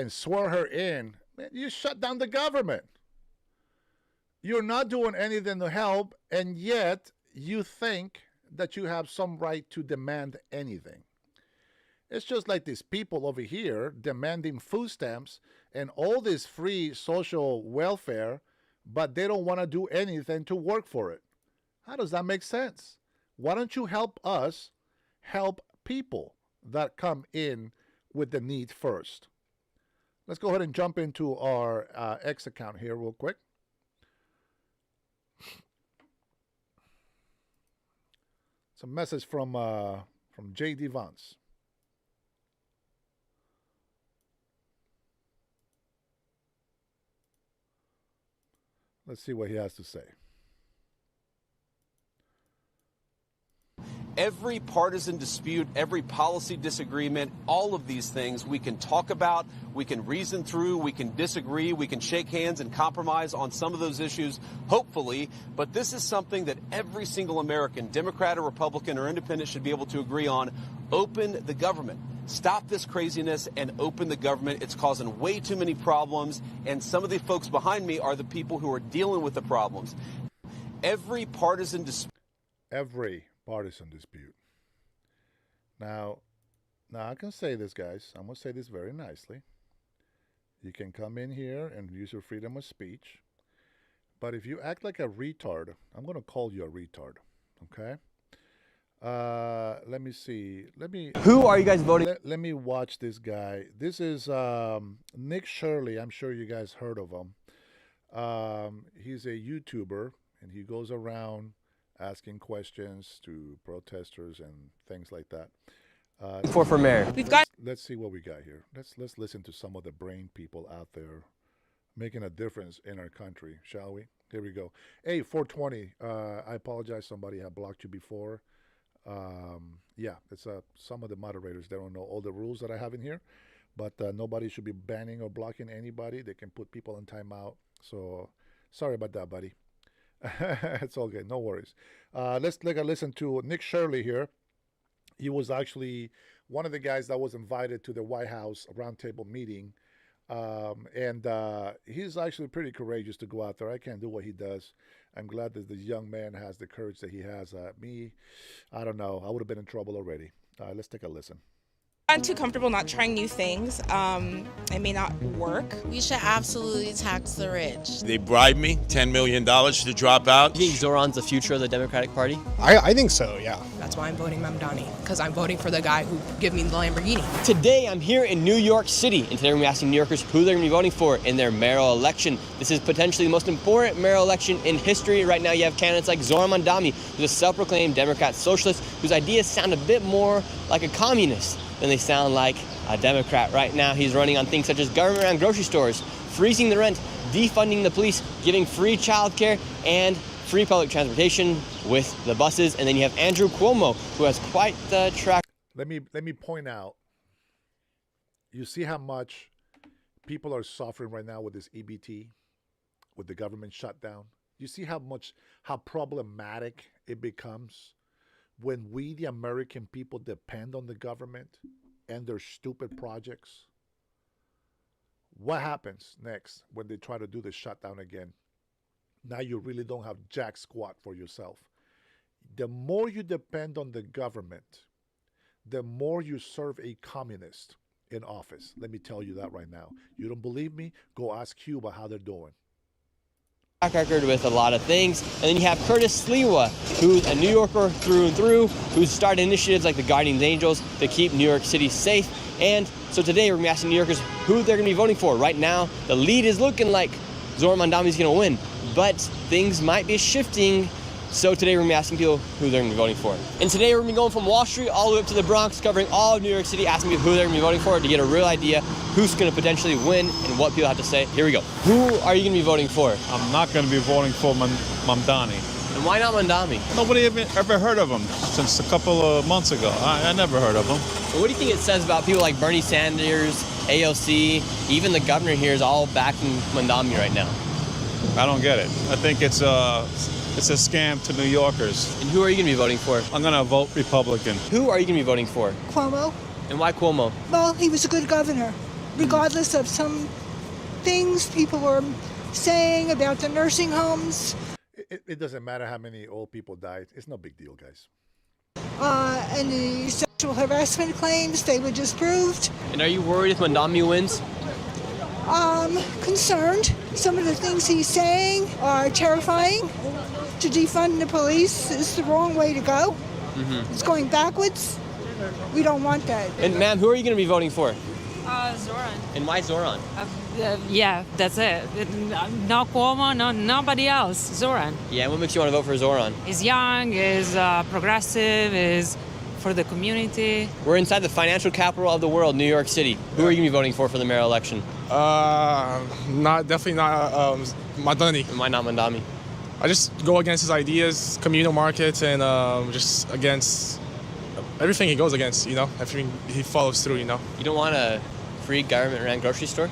swear her in. Man, you shut down the government. You're not doing anything to help, and yet you think that you have some right to demand anything. It's just like these people over here demanding food stamps and all this free social welfare, but they don't want to do anything to work for it. How does that make sense? Why don't you help us help people that come in with the need first? Let's go ahead and jump into our X account here real quick. It's a message from J.D. Vance. Let's see what he has to say. Every partisan dispute, every policy disagreement, all of these things we can talk about, we can reason through, we can disagree, we can shake hands and compromise on some of those issues, hopefully. But this is something that every single American, Democrat or Republican or Independent, should be able to agree on. Open the government. Stop this craziness and open the government. It's causing way too many problems, and some of the folks behind me are the people who are dealing with the problems. Every partisan dispute. Partisan dispute. Now I can say this, guys. I'm going to say this very nicely. You can come in here and use your freedom of speech. But if you act like a retard, I'm going to call you a retard. Okay? Let me see. Who are you guys voting? Let me watch this guy. This is Nick Shirley. I'm sure you guys heard of him. He's a YouTuber, and he goes around asking questions to protesters and things like that. For mayor. Let's see what we got here. Let's listen to some of the brain people out there making a difference in our country, shall we? Here we go. Hey, 420. I apologize. Somebody had blocked you before. Yeah, it's some of the moderators. They don't know all the rules that I have in here, but nobody should be banning or blocking anybody. They can put people in timeout. So sorry about that, buddy. It's all good. No worries. Let's listen to Nick Shirley here. He was actually one of the guys that was invited to the White House roundtable meeting. And he's actually pretty courageous to go out there. I can't do what he does. I'm glad that this young man has the courage that he has. Me, I don't know. I would have been in trouble already. Let's take a listen. I'm too comfortable not trying new things. It may not work. We should absolutely tax the rich. They bribed me $10 million to drop out. Do you think Zoran's the future of the Democratic Party? I think so, yeah. That's why I'm voting Mamdani, because I'm voting for the guy who gave me the Lamborghini. Today, I'm here in New York City, and today we're going to be asking New Yorkers who they're going to be voting for in their mayoral election. This is potentially the most important mayoral election in history. Right now, you have candidates like Zoran Mamdani, who's a self-proclaimed Democrat socialist, whose ideas sound a bit more like a communist than they sound like a Democrat. Right now, he's running on things such as government around grocery stores, freezing the rent, defunding the police, giving free childcare, and free public transportation with the buses. And then you have Andrew Cuomo, who has quite the track. Let me point out You see how much people are suffering right now with this EBT, with the government shutdown? You see how problematic it becomes when we, the American people, depend on the government and their stupid projects? What happens next when they try to do the shutdown again? Now you really don't have jack squat for yourself. The more you depend on the government, the more you serve a communist in office. Let me tell you that right now. You don't believe me? Go ask Cuba how they're doing. Track record with a lot of things. And then you have Curtis Sliwa, who's a New Yorker through and through, who's started initiatives like the Guardian Angels to keep New York City safe. And so today we're going to be asking New Yorkers who they're going to be voting for. Right now, the lead is looking like Zoran Mandami's going to win, but things might be shifting. So today we're going to be asking people who they're going to be voting for. And today we're going to be going from Wall Street all the way up to the Bronx, covering all of New York City, asking people who they're going to be voting for to get a real idea who's going to potentially win and what people have to say. Here we go. Who are you going to be voting for? I'm not going to be voting for Mamdani. And why not Mandami? Nobody ever heard of him since a couple of months ago. I never heard of him. Well, what do you think it says about people like Bernie Sanders, AOC, even the governor here is all backing Mandami right now? I don't get it. I think it's a scam to New Yorkers. And who are you going to be voting for? I'm going to vote Republican. Who are you going to be voting for? Cuomo. And why Cuomo? Well, he was a good governor, regardless of some things people were saying about the nursing homes. It doesn't matter how many old people died. It's no big deal, guys. And the sexual harassment claims, they were disproved. And are you worried if Mandami wins? Concerned. Some of the things he's saying are terrifying. To defund the police is the wrong way to go. Mm-hmm. It's going backwards. We don't want that. And ma'am, who are you going to be voting for? Zoran. And why Zoran? Yeah, that's it. No Cuomo, nobody else. Zoran. Yeah, what makes you want to vote for Zoran? He's young, is progressive, is for the community. We're inside the financial capital of the world, New York City. Who are you going to be voting for the mayor election? Definitely not Mandani. And why not Mandami? I just go against his ideas, communal markets, and just against everything he goes against, everything he follows through, You don't want a free government-run grocery store?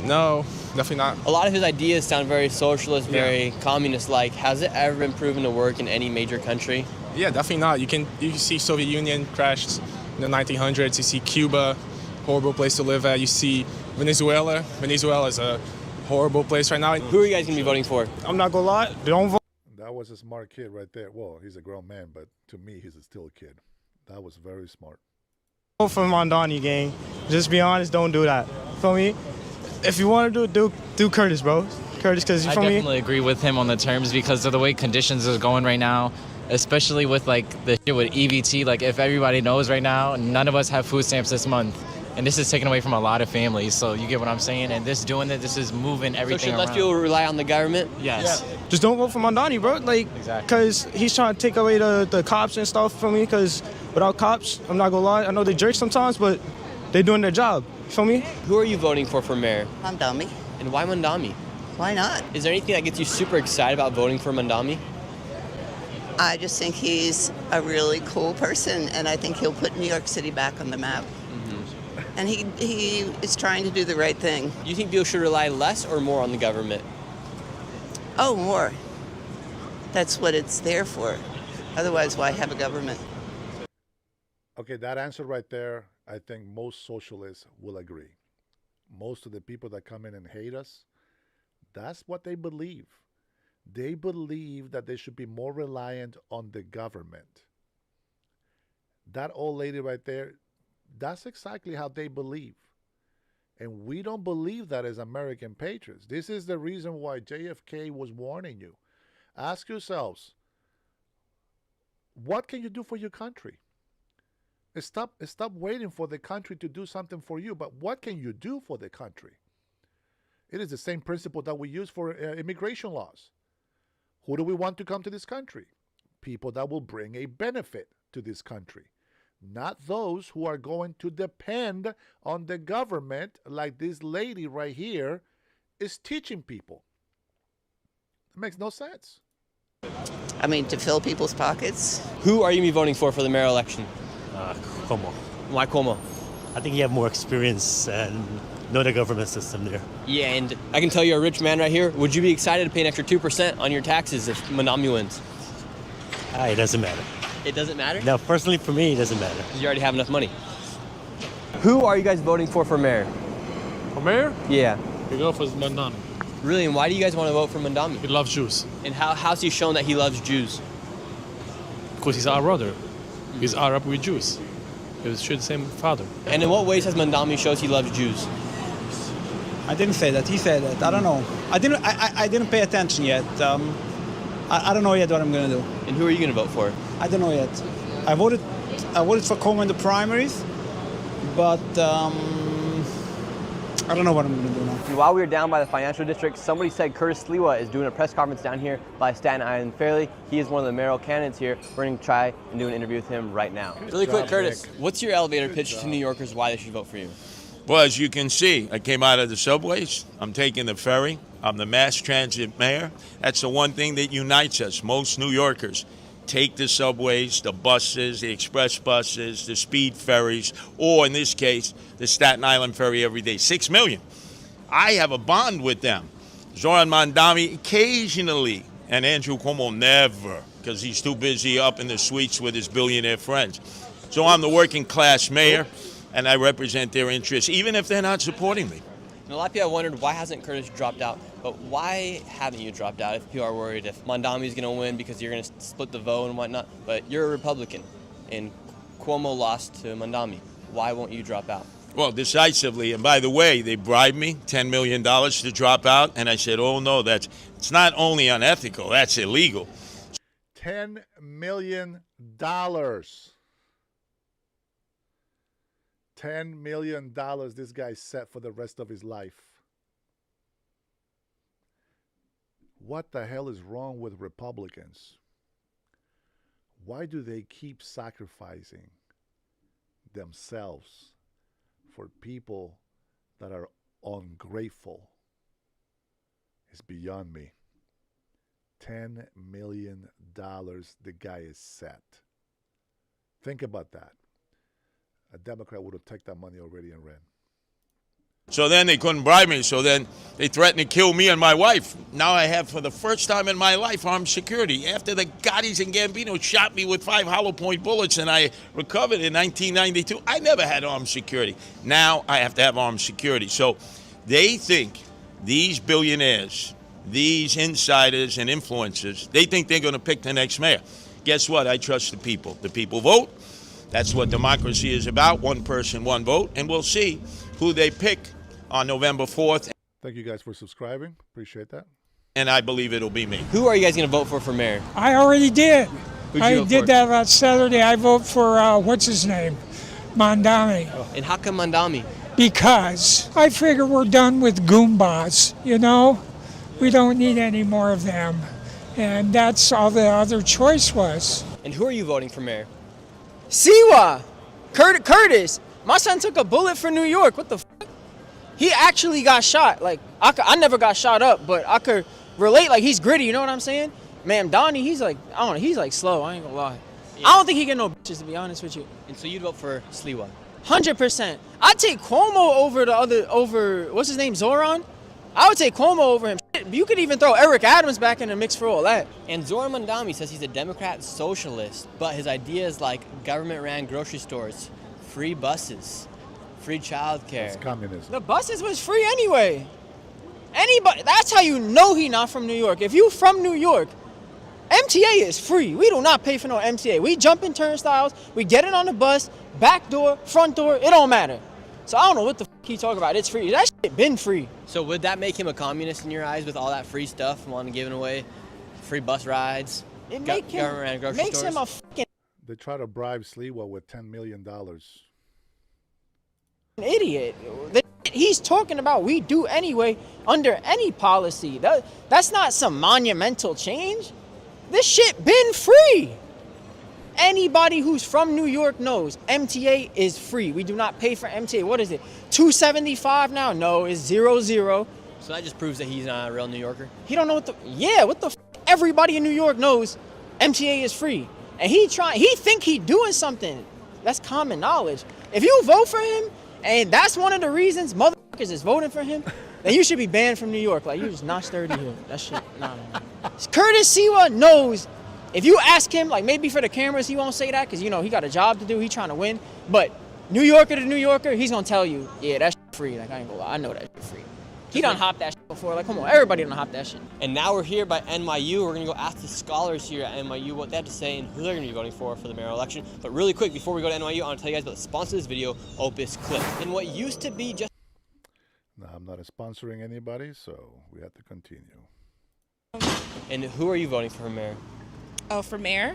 No, definitely not. A lot of his ideas sound very socialist, very communist-like. Has it ever been proven to work in any major country? Yeah, definitely not. You can see Soviet Union crashed in the 1900s. You see Cuba, horrible place to live at. You see Venezuela. Venezuela is a horrible place right now. Who are you guys going to be voting for? I'm not going to lie. Don't vote. That was a smart kid right there. Well, he's a grown man, but to me, he's still a kid. That was very smart. Vote for Mandani, gang. Just be honest. Don't do that. Feel me? If you want to do Curtis, bro. Curtis, because I definitely agree with him on the terms because of the way conditions are going right now, especially with like the shit with EBT. Like if everybody knows right now, none of us have food stamps this month. And this is taken away from a lot of families, so you get what I'm saying? And this is moving everything around. So should less people rely on the government? Yes. Yeah. Just don't vote for Mandani, bro. Like, because he's trying to take away the cops and stuff from me, because without cops, I'm not going to lie, I know they jerk sometimes, but they're doing their job. Feel me? Who are you voting for mayor? Mandami. And why Mandami? Why not? Is there anything that gets you super excited about voting for Mandami? I just think he's a really cool person, and I think he'll put New York City back on the map. And he is trying to do the right thing. Do you think people should rely less or more on the government? Oh, more. That's what it's there for. Otherwise, why have a government? Okay, that answer right there, I think most socialists will agree. Most of the people that come in and hate us, that's what they believe. They believe that they should be more reliant on the government. That old lady right there, that's exactly how they believe. And we don't believe that as American patriots. This is the reason why JFK was warning you. Ask yourselves, what can you do for your country? Stop waiting for the country to do something for you, but what can you do for the country? It is the same principle that we use for immigration laws. Who do we want to come to this country? People that will bring a benefit to this country. Not those who are going to depend on the government like this lady right here is teaching people. It makes no sense. I mean, to fill people's pockets. Who are you going to be voting for the mayor election? Cuomo. Why Cuomo? I think you have more experience and know the government system there. Yeah, and I can tell you're a rich man right here. Would you be excited to pay an extra 2% on your taxes if Mondami wins? It doesn't matter. It doesn't matter? No, personally for me, it doesn't matter. Because you already have enough money. Who are you guys voting for mayor? For mayor? Yeah. We go for Mondami. Really, and why do you guys want to vote for Mondami? He loves Jews. And how's he shown that he loves Jews? Because he's our brother. He's Arab with Jews. He share the same father. And in what ways has Mondami shows he loves Jews? I didn't say that. He said that. I don't know. I didn't pay attention yet. I don't know yet what I'm going to do. And who are you going to vote for? I don't know yet. I voted for Cuomo in the primaries, but I don't know what I'm going to do now. While we were down by the financial district, somebody said Curtis Sliwa is doing a press conference down here by Staten Island Fairleigh. He is one of the mayoral candidates here. We're going to try and do an interview with him right now. Really quick, Curtis, what's your elevator pitch to New Yorkers why they should vote for you? Well, as you can see, I came out of the subways. I'm taking the ferry. I'm the mass transit mayor. That's the one thing that unites us. Most New Yorkers take the subways, the buses, the express buses, the speed ferries, or in this case, the Staten Island ferry every day. 6 million. I have a bond with them. Zoran Mondami occasionally, and Andrew Cuomo never, because he's too busy up in the suites with his billionaire friends. So I'm the working class mayor, and I represent their interests, even if they're not supporting me. And a lot of people have wondered why hasn't Curtis dropped out, but why haven't you dropped out if people are worried if Mondami's going to win because you're going to split the vote and whatnot? But you're a Republican, and Cuomo lost to Mondami. Why won't you drop out? Well, decisively, and by the way, they bribed me $10 million to drop out, and I said, oh no, it's not only unethical, that's illegal. $10 million. $10 million this guy set for the rest of his life. What the hell is wrong with Republicans? Why do they keep sacrificing themselves for people that are ungrateful? It's beyond me. $10 million the guy is set. Think about that. A Democrat would have taken that money already and ran. So then they couldn't bribe me, so then they threatened to kill me and my wife. Now I have, for the first time in my life, armed security. After the Gottis and Gambino shot me with 5 hollow point bullets and I recovered in 1992, I never had armed security. Now I have to have armed security. So they think these billionaires, these insiders and influencers, they think they're going to pick the next mayor. Guess what? I trust the people. The people vote. That's what democracy is about. One person, one vote. And we'll see who they pick on November 4th. Thank you guys for subscribing. Appreciate that. And I believe it'll be me. Who are you guys going to vote for mayor? I already did. I did that last Saturday. I vote for, what's his name? Mondami. And how come Mondami? Because I figure we're done with Goombas, you know? We don't need any more of them. And that's all the other choice was. And who are you voting for mayor? Siwa! Curtis! My son took a bullet for New York. What the f***? He actually got shot. Like, I never got shot up, but I could relate. Like, he's gritty, you know what I'm saying? Man, Donnie, he's like, I don't know, he's like slow, I ain't gonna lie. Yeah. I don't think he get no bitches, to be honest with you. And so you'd vote for Sliwa? 100%. I'd take Cuomo over what's his name, Zoran? I would take Cuomo over him. You could even throw Eric Adams back in the mix for all that. And Zoran Mondami says he's a Democrat socialist, but his ideas like government-ran grocery stores, free buses, free childcare. It's communism. The buses was free anyway. Anybody, that's how you know he not from New York. If you from New York, MTA is free. We do not pay for no MTA. We jump in turnstiles, we get it on the bus, back door, front door, it don't matter. So I don't know what the f*** he talking about. It's free. That shit been free. So would that make him a communist in your eyes with all that free stuff, wanting to give away free bus rides? It makes him a fucking They try to bribe Sliwa with $10 million. idiot. He's talking about we do anyway under any policy. That's not some monumental change. This shit been free. Anybody who's from New York knows MTA is free. We do not pay for MTA. What is it? $2.75 now? No, it's 0.00. So that just proves that he's not a real New Yorker? He don't know what the f***. Everybody in New York knows MTA is free. And he think he doing something. That's common knowledge. If you vote for him, and that's one of the reasons motherfuckers is voting for him, then you should be banned from New York. Like, you just not sturdy here. That shit, nah. Curtis Sewa knows. If you ask him, like, maybe for the cameras, he won't say that because, you know, he got a job to do. He trying to win. But New Yorker to New Yorker, he's going to tell you, yeah, that shit free. Like, I ain't gonna lie. I know that shit free. He done hopped that shit before. Like, come on, everybody done hopped that shit. And now we're here by NYU. We're going to go ask the scholars here at NYU what they have to say and who they're going to be voting for the mayoral election. But really quick, before we go to NYU, I want to tell you guys about the sponsor of this video, Opus Clip. And what used to be just... No, I'm not sponsoring anybody, so we have to continue. And who are you voting for mayor? Oh, for mayor?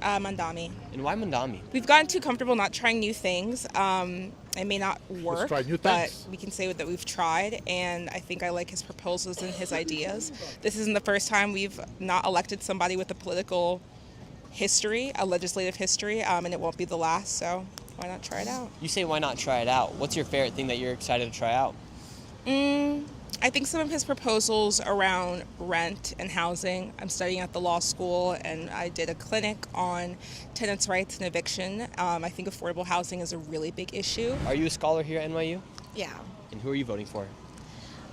Mandami. And why Mandami? We've gotten too comfortable not trying new things. It may not work, try new but things. we can say that we've tried, and I think I like his proposals and his ideas. This isn't the first time we've not elected somebody with a political history, a legislative history, and it won't be the last, so why not try it out? You say why not try it out? What's your favorite thing that you're excited to try out? I think some of his proposals around rent and housing. I'm studying at the law school, and I did a clinic on tenants' rights and eviction. I think affordable housing is a really big issue. Are you a scholar here at NYU? Yeah. And who are you voting for?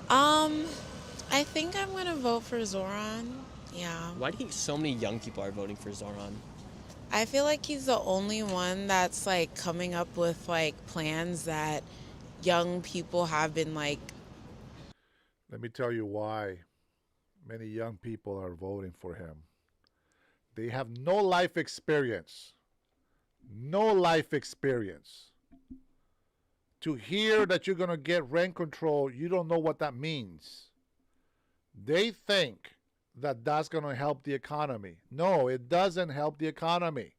I think I'm gonna vote for Zoran. Yeah. Why do you think so many young people are voting for Zoran? I feel like he's the only one that's like coming up with like plans that young people have been like. Let me tell you why many young people are voting for him. They have no life experience. No life experience. To hear that you're going to get rent control, you don't know what that means. They think that that's going to help the economy. No, it doesn't help the economy.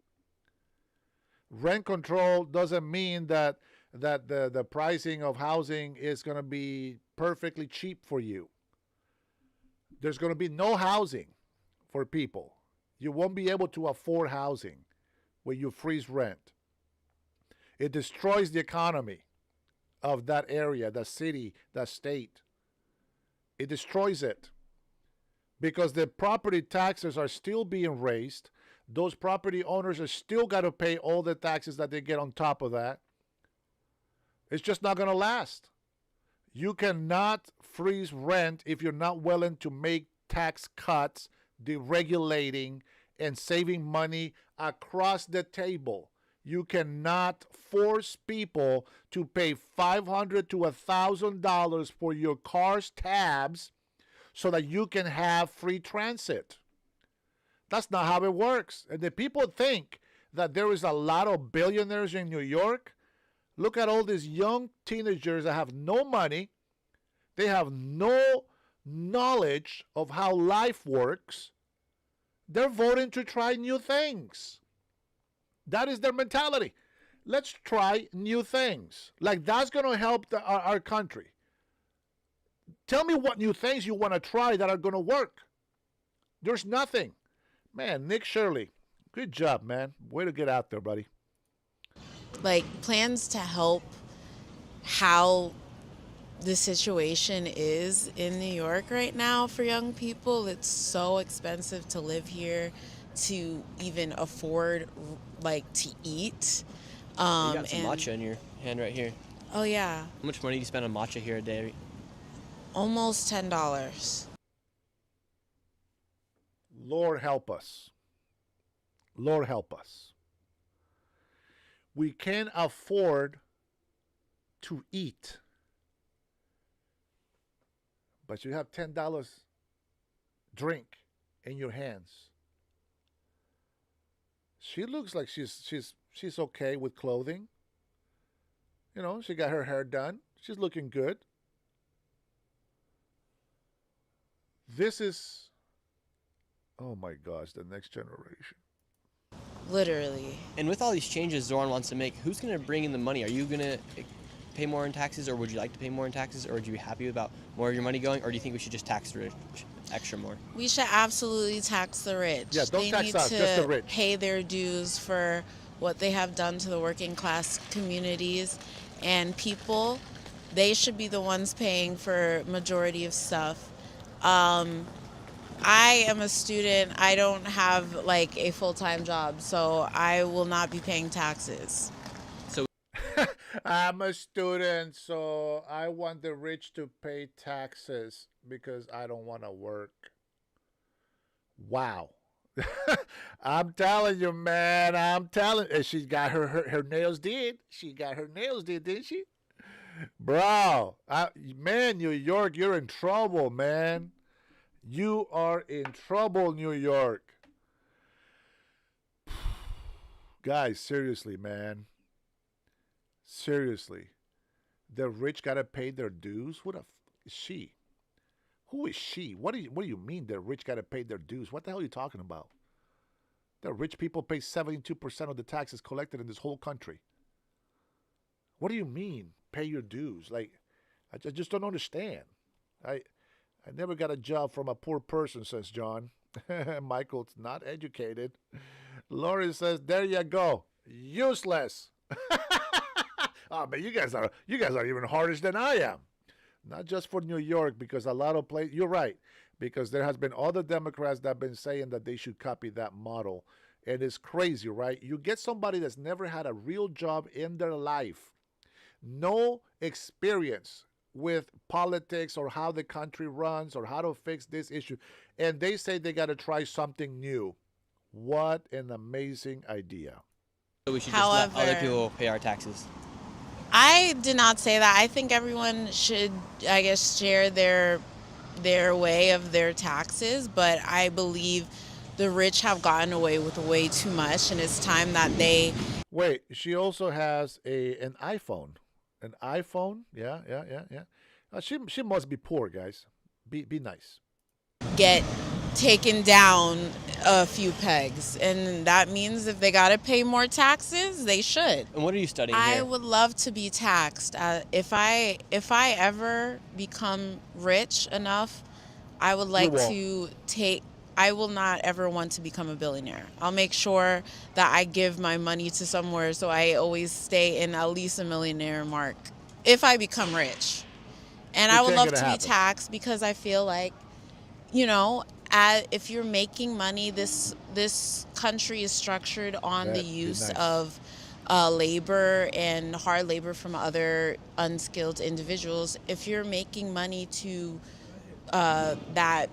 Rent control doesn't mean that the pricing of housing is going to be perfectly cheap for you. There's going to be no housing for people. You won't be able to afford housing when you freeze rent. It destroys the economy of that area, that city, that state. It destroys it because the property taxes are still being raised. Those property owners are still got to pay all the taxes that they get on top of that. It's just not going to last. You cannot freeze rent if you're not willing to make tax cuts, deregulating, and saving money across the table. You cannot force people to pay $500 to $1,000 for your car's tabs so that you can have free transit. That's not how it works. And the people think that there is a lot of billionaires in New York. Look at all these young teenagers that have no money. They have no knowledge of how life works. They're voting to try new things. That is their mentality. Let's try new things. Like that's going to help our country. Tell me what new things you want to try that are going to work. There's nothing. Man, Nick Shirley, good job, man. Way to get out there, buddy. Like plans to help how the situation is in New York right now for young people. It's so expensive to live here, to even afford like to eat. You got some matcha in your hand right here. Oh yeah. How much money do you spend on matcha here a day? Almost $10. Lord help us. Lord help us. We can't afford to eat, but you have $10 drink in your hands. She looks like she's okay with clothing. You know, she got her hair done. She's looking good. This is, oh my gosh, the next generation. Literally. And with all these changes Zoran wants to make, who's going to bring in the money? Are you going to pay more in taxes, or would you like to pay more in taxes, or would you be happy about more of your money going, or do you think we should just tax the rich extra more? We should absolutely tax the rich. Yeah, don't tax us, just the rich. They need to pay their dues for what they have done to the working class communities and people. They should be the ones paying for majority of stuff. I am a student. I don't have like a full-time job, so I will not be paying taxes. So I'm a student, so I want the rich to pay taxes because I don't want to work. Wow. I'm telling you, man. I'm telling. And she got her nails did. She got her nails did, didn't she? Bro, man, New York, you're in trouble, man. You are in trouble, New York. Guys, seriously, man. Seriously. The rich gotta pay their dues? Who the is she? Who is she? What do you mean the rich gotta pay their dues? What the hell are you talking about? The rich people pay 72% of the taxes collected in this whole country. What do you mean, pay your dues? Like, I just don't understand. I never got a job from a poor person, says John. Michael's not educated. Laurie says, there you go. Useless. Oh, but you guys are even harder than I am. Not just for New York, because a lot of places, you're right, because there has been other Democrats that have been saying that they should copy that model. And it's crazy, right? You get somebody that's never had a real job in their life, no experience with politics or how the country runs or how to fix this issue, and they say they got to try something new. What an amazing idea. So we should just let other people pay our taxes. I did not say that. I think everyone should, I guess, share their way of their taxes, but I believe the rich have gotten away with way too much, and it's time that they... Wait, she also has an iPhone. An iPhone? Yeah. She must be poor, guys. Be nice. Get taken down a few pegs, and that means if they got to pay more taxes, they should. And what are you studying I here? would love to be taxed. If I ever become rich enough, I would like to take... I will not ever want to become a billionaire. I'll make sure that I give my money to somewhere so I always stay in at least a millionaire mark if I become rich. And I would love to be taxed because I feel like, if you're making money, this country is structured on the use of labor and hard labor from other unskilled individuals. If you're making money to that,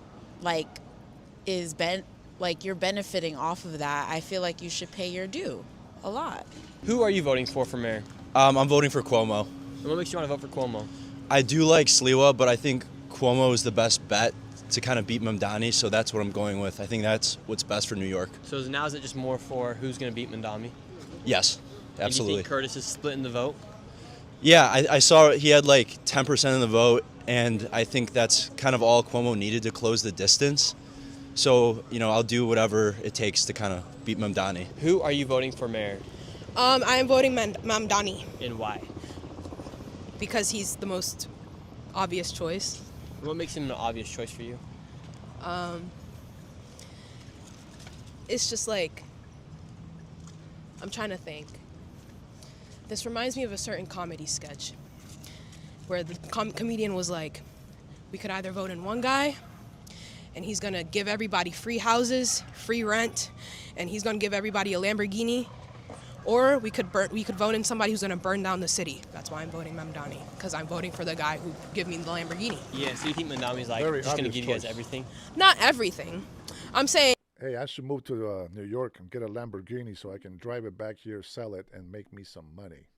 you're benefiting off of that, I feel like you should pay your due a lot. Who are you voting for mayor? I'm voting for Cuomo. And what makes you want to vote for Cuomo? I do like Sliwa, but I think Cuomo is the best bet to kind of beat Mamdani, so that's what I'm going with. I think that's what's best for New York. So now is it just more for who's going to beat Mamdani? Yes, absolutely. And you think Curtis is splitting the vote? Yeah, I saw he had like 10% of the vote, and I think that's kind of all Cuomo needed to close the distance. So, I'll do whatever it takes to kind of beat Mamdani. Who are you voting for mayor? I am voting Mamdani. And why? Because he's the most obvious choice. What makes him an obvious choice for you? It's just like, I'm trying to think. This reminds me of a certain comedy sketch where the comedian was like, we could either vote in one guy and he's gonna give everybody free houses, free rent, and he's gonna give everybody a Lamborghini, or we could vote in somebody who's gonna burn down the city. That's why I'm voting Mamdani, because I'm voting for the guy who give me the Lamborghini. Yeah, so you think Mamdani's just gonna give you guys everything? Not everything. I'm saying... Hey, I should move to New York and get a Lamborghini so I can drive it back here, sell it, and make me some money.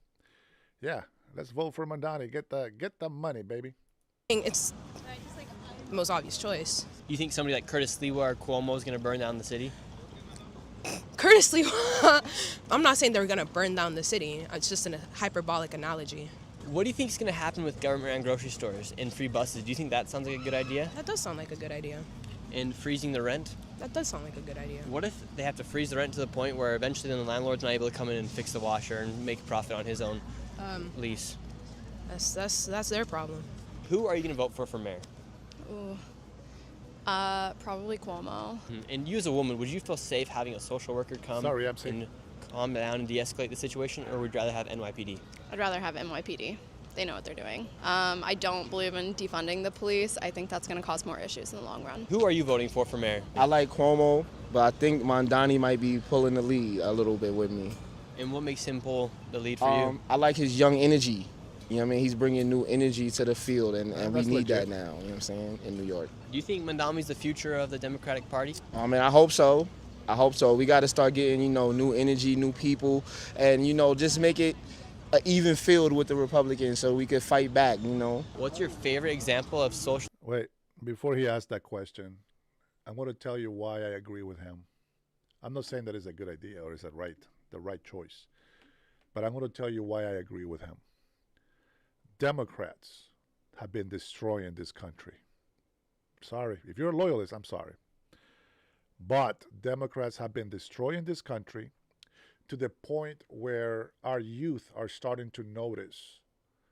Yeah, let's vote for Mamdani. Get the money, baby. It's the most obvious choice. You think somebody like Curtis Sliwa or Cuomo is going to burn down the city? Curtis Sliwa, I'm not saying they're going to burn down the city. It's just a hyperbolic analogy. What do you think is going to happen with government-run grocery stores and free buses? Do you think that sounds like a good idea? That does sound like a good idea. And freezing the rent? That does sound like a good idea. What if they have to freeze the rent to the point where eventually then the landlord's not able to come in and fix the washer and make a profit on his own lease? That's their problem. Who are you going to vote for mayor? Ooh. Probably Cuomo. And you as a woman, would you feel safe having a social worker come and calm down and de-escalate the situation, or would you rather have NYPD? I'd rather have NYPD. They know what they're doing. I don't believe in defunding the police. I think that's going to cause more issues in the long run. Who are you voting for mayor? I like Cuomo, but I think Mamdani might be pulling the lead a little bit with me. And what makes him pull the lead for you? I like his young energy. You know what I mean? He's bringing new energy to the field, and we need that now, you know what I'm saying, in New York. Do you think Mandami's the future of the Democratic Party? I mean, I hope so. I hope so. We got to start getting, new energy, new people, and, just make it an even field with the Republicans so we could fight back, What's your favorite example of social? Wait, before he asks that question, I'm going to tell you why I agree with him. I'm not saying that it's a good idea or it's the right choice, but I'm going to tell you why I agree with him. Democrats have been destroying this country. Sorry. If you're a loyalist, I'm sorry. But Democrats have been destroying this country to the point where our youth are starting to notice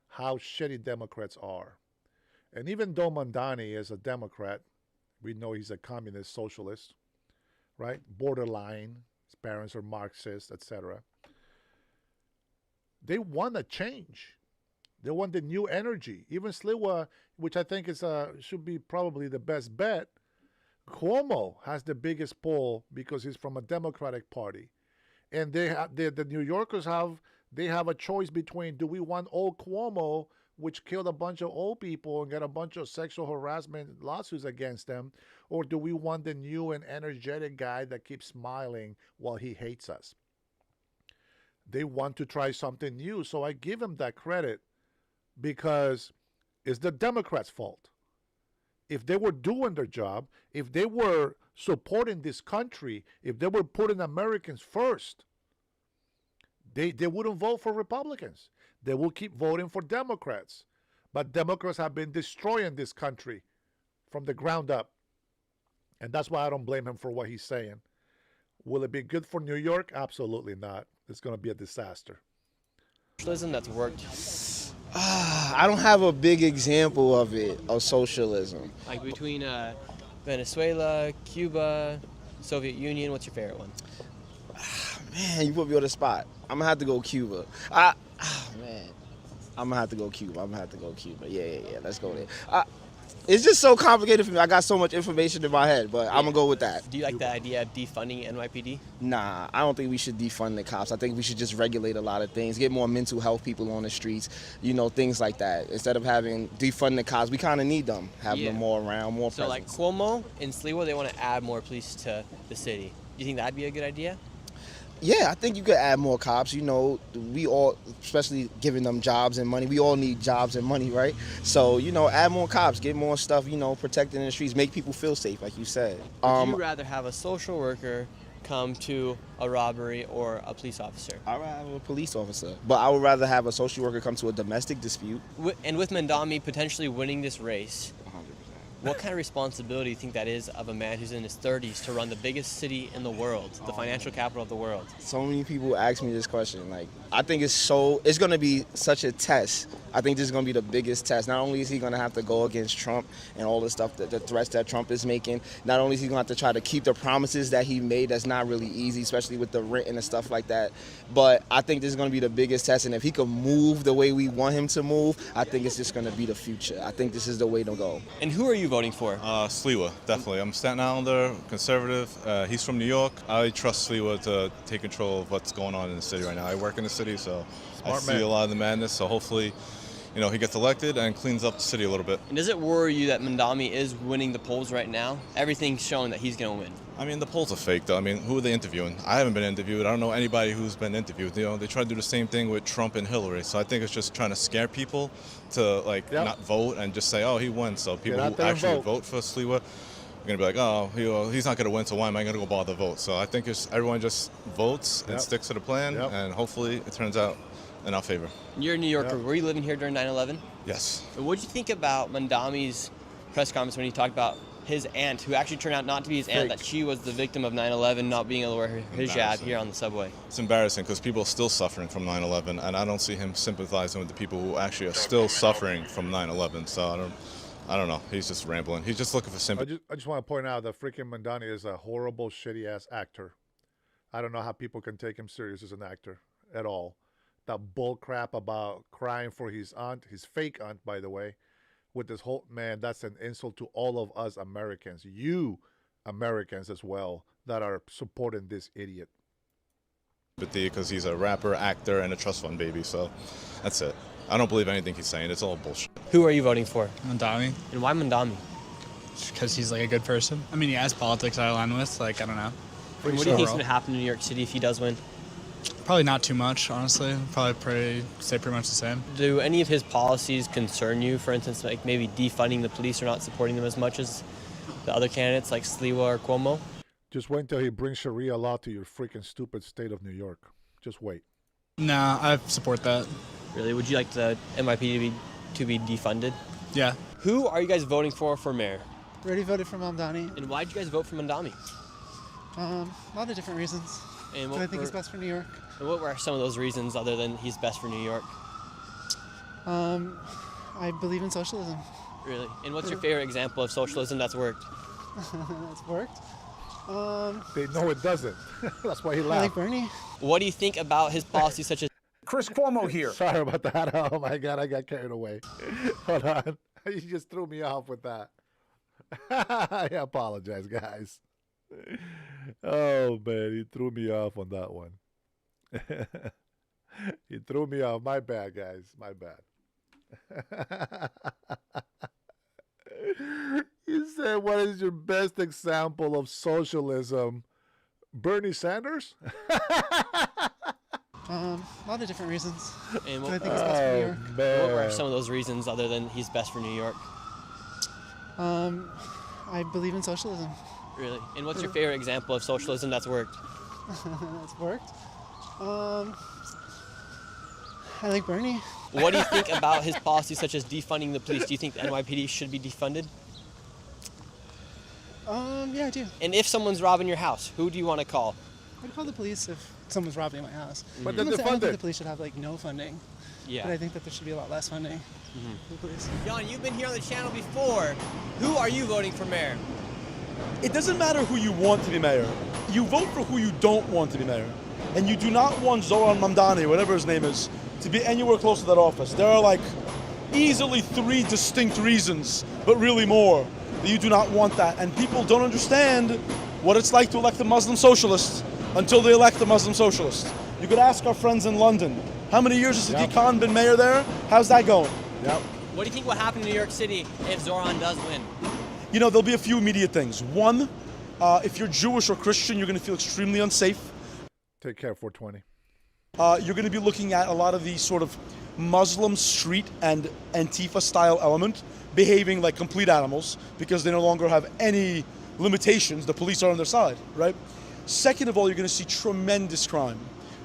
how shitty Democrats are. And even though Mandani is a Democrat, we know he's a communist socialist, right? Borderline. His parents are Marxists, etc. They want a change. They want the new energy. Even Sliwa, which I think should be probably the best bet, Cuomo has the biggest pull because he's from a Democratic Party. And the New Yorkers have a choice between, do we want old Cuomo, which killed a bunch of old people and got a bunch of sexual harassment lawsuits against them, or do we want the new and energetic guy that keeps smiling while he hates us? They want to try something new, so I give him that credit. Because it's the Democrats' fault. If they were doing their job, if they were supporting this country, if they were putting Americans first, they wouldn't vote for Republicans. They will keep voting for Democrats. But Democrats have been destroying this country from the ground up. And that's why I don't blame him for what he's saying. Will it be good for New York? Absolutely not. It's going to be a disaster. Socialism that's worked. I don't have a big example of socialism. Like between Venezuela, Cuba, Soviet Union, what's your favorite one? Man, you put me on the spot. I'm gonna have to go Cuba. I'm gonna have to go Cuba. Yeah. Let's go there. It's just so complicated for me. I got so much information in my head, but I'm gonna go with that. Do you like the idea of defunding NYPD? Nah, I don't think we should defund the cops. I think we should just regulate a lot of things, get more mental health people on the streets, things like that. Instead of having defund the cops, we kind of need them, having them more around, more So presence. like Cuomo and Sliwa, they want to add more police to the city. Do you think that'd be a good idea? Yeah, I think you could add more cops. We all, especially giving them jobs and money, we all need jobs and money, right? So, add more cops, get more stuff, protecting in the streets, make people feel safe, like you said. Would you rather have a social worker come to a robbery or a police officer? I'd rather have a police officer, but I would rather have a social worker come to a domestic dispute. And with Mandami potentially winning this race, what kind of responsibility do you think that is of a man who's in his 30s to run the biggest city in the world, the financial capital of the world? So many people ask me this question. I think it's going to be such a test. I think this is going to be the biggest test. Not only is he going to have to go against Trump and all the stuff, the threats that Trump is making, not only is he going to have to try to keep the promises that he made, that's not really easy, especially with the rent and the stuff like that. But I think this is going to be the biggest test. And if he can move the way we want him to move, I think it's just going to be the future. I think this is the way to go. And who are you voting for? Sliwa, definitely. I'm Staten Islander, conservative. He's from New York. I trust Sliwa to take control of what's going on in the city right now. I work in the city, so I see a lot of the madness. So hopefully, he gets elected and cleans up the city a little bit. And does it worry you that Mandami is winning the polls right now? Everything's showing that he's going to win. I mean, the polls are fake, though. I mean, who are they interviewing? I haven't been interviewed. I don't know anybody who's been interviewed. They try to do the same thing with Trump and Hillary. So I think it's just trying to scare people to, not vote and just say, oh, he won. So people who actually vote for Sliwa are going to be like, oh, he's not going to win, so why am I going to go bother to vote? So I think everyone just votes and sticks to the plan, and hopefully it turns out in our favor. You're a New Yorker. Were you living here during 9/11? Yes. What did you think about Mandami's press conference when he talked about his aunt, who actually turned out not to be his aunt, that she was the victim of 9/11, not being able to wear her hijab here on the subway? It's embarrassing because people are still suffering from 9/11, and I don't see him sympathizing with the people who actually are still suffering from 9/11. So I don't know. He's just rambling. He's just looking for sympathy. I just want to point out that freaking Mandani is a horrible, shitty-ass actor. I don't know how people can take him serious as an actor at all. That bull crap about crying for his aunt, his fake aunt, by the way, with this whole, man, that's an insult to all of us Americans. You Americans as well that are supporting this idiot. sympathy because he's a rapper, actor, and a trust fund baby. So that's it. I don't believe anything he's saying. It's all bullshit. Who are you voting for? Mandami. And why Mandami? Because he's like a good person. I mean, he has politics I align with. Like, I don't know. And what do you think is going to happen in New York City if he does win? Probably not too much, honestly. Probably stay pretty much the same. Do any of his policies concern you? For instance, like maybe defunding the police or not supporting them as much as the other candidates like Sliwa or Cuomo? Just wait until he brings Sharia law to your freaking stupid state of New York. Just wait. Nah, I support that. Really? Would you like the NYPD to be defunded? Yeah. Who are you guys voting for mayor? Already voted for Mamdani. And why did you guys vote for Mamdani? A lot of different reasons. And I think it's best for New York. And what were some of those reasons other than he's best for New York? I believe in socialism. Really? And what's your favorite example of socialism that's worked? That's worked. They know it doesn't. That's why he I laughed. like Bernie. What do you think about his policies such as Chris Cuomo here. Sorry about that. Oh my God, I got carried away. Hold on. You just threw me off with that. I apologize, guys. Oh man, he threw me off on that one. He threw me off. My bad, guys. My bad. You said, what is your best example of socialism? Bernie Sanders? A lot of different reasons. And I think it's best for New York. what were some of those reasons other than he's best for New York? I believe in socialism. Really? And what's your favorite example of socialism that's worked? That's worked. I like Bernie. What do you think about his policies such as defunding the police? Do you think the NYPD should be defunded? Yeah, I do. And if someone's robbing your house, who do you want to call? I'd call the police if someone's robbing my house. But I'm they're not saying I don't think funded. the police should have like no funding. Yeah. But I think that there should be a lot less funding for the police. John, you've been here on the channel before. Who are you voting for mayor? It doesn't matter who you want to be mayor. You vote for who you don't want to be mayor. And you do not want Zoran Mamdani, whatever his name is, to be anywhere close to that office. There are like easily 3 distinct reasons, but really more, that you do not want that. And people don't understand what it's like to elect a Muslim socialist until they elect a Muslim socialist. You could ask our friends in London. How many years has Sadiq Khan been mayor there? How's that going? Yep. What do you think will happen in New York City if Zoran does win? You know, there'll be a few immediate things. One, if you're Jewish or Christian, you're going to feel extremely unsafe. Take care, 420. You're going to be looking at a lot of the sort of Muslim street and Antifa-style element behaving like complete animals because they no longer have any limitations. The police are on their side, right? Second of all, you're going to see tremendous crime.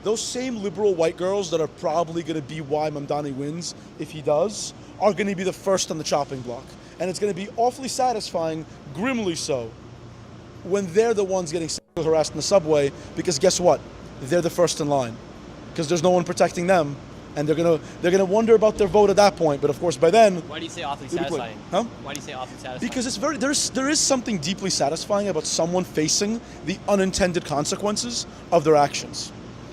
Those same liberal white girls that are probably going to be why Mamdani wins, if he does, are going to be the first on the chopping block. And it's going to be awfully satisfying, grimly so, when they're the ones getting sexually harassed in the subway, because guess what? They're the first in line, because there's no one protecting them, and they're gonna wonder about their vote at that point. But of course, by then, Why do you say awfully they'll be satisfying? Huh? Why do you say awfully satisfying? Because there is something deeply satisfying about someone facing the unintended consequences of their actions.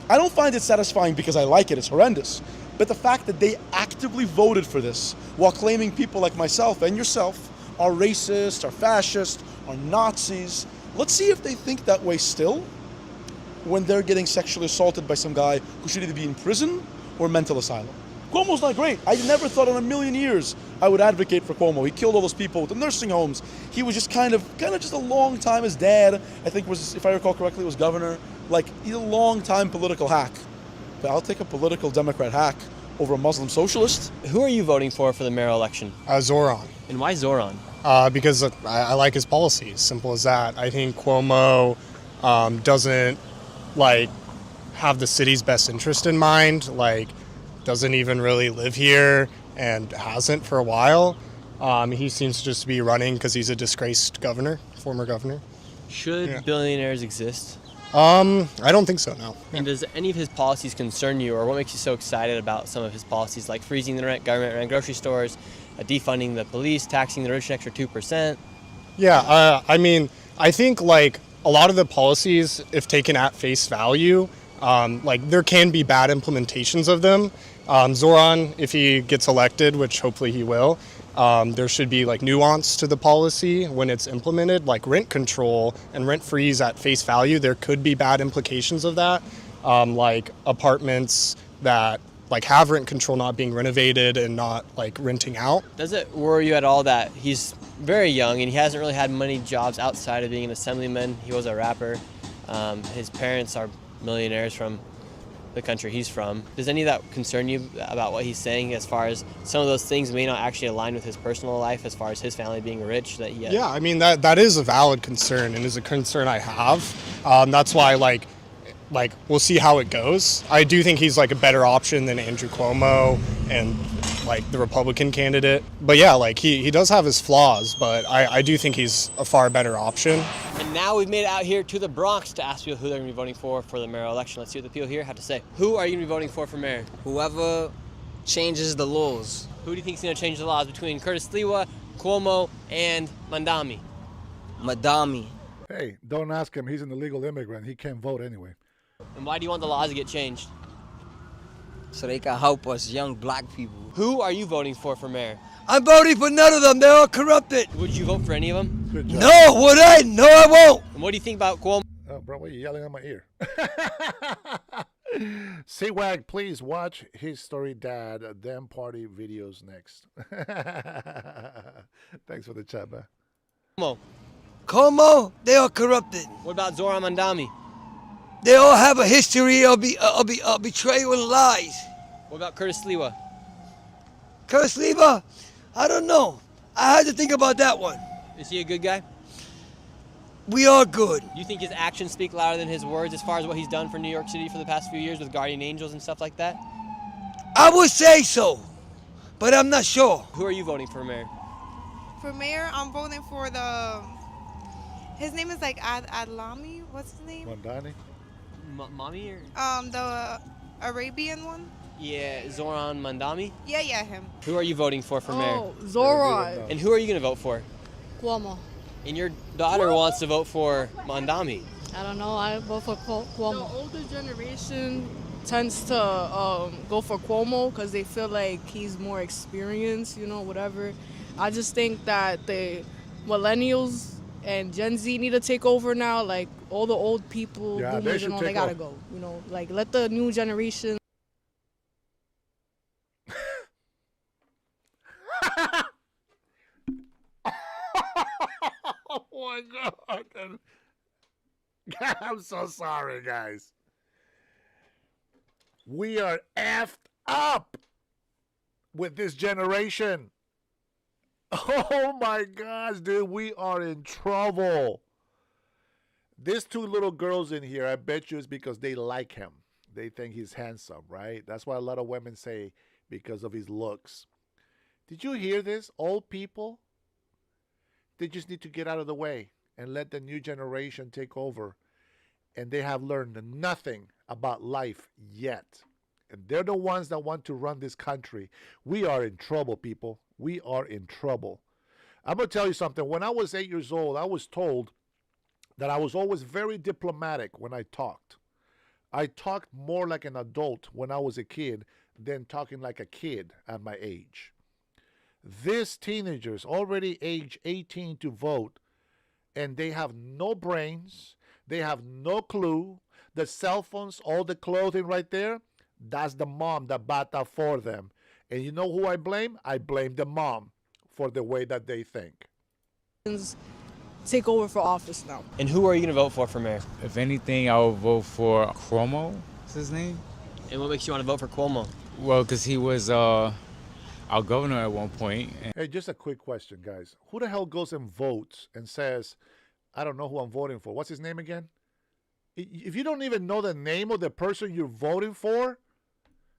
I don't find it satisfying because I like it; it's horrendous. But the fact that they actively voted for this while claiming people like myself and yourself are racist, are fascist, are Nazis. Let's see if they think that way still when they're getting sexually assaulted by some guy who should either be in prison or mental asylum. Cuomo's not great. I never thought in a million years I would advocate for Cuomo. He killed all those people with the nursing homes. He was just kind of just a long time. His dad, I think was, if I recall correctly, was governor. Like, he's a long time political hack. But I'll take a political Democrat hack over a Muslim socialist. Who are you voting for the mayoral election? Zoran. And why Zoran? Because I like his policies. Simple as that. I think Cuomo doesn't have the city's best interest in mind. Doesn't even really live here and hasn't for a while. He seems just to be running because he's a disgraced governor, former governor. Should billionaires exist? I don't think so, no. And does any of his policies concern you, or what makes you so excited about some of his policies, like freezing the rent, government rent grocery stores, defunding the police, taxing the rich an extra 2%? Yeah, I think a lot of the policies, if taken at face value, there can be bad implementations of them. Zoran, if he gets elected, which hopefully he will, there should be nuance to the policy when it's implemented, like rent control and rent freeze at face value. There could be bad implications of that. like apartments that like have rent control not being renovated and not like renting out. Does it worry you at all that he's very young and he hasn't really had many jobs outside of being an assemblyman? He was a rapper. His parents are millionaires from the country he's from. Does any of that concern you about what he's saying as far as some of those things may not actually align with his personal life as far as his family being rich? Yeah, I mean, that is a valid concern and is a concern I have. That's why like we'll see how it goes. I do think he's like a better option than Andrew Cuomo and like the Republican candidate. But yeah, like he does have his flaws, but I do think he's a far better option. And now we've made it out here to the Bronx to ask people who they're going to be voting for the mayoral election. Let's see what the people here have to say. Who are you going to be voting for mayor? Whoever changes the laws. Who do you think is going to change the laws between Curtis Sliwa, Cuomo, and Mandami? Mandami. Hey, don't ask him. He's an illegal immigrant. He can't vote anyway. And why do you want the laws to get changed? So they can help us young black people. Who are you voting for mayor? I'm voting for none of them. They're all corrupted. Would you vote for any of them? Good job. No, would I? No, I won't. And what do you think about Cuomo? Oh, bro, why are you yelling in my ear? C-Wag, please watch History Dad, Dem Party videos next. Thanks for the chat, man. Como, they are corrupted. What about Zoran Mandami? They all have a history of betrayal and lies. What about Curtis Sliwa? Curtis Sliwa, I don't know. I had to think about that one. Is he a good guy? We are good. You think his actions speak louder than his words as far as what he's done for New York City for the past few years with Guardian Angels and stuff like that? I would say so, but I'm not sure. Who are you voting for mayor? For mayor, I'm voting for his name is like Adlami. What's his name? Mondani? Mommy or? The Arabian one. Yeah, Zoran Mandami? Yeah, him. Who are you voting for mayor? Oh, Zoran. And who are you going to vote for? Cuomo. And your daughter wants to vote for Mandami. I don't know. I vote for Cuomo. The older generation tends to go for Cuomo because they feel like he's more experienced, whatever. I just think that the millennials and Gen Z need to take over now. Like all the old people, boomers and all, they gotta go. Like let the new generation. Oh my God. I'm so sorry, guys. We are effed up with this generation. Oh my gosh, dude, we are in trouble. These two little girls in here, I bet you it's because they like him. They think he's handsome, right? That's why a lot of women say because of his looks. Did you hear this? Old people, they just need to get out of the way and let the new generation take over. And they have learned nothing about life yet. And they're the ones that want to run this country. We are in trouble, people. We are in trouble. I'm going to tell you something. When I was 8 years old, I was told that I was always very diplomatic when I talked. I talked more like an adult when I was a kid than talking like a kid at my age. These teenagers already age 18 to vote, and they have no brains. They have no clue. The cell phones, all the clothing right there, that's the mom that bought that for them. And you know who I blame? I blame the mom for the way that they think. Take over for office now. And who are you going to vote for mayor? If anything, I would vote for Cuomo. What's his name? And what makes you want to vote for Cuomo? Well, because he was our governor at one point. Hey, just a quick question, guys. Who the hell goes and votes and says, I don't know who I'm voting for? What's his name again? If you don't even know the name of the person you're voting for,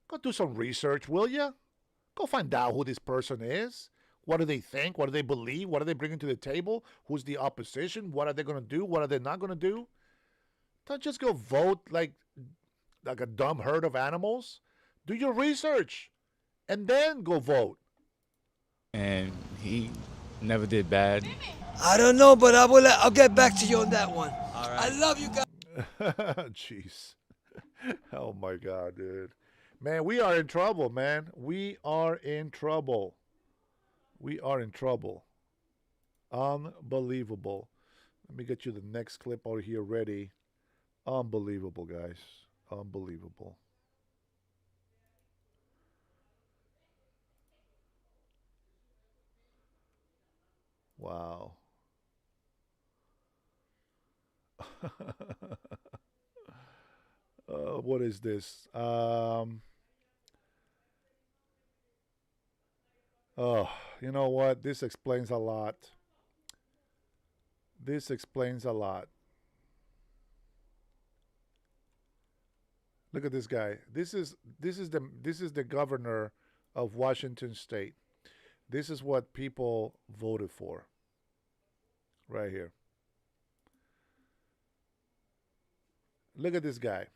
go do some research, will you? Go find out who this person is. What do they think? What do they believe? What are they bringing to the table? Who's the opposition? What are they going to do? What are they not going to do? Don't just go vote like a dumb herd of animals. Do your research and then go vote. And he never did bad. I don't know, but I'll get back to you on that one. All right. I love you guys. Jeez. Oh my God, dude. Man, we are in trouble, man. We are in trouble. We are in trouble. Unbelievable. Let me get you the next clip out here ready. Unbelievable, guys. Unbelievable. Wow. What is this? Oh, you know what? This explains a lot. This explains a lot. Look at this guy. This is the governor of Washington State. This is what people voted for. Right here. Look at this guy.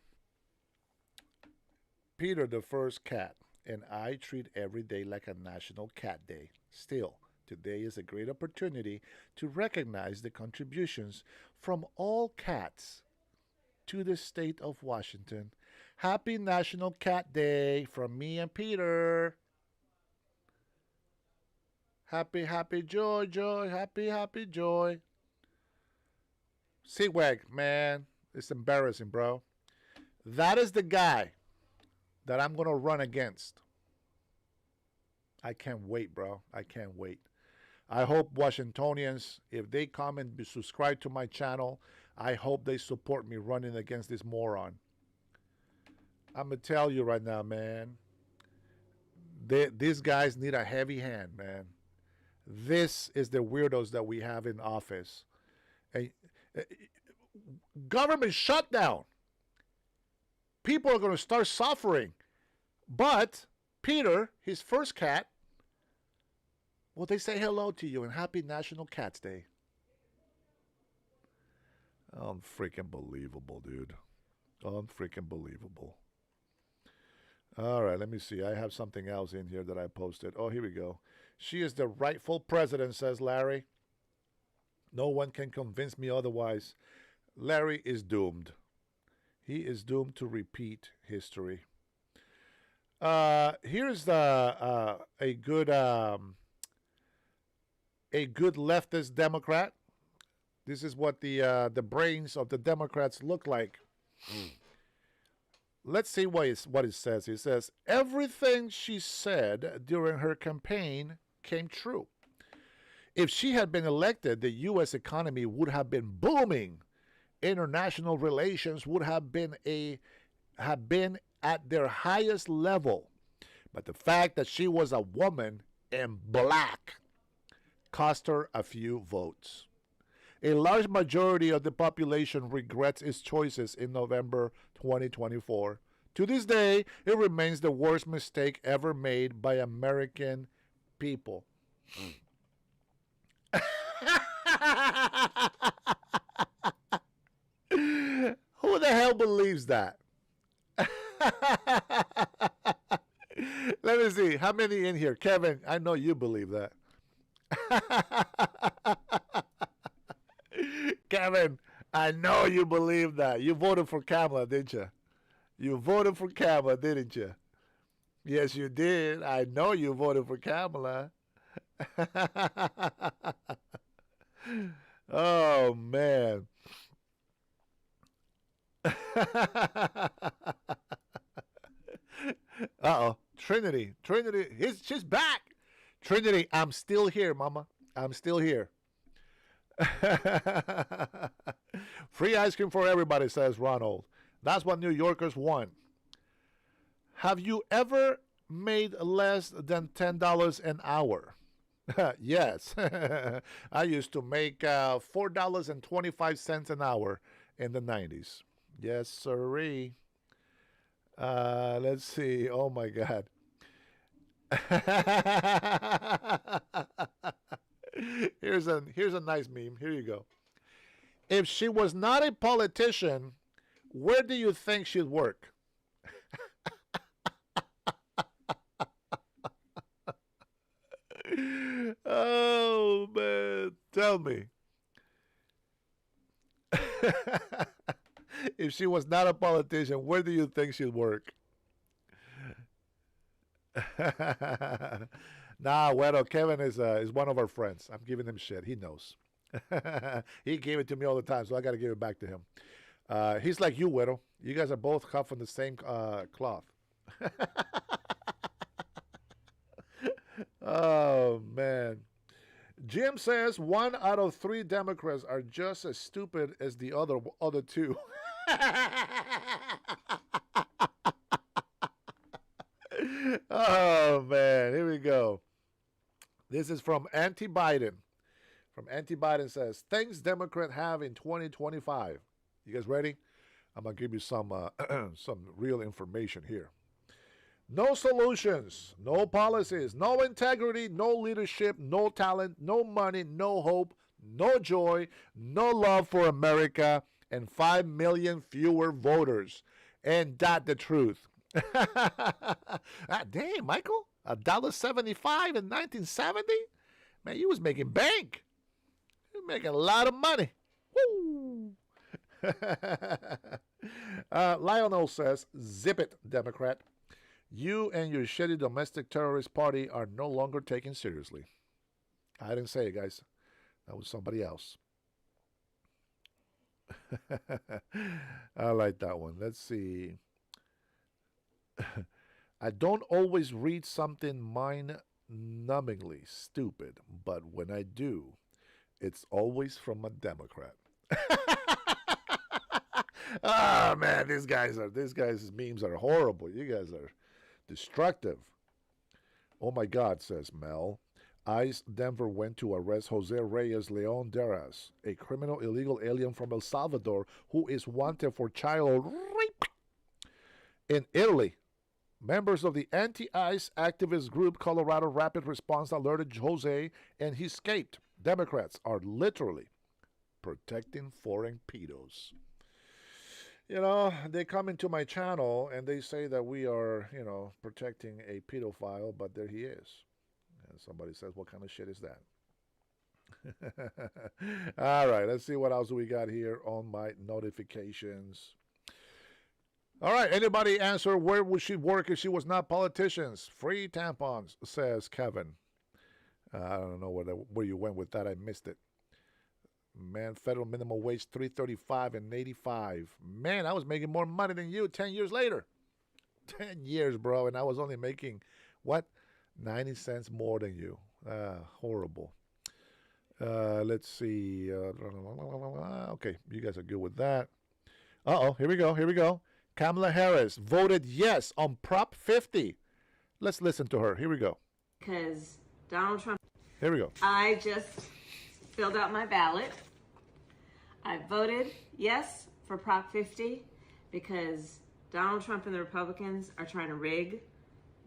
Peter the first cat, and I treat every day like a National Cat Day. Still, today is a great opportunity to recognize the contributions from all cats to the state of Washington. Happy National Cat Day from me and Peter. Happy, happy, joy, joy, happy, happy, joy. Seawag, man, it's embarrassing, bro. That is the guy that I'm going to run against. I can't wait, bro. I can't wait. I hope Washingtonians, if they come and subscribe to my channel, I hope they support me running against this moron. I'm going to tell you right now, man. These guys need a heavy hand, man. This is the weirdos that we have in office. Government shutdown. People are going to start suffering. But Peter, his first cat, well, they say hello to you and happy National Cats Day. Unfreaking believable, dude. Unfreaking believable. All right, let me see. I have something else in here that I posted. Oh, here we go. She is the rightful president, says Larry. No one can convince me otherwise. Larry is doomed. He is doomed to repeat history. Here's a good leftist Democrat. This is what the brains of the Democrats look like. Let's see what it says. It says, everything she said during her campaign came true. If she had been elected, the U.S. economy would have been booming. International relations would have been at their highest level. But the fact that she was a woman in black cost her a few votes. A large majority of the population regrets its choices in November 2024. To this day, it remains the worst mistake ever made by American people. Who the hell believes that? Let me see. How many in here? Kevin, I know you believe that. Kevin, I know you believe that. You voted for Kamala, didn't you? You voted for Kamala, didn't you? Yes, you did. I know you voted for Kamala. Oh, man. Uh-oh. Trinity, she's back. Trinity, I'm still here, mama. I'm still here. Free ice cream for everybody, says Ronald. That's what New Yorkers want. Have you ever made less than $10 an hour? Yes. I used to make $4.25 an hour in the 90s. Yes, sirree. Let's see. Oh, my God. Here's a nice meme. Here you go. If she was not a politician, where do you think she'd work? Oh, man. Tell me. If she was not a politician, where do you think she'd work? Nah, well, Kevin is one of our friends. I'm giving him shit. He knows. He gave it to me all the time, so I got to give it back to him. He's like you, Widow. You guys are both cut from the same cloth. Oh, man. Jim says 1 out of 3 Democrats are just as stupid as the other two. Oh, man. Here we go. This is from Anti-Biden. From Anti-Biden says, things Democrats have in 2025. You guys ready? I'm going to give you some some real information here. No solutions, no policies, no integrity, no leadership, no talent, no money, no hope, no joy, no love for America, and 5 million fewer voters. And that the truth. Damn, Michael, $1.75 in 1970? Man, you was making bank. You were making a lot of money. Woo! Lionel says, zip it, Democrat. You and your shitty domestic terrorist party are no longer taken seriously. I didn't say it, guys. That was somebody else. I like that one. Let's see. I don't always read something mind-numbingly stupid, but when I do, it's always from a Democrat. Oh man, these guys' memes are horrible. You guys are destructive. Oh my God, says Mel. ICE Denver went to arrest Jose Reyes Leon Deras, a criminal illegal alien from El Salvador who is wanted for child rape. In Italy, members of the anti-ICE activist group Colorado Rapid Response alerted Jose and he escaped. Democrats are literally protecting foreign pedos. You know, they come into my channel and they say that we are, protecting a pedophile, but there he is. And somebody says, what kind of shit is that? All right, let's see what else we got here on my notifications. All right, anybody answer where would she work if she was not politicians? Free tampons, says Kevin. I don't know where you went with that. I missed it. Man, federal minimum wage $3.35 and $85. Man, I was making more money than you 10 years later. 10 years, bro, and I was only making, what? 90 cents more than you. Horrible. Let's see. Okay, you guys are good with that. Uh-oh, here we go. Kamala Harris voted yes on Prop 50. Let's listen to her. Here we go. Because Donald Trump. Here we go. I just filled out my ballot. I voted yes for Prop 50 because Donald Trump and the Republicans are trying to rig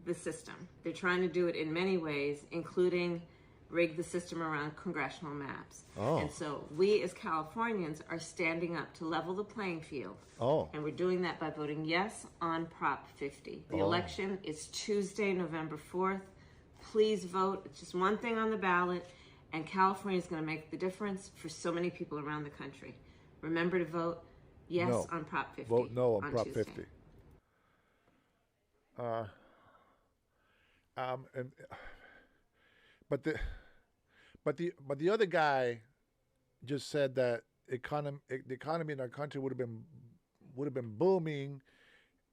the system. They're trying to do it in many ways, including rig the system around congressional maps. Oh. And so we as Californians are standing up to level the playing field. Oh. And we're doing that by voting yes on Prop 50. The Oh. election is Tuesday, November 4th. Please vote. It's just one thing on the ballot, and California is going to make the difference for so many people around the country. Remember to vote yes No. on Prop 50. Vote no on Prop Tuesday. 50. But the other guy just said that the economy in our country would have been booming,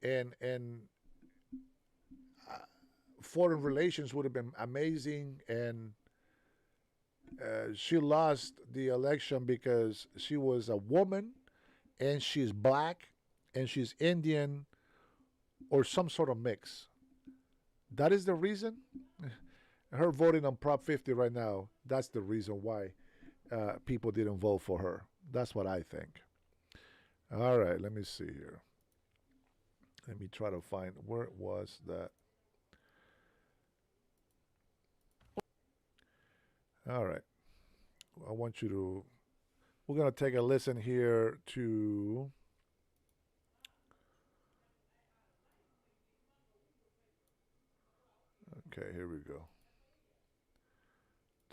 and foreign relations would have been amazing, and she lost the election because she was a woman, and she's black, and she's Indian, or some sort of mix. That is the reason. Her voting on Prop 50 right now, that's the reason why people didn't vote for her. That's what I think. All right, let me see here. Let me try to find where it was that. All right. I want you to, we're going to take a listen here to. Okay, here we go.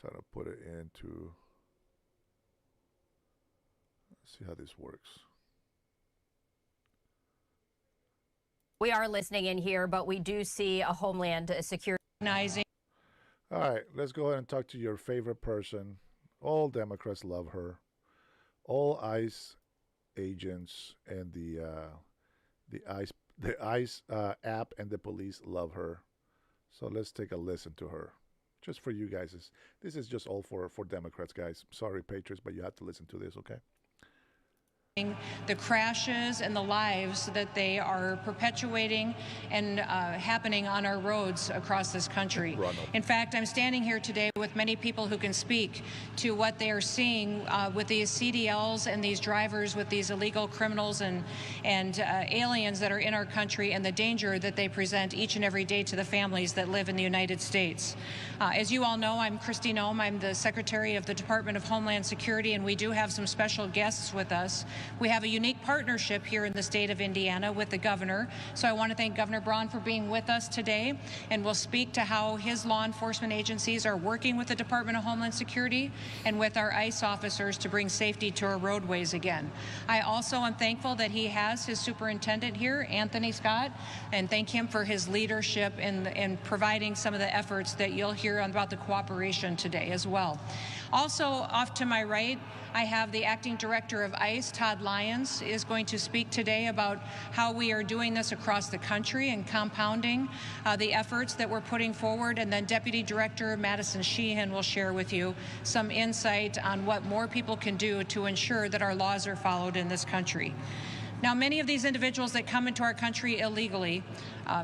Try to put it into. Let's see how this works. We are listening in here, but we do see a Homeland Security. All right, let's go ahead and talk to your favorite person. All Democrats love her. All ICE agents and the The ICE app and the police love her. So let's take a listen to her. Just for you guys. This is just all for Democrats, guys. Sorry, Patriots, but you have to listen to this, okay? The crashes and the lives that they are perpetuating and happening on our roads across this country. In fact, I'm standing here today with many people who can speak to what they are seeing with these CDLs and these drivers with these illegal criminals and aliens that are in our country and the danger that they present each and every day to the families that live in the United States. As you all know, I'm Christy Nome. I'm the Secretary of the Department of Homeland Security, and we do have some special guests with us. We have a unique partnership here in the state of Indiana with the governor. So I want to thank Governor Braun for being with us today, and we'll speak to how his law enforcement agencies are working with the Department of Homeland Security and with our ICE officers to bring safety to our roadways again. I also am thankful that he has his superintendent here, Anthony Scott, and thank him for his leadership in providing some of the efforts that you'll hear about the cooperation today as well. Also, off to my right, I have the Acting Director of ICE, Todd Lyons, is going to speak today about how we are doing this across the country and compounding the efforts that we're putting forward. And then Deputy Director Madison Sheehan will share with you some insight on what more people can do to ensure that our laws are followed in this country. Now, many of these individuals that come into our country illegally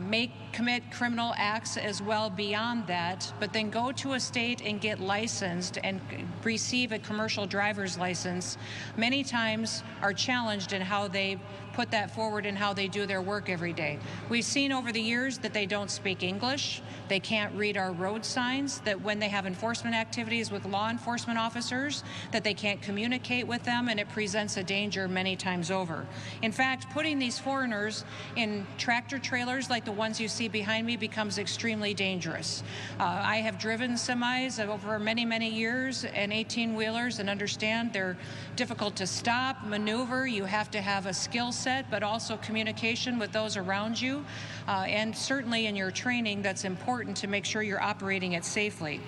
may commit criminal acts as well beyond that, but then go to a state and get licensed and receive a commercial driver's license, many times are challenged in how they put that forward and how they do their work every day. We've seen over the years that they don't speak English, they can't read our road signs, that when they have enforcement activities with law enforcement officers, that they can't communicate with them, and it presents a danger many times over. In fact, putting these foreigners in tractor trailers like the ones you see behind me becomes extremely dangerous. I have driven semis over many, many years and 18-wheelers and understand they're difficult to stop, maneuver. You have to have a skill set, but also communication with those around you. And certainly in your training, that's important to make sure you're operating it safely.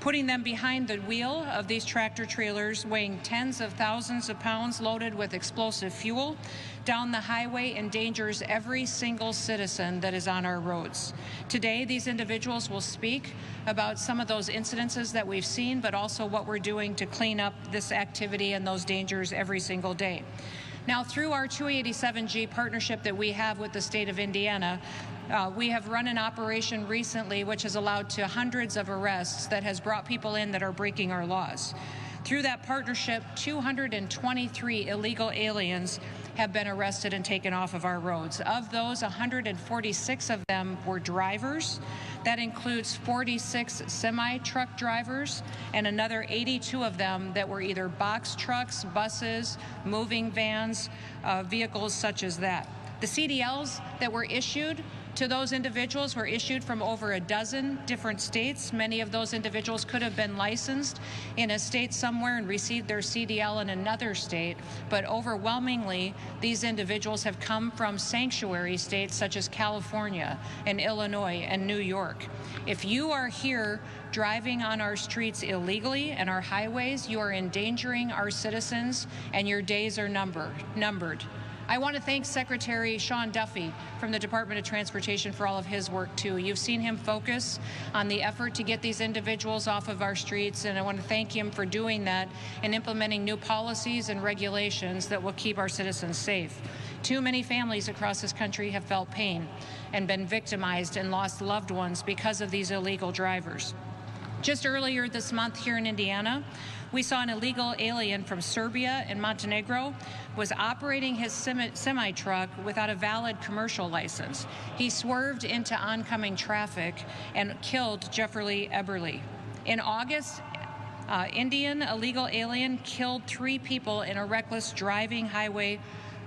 Putting them behind the wheel of these tractor trailers weighing tens of thousands of pounds loaded with explosive fuel down the highway endangers every single citizen that is on our roads. Today, these individuals will speak about some of those incidences that we've seen, but also what we're doing to clean up this activity and those dangers every single day. Now, through our 287G partnership that we have with the state of Indiana, we have run an operation recently which has allowed to hundreds of arrests that has brought people in that are breaking our laws. Through that partnership, 223 illegal aliens have been arrested and taken off of our roads. Of those, 146 of them were drivers. That includes 46 semi-truck drivers and another 82 of them that were either box trucks, buses, moving vans, vehicles such as that. The CDLs that were issued to those individuals were issued from over a dozen different states. Many of those individuals could have been licensed in a state somewhere and received their CDL in another state, but overwhelmingly, these individuals have come from sanctuary states such as California and Illinois and New York. If you are here driving on our streets illegally and our highways, you are endangering our citizens and your days are numbered. I want to thank Secretary Sean Duffy from the Department of Transportation for all of his work, too. You've seen him focus on the effort to get these individuals off of our streets, and I want to thank him for doing that and implementing new policies and regulations that will keep our citizens safe. Too many families across this country have felt pain and been victimized and lost loved ones because of these illegal drivers. Just earlier this month here in Indiana, we saw an illegal alien from Serbia and Montenegro was operating his semi-truck without a valid commercial license. He swerved into oncoming traffic and killed Jeffrey Eberly. In August, Indian illegal alien killed 3 people in a reckless driving highway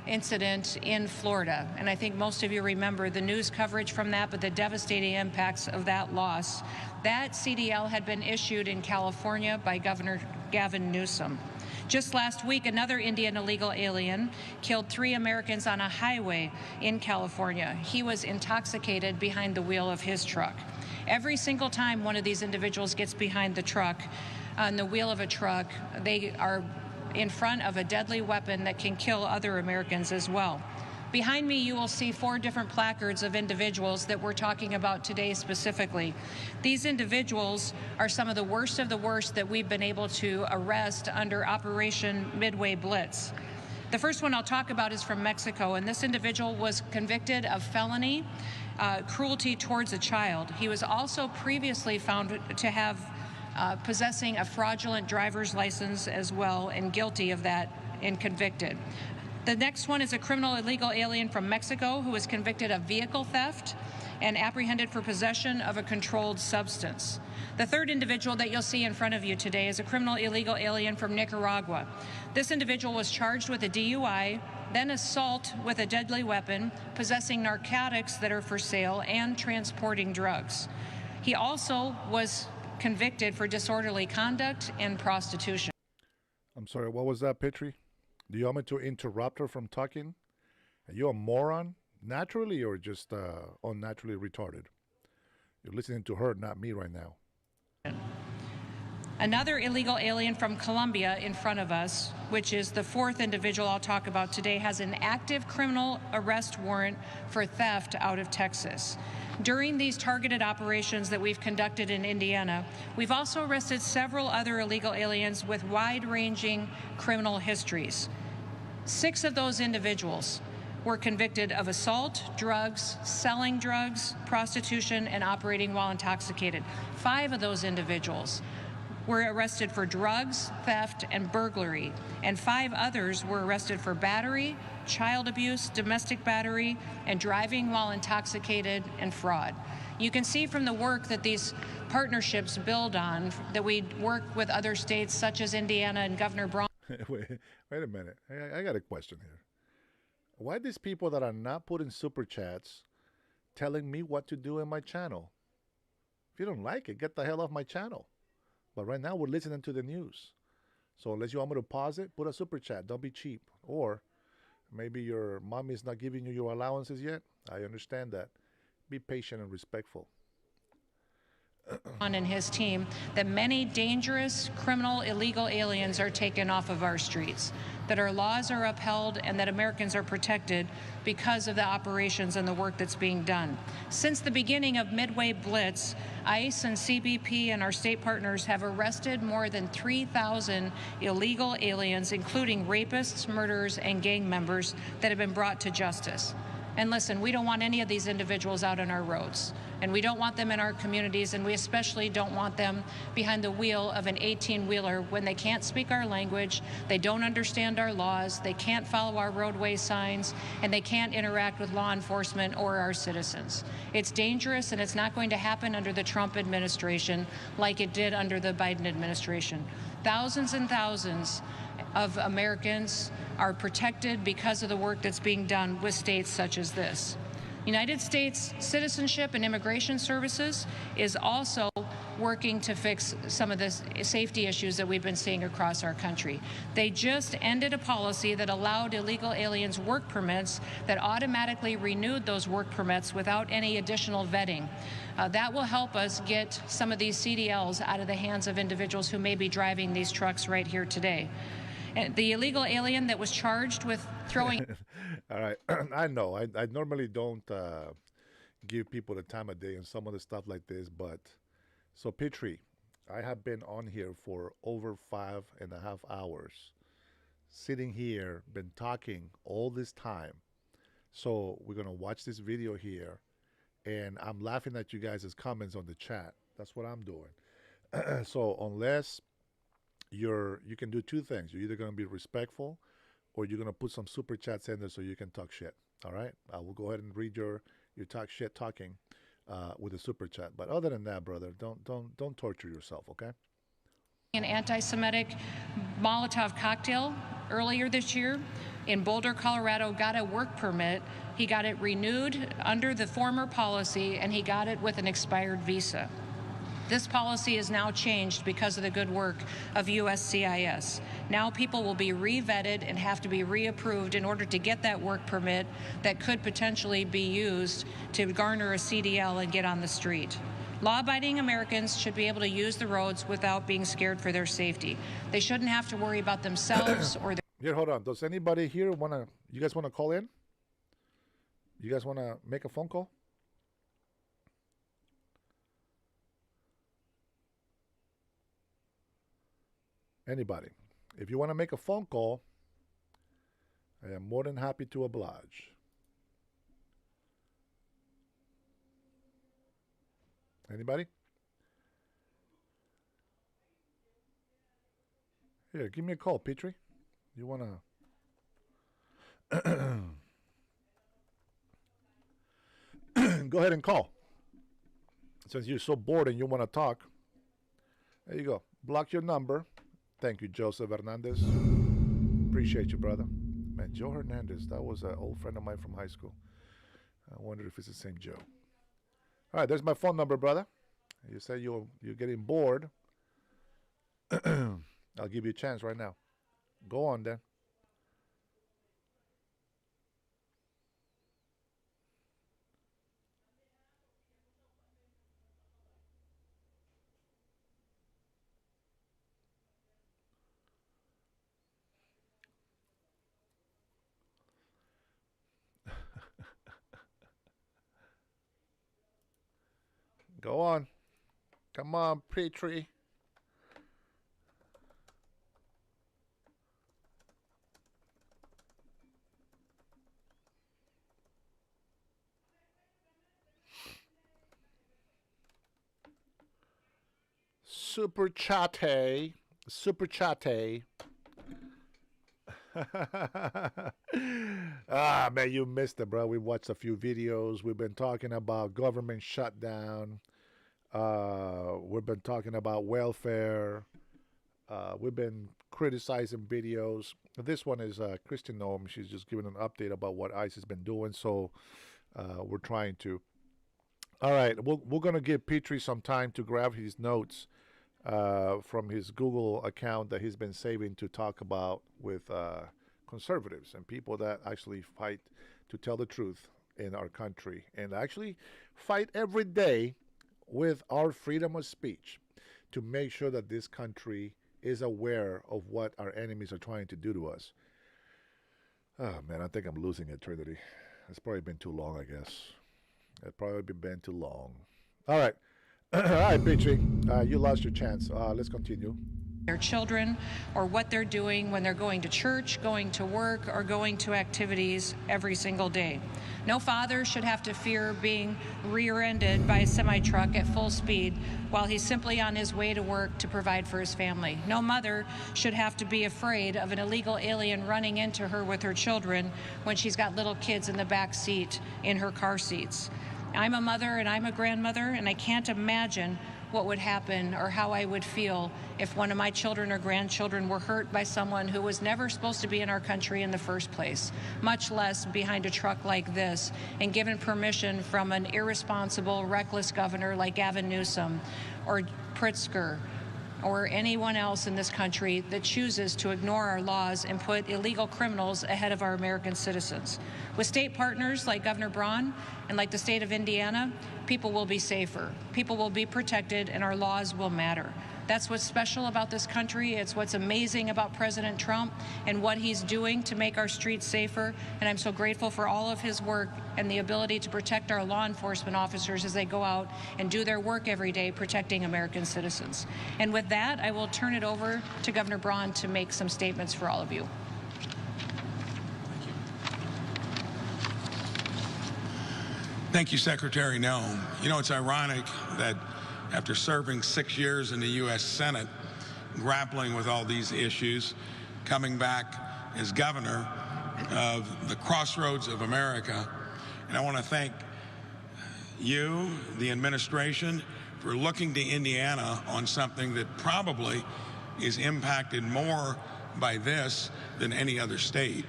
incident in Florida. And I think most of you remember the news coverage from that, but the devastating impacts of that loss. That CDL had been issued in California by Governor Gavin Newsom. Just last week, another Indian illegal alien killed 3 Americans on a highway in California. He was intoxicated behind the wheel of his truck. Every single time one of these individuals gets behind the truck, on the wheel of a truck, they are in front of a deadly weapon that can kill other Americans as well. Behind me, you will see 4 different placards of individuals that we're talking about today specifically. These individuals are some of the worst that we've been able to arrest under Operation Midway Blitz. The first one I'll talk about is from Mexico, and this individual was convicted of felony cruelty towards a child. He was also previously found to have possessing a fraudulent driver's license as well, and guilty of that and convicted. The next one is a criminal illegal alien from Mexico who was convicted of vehicle theft and apprehended for possession of a controlled substance. The third individual that you'll see in front of you today is a criminal illegal alien from Nicaragua. This individual was charged with a DUI, then assault with a deadly weapon, possessing narcotics that are for sale, and transporting drugs. He also was convicted for disorderly conduct and prostitution. I'm sorry, what was that, Petrie? Do you want me to interrupt her from talking? Are you a moron? Naturally or just unnaturally retarded? You're listening to her, not me right now. Another illegal alien from Colombia in front of us, which is the 4th individual I'll talk about today, has an active criminal arrest warrant for theft out of Texas. During these targeted operations that we've conducted in Indiana, we've also arrested several other illegal aliens with wide-ranging criminal histories. 6 of those individuals were convicted of assault, drugs, selling drugs, prostitution, and operating while intoxicated. 5 of those individuals were arrested for drugs, theft, and burglary, and 5 others were arrested for battery, child abuse, domestic battery, and driving while intoxicated, and fraud. You can see from the work that these partnerships build on that we work with other states such as Indiana and Governor Braun. Wait a minute. I got a question here. Why these people that are not putting super chats telling me what to do in my channel? If you don't like it, get the hell off my channel. But right now we're listening to the news. So unless you want me to pause it, put a super chat. Don't be cheap. Or maybe your mommy is not giving you your allowances yet. I understand that. Be patient and respectful. And his team that many dangerous criminal illegal aliens are taken off of our streets, that our laws are upheld, and that Americans are protected because of the operations and the work that's being done. Since the beginning of Midway Blitz, ICE and CBP and our state partners have arrested more than 3,000 illegal aliens, including rapists, murderers, and gang members that have been brought to justice. And listen, we don't want any of these individuals out on our roads, and we don't want them in our communities, and we especially don't want them behind the wheel of an 18-wheeler when they can't speak our language, they don't understand our laws, they can't follow our roadway signs, and they can't interact with law enforcement or our citizens. It's dangerous, and it's not going to happen under the Trump administration like it did under the Biden administration. Thousands and thousands of Americans are protected because of the work that's being done with states such as this. United States Citizenship and Immigration Services is also working to fix some of the safety issues that we've been seeing across our country. They just ended a policy that allowed illegal aliens work permits that automatically renewed those work permits without any additional vetting. That will help us get some of these CDLs out of the hands of individuals who may be driving these trucks right here today. And the illegal alien that was charged with throwing... All right. I know. I normally don't give people the time of day and some of the stuff like this, but... So, Petrie, I have been on here for over 5.5 hours. Sitting here, been talking all this time. So, we're going to watch this video here, and I'm laughing at you guys' comments on the chat. That's what I'm doing. So, unless... you can do two things. You're either going to be respectful or you're going to put some super chats in there so you can talk shit. All right? I will go ahead and read your talk shit talking with a super chat. But other than that, brother, don't torture yourself, okay? An anti-Semitic Molotov cocktail earlier this year in Boulder, Colorado, got a work permit. He got it renewed under the former policy, and he got it with an expired visa. This policy is now changed because of the good work of USCIS. Now people will be re-vetted and have to be reapproved in order to get that work permit that could potentially be used to garner a CDL and get on the street. Law-abiding Americans should be able to use the roads without being scared for their safety. They shouldn't have to worry about themselves or their... Here, hold on. Does anybody here you guys want to call in? You guys want to make a phone call? Anybody? If you want to make a phone call, I am more than happy to oblige. Anybody? Here, give me a call, Petrie. You want to... Go ahead and call. Since you're so bored and you want to talk, there you go. Block your number. Thank you, Joseph Hernandez. Appreciate you, brother. Man, Joe Hernandez, that was an old friend of mine from high school. I wonder if it's the same Joe. All right, there's my phone number, brother. You say you're getting bored. I'll give you a chance right now. Go on, then. Go on. Come on, Petrie. Super chatty. Super chatty. Ah, man, you missed it, bro. We watched a few videos. We've been talking about government shutdown. We've been talking about welfare. We've been criticizing videos. This one is Kristen Noem. She's just giving an update about what ICE has been doing. So we're trying to. All right, we're going to give Petrie some time to grab his notes from his Google account that he's been saving to talk about with conservatives and people that actually fight to tell the truth in our country and actually fight every day with our freedom of speech to make sure that this country is aware of what our enemies are trying to do to us. Oh, man, I think I'm losing it, Trinity. It's probably been too long, I guess. It's probably been too long. All right. All right, Petrie, you lost your chance. Let's continue. Their children or what they're doing when they're going to church, going to work, or going to activities every single day. No father should have to fear being rear-ended by a semi-truck at full speed while he's simply on his way to work to provide for his family. No mother should have to be afraid of an illegal alien running into her with her children when she's got little kids in the back seat in her car seats. I'm a mother and I'm a grandmother, and I can't imagine what would happen or how I would feel if one of my children or grandchildren were hurt by someone who was never supposed to be in our country in the first place, much less behind a truck like this and given permission from an irresponsible, reckless governor like Gavin Newsom or Pritzker or anyone else in this country that chooses to ignore our laws and put illegal criminals ahead of our American citizens. With state partners like Governor Braun and like the state of Indiana, people will be safer, people will be protected, and our laws will matter. That's what's special about this country. It's what's amazing about President Trump and what he's doing to make our streets safer. And I'm so grateful for all of his work and the ability to protect our law enforcement officers as they go out and do their work every day protecting American citizens. And with that, I will turn it over to Governor Braun to make some statements for all of you. Thank you, Secretary Noem. You know, it's ironic that after serving 6 years in the U.S. Senate, grappling with all these issues, coming back as governor of the crossroads of America, and I want to thank you, the administration, for looking to Indiana on something that probably is impacted more by this than any other state.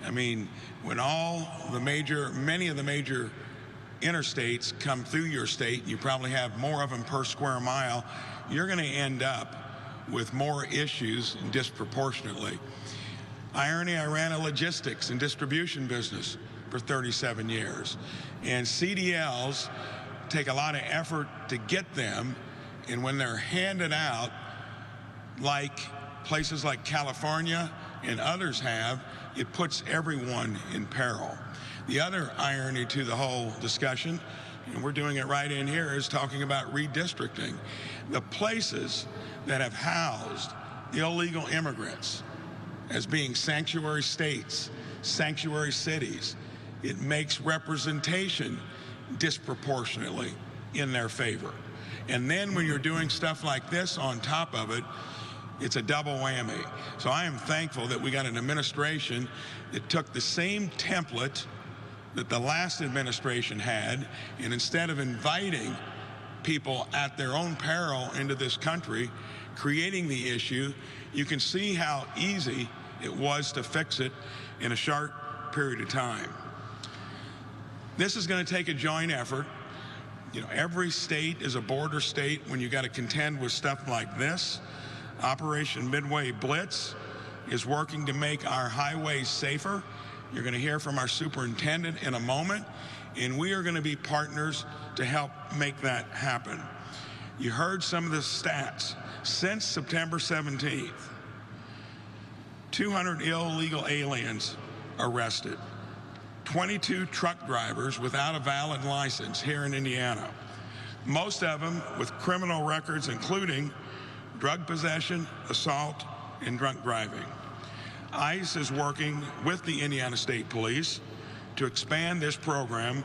I mean, when many of the major interstates come through your state, you probably have more of them per square mile, you're going to end up with more issues disproportionately. I ran a logistics and distribution business for 37 years, and CDLs take a lot of effort to get them, and when they're handed out, like places like California and others have, it puts everyone in peril. The other irony to the whole discussion, and we're doing it right in here, is talking about redistricting. The places that have housed illegal immigrants as being sanctuary states, sanctuary cities, it makes representation disproportionately in their favor. And then when you're doing stuff like this on top of it, it's a double whammy. So I am thankful that we got an administration that took the same template that the last administration had, and instead of inviting people at their own peril into this country, creating the issue, you can see how easy it was to fix it in a short period of time. This is going to take a joint effort. You know, every state is a border state when you got to contend with stuff like this. Operation Midway Blitz is working to make our highways safer. You're going to hear from our superintendent in a moment, and we are going to be partners to help make that happen. You heard some of the stats. Since September 17th, 200 illegal aliens arrested, 22 truck drivers without a valid license here in Indiana, most of them with criminal records including drug possession, assault, and drunk driving. ICE is working with the Indiana State Police to expand this program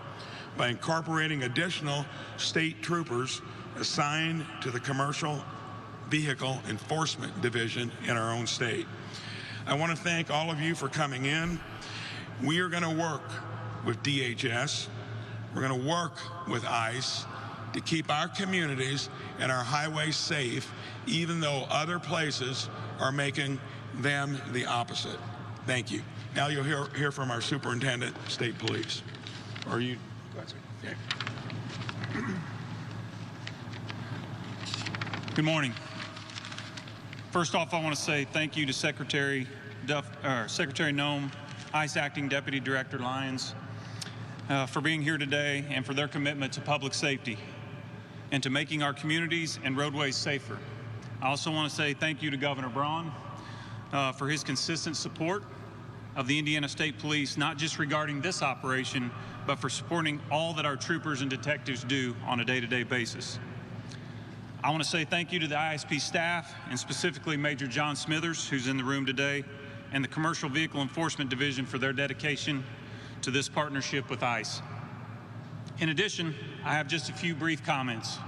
by incorporating additional state troopers assigned to the Commercial Vehicle Enforcement Division in our own state. I want to thank all of you for coming in. We are going to work with DHS. We're going to work with ICE to keep our communities and our highways safe, even though other places are making them the opposite. Thank you. Now you'll hear from our superintendent, state police. Or you? Okay. Good morning. First off, I want to say thank you to Secretary Noem, ICE Acting Deputy Director Lyons, for being here today and for their commitment to public safety and to making our communities and roadways safer. I also want to say thank you to Governor Braun for his consistent support of the Indiana State Police, not just regarding this operation, but for supporting all that our troopers and detectives do on a day-to-day basis. I want to say thank you to the ISP staff, and specifically Major John Smithers, who's in the room today, and the Commercial Vehicle Enforcement Division for their dedication to this partnership with ICE. In addition, I have just a few brief comments.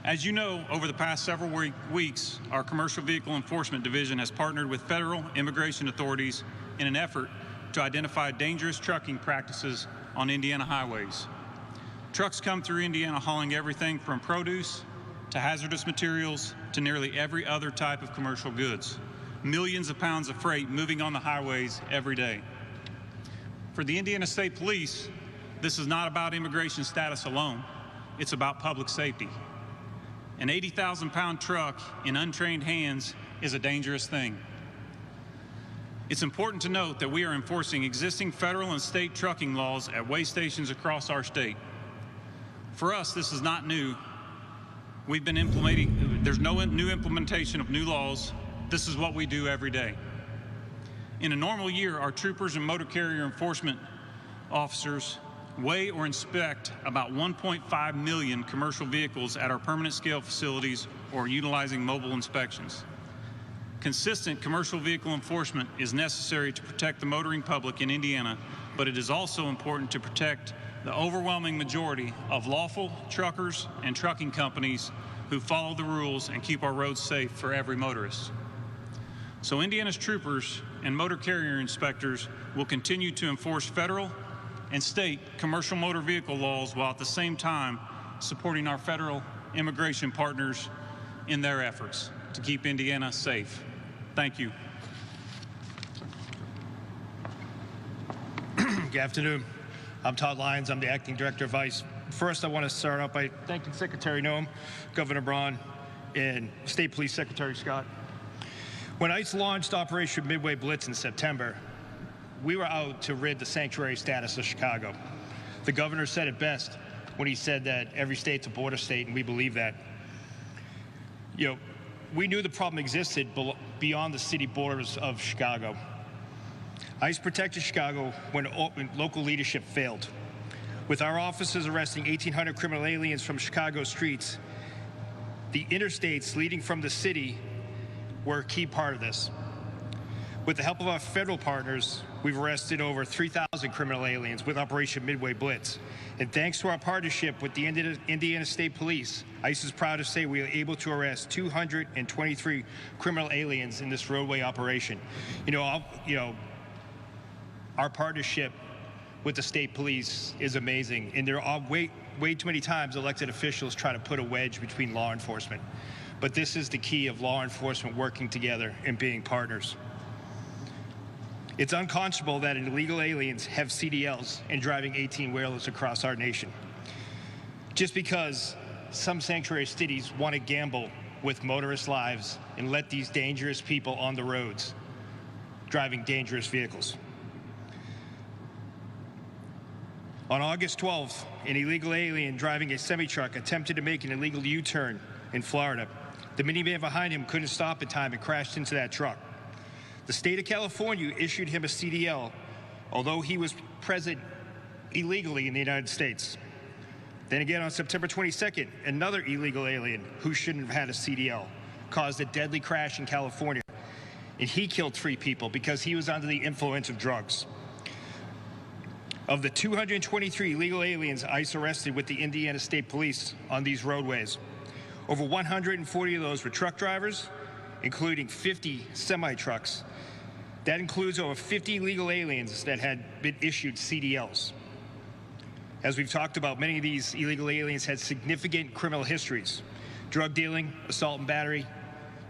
As you know, over the past several weeks, our Commercial Vehicle Enforcement Division has partnered with federal immigration authorities in an effort to identify dangerous trucking practices on Indiana highways. Trucks come through Indiana hauling everything from produce to hazardous materials to nearly every other type of commercial goods. Millions of pounds of freight moving on the highways every day. For the Indiana State Police, this is not about immigration status alone. It's about public safety. An 80,000-pound truck in untrained hands is a dangerous thing. It's important to note that we are enforcing existing federal and state trucking laws at weigh stations across our state. For us, this is not new. We've been implementing, there's no new implementation of new laws. This is what we do every day. In a normal year, our troopers and motor carrier enforcement officers weigh or inspect about 1.5 million commercial vehicles at our permanent scale facilities or utilizing mobile inspections. Consistent commercial vehicle enforcement is necessary to protect the motoring public in Indiana, but it is also important to protect the overwhelming majority of lawful truckers and trucking companies who follow the rules and keep our roads safe for every motorist. So Indiana's troopers and motor carrier inspectors will continue to enforce federal and state commercial motor vehicle laws while at the same time supporting our federal immigration partners in their efforts to keep Indiana safe. Thank you. Good afternoon. I'm Todd Lyons. I'm the Acting Director of ICE. First, I want to start out by thanking Secretary Noem, Governor Braun, and State Police Secretary Scott. When ICE launched Operation Midway Blitz in September, we were out to rid the sanctuary status of Chicago. The governor said it best when he said that every state's a border state, and we believe that. You know, we knew the problem existed beyond the city borders of Chicago. ICE protected Chicago when local leadership failed. With our officers arresting 1,800 criminal aliens from Chicago streets, the interstates leading from the city were a key part of this. With the help of our federal partners, we've arrested over 3,000 criminal aliens with Operation Midway Blitz. And thanks to our partnership with the Indiana State Police, ICE is proud to say we were able to arrest 223 criminal aliens in this roadway operation. Our partnership with the state police is amazing, and there are way too many times elected officials try to put a wedge between law enforcement. But this is the key of law enforcement working together and being partners. It's unconscionable that illegal aliens have CDLs and driving 18-wheelers across our nation. Just because some sanctuary cities want to gamble with motorist lives and let these dangerous people on the roads driving dangerous vehicles. On August 12th, an illegal alien driving a semi-truck attempted to make an illegal U-turn in Florida. The minivan behind him couldn't stop in time and crashed into that truck. The state of California issued him a CDL, although he was present illegally in the United States. Then again, on September 22nd, another illegal alien who shouldn't have had a CDL caused a deadly crash in California, and he killed 3 people because he was under the influence of drugs. Of the 223 illegal aliens ICE arrested with the Indiana State Police on these roadways, over 140 of those were truck drivers, including 50 semi-trucks. That includes over 50 illegal aliens that had been issued CDLs. As we've talked about, many of these illegal aliens had significant criminal histories: drug dealing, assault and battery,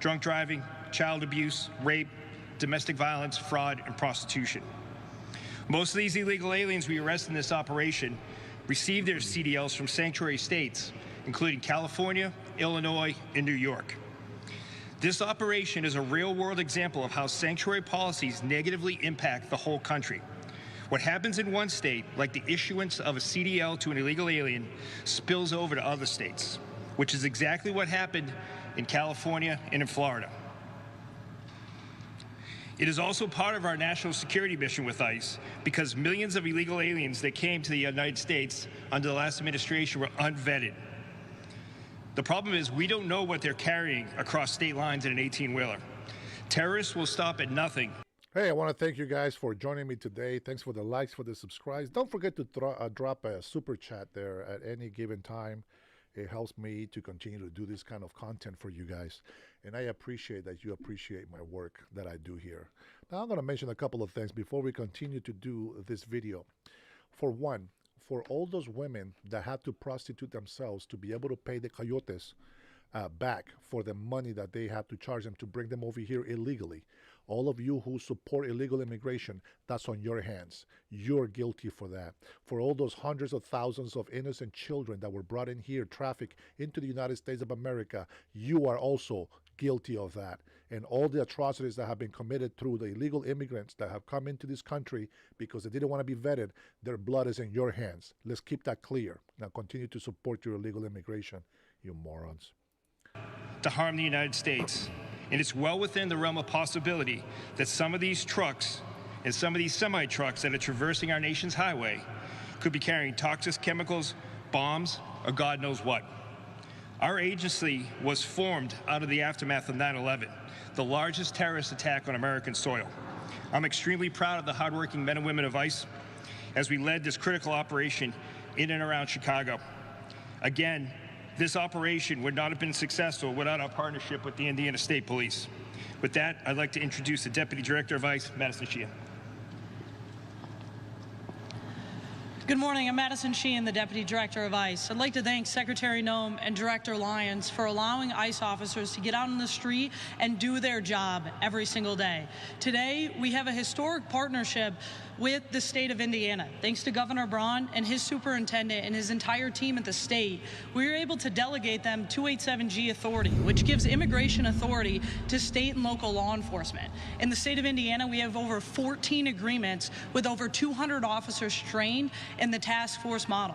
drunk driving, child abuse, rape, domestic violence, fraud, and prostitution. Most of these illegal aliens we arrested in this operation received their CDLs from sanctuary states, including California, Illinois, and New York. This operation is a real-world example of how sanctuary policies negatively impact the whole country. What happens in one state, like the issuance of a CDL to an illegal alien, spills over to other states, which is exactly what happened in California and in Florida. It is also part of our national security mission with ICE because millions of illegal aliens that came to the United States under the last administration were unvetted. The problem is we don't know what they're carrying across state lines in an 18-wheeler. Terrorists will stop at nothing. Hey, I want to thank you guys for joining me today. Thanks for the likes, for the subscribes. Don't forget to drop a super chat there at any given time. It helps me to continue to do this kind of content for you guys. And I appreciate that you appreciate my work that I do here. Now, I'm going to mention a couple of things before we continue to do this video. For one, for all those women that have to prostitute themselves to be able to pay the coyotes back for the money that they have to charge them to bring them over here illegally. All of you who support illegal immigration, that's on your hands. You're guilty for that. For all those hundreds of thousands of innocent children that were brought in here, trafficked into the United States of America, you are also guilty of that. And all the atrocities that have been committed through the illegal immigrants that have come into this country because they didn't want to be vetted, their blood is in your hands. Let's keep that clear. Now continue to support your illegal immigration, you morons. To harm the United States. And it's well within the realm of possibility that some of these trucks and some of these semi-trucks that are traversing our nation's highway could be carrying toxic chemicals, bombs, or God knows what. Our agency was formed out of the aftermath of 9/11, the largest terrorist attack on American soil. I'm extremely proud of the hardworking men and women of ICE as we led this critical operation in and around Chicago. Again, this operation would not have been successful without our partnership with the Indiana State Police. With that, I'd like to introduce the Deputy Director of ICE, Madison Sheehan. Good morning. I'm Madison Sheehan, the Deputy Director of ICE. I'd like to thank Secretary Noem and Director Lyons for allowing ICE officers to get out on the street and do their job every single day. Today, we have a historic partnership with the state of Indiana. Thanks to Governor Braun and his superintendent and his entire team at the state, we were able to delegate them 287G authority, which gives immigration authority to state and local law enforcement. In the state of Indiana, we have over 14 agreements with over 200 officers trained in the task force model.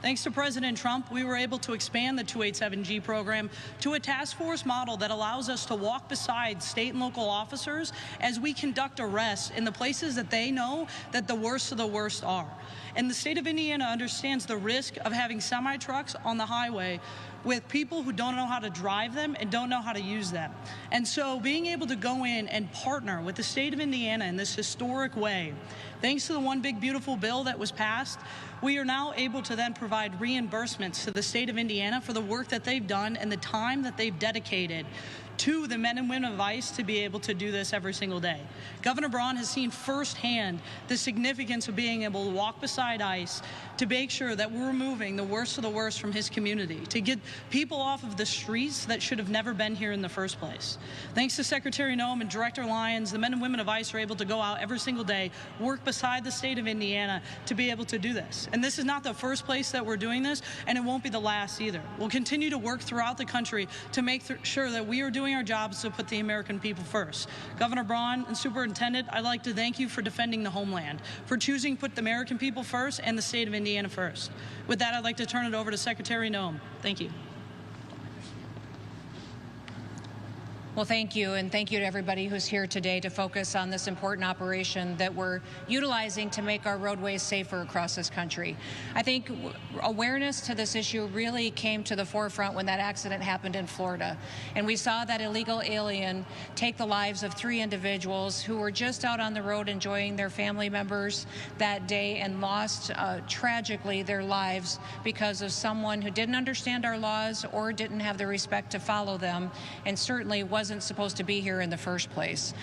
Thanks to President Trump, we were able to expand the 287G program to a task force model that allows us to walk beside state and local officers as we conduct arrests in the places that they know that the worst of the worst are. And the state of Indiana understands the risk of having semi-trucks on the highway with people who don't know how to drive them and don't know how to use them. And so being able to go in and partner with the state of Indiana in this historic way, thanks to the One Big Beautiful Bill that was passed, we are now able to then provide reimbursements to the state of Indiana for the work that they've done and the time that they've dedicated to the men and women of ICE to be able to do this every single day. Governor Braun has seen firsthand the significance of being able to walk beside ICE to make sure that we're removing the worst of the worst from his community, to get people off of the streets that should have never been here in the first place. Thanks to Secretary Noem and Director Lyons, the men and women of ICE are able to go out every single day, work beside the state of Indiana to be able to do this. And this is not the first place that we're doing this, and it won't be the last either. We'll continue to work throughout the country to make sure that we are doing our jobs to put the American people first. Governor Braun and Superintendent, I'd like to thank you for defending the homeland, for choosing to put the American people first and the state of Indiana first. With that, I'd like to turn it over to Secretary Noem. Thank you. Well, thank you, and thank you to everybody who's here today to focus on this important operation that we're utilizing to make our roadways safer across this country. I think awareness to this issue really came to the forefront when that accident happened in Florida, and we saw that illegal alien take the lives of 3 individuals who were just out on the road enjoying their family members that day and lost tragically their lives because of someone who didn't understand our laws or didn't have the respect to follow them, and certainly wasn't supposed to be here in the first place.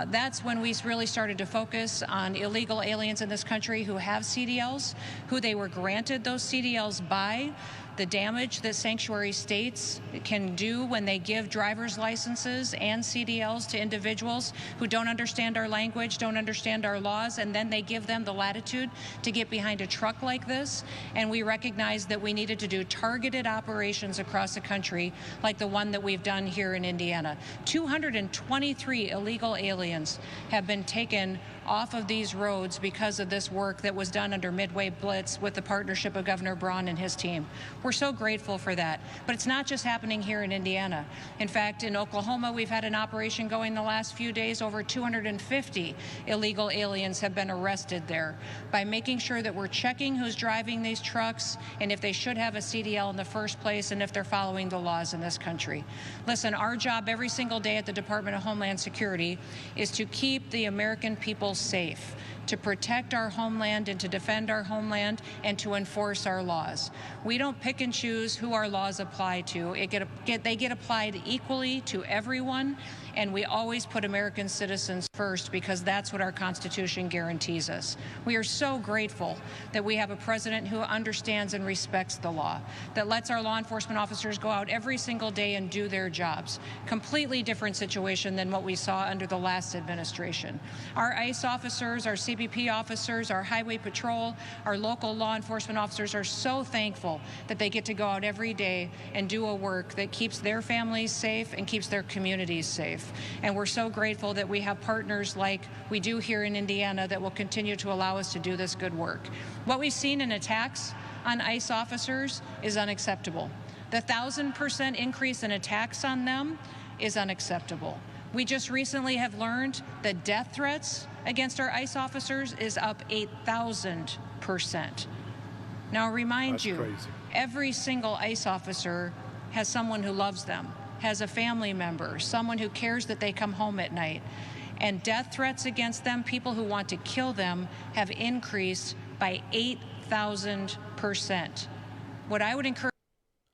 That's when we really started to focus on illegal aliens in this country who have CDLs, who they were granted those CDLs by, the damage that sanctuary states can do when they give driver's licenses and CDLs to individuals who don't understand our language, don't understand our laws, and then they give them the latitude to get behind a truck like this. And we recognized that we needed to do targeted operations across the country like the one that we've done here in Indiana. 223 illegal aliens have been taken off of these roads because of this work that was done under Midway Blitz with the partnership of Governor Braun and his team. We're so grateful for that. But it's not just happening here in Indiana. In fact, in Oklahoma, we've had an operation going the last few days. Over 250 illegal aliens have been arrested there by making sure that we're checking who's driving these trucks and if they should have a CDL in the first place and if they're following the laws in this country. Listen, our job every single day at the Department of Homeland Security is to keep the American people safe, to protect our homeland and to defend our homeland and to enforce our laws. We don't pick and choose who our laws apply to. They get applied equally to everyone, and we always put American citizens first because that's what our Constitution guarantees us. We are so grateful that we have a president who understands and respects the law, that lets our law enforcement officers go out every single day and do their jobs. Completely different situation than what we saw under the last administration. Our ICE officers, our CBP officers, our Highway Patrol, our local law enforcement officers are so thankful that they get to go out every day and do a work that keeps their families safe and keeps their communities safe. And we're so grateful that we have partners like we do here in Indiana that will continue to allow us to do this good work. What we've seen in attacks on ICE officers is unacceptable. The 1,000% increase in attacks on them is unacceptable. We just recently have learned that death threats against our ICE officers is up 8,000%. Now, I'll remind you, every single ICE officer has someone who loves them, has a family member, someone who cares that they come home at night. And death threats against them, people who want to kill them, have increased by 8,000%. What I would encourage...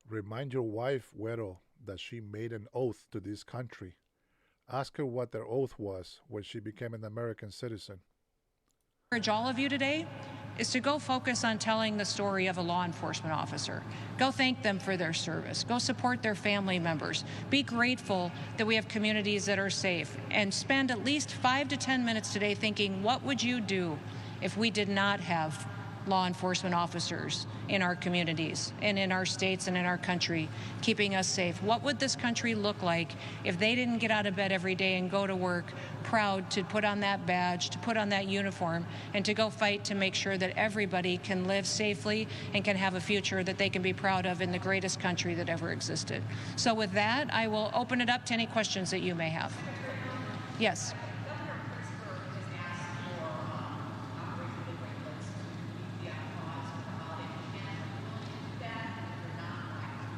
Remind your wife, Güero, that she made an oath to this country. Ask her what their oath was when she became an American citizen. All of you today is to go focus on telling the story of a law enforcement officer. Go thank them for their service. Go support their family members. Be grateful that we have communities that are safe. And spend at least 5 to 10 minutes today thinking, what would you do if we did not have law enforcement officers in our communities and in our states and in our country, keeping us safe. What would this country look like if they didn't get out of bed every day and go to work proud to put on that badge, to put on that uniform, and to go fight to make sure that everybody can live safely and can have a future that they can be proud of in the greatest country that ever existed? So with that, I will open it up to any questions that you may have. Yes.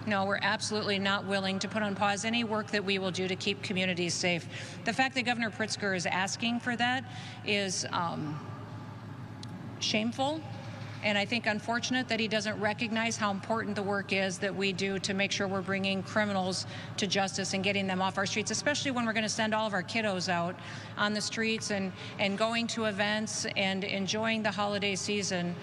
No, we're absolutely not willing to put on pause any work that we will do to keep communities safe. The fact that Governor Pritzker is asking for that is shameful, and I think unfortunate that he doesn't recognize how important the work is that we do to make sure we're bringing criminals to justice and getting them off our streets, especially when we're going to send all of our kiddos out on the streets and going to events and enjoying the holiday season.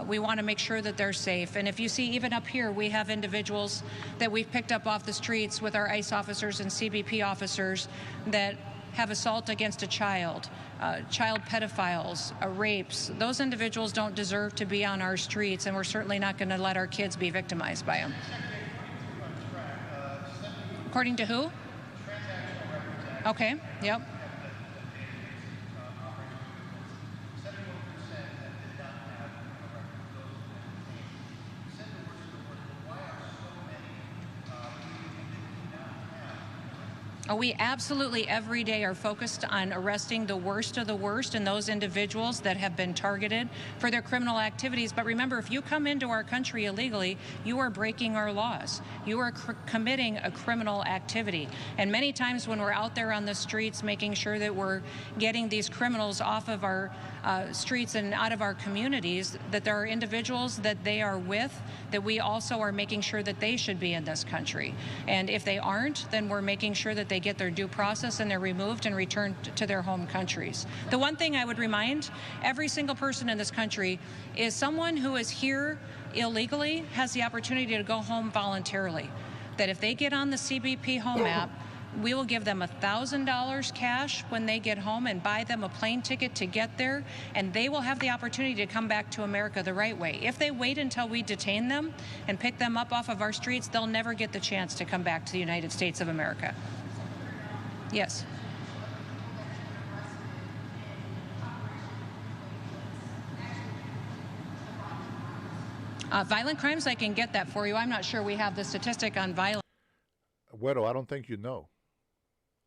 We want to make sure that they're safe. And if you see, even up here, we have individuals that we've picked up off the streets with our ICE officers and CBP officers that have assault against a child pedophiles, rapes. Those individuals don't deserve to be on our streets, and we're certainly not going to let our kids be victimized by them. According to who? Okay, yep. We absolutely every day are focused on arresting the worst of the worst and those individuals that have been targeted for their criminal activities. But remember, if you come into our country illegally, you are breaking our laws. You are committing a criminal activity. And many times when we're out there on the streets making sure that we're getting these criminals off of our streets and out of our communities, that there are individuals that they are with that we also are making sure that they should be in this country. And if they aren't, then we're making sure that they get their due process and they're removed and returned to their home countries. The one thing I would remind every single person in this country is someone who is here illegally has the opportunity to go home voluntarily. That if they get on the CBP Home app, we will give them $1,000 cash when they get home and buy them a plane ticket to get there, and they will have the opportunity to come back to America the right way. If they wait until we detain them and pick them up off of our streets, they'll never get the chance to come back to the United States of America. Yes. Violent crimes, I can get that for you. I'm not sure we have the statistic on violence. Güero, I don't think you know.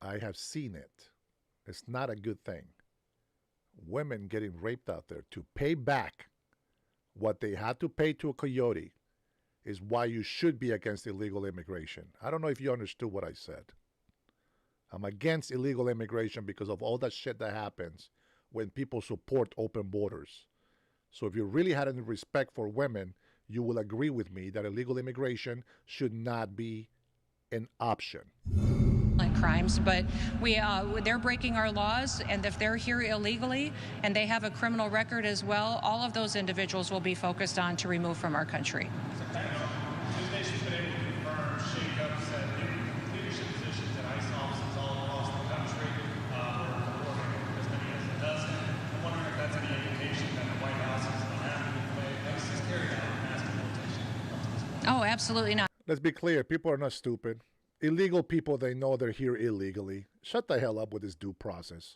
I have seen it. It's not a good thing. Women getting raped out there to pay back what they had to pay to a coyote is why you should be against illegal immigration. I don't know if you understood what I said. I'm against illegal immigration because of all that shit that happens when people support open borders. So if you really had any respect for women, you will agree with me that illegal immigration should not be an option. Crimes, but they're breaking our laws, and if they're here illegally and they have a criminal record as well, all of those individuals will be focused on to remove from our country. Oh, absolutely not. Let's be clear. People are not stupid. Illegal people, they know they're here illegally. Shut the hell up with this due process.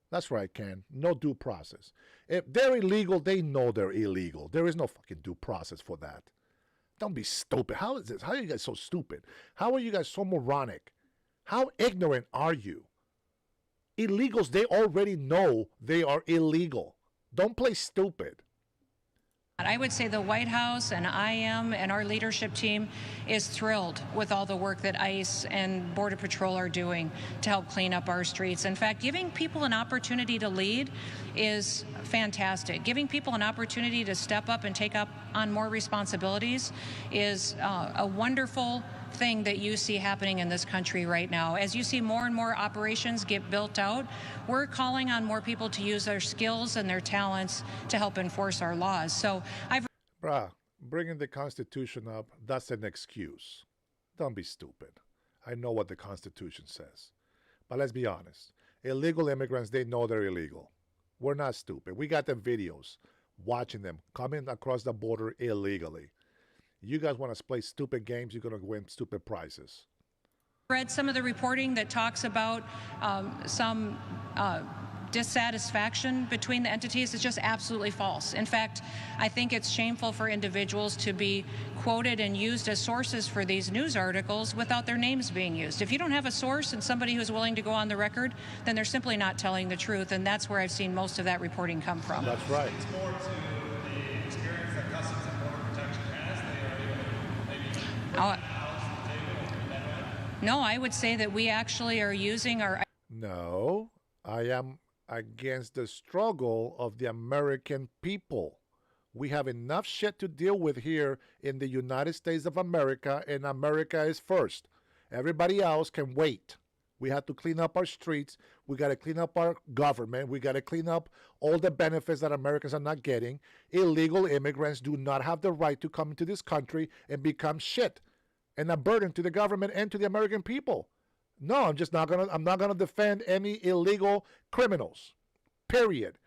That's right, Ken. No due process. If they're illegal, they know they're illegal. There is no fucking due process for that. Don't be stupid. How is this? How are you guys so stupid? How are you guys so moronic? How ignorant are you? Illegals, they already know they are illegal. Don't play stupid. I would say the White House and I am and our leadership team is thrilled with all the work that ICE and Border Patrol are doing to help clean up our streets. In fact, giving people an opportunity to lead is fantastic. Giving people an opportunity to step up and take up on more responsibilities is a wonderful thing that you see happening in this country right now. As you see more and more operations get built out, we're calling on more people to use their skills and their talents to help enforce our laws. So bringing the Constitution up, that's an excuse. Don't be stupid. I know what the Constitution says. But let's be honest. Illegal immigrants, they know they're illegal. We're not stupid. We got the videos. watching them coming across the border illegally. You guys want to play stupid games, you're going to win stupid prizes. Read some of the reporting that talks about some dissatisfaction between the entities. Is just absolutely false. In fact, I think it's shameful for individuals to be quoted and used as sources for these news articles without their names being used. If you don't have a source and somebody who's willing to go on the record, then they're simply not telling the truth, and that's where I've seen most of that reporting come from. That's right. It's more to the experience that Customs and Border Protection has. They are maybe No, I would say that we actually are using our... No, I am against the struggle of the American people. We have enough shit to deal with here in the United States of America, and America is first. Everybody else can wait. We have to clean up our streets. We got to clean up our government. We got to clean up all the benefits that Americans are not getting. Illegal immigrants do not have the right to come into this country and become shit and a burden to the government and to the American people. No, I'm not gonna defend any illegal criminals. Period.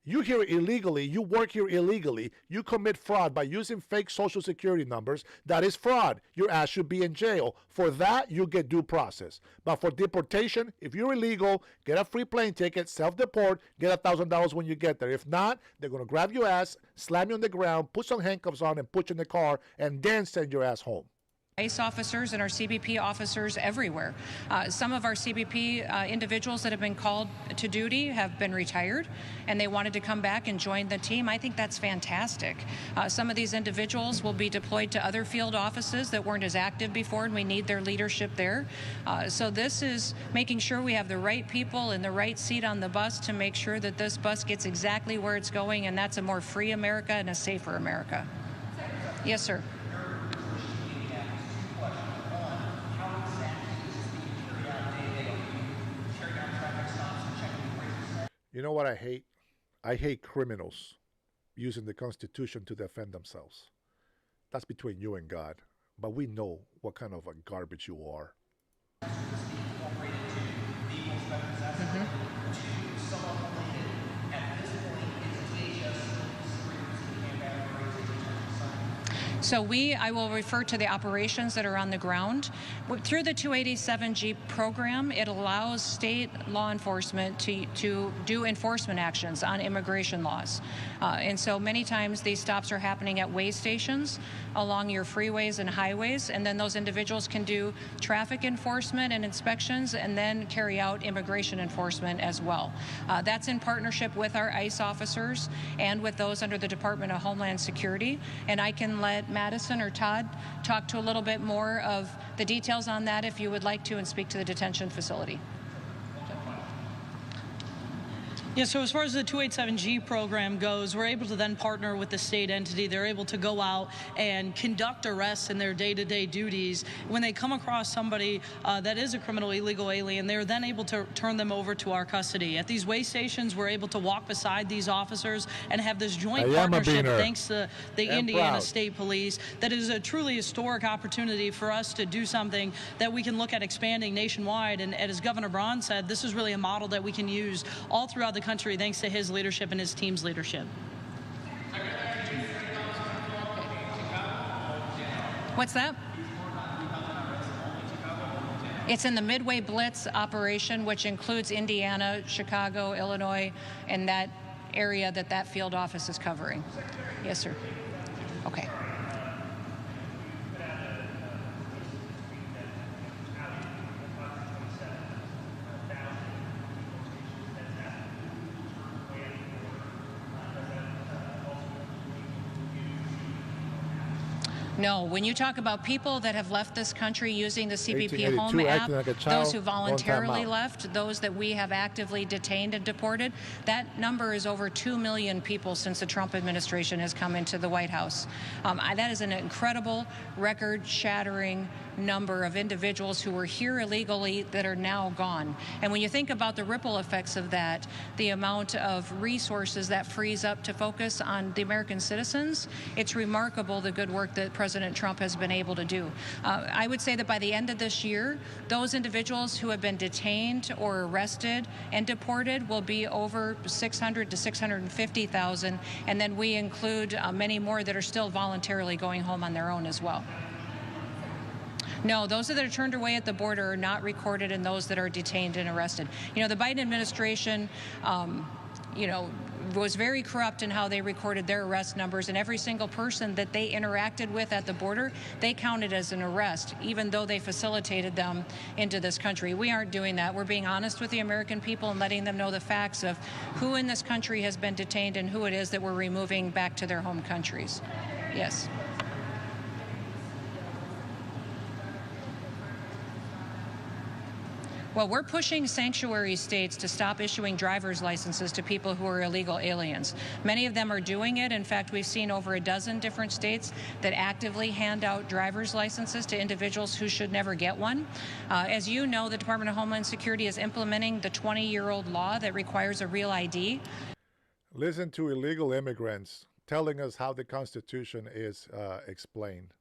You here illegally, you work here illegally, you commit fraud by using fake social security numbers. That is fraud. Your ass should be in jail. For that, you get due process. But for deportation, if you're illegal, get a free plane ticket, self-deport, get $1,000 when you get there. If not, they're gonna grab your ass, slam you on the ground, put some handcuffs on, and put you in the car, and then send your ass home. ICE officers and our CBP officers everywhere. Some of our CBP individuals that have been called to duty have been retired, and they wanted to come back and join the team. I think that's fantastic. Some of these individuals will be deployed to other field offices that weren't as active before, and we need their leadership there. So this is making sure we have the right people in the right seat on the bus to make sure that this bus gets exactly where it's going, and that's a more free America and a safer America. Yes, sir. You know what I hate? I hate criminals using the Constitution to defend themselves. That's between you and God. But we know what kind of a garbage you are. So I will refer to the operations that are on the ground. Through the 287G program, it allows state law enforcement to do enforcement actions on immigration laws. And so many times these stops are happening at way stations along your freeways and highways, and then those individuals can do traffic enforcement and inspections and then carry out immigration enforcement as well. That's in partnership with our ICE officers and with those under the Department of Homeland Security. And I can let Madison or Todd talk to a little bit more of the details on that if you would like to, and speak to the detention facility. Yeah, so as far as the 287G program goes, we're able to then partner with the state entity. They're able to go out and conduct arrests in their day-to-day duties. When they come across somebody that is a criminal illegal alien, they're then able to turn them over to our custody. At these way stations, we're able to walk beside these officers and have this joint partnership thanks to the Indiana State Police. That is a truly historic opportunity for us to do something that we can look at expanding nationwide. And as Governor Braun said, this is really a model that we can use all throughout the country thanks to his leadership and his team's leadership. What's that? It's in the Midway Blitz operation, which includes Indiana, Chicago, Illinois, and that area that field office is covering. Yes, sir. Okay. No, when you talk about people that have left this country using the CBP Home app, those who voluntarily left, those that we have actively detained and deported, that number is over 2 million people since the Trump administration has come into the White House. That is an incredible, record-shattering number of individuals who were here illegally that are now gone. And when you think about the ripple effects of that, the amount of resources that frees up to focus on the American citizens, it's remarkable the good work that President President Trump has been able to do. I would say that by the end of this year, those individuals who have been detained or arrested and deported will be over 600 to 650,000, and then we include many more that are still voluntarily going home on their own as well. No, those that are turned away at the border are not recorded in those that are detained and arrested. You know, the Biden administration, was very corrupt in how they recorded their arrest numbers, and every single person that they interacted with at the border, they counted as an arrest, even though they facilitated them into this country. We aren't doing that. We're being honest with the American people and letting them know the facts of who in this country has been detained and who it is that we're removing back to their home countries. Yes. Well, we're pushing sanctuary states to stop issuing driver's licenses to people who are illegal aliens. Many of them are doing it. In fact, we've seen over a dozen different states that actively hand out driver's licenses to individuals who should never get one. As you know, the Department of Homeland Security is implementing the 20-year-old law that requires a real ID. Listen to illegal immigrants telling us how the Constitution is explained.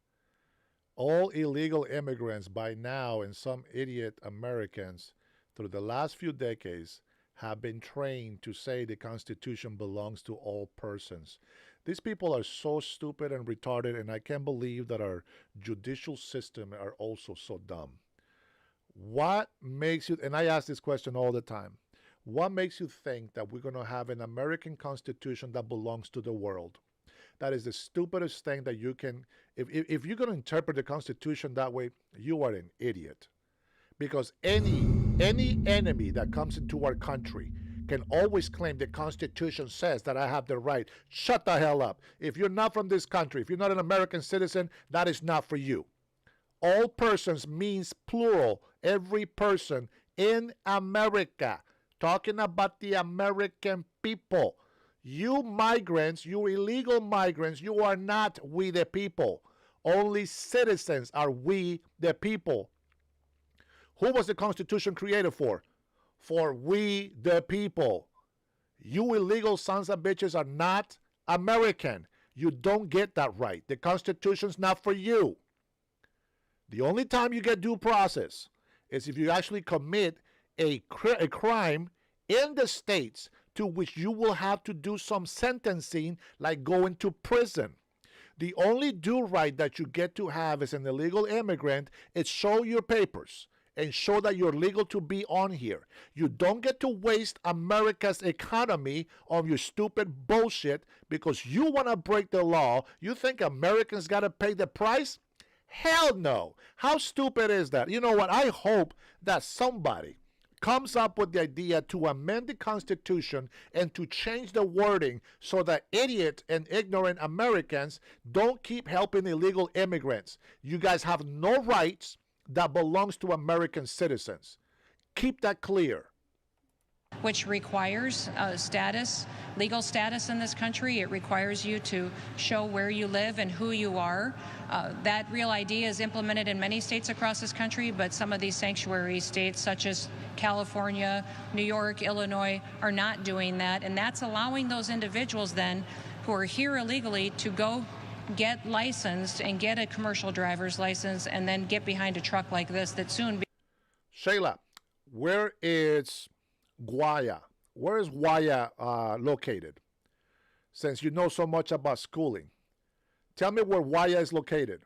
All illegal immigrants by now and some idiot Americans through the last few decades have been trained to say the Constitution belongs to all persons. These people are so stupid and retarded, and I can't believe that our judicial system are also so dumb. What makes you, and I ask this question all the time, what makes you think that we're going to have an American Constitution that belongs to the world? That is the stupidest thing that you can, if you're going to interpret the Constitution that way, you are an idiot. Because any enemy that comes into our country can always claim the Constitution says that I have the right. Shut the hell up. If you're not from this country, if you're not an American citizen, that is not for you. All persons means plural. Every person in America. Talking about the American people. You migrants, you illegal migrants, you are not we the people. Only citizens are we the people. Who was the Constitution created for? For we the people. You illegal sons of bitches are not American. You don't get that right. The Constitution's not for you. The only time you get due process is if you actually commit a crime in the States to which you will have to do some sentencing, like going to prison. The only due right that you get to have as an illegal immigrant is show your papers and show that you're legal to be on here. You don't get to waste America's economy on your stupid bullshit because you want to break the law. You think Americans got to pay the price? Hell no. How stupid is that? You know what? I hope that somebody comes up with the idea to amend the Constitution and to change the wording so that idiot and ignorant Americans don't keep helping illegal immigrants. You guys have no rights that belongs to American citizens. Keep that clear. Which requires legal status in this country. It requires you to show where you live and who you are. That Real ID is implemented in many states across this country, but some of these sanctuary states, such as California, New York, Illinois, are not doing that. And that's allowing those individuals then who are here illegally to go get licensed and get a commercial driver's license and then get behind a truck like this that soon... Shayla, where is Guaya? Where is Guaya located? Since you know so much about schooling, tell me where Guaya is located.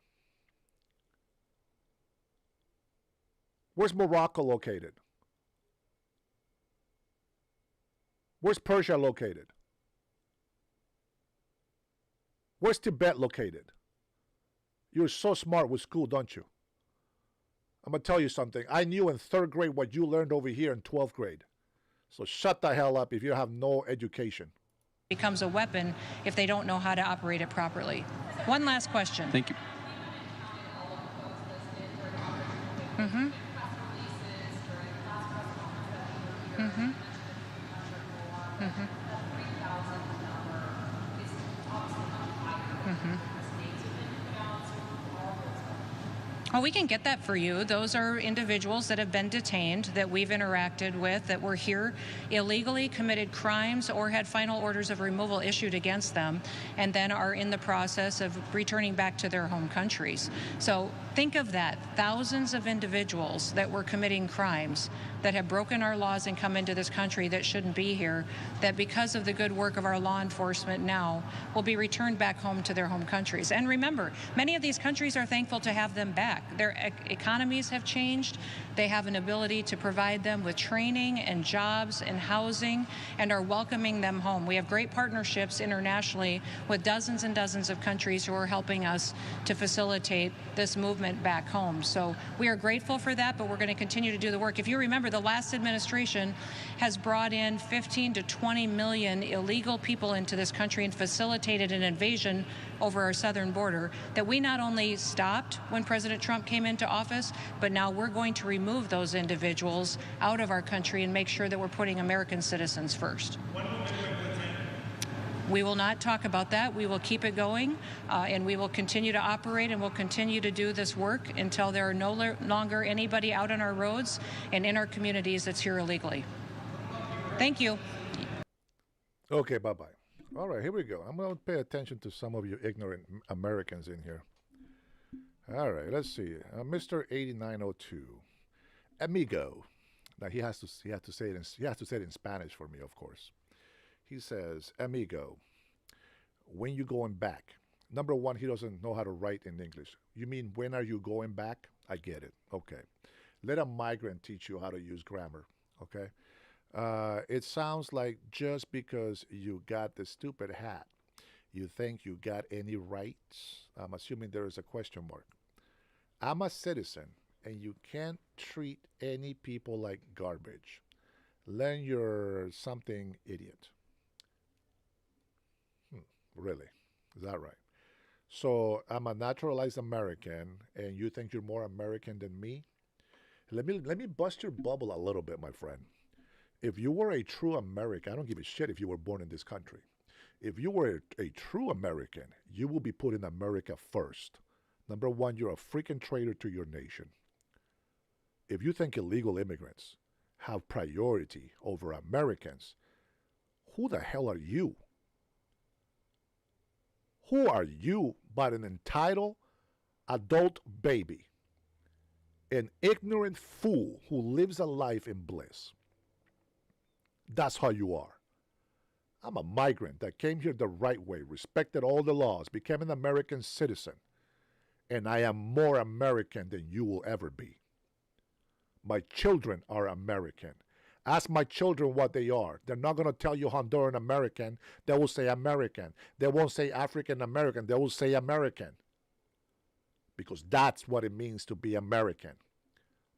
Where's Morocco located? Where's Persia located? Where's Tibet located? You're so smart with school, don't you? I'm going to tell you something. I knew in 3rd grade what you learned over here in 12th grade. So shut the hell up if you have no education. Becomes a weapon if they don't know how to operate it properly. One last question. Thank you. Mm-hmm. Mm-hmm. Mm-hmm. Mm-hmm. Oh, we can get that for you. Those are individuals that have been detained, that we've interacted with, that were here illegally, committed crimes, or had final orders of removal issued against them, and then are in the process of returning back to their home countries. So think of that. Thousands of individuals that were committing crimes, that have broken our laws and come into this country that shouldn't be here, that because of the good work of our law enforcement now will be returned back home to their home countries. And remember, many of these countries are thankful to have them back. Their economies have changed. They have an ability to provide them with training and jobs and housing, and are welcoming them home. We have great partnerships internationally with dozens and dozens of countries who are helping us to facilitate this movement back home. So we are grateful for that, but we're going to continue to do the work. If you remember, the last administration has brought in 15 to 20 million illegal people into this country and facilitated an invasion over our southern border that we not only stopped when President Trump came into office, but now we're going to remove those individuals out of our country and make sure that we're putting American citizens first. We will not talk about that. We will keep it going, and we will continue to operate, and we'll continue to do this work until there are no longer anybody out on our roads and in our communities that's here illegally. Thank you. Okay, bye-bye. All right, here we go. I'm going to pay attention to some of you ignorant Americans in here. All right, let's see. Mr. 8902, amigo. Now he has to say it in Spanish for me, of course. He says, amigo, when you going back? Number one, he doesn't know how to write in English. You mean, when are you going back? I get it. Okay. Let a migrant teach you how to use grammar. Okay. It sounds like just because you got the stupid hat, you think you got any rights? I'm assuming there is a question mark. I'm a citizen, and you can't treat any people like garbage. Learn you're something idiot. Really? Is that right? So I'm a naturalized American, and you think you're more American than me? Let me bust your bubble a little bit, my friend. If you were a true American, I don't give a shit if you were born in this country. If you were a true American, you will be putting America first. Number one, you're a freaking traitor to your nation. If you think illegal immigrants have priority over Americans, who the hell are you? Who are you but an entitled adult baby? An ignorant fool who lives a life in bliss. That's how you are. I'm a migrant that came here the right way, respected all the laws, became an American citizen, and I am more American than you will ever be. My children are American. Ask my children what they are. They're not going to tell you Honduran American. They will say American. They won't say African American. They will say American. Because that's what it means to be American.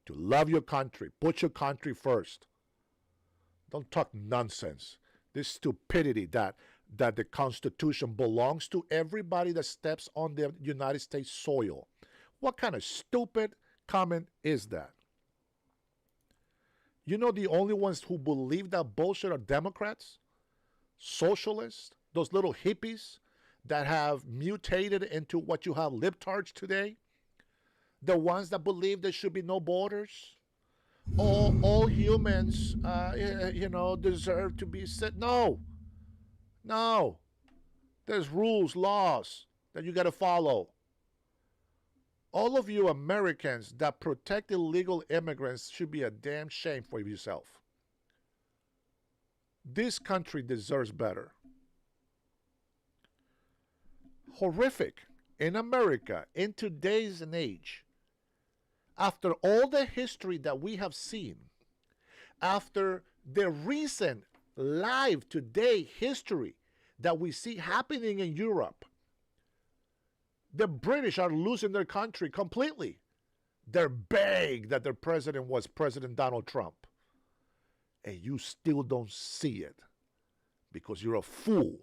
To love your country. Put your country first. Don't talk nonsense. This stupidity that the Constitution belongs to everybody that steps on the United States soil. What kind of stupid comment is that? You know, the only ones who believe that bullshit are Democrats, socialists, those little hippies that have mutated into what you have libtards today. The ones that believe there should be no borders. All humans, deserve to be set. No. There's rules, laws that you got to follow. All of you Americans that protect illegal immigrants should be a damn shame for yourself. This country deserves better. Horrific. In America, in today's age, after all the history that we have seen, after the recent live today history that we see happening in Europe, the British are losing their country completely. They're big that their president was President Donald Trump. And you still don't see it because you're a fool.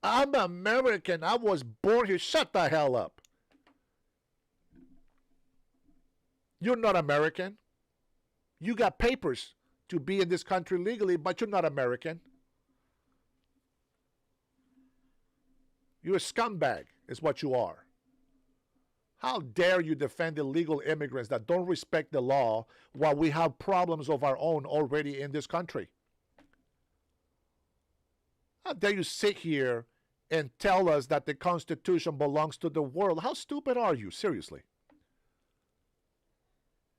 I'm American. I was born here. Shut the hell up. You're not American. You got papers to be in this country legally, but you're not American. You're a scumbag, is what you are. How dare you defend illegal immigrants that don't respect the law while we have problems of our own already in this country? How dare you sit here and tell us that the Constitution belongs to the world? How stupid are you? Seriously.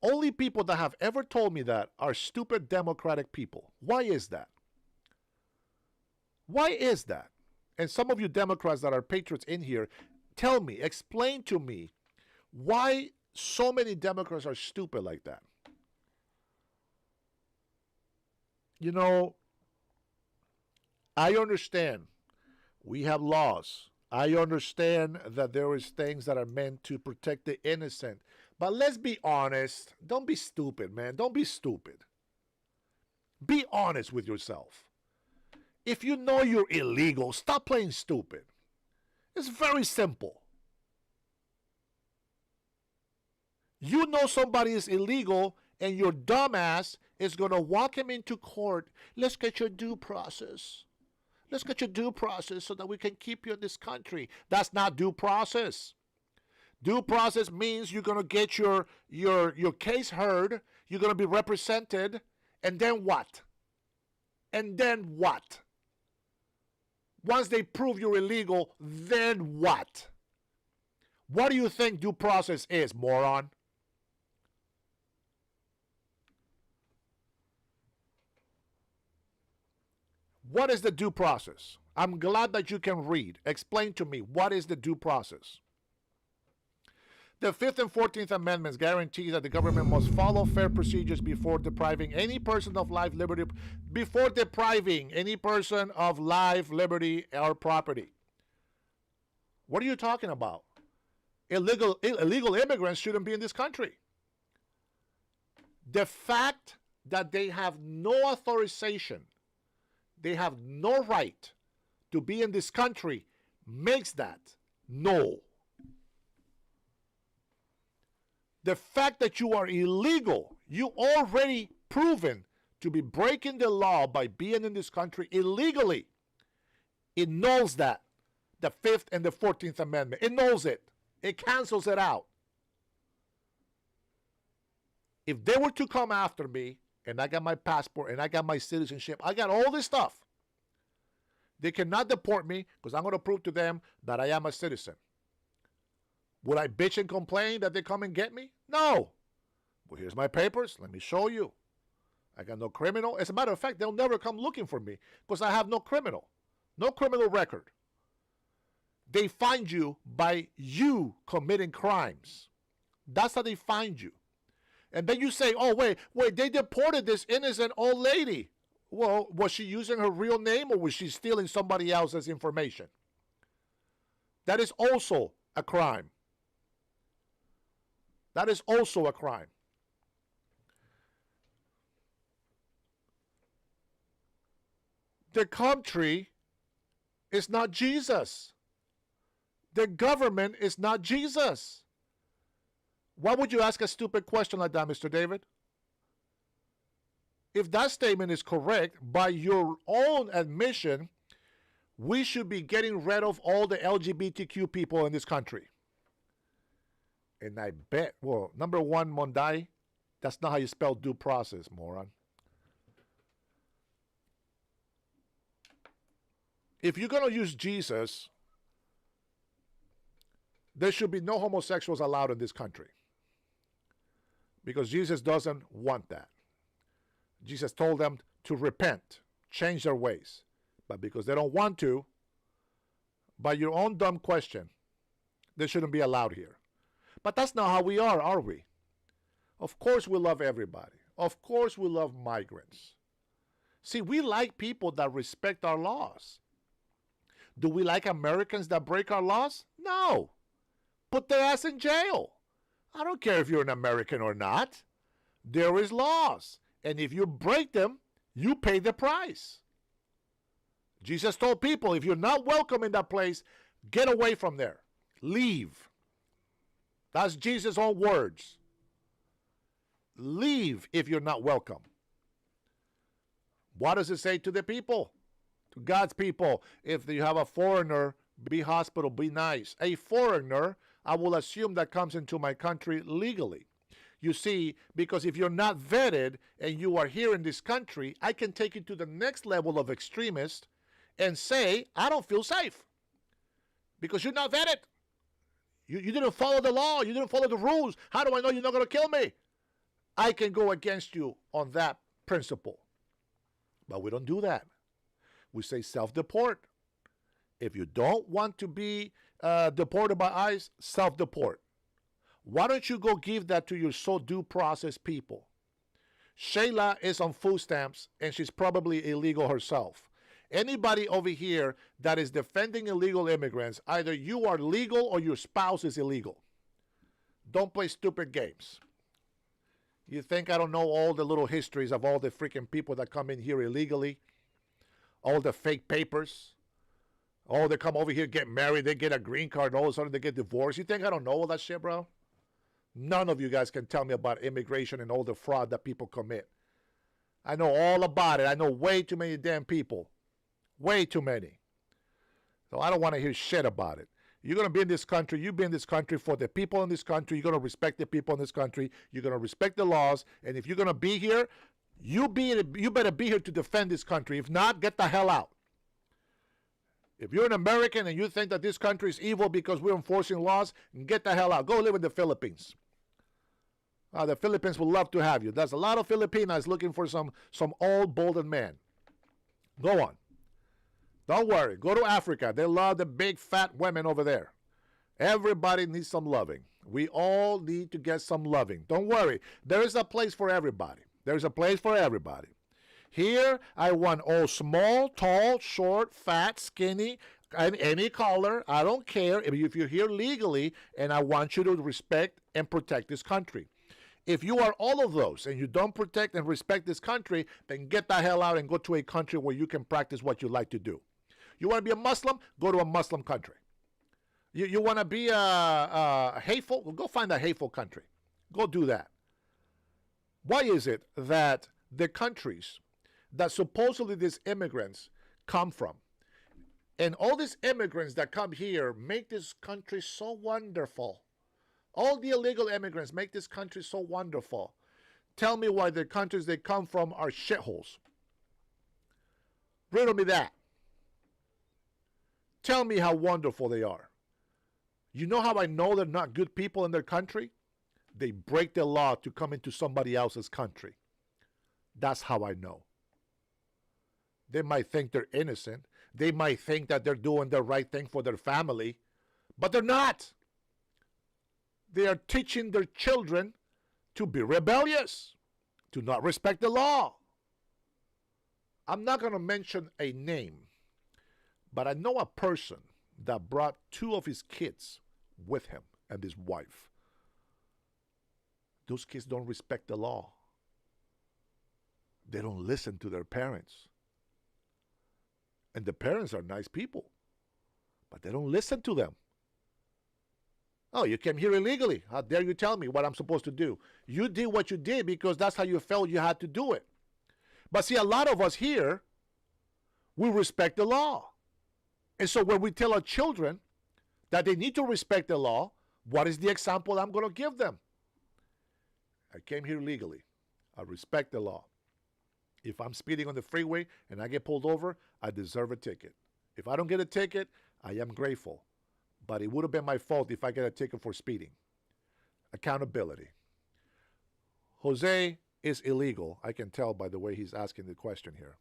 Only people that have ever told me that are stupid Democratic people. Why is that? Why is that? And some of you Democrats that are patriots in here, tell me, explain to me why so many Democrats are stupid like that. You know, I understand we have laws. I understand that there is things that are meant to protect the innocent. But let's be honest. Don't be stupid, man. Don't be stupid. Be honest with yourself. If you know you're illegal, stop playing stupid. It's very simple. You know somebody is illegal and your dumbass is going to walk him into court. Let's get your due process. Let's get your due process so that we can keep you in this country. That's not due process. Due process means you're going to get your case heard. You're going to be represented. And then what? And then what? Once they prove you're illegal, then what? What do you think due process is, moron? What is the due process? I'm glad that you can read. Explain to me, what is the due process? The 5th and 14th Amendments guarantee that the government must follow fair procedures before depriving any person of life, liberty, or property. What are you talking about? Illegal immigrants shouldn't be in this country. The fact that they have no authorization, they have no right to be in this country makes that no. The fact that you are illegal, you already proven to be breaking the law by being in this country illegally. It nulls that, the 5th and the 14th Amendment. It nulls it. It cancels it out. If they were to come after me, and I got my passport, and I got my citizenship, I got all this stuff, they cannot deport me because I'm going to prove to them that I am a citizen. Would I bitch and complain that they come and get me? No. Well, here's my papers. Let me show you. I got no criminal. As a matter of fact, they'll never come looking for me because I have no criminal record. They find you by you committing crimes. That's how they find you. And then you say, oh, wait, they deported this innocent old lady. Well, was she using her real name or was she stealing somebody else's information? That is also a crime. That is also a crime. The country is not Jesus. The government is not Jesus. Why would you ask a stupid question like that, Mr. David? If that statement is correct, by your own admission, we should be getting rid of all the LGBTQ people in this country. And I bet, well, number one, Mondai, that's not how you spell due process, moron. If you're going to use Jesus, there should be no homosexuals allowed in this country. Because Jesus doesn't want that. Jesus told them to repent, change their ways. But because they don't want to, by your own dumb question, they shouldn't be allowed here. But that's not how we are we? Of course we love everybody. Of course we love migrants. See, we like people that respect our laws. Do we like Americans that break our laws? No. Put their ass in jail. I don't care if you're an American or not. There is laws. And if you break them, you pay the price. Jesus told people, if you're not welcome in that place, get away from there. Leave. That's Jesus' own words. Leave if you're not welcome. What does it say to the people? To God's people. If you have a foreigner, be hospitable, be nice. A foreigner I will assume that comes into my country legally. You see, because if you're not vetted and you are here in this country, I can take you to the next level of extremist and say, I don't feel safe because you're not vetted. You didn't follow the law. You didn't follow the rules. How do I know you're not going to kill me? I can go against you on that principle. But we don't do that. We say self-deport. If you don't want to be deported by ICE, self-deport. Why don't you go give that to your so due process people? Shayla is on food stamps, and she's probably illegal herself. Anybody over here that is defending illegal immigrants, either you are legal or your spouse is illegal. Don't play stupid games. You think I don't know all the little histories of all the freaking people that come in here illegally? All the fake papers? Oh, they come over here, get married, they get a green card, and all of a sudden they get divorced. You think I don't know all that shit, bro? None of you guys can tell me about immigration and all the fraud that people commit. I know all about it. I know way too many damn people. Way too many. So I don't want to hear shit about it. You're going to be in this country. You be in this country for the people in this country. You're going to respect the people in this country. You're going to respect the laws. And if you're going to be here, you better be here to defend this country. If not, get the hell out. If you're an American and you think that this country is evil because we're enforcing laws, get the hell out. Go live in the Philippines. The Philippines would love to have you. There's a lot of Filipinas looking for some old, balding man. Go on. Don't worry. Go to Africa. They love the big, fat women over there. Everybody needs some loving. We all need to get some loving. Don't worry. There is a place for everybody. There's a place for everybody. Here, I want all small, tall, short, fat, skinny, and any color. I don't care if you're here legally, and I want you to respect and protect this country. If you are all of those and you don't protect and respect this country, then get the hell out and go to a country where you can practice what you like to do. You want to be a Muslim? Go to a Muslim country. You want to be a hateful? Well, go find a hateful country. Go do that. Why is it that the countries that supposedly these immigrants come from, and all these immigrants that come here make this country so wonderful? All the illegal immigrants make this country so wonderful. Tell me why the countries they come from are shitholes. Riddle me that. Tell me how wonderful they are. You know how I know they're not good people in their country? They break the law to come into somebody else's country. That's how I know. They might think they're innocent. They might think that they're doing the right thing for their family, but they're not. They are teaching their children to be rebellious, to not respect the law. I'm not going to mention a name, but I know a person that brought 2 of his kids with him and his wife. Those kids don't respect the law. They don't listen to their parents. And the parents are nice people, but they don't listen to them. Oh, you came here illegally. How dare you tell me what I'm supposed to do? You did what you did because that's how you felt you had to do it. But see, a lot of us here, we respect the law. And so when we tell our children that they need to respect the law, what is the example I'm going to give them? I came here legally. I respect the law. If I'm speeding on the freeway and I get pulled over, I deserve a ticket. If I don't get a ticket, I am grateful. But it would have been my fault if I get a ticket for speeding. Accountability. Jose is illegal. I can tell by the way he's asking the question here.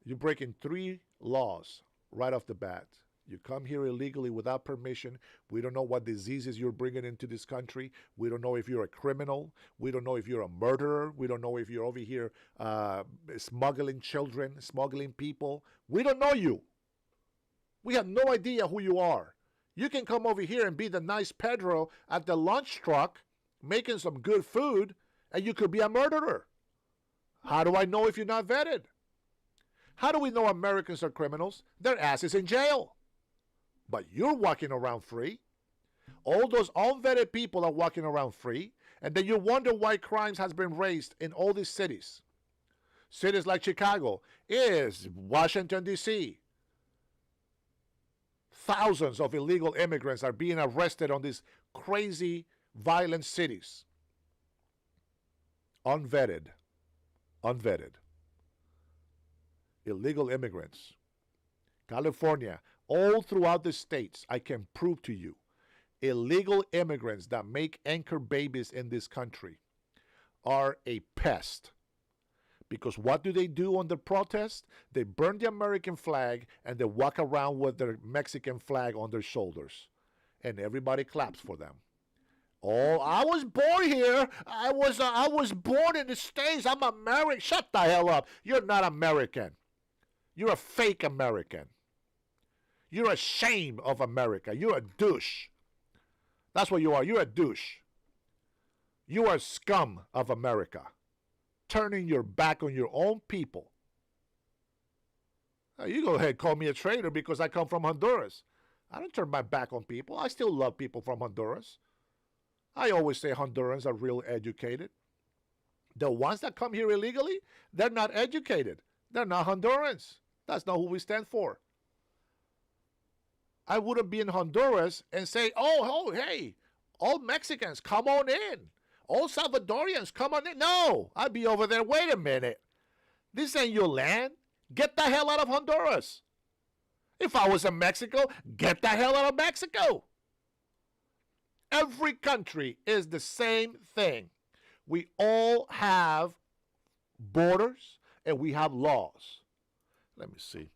You're breaking 3 laws right off the bat. You come here illegally without permission. We don't know what diseases you're bringing into this country. We don't know if you're a criminal. We don't know if you're a murderer. We don't know if you're over here smuggling children, smuggling people. We don't know you. We have no idea who you are. You can come over here and be the nice Pedro at the lunch truck making some good food, and you could be a murderer. How do I know if you're not vetted? How do we know Americans are criminals? Their ass is in jail. But you're walking around free. All those unvetted people are walking around free, and then you wonder why crimes has been raised in all these cities. Cities like Chicago, is Washington, D.C., Thousands of illegal immigrants are being arrested on these crazy, violent cities. Unvetted. Illegal immigrants. California, all throughout the states, I can prove to you, illegal immigrants that make anchor babies in this country are a pest. Because what do they do on the protest? They burn the American flag and they walk around with their Mexican flag on their shoulders. And everybody claps for them. Oh, I was born here. I was born in the States. I'm American. Shut the hell up. You're not American. You're a fake American. You're a shame of America. You're a douche. That's what you are. You're a douche. You are scum of America. Turning your back on your own people. Now, you go ahead, call me a traitor because I come from Honduras. I don't turn my back on people. I still love people from Honduras. I always say Hondurans are real educated. The ones that come here illegally, they're not educated. They're not Hondurans. That's not who we stand for. I wouldn't be in Honduras and say, oh, hey, all Mexicans, come on in. All Salvadorians, come on in. No, I'd be over there. Wait a minute. This ain't your land. Get the hell out of Honduras. If I was in Mexico, get the hell out of Mexico. Every country is the same thing. We all have borders and we have laws. Let me see.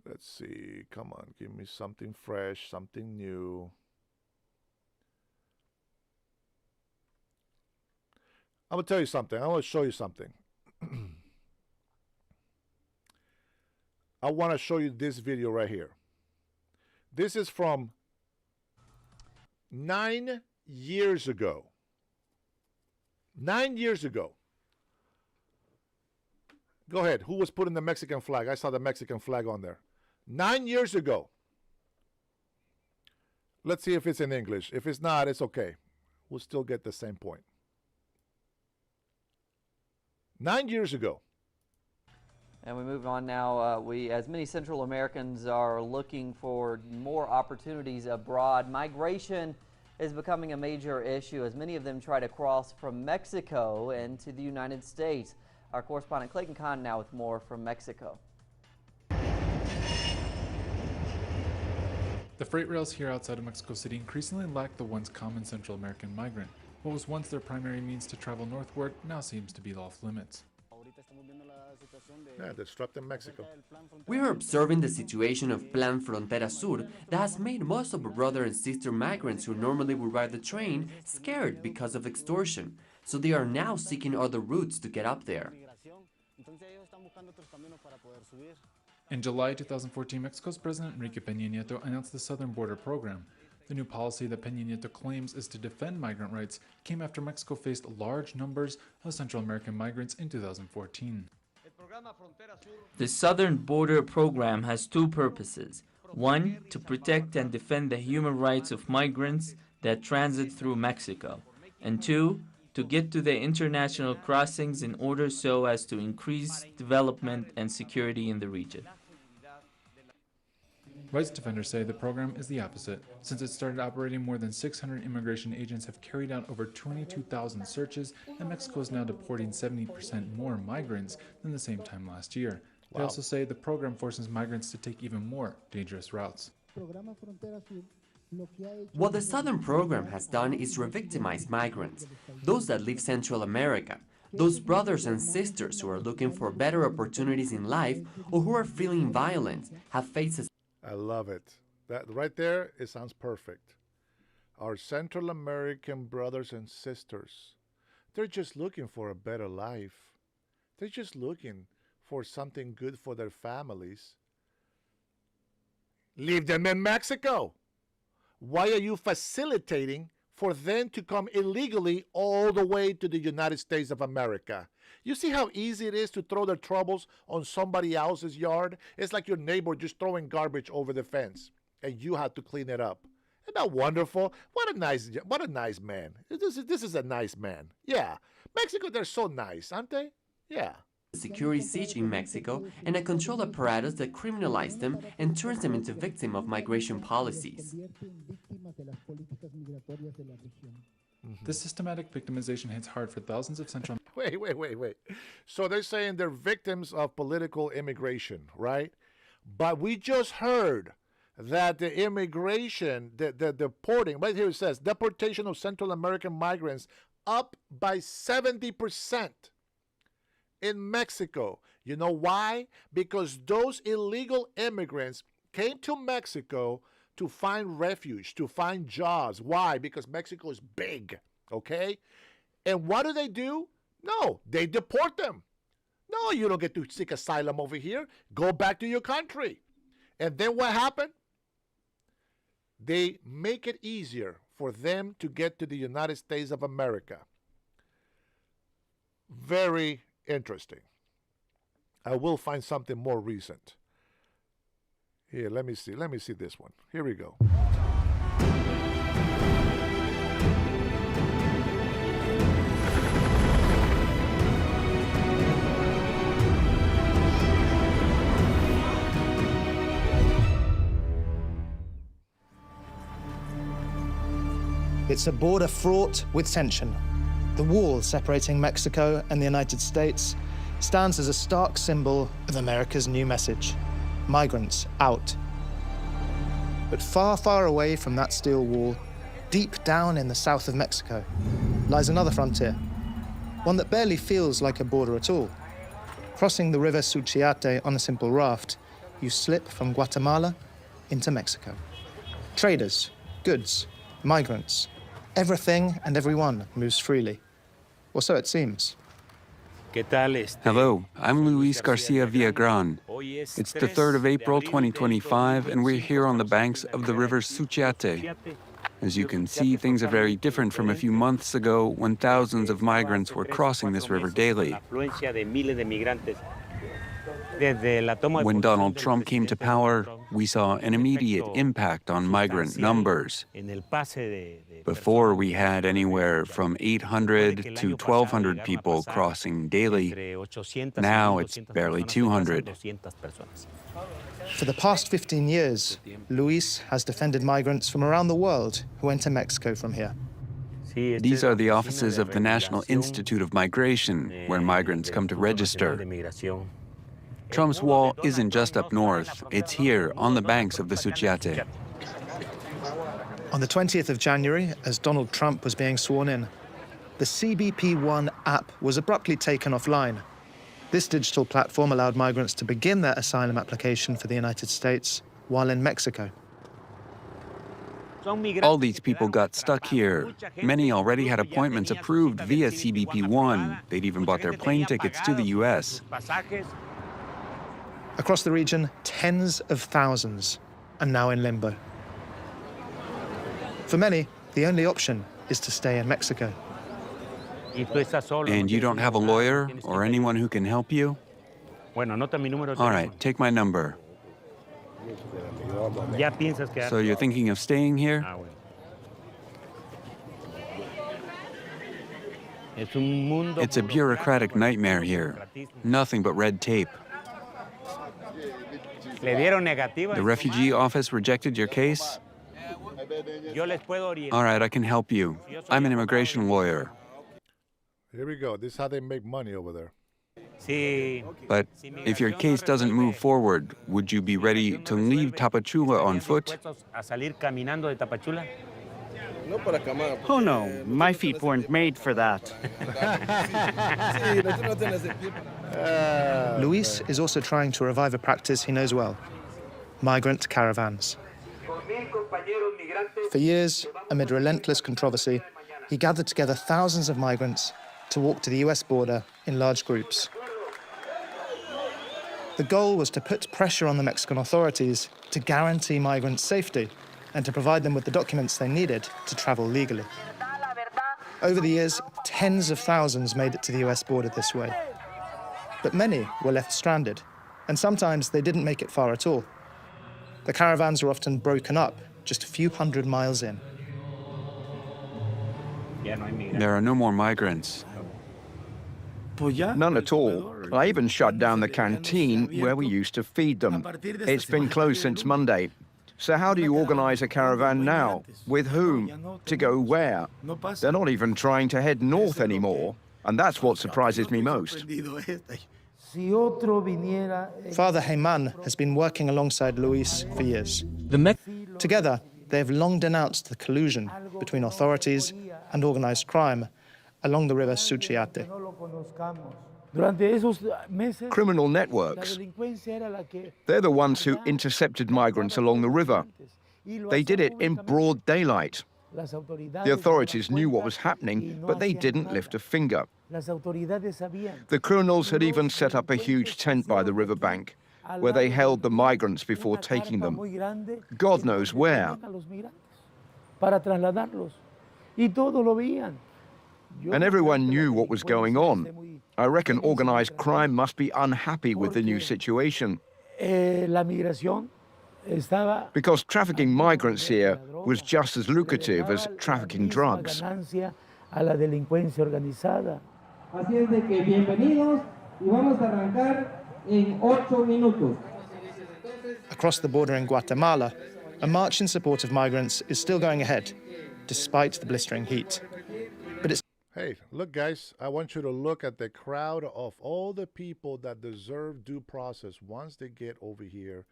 Let's see. Come on, give me something fresh, something new. I'm going to tell you something. I want to show you something. I want to show you this video right here. This is from 9 years ago. 9 years ago. Go ahead. Who was putting the Mexican flag? I saw the Mexican flag on there. 9 years ago. Let's see if it's in English. If it's not, it's okay. We'll still get the same point. 9 years ago. And we move on now. As many Central Americans are looking for more opportunities abroad, migration is becoming a major issue as many of them try to cross from Mexico into the United States. Our correspondent Clayton Kahn now with more from Mexico. The freight rails here outside of Mexico City increasingly lack the once common Central American migrant. What was once their primary means to travel northward now seems to be off limits. Yeah, disrupting Mexico. We are observing the situation of Plan Frontera Sur that has made most of our brother and sister migrants who normally would ride the train scared because of extortion. So they are now seeking other routes to get up there. In July 2014, Mexico's President Enrique Peña Nieto announced the Southern Border Program. The new policy that Peña Nieto claims is to defend migrant rights came after Mexico faced large numbers of Central American migrants in 2014. The Southern Border Program has two purposes. One, to protect and defend the human rights of migrants that transit through Mexico. And two, to get to the international crossings in order so as to increase development and security in the region. Rights defenders say the program is the opposite. Since it started operating, more than 600 immigration agents have carried out over 22,000 searches, and Mexico is now deporting 70% more migrants than the same time last year. They also say the program forces migrants to take even more dangerous routes. What the Southern Program has done is re-victimize migrants, those that leave Central America, those brothers and sisters who are looking for better opportunities in life or who are feeling violent, have faced a... I love it. That right there, it sounds perfect. Our Central American brothers and sisters, they're just looking for a better life. They're just looking for something good for their families. Leave them in Mexico. Why are you facilitating for them to come illegally all the way to the United States of America. You see how easy it is to throw their troubles on somebody else's yard? It's like your neighbor just throwing garbage over the fence, and you have to clean it up. Isn't that wonderful? What a nice man. This is a nice man. Yeah. Mexico, they're so nice, aren't they? Yeah. Security siege in Mexico and a control apparatus that criminalizes them and turns them into victims of migration policies. This systematic victimization hits hard for thousands of Central. Wait. So they're saying they're victims of political immigration, right? But we just heard that the immigration, the deporting, right here it says, deportation of Central American migrants up by 70% in Mexico. You know why? Because those illegal immigrants came to Mexico to find refuge, to find jobs. Why? Because Mexico is big, okay? And what do? No, they deport them. No, you don't get to seek asylum over here. Go back to your country. And then what happened? They make it easier for them to get to the United States of America. Very interesting. I will find something more recent. Here, let me see this one. Here we go. It's a border fraught with tension. The wall separating Mexico and the United States stands as a stark symbol of America's new message: migrants out. But far, far away from that steel wall, deep down in the south of Mexico, lies another frontier, one that barely feels like a border at all. Crossing the river Suchiate on a simple raft, you slip from Guatemala into Mexico. Traders, goods, migrants, everything and everyone moves freely. Or so it seems. Hello, I'm Luis Garcia Villagran. It's the 3rd of April, 2025, and we're here on the banks of the river Suchiate. As you can see, things are very different from a few months ago when thousands of migrants were crossing this river daily. When Donald Trump came to power, we saw an immediate impact on migrant numbers. Before, we had anywhere from 800 to 1,200 people crossing daily. Now it's barely 200. For the past 15 years, Luis has defended migrants from around the world who enter Mexico from here. These are the offices of the National Institute of Migration, where migrants come to register. Trump's wall isn't just up north, it's here on the banks of the Suchiate. On the 20th of January, as Donald Trump was being sworn in, the CBP One app was abruptly taken offline. This digital platform allowed migrants to begin their asylum application for the United States while in Mexico. All these people got stuck here. Many already had appointments approved via CBP One. They'd even bought their plane tickets to the U.S. Across the region, tens of thousands are now in limbo. For many, the only option is to stay in Mexico. And you don't have a lawyer or anyone who can help you? All right, take my number. So you're thinking of staying here? It's a bureaucratic nightmare here. Nothing but red tape. The refugee office rejected your case? All right, I can help you. I'm an immigration lawyer. Here we go. This is how they make money over there. But if your case doesn't move forward, would you be ready to leave Tapachula on foot? Oh no, my feet weren't made for that. Luis is also trying to revive a practice he knows well: migrant caravans. For years, amid relentless controversy, he gathered together thousands of migrants to walk to the US border in large groups. The goal was to put pressure on the Mexican authorities to guarantee migrants' safety and to provide them with the documents they needed to travel legally. Over the years, tens of thousands made it to the US border this way. But many were left stranded, and sometimes they didn't make it far at all. The caravans were often broken up just a few hundred miles in. There are no more migrants. None at all. I even shut down the canteen where we used to feed them. It's been closed since Monday. So how do you organize a caravan now? With whom? To go where? They're not even trying to head north anymore. And that's what surprises me most. Father Heyman has been working alongside Luis for years. Together, they have long denounced the collusion between authorities and organized crime along the river Suchiate. Criminal networks. They're the ones who intercepted migrants along the river. They did it in broad daylight. The authorities knew what was happening, but they didn't lift a finger. The criminals had even set up a huge tent by the riverbank, where they held the migrants before taking them. God knows where. And everyone knew what was going on. I reckon organized crime must be unhappy with the new situation. Because trafficking migrants here was just as lucrative as trafficking drugs. Across the border in Guatemala, a march in support of migrants is still going ahead, despite the blistering heat. But it's Hey, look, guys, I want you to look at the crowd of all the people that deserve due process once they get over here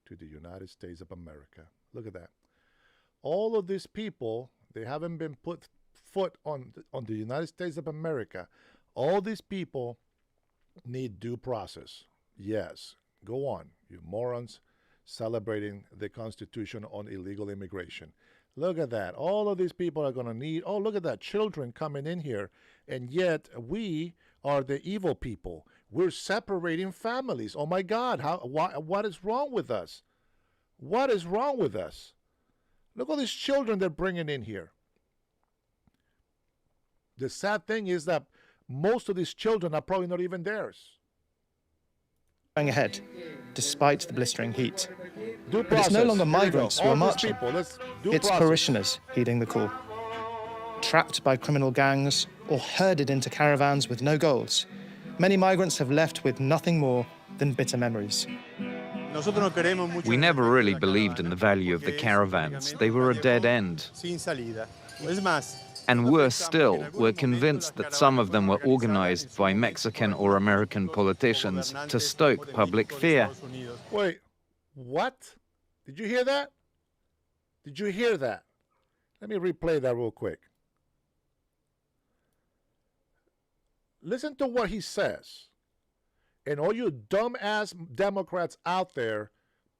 to the United States of America. Look at that. All of these people, they haven't been put foot on the United States of America. All these people need due process. Yes, go on, you morons, celebrating the Constitution on illegal immigration. Look at that. All of these people are going to need, oh, look at that, children coming in here. And yet we are the evil people. We're separating families. Oh, my God. What is wrong with us? What is wrong with us? Look at all these children they're bringing in here. The sad thing is that most of these children are probably not even theirs. Going ahead, despite the blistering heat. Due But it's no process. longer Here we migrants go. who are All these marching. people, let's due It's process. parishioners heeding the call. Trapped by criminal gangs or herded into caravans with no goals, many migrants have left with nothing more than bitter memories. We never really believed in the value of the caravans. They were a dead end. And worse still, we're convinced that some of them were organized by Mexican or American politicians to stoke public fear. Wait, what? Did you hear that? Did you hear that? Let me replay that real quick. Listen to what he says. And all you dumb-ass Democrats out there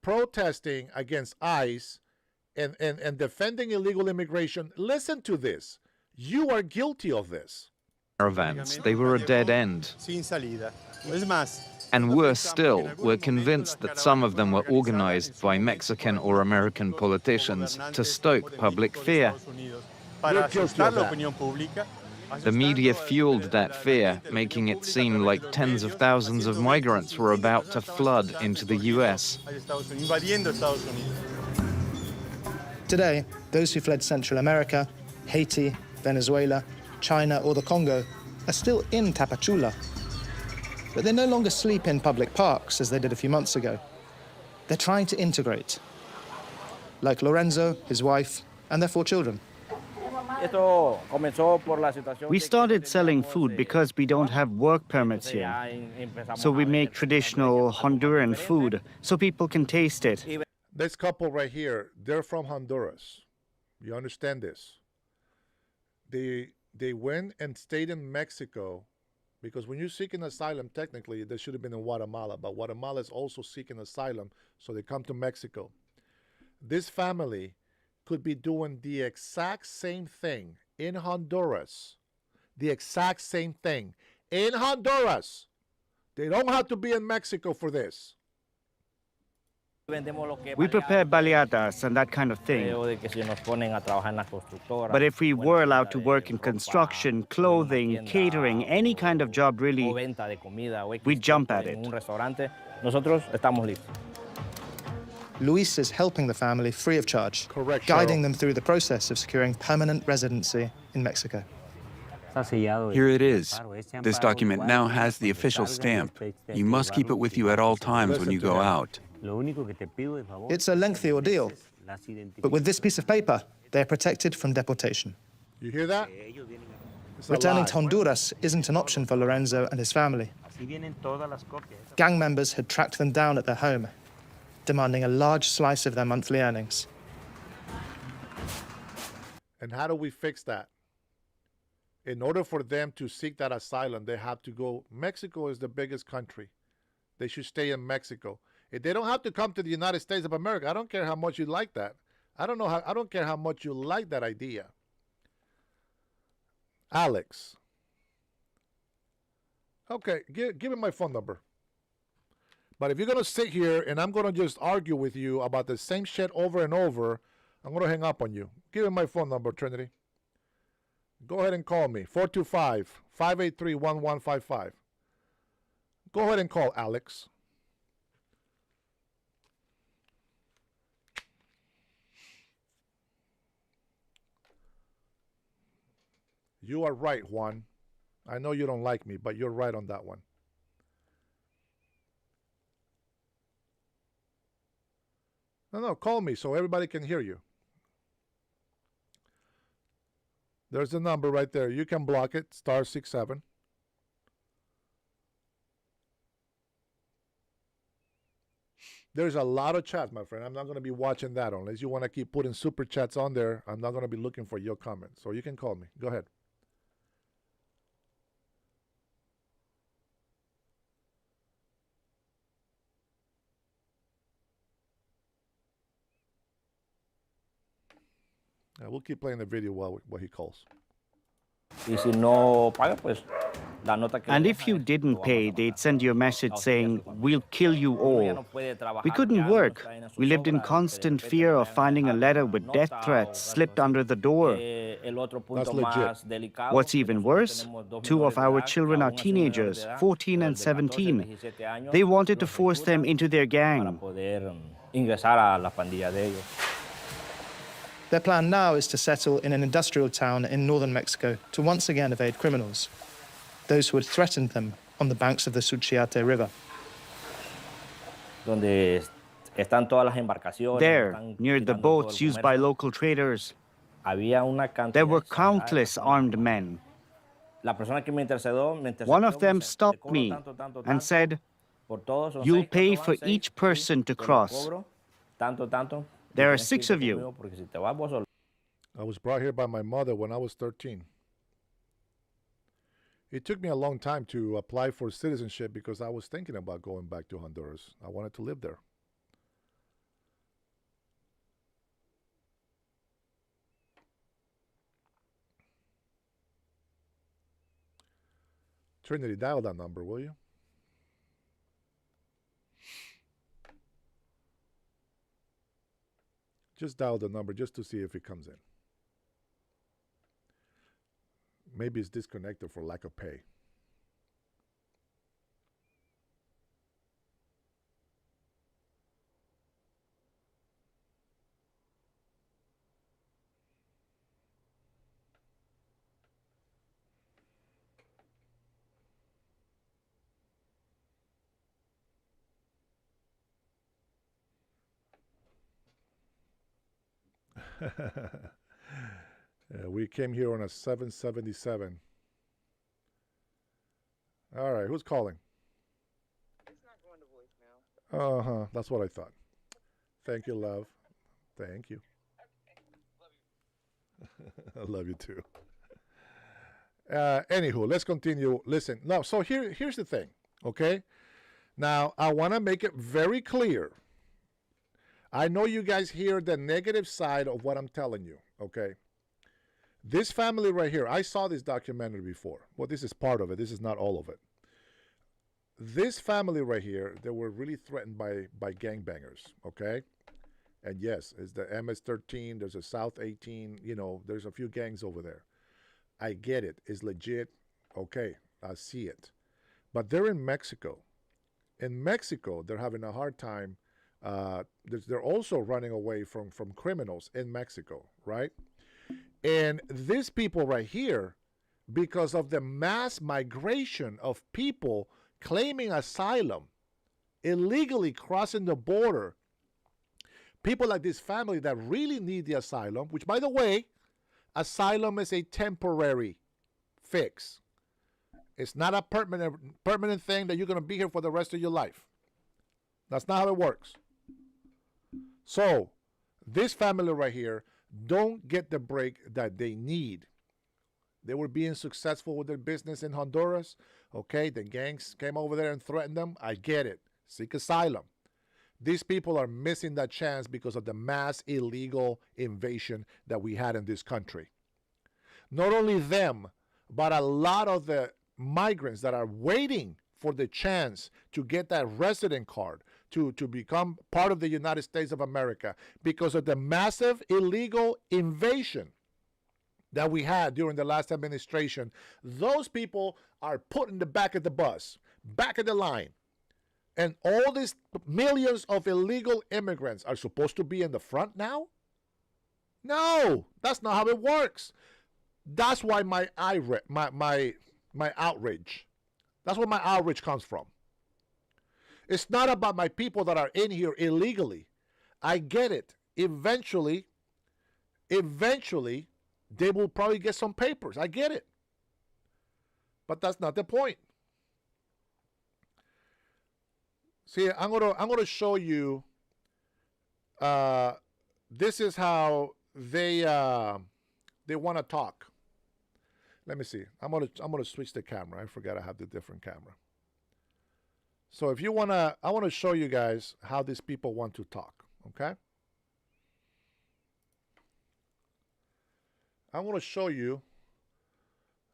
protesting against ICE and defending illegal immigration, listen to this. You are guilty of this. Caravans, they were a dead end. And worse still, we're convinced that some of them were organized by Mexican or American politicians to stoke public fear. You're guilty of that. The media fueled that fear, making it seem like tens of thousands of migrants were about to flood into the US. Today, those who fled Central America, Haiti, Venezuela, China, or the Congo are still in Tapachula. But they no longer sleep in public parks as they did a few months ago. They're trying to integrate, like Lorenzo, his wife, and their 4 children. We started selling food because we don't have work permits here. So we make traditional Honduran food so people can taste it. This couple right here, they're from Honduras. You understand this? They went and stayed in Mexico because when you're seeking asylum, technically, they should have been in Guatemala, but Guatemala is also seeking asylum, so they come to Mexico. This family could be doing the exact same thing in Honduras. The exact same thing in Honduras. They don't have to be in Mexico for this. We prepare baleadas and that kind of thing. But if we were allowed to work in construction, clothing, catering, any kind of job really, we'd jump at it. Luis is helping the family free of charge, Correct, guiding Cheryl. them through the process of securing permanent residency in Mexico. Here it is. This document now has the official stamp. You must keep it with you at all times when you go out. It's a lengthy ordeal, but with this piece of paper, they're protected from deportation. You hear that? Returning to Honduras isn't an option for Lorenzo and his family. Gang members had tracked them down at their home, demanding a large slice of their monthly earnings. And how do we fix that? In order for them to seek that asylum, they have to go. Mexico is the biggest country. They should stay in Mexico. If they don't have to come to the United States of America, I don't care how much you like that. I don't care how much you like that idea. Alex. Okay, give me my phone number. But if you're going to sit here and I'm going to just argue with you about the same shit over and over, I'm going to hang up on you. Give me my phone number, Trinity. Go ahead and call me, 425-583-1155. Go ahead and call Alex. You are right, Juan. I know you don't like me, but you're right on that one. No, call me so everybody can hear you. There's the number right there. You can block it, *67. There's a lot of chats, my friend. I'm not going to be watching that unless you want to keep putting super chats on there. I'm not going to be looking for your comments. So you can call me. Go ahead. We'll keep playing the video while he calls. And if you didn't pay, they'd send you a message saying, "We'll kill you all." We couldn't work. We lived in constant fear of finding a letter with death threats slipped under the door. That's legit. What's even worse, 2 of our children are teenagers, 14 and 17. They wanted to force them into their gang. Their plan now is to settle in an industrial town in northern Mexico to once again evade criminals, those who had threatened them on the banks of the Suchiate River. There, near the boats used by local traders, there were countless armed men. One of them stopped me and said, "You'll pay for each person to cross. There are 6 of you." I was brought here by my mother when I was 13. It took me a long time to apply for citizenship because I was thinking about going back to Honduras. I wanted to live there. Trinity, dial that number, will you? Just dial the number just to see if it comes in. Maybe it's disconnected for lack of pay. We came here on a 777. All right, who's calling? It's not going to voicemail. That's what I thought. Thank you, love. Thank you. I love you too. Anywho, let's continue. Listen, now, so here's the thing, okay? Now, I want to make it very clear. I know you guys hear the negative side of what I'm telling you, okay? This family right here, I saw this documentary before. Well, this is part of it. This is not all of it. this family right here, they were really threatened by gangbangers, okay? And yes, it's the MS-13, there's a South 18, you know, there's a few gangs over there. I get it. It's legit. Okay, I see it. But they're in Mexico. In Mexico, they're having a hard time. They're also running away from criminals in Mexico, right? And these people right here, because of the mass migration of people claiming asylum, illegally crossing the border, people like this family that really need the asylum, which, by the way, asylum is a temporary fix. It's not a permanent thing that you're going to be here for the rest of your life. That's not how it works. So, this family right here don't get the break that they need. They were being successful with their business in Honduras. Okay, the gangs came over there and threatened them. I get it. Seek asylum. These people are missing that chance because of the mass illegal invasion that we had in this country. Not only them, but a lot of the migrants that are waiting for the chance to get that resident card, to become part of the United States of America, because of the massive illegal invasion that we had during the last administration. Those people are put in the back of the bus, back of the line. And all these millions of illegal immigrants are supposed to be in the front now? No, that's not how it works. That's why my outrage. That's where my outrage comes from. It's not about my people that are in here illegally. I get it. Eventually, they will probably get some papers. I get it. But that's not the point. See, I'm gonna show you. This is how they want to talk. Let me see. I'm gonna switch the camera. I forgot I have the different camera. So if you wanna, I want to show you guys how these people want to talk. Okay. I want to show you.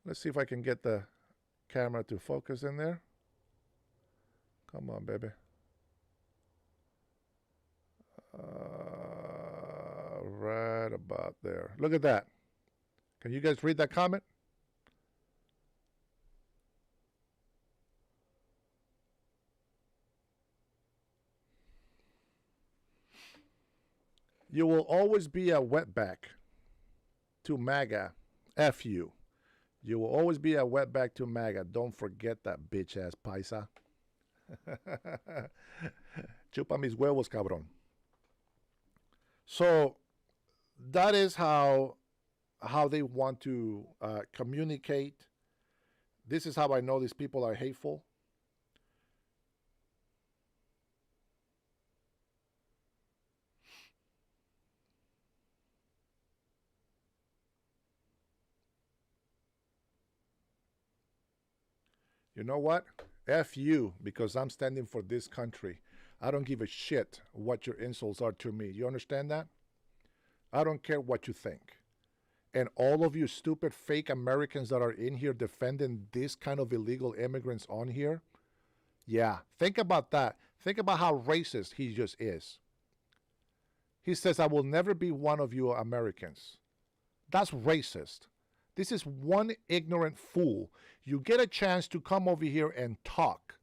Let's see if I can get the camera to focus in there. Come on, baby. Right about there. Look at that. Can you guys read that comment? You will always be a wetback to MAGA. F you. You will always be a wetback to MAGA. Don't forget that bitch ass paisa. Chupa mis huevos, cabrón. So that is how they want to communicate. This is how I know these people are hateful. You know what? F you, because I'm standing for this country. I don't give a shit what your insults are to me. You understand that? I don't care what you think. And all of you stupid fake Americans that are in here defending this kind of illegal immigrants on here, yeah, think about that. Think about how racist he just is. He says, I will never be one of you Americans. That's racist. This is one ignorant fool. You get a chance to come over here and talk.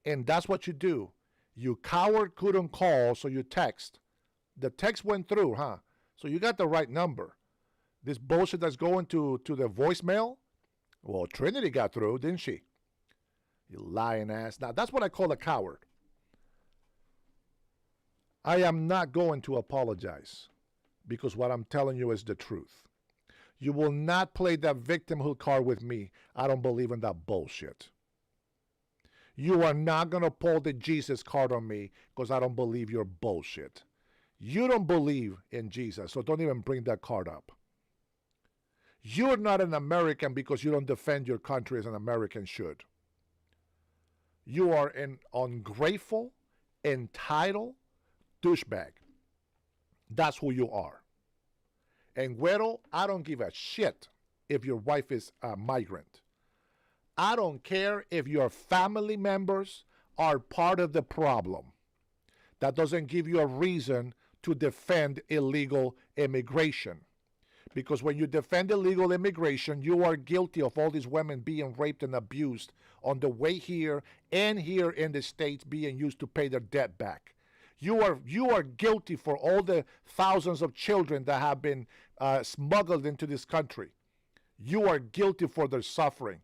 And that's what you do. You coward couldn't call, so you text. The text went through, huh? So you got the right number. This bullshit that's going to the voicemail, well, Trinity got through, didn't she? You lying ass. Now, that's what I call a coward. I am not going to apologize because what I'm telling you is the truth. You will not play that victimhood card with me. I don't believe in that bullshit. You are not going to pull the Jesus card on me because I don't believe your bullshit. You don't believe in Jesus, so don't even bring that card up. You're not an American because you don't defend your country as an American should. You are an ungrateful, entitled douchebag. That's who you are. And Güero, I don't give a shit if your wife is a migrant. I don't care if your family members are part of the problem. That doesn't give you a reason to defend illegal immigration. Because when you defend illegal immigration, you are guilty of all these women being raped and abused on the way here and here in the States being used to pay their debt back. You are guilty for all the thousands of children that have been smuggled into this country. You are guilty for their suffering.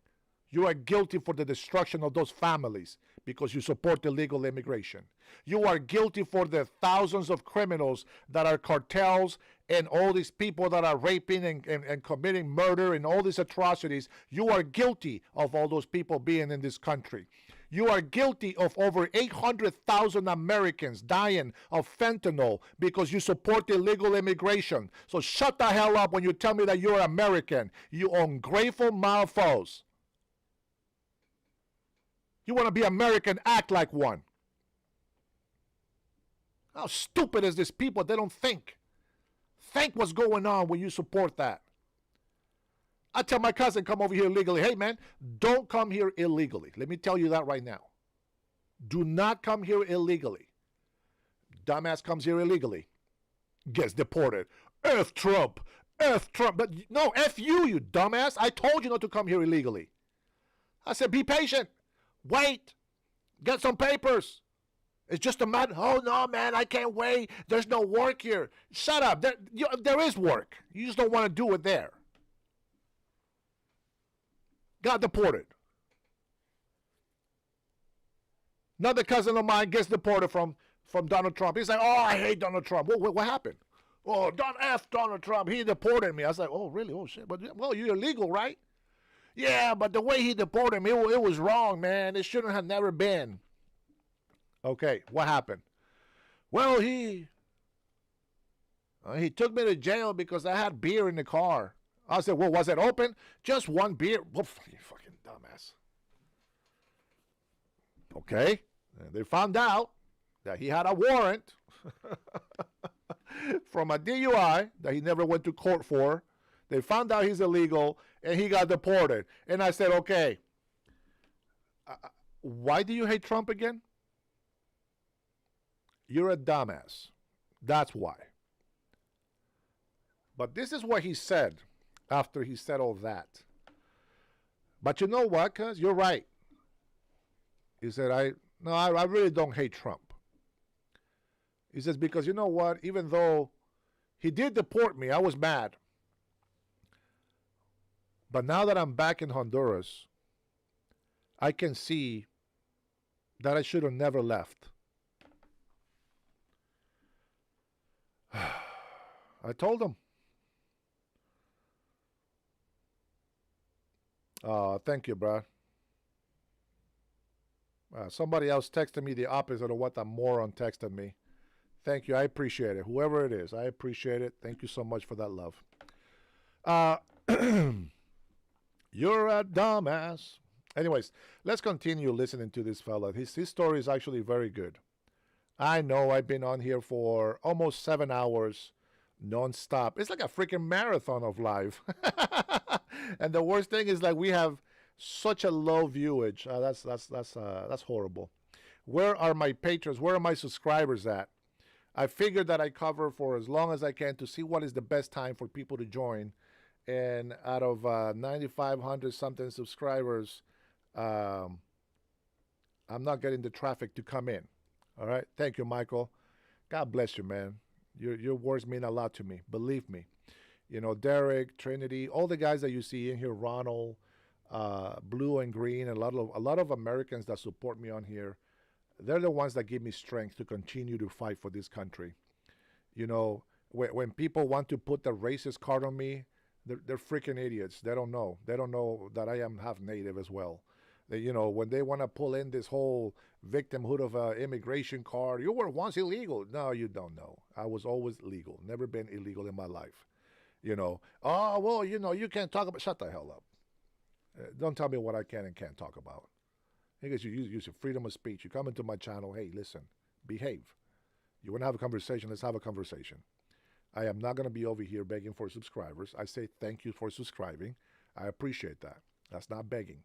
You are guilty for the destruction of those families because you support illegal immigration. You are guilty for the thousands of criminals that are cartels and all these people that are raping and committing murder and all these atrocities. You are guilty of all those people being in this country. You are guilty of over 800,000 Americans dying of fentanyl because you support illegal immigration. So shut the hell up when you tell me that you're American, you ungrateful mofos. You want to be American, act like one. How stupid is this people? They don't think. Think what's going on when you support that. I tell my cousin, come over here illegally. Hey, man, don't come here illegally. Let me tell you that right now. Do not come here illegally. Dumbass comes here illegally. Gets deported. F Trump. F Trump. But no, F you, you dumbass. I told you not to come here illegally. I said, be patient. Wait. Get some papers. It's just a matter. Oh, no, man, I can't wait. There's no work here. Shut up. There is work. You just don't want to do it there. Got deported. Another cousin of mine gets deported from Donald Trump. He's like, oh, I hate Donald Trump. What happened? Oh, F Donald Trump. He deported me. I was like, oh, really? Oh, shit. But, well, you're illegal, right? Yeah, but the way he deported me, it was wrong, man. It shouldn't have never been. Okay, what happened? Well, he took me to jail because I had beer in the car. I said, well, was it open? Just one beer. Well, you fucking dumbass. Okay. And they found out that he had a warrant from a DUI that he never went to court for. They found out he's illegal, and he got deported. And I said, okay, why do you hate Trump again? You're a dumbass. That's why. But this is what he said after he said all that. But you know what, cuz? You're right. He said, I really don't hate Trump. He says, because you know what? Even though he did deport me, I was mad. But now that I'm back in Honduras, I can see that I should have never left. I told him. Thank you, bro. Somebody else texted me the opposite of what that moron texted me. Thank you. I appreciate it. Whoever it is, I appreciate it. Thank you so much for that love. You're a dumbass. Anyways, let's continue listening to this fella. His story is actually very good. I know I've been on here for almost 7 hours nonstop. It's like a freaking marathon of live. And the worst thing is like we have such a low viewage. That's horrible. Where are my patrons? Where are my subscribers at? I figured that I cover for as long as I can to see what is the best time for people to join. And out of 9,500 something subscribers, I'm not getting the traffic to come in. All right. Thank you, Michael. God bless you, man. Your words mean a lot to me. Believe me. You know, Derek, Trinity, all the guys that you see in here, Ronald, Blue and Green, a lot of Americans that support me on here, they're the ones that give me strength to continue to fight for this country. You know, when people want to put the racist card on me, they're freaking idiots. They don't know. They don't know that I am half native as well. You know, when they want to pull in this whole victimhood of an immigration card, you were once illegal. No, you don't know. I was always legal. Never been illegal in my life. You know, oh, well, you know, you can't talk about, shut the hell up. Don't tell me what I can and can't talk about. Because you use your freedom of speech. You come into my channel, hey, listen, behave. You want to have a conversation, let's have a conversation. I am not going to be over here begging for subscribers. I say thank you for subscribing. I appreciate that. That's not begging.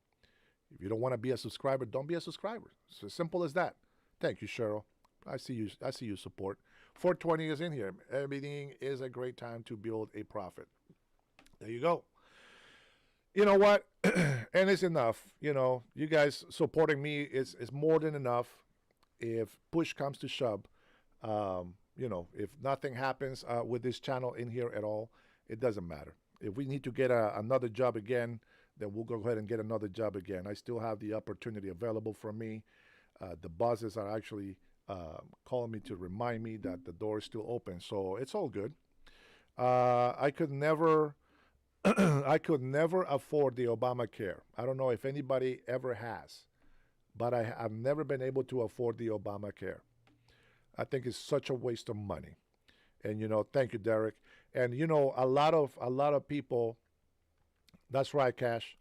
If you don't want to be a subscriber, don't be a subscriber. It's as simple as that. Thank you, Cheryl. I see you support. 420 is in here. Everything is a great time to build a profit. There you go. You know what? And it's enough. You know, you guys supporting me is more than enough. If push comes to shove, you know, if nothing happens with this channel in here at all, it doesn't matter. If we need to get another job again, then we'll go ahead and get another job again. I still have the opportunity available for me. The bosses are actually calling me to remind me that the door is still open, so it's all good. I could never afford the Obamacare. I don't know if anybody ever has, but I've never been able to afford the Obamacare. I think it's such a waste of money. And, you know, thank you, Derek. And, you know, a lot of people, that's right, Cash.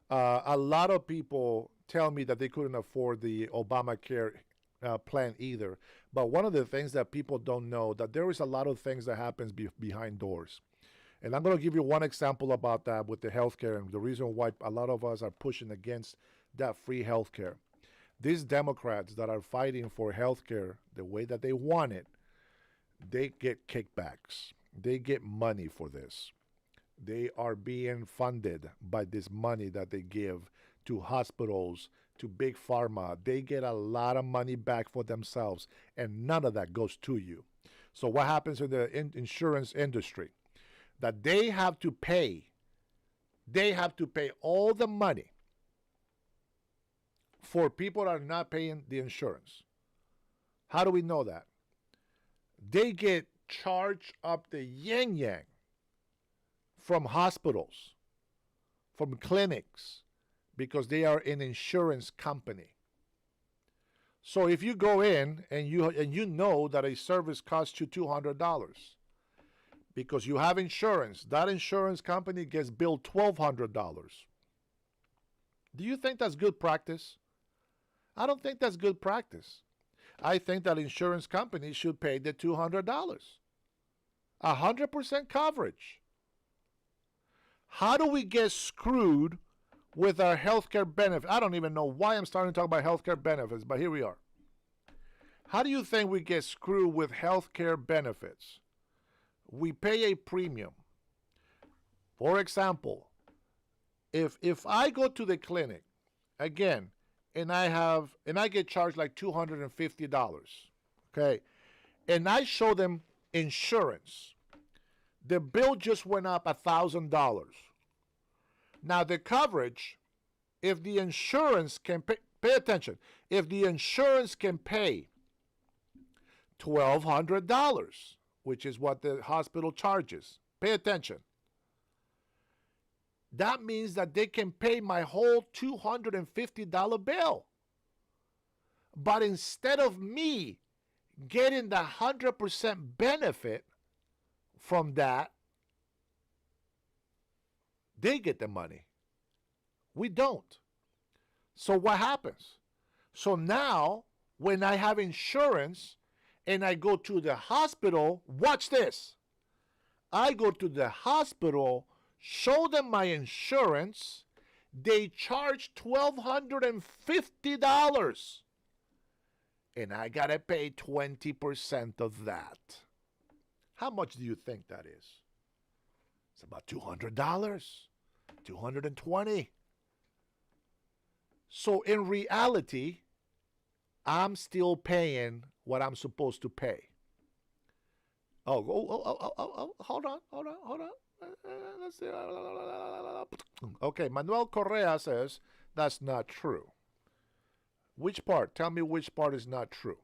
A lot of people tell me that they couldn't afford the Obamacare plan either. But one of the things that people don't know, that there is a lot of things that happens behind doors. And I'm going to give you one example about that with the healthcare and the reason why a lot of us are pushing against that free healthcare. These Democrats that are fighting for healthcare the way that they want it, they get kickbacks. They get money for this. They are being funded by this money that they give to hospitals, to big pharma. They get a lot of money back for themselves, and none of that goes to you. So what happens in the insurance industry? That they have to pay all the money for people that are not paying the insurance. How do we know that? They get charged up the yin-yang from hospitals, from clinics, because they are an insurance company. So if you go in and you know that a service costs you $200 because you have insurance, that insurance company gets billed $1,200. Do you think that's good practice? I don't think that's good practice. I think that insurance companies should pay the $200. 100% coverage. How do we get screwed with our healthcare benefits? I don't even know why I'm starting to talk about healthcare benefits, but here we are. How do you think we get screwed with healthcare benefits? We pay a premium. For example, if I go to the clinic again and I get charged like $250, okay, and I show them insurance, the bill just went up $1,000. Now the coverage, if the insurance can pay attention, if the insurance can pay $1,200, which is what the hospital charges, pay attention. That means that they can pay my whole $250 bill. But instead of me getting the 100% benefit from that, they get the money. We don't. So what happens? So now, when I have insurance and I go to the hospital, watch this. I go to the hospital, show them my insurance, they charge $1,250. And I got to pay 20% of that. How much do you think that is? It's about $200, $220. So in reality, I'm still paying what I'm supposed to pay. Hold on. Let's see. Okay, Manuel Correa says that's not true. Which part? Tell me which part is not true.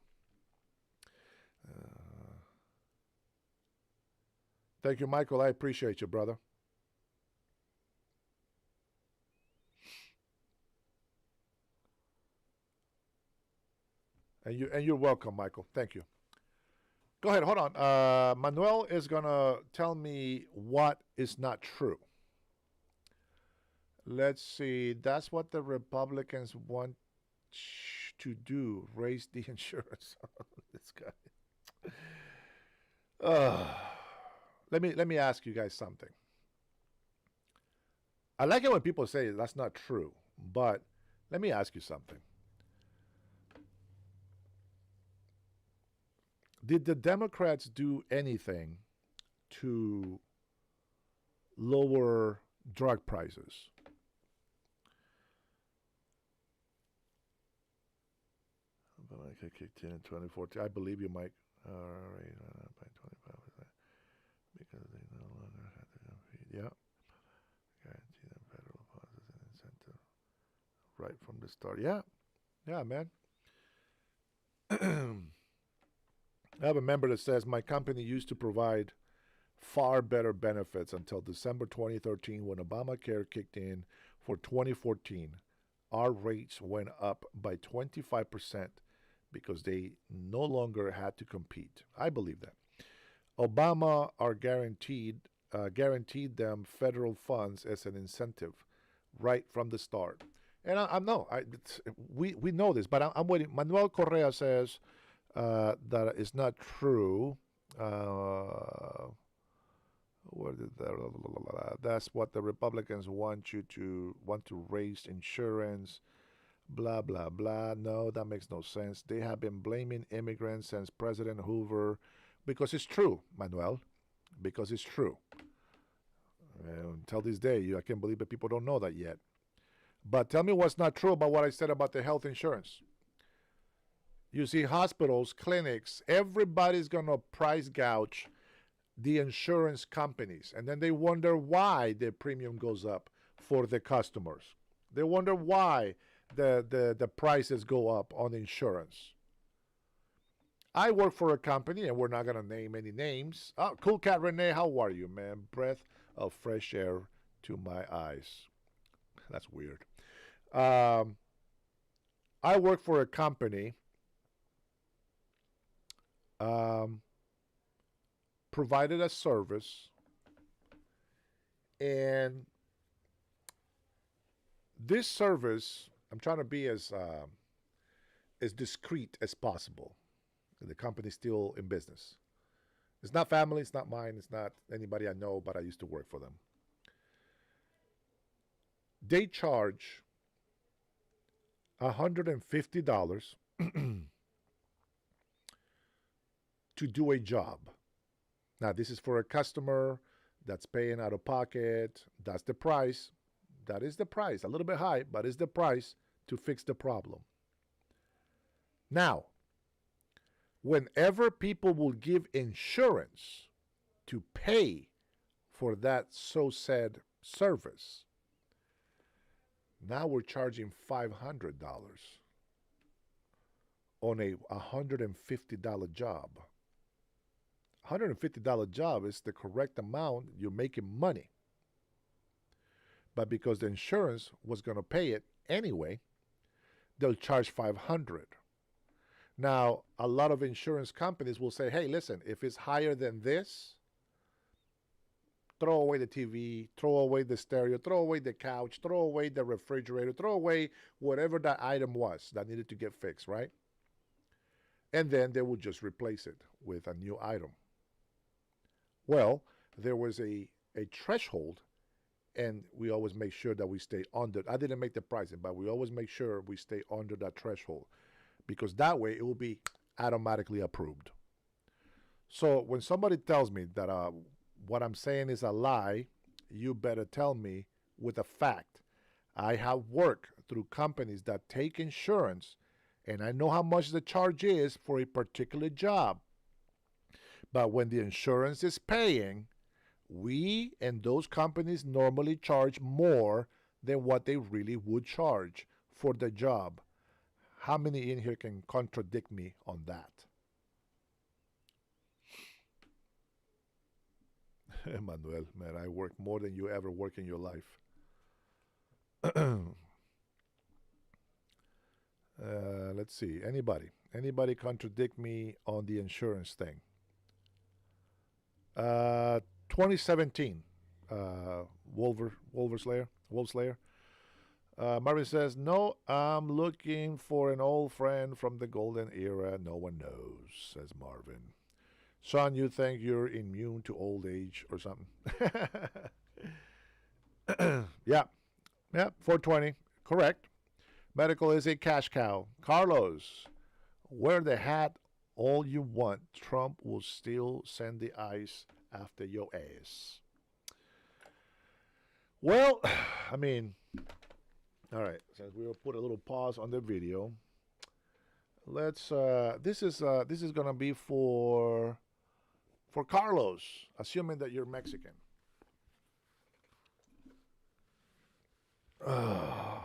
Thank you, Michael. I appreciate you, brother. And you're welcome, Michael. Thank you. Go ahead, hold on. Manuel is going to tell me what is not true. Let's see. That's what the Republicans want to do, raise the insurance. This guy. Let me ask you guys something. I like it when people say that's not true, but Let me ask you something. Did the Democrats do anything to lower drug prices? I kicked in 2014. I believe you, Mike. All right, by 25%. Because they no longer had to compete. Yeah. Guarantee them federal funds as an incentive right from the start. Yeah. Yeah, man. I have a member that says my company used to provide far better benefits until December 2013 when Obamacare kicked in for 2014. Our rates went up by 25% because they no longer had to compete. I believe that. Obama are guaranteed them federal funds as an incentive right from the start. And we know this, but I'm waiting. Manuel Correa says that it's not true. That's what the Republicans want to raise insurance. Blah, blah, blah. No, that makes no sense. They have been blaming immigrants since President Hoover because it's true, Manuel, because it's true. Until this day, I can't believe that people don't know that yet. But tell me what's not true about what I said about the health insurance. You see, hospitals, clinics, everybody's going to price gouge the insurance companies. And then they wonder why the premium goes up for the customers. They wonder why the prices go up on insurance. I work for a company, and we're not going to name any names. Oh, Cool Cat Renee, how are you, man? Breath of fresh air to my eyes. That's weird. I work for a company provided a service, and this service, I'm trying to be as discreet as possible. The company's still in business. It's not family, it's not mine, it's not anybody I know, but I used to work for them. They charge $150 to do a job. Now, this is for a customer that's paying out of pocket. That's the price. That is the price. A little bit high, but it's the price to fix the problem. Now, whenever people will give insurance to pay for that so-said service, now we're charging $500 on a $150 job. $150 job is the correct amount. You're making money. But because the insurance was going to pay it anyway, they'll charge $500. Now, a lot of insurance companies will say, hey, listen, if it's higher than this, throw away the TV, throw away the stereo, throw away the couch, throw away the refrigerator, throw away whatever that item was that needed to get fixed, right? And then they would just replace it with a new item. Well, there was a threshold, and we always make sure that we stay under. I didn't make the pricing, but we always make sure we stay under that threshold, because that way it will be automatically approved. So when somebody tells me that what I'm saying is a lie, you better tell me with a fact. I have worked through companies that take insurance, and I know how much the charge is for a particular job. But when the insurance is paying, we and those companies normally charge more than what they really would charge for the job. How many in here can contradict me on that? Manuel, man, I work more than you ever work in your life. Let's see. Anybody contradict me on the insurance thing? 2017, Wolf Slayer. Marvin says, no, I'm looking for an old friend from the golden era. No one knows, says Marvin. Sean, you think you're immune to old age or something? Yeah, 420, correct. Medical is a cash cow. Carlos, wear the hat all you want. Trump will still send the ICE after your ass. Well, I mean, all right. Since we will put a little pause on the video, let's. This is gonna be for Carlos, assuming that you're Mexican. Oh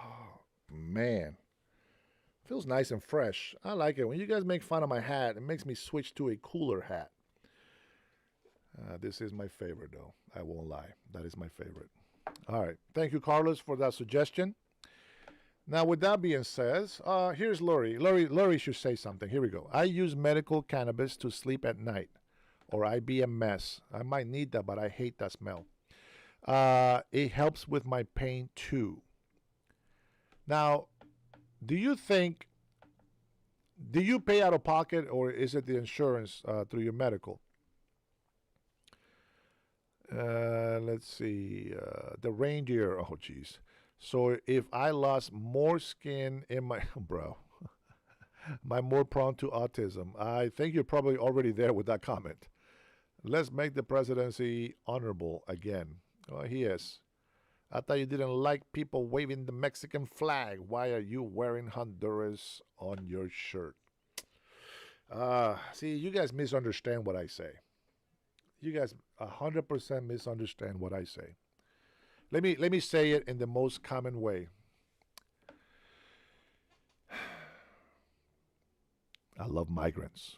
man, feels nice and fresh. I like it. When you guys make fun of my hat, it makes me switch to a cooler hat. This is my favorite, though. I won't lie. That is my favorite. All right. Thank you, Carlos, for that suggestion. Now, with that being said, here's Lori. Lori should say something. Here we go. I use medical cannabis to sleep at night, or I be a mess. I might need that, but I hate that smell. It helps with my pain, too. Now, do you pay out of pocket, or is it the insurance through your medical? Let's see. The reindeer. Oh, geez. So if I lost more skin in my... Bro. I'm more prone to autism. I think you're probably already there with that comment. Let's make the presidency honorable again. Oh, he is. I thought you didn't like people waving the Mexican flag. Why are you wearing Honduras on your shirt? See, you guys misunderstand what I say. You guys 100% misunderstand what I say. Let me say it in the most common way. I love migrants.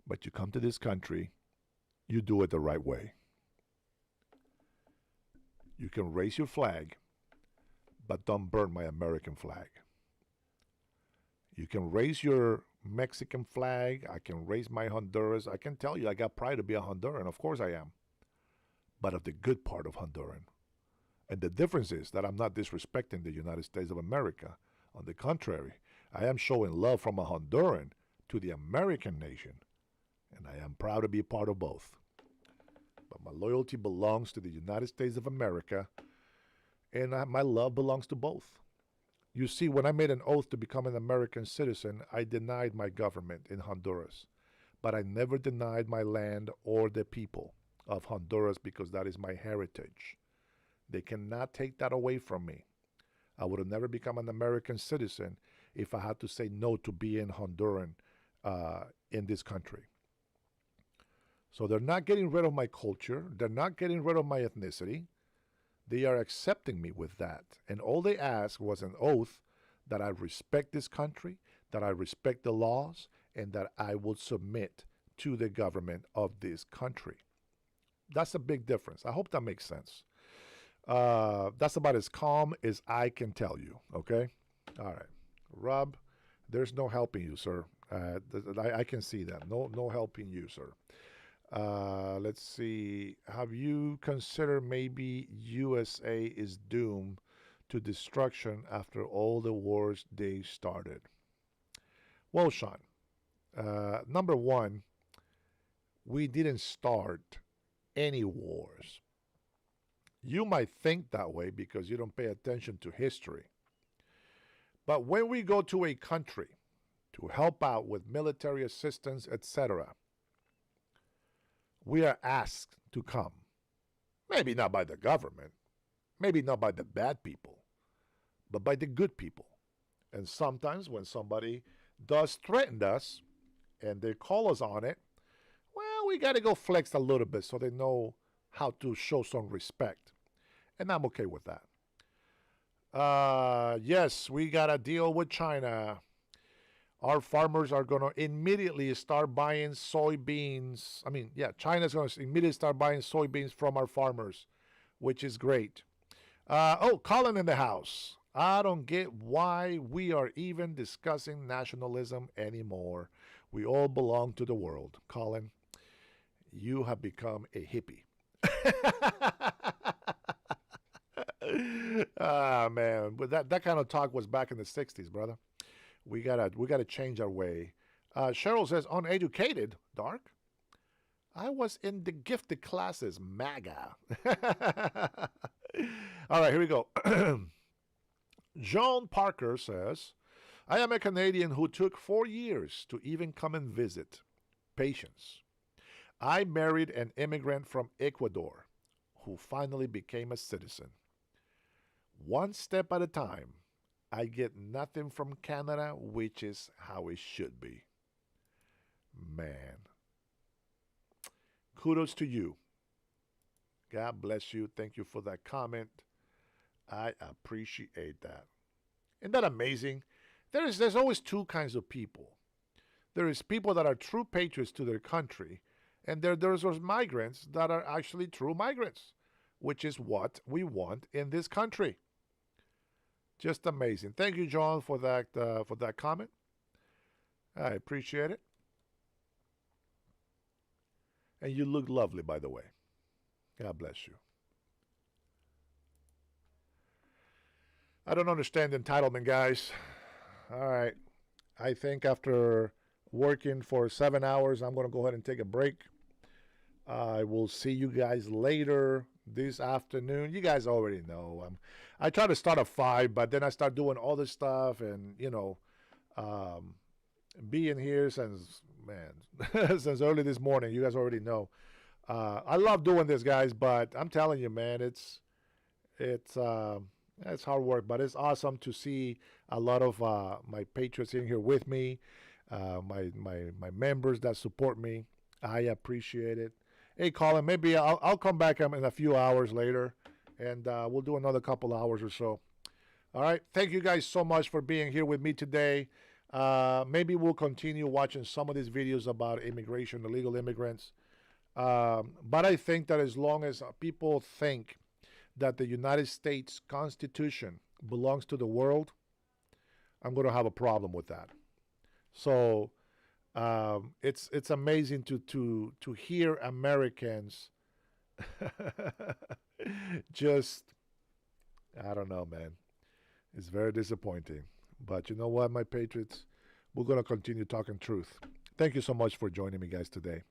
But you come to this country, you do it the right way. You can raise your flag, but don't burn my American flag. You can raise your Mexican flag. I can raise my Honduras. I can tell you I got pride to be a Honduran. Of course I am. But of the good part of Honduran. And the difference is that I'm not disrespecting the United States of America. On the contrary, I am showing love from a Honduran to the American nation. And I am proud to be a part of both. But my loyalty belongs to the United States of America, and my love belongs to both. You see, when I made an oath to become an American citizen, I denied my government in Honduras. But I never denied my land or the people of Honduras because that is my heritage. They cannot take that away from me. I would have never become an American citizen if I had to say no to being Honduran in this country. So they're not getting rid of my culture. They're not getting rid of my ethnicity. They are accepting me with that. And all they asked was an oath that I respect this country, that I respect the laws, and that I will submit to the government of this country. That's a big difference. I hope that makes sense. That's about as calm as I can tell you, okay? All right. Rob, there's no helping you, sir. I can see that. No helping you, sir. Let's see. Have you considered maybe USA is doomed to destruction after all the wars they started? Well, Sean, number one, we didn't start any wars. You might think that way because you don't pay attention to history. But when we go to a country to help out with military assistance, etc., we are asked to come. Maybe not by the government, maybe not by the bad people, but by the good people. And sometimes when somebody does threaten us and they call us on it, well, we got to go flex a little bit so they know how to show some respect. And I'm okay with that. Yes, we got to deal with China. Our farmers are going to immediately start buying soybeans. I mean, yeah, China's going to immediately start buying soybeans from our farmers, which is great. Colin in the house. I don't get why we are even discussing nationalism anymore. We all belong to the world. Colin, you have become a hippie. Man, but that kind of talk was back in the 60s, brother. We gotta change our way. Cheryl says, uneducated, dark. I was in the gifted classes, MAGA. All right, here we go. John Parker says, I am a Canadian who took 4 years to even come and visit. Patience. I married an immigrant from Ecuador who finally became a citizen. One step at a time. I get nothing from Canada, which is how it should be. Man. Kudos to you. God bless you. Thank you for that comment. I appreciate that. Isn't that amazing? There's always two kinds of people. There is people that are true patriots to their country, and there's those migrants that are actually true migrants, which is what we want in this country. Just amazing. Thank you, John, for that comment. I appreciate it. And you look lovely, by the way. God bless you. I don't understand entitlement, guys. All right. I think after working for 7 hours, I'm going to go ahead and take a break. I will see you guys later this afternoon. You guys already know. I try to start at 5, but then I start doing all this stuff and, being here since early this morning. You guys already know. I love doing this, guys, but I'm telling you, man, it's hard work, but it's awesome to see a lot of my patriots in here with me, my members that support me. I appreciate it. Hey, Colin, maybe I'll come back in a few hours later, and we'll do another couple hours or so. All right. Thank you guys so much for being here with me today. Maybe we'll continue watching some of these videos about immigration, illegal immigrants. But I think that as long as people think that the United States Constitution belongs to the world, I'm going to have a problem with that. So it's amazing to hear Americans just, I don't know, man. It's very disappointing. But you know what, my patriots? We're going to continue talking truth. Thank you so much for joining me, guys, today.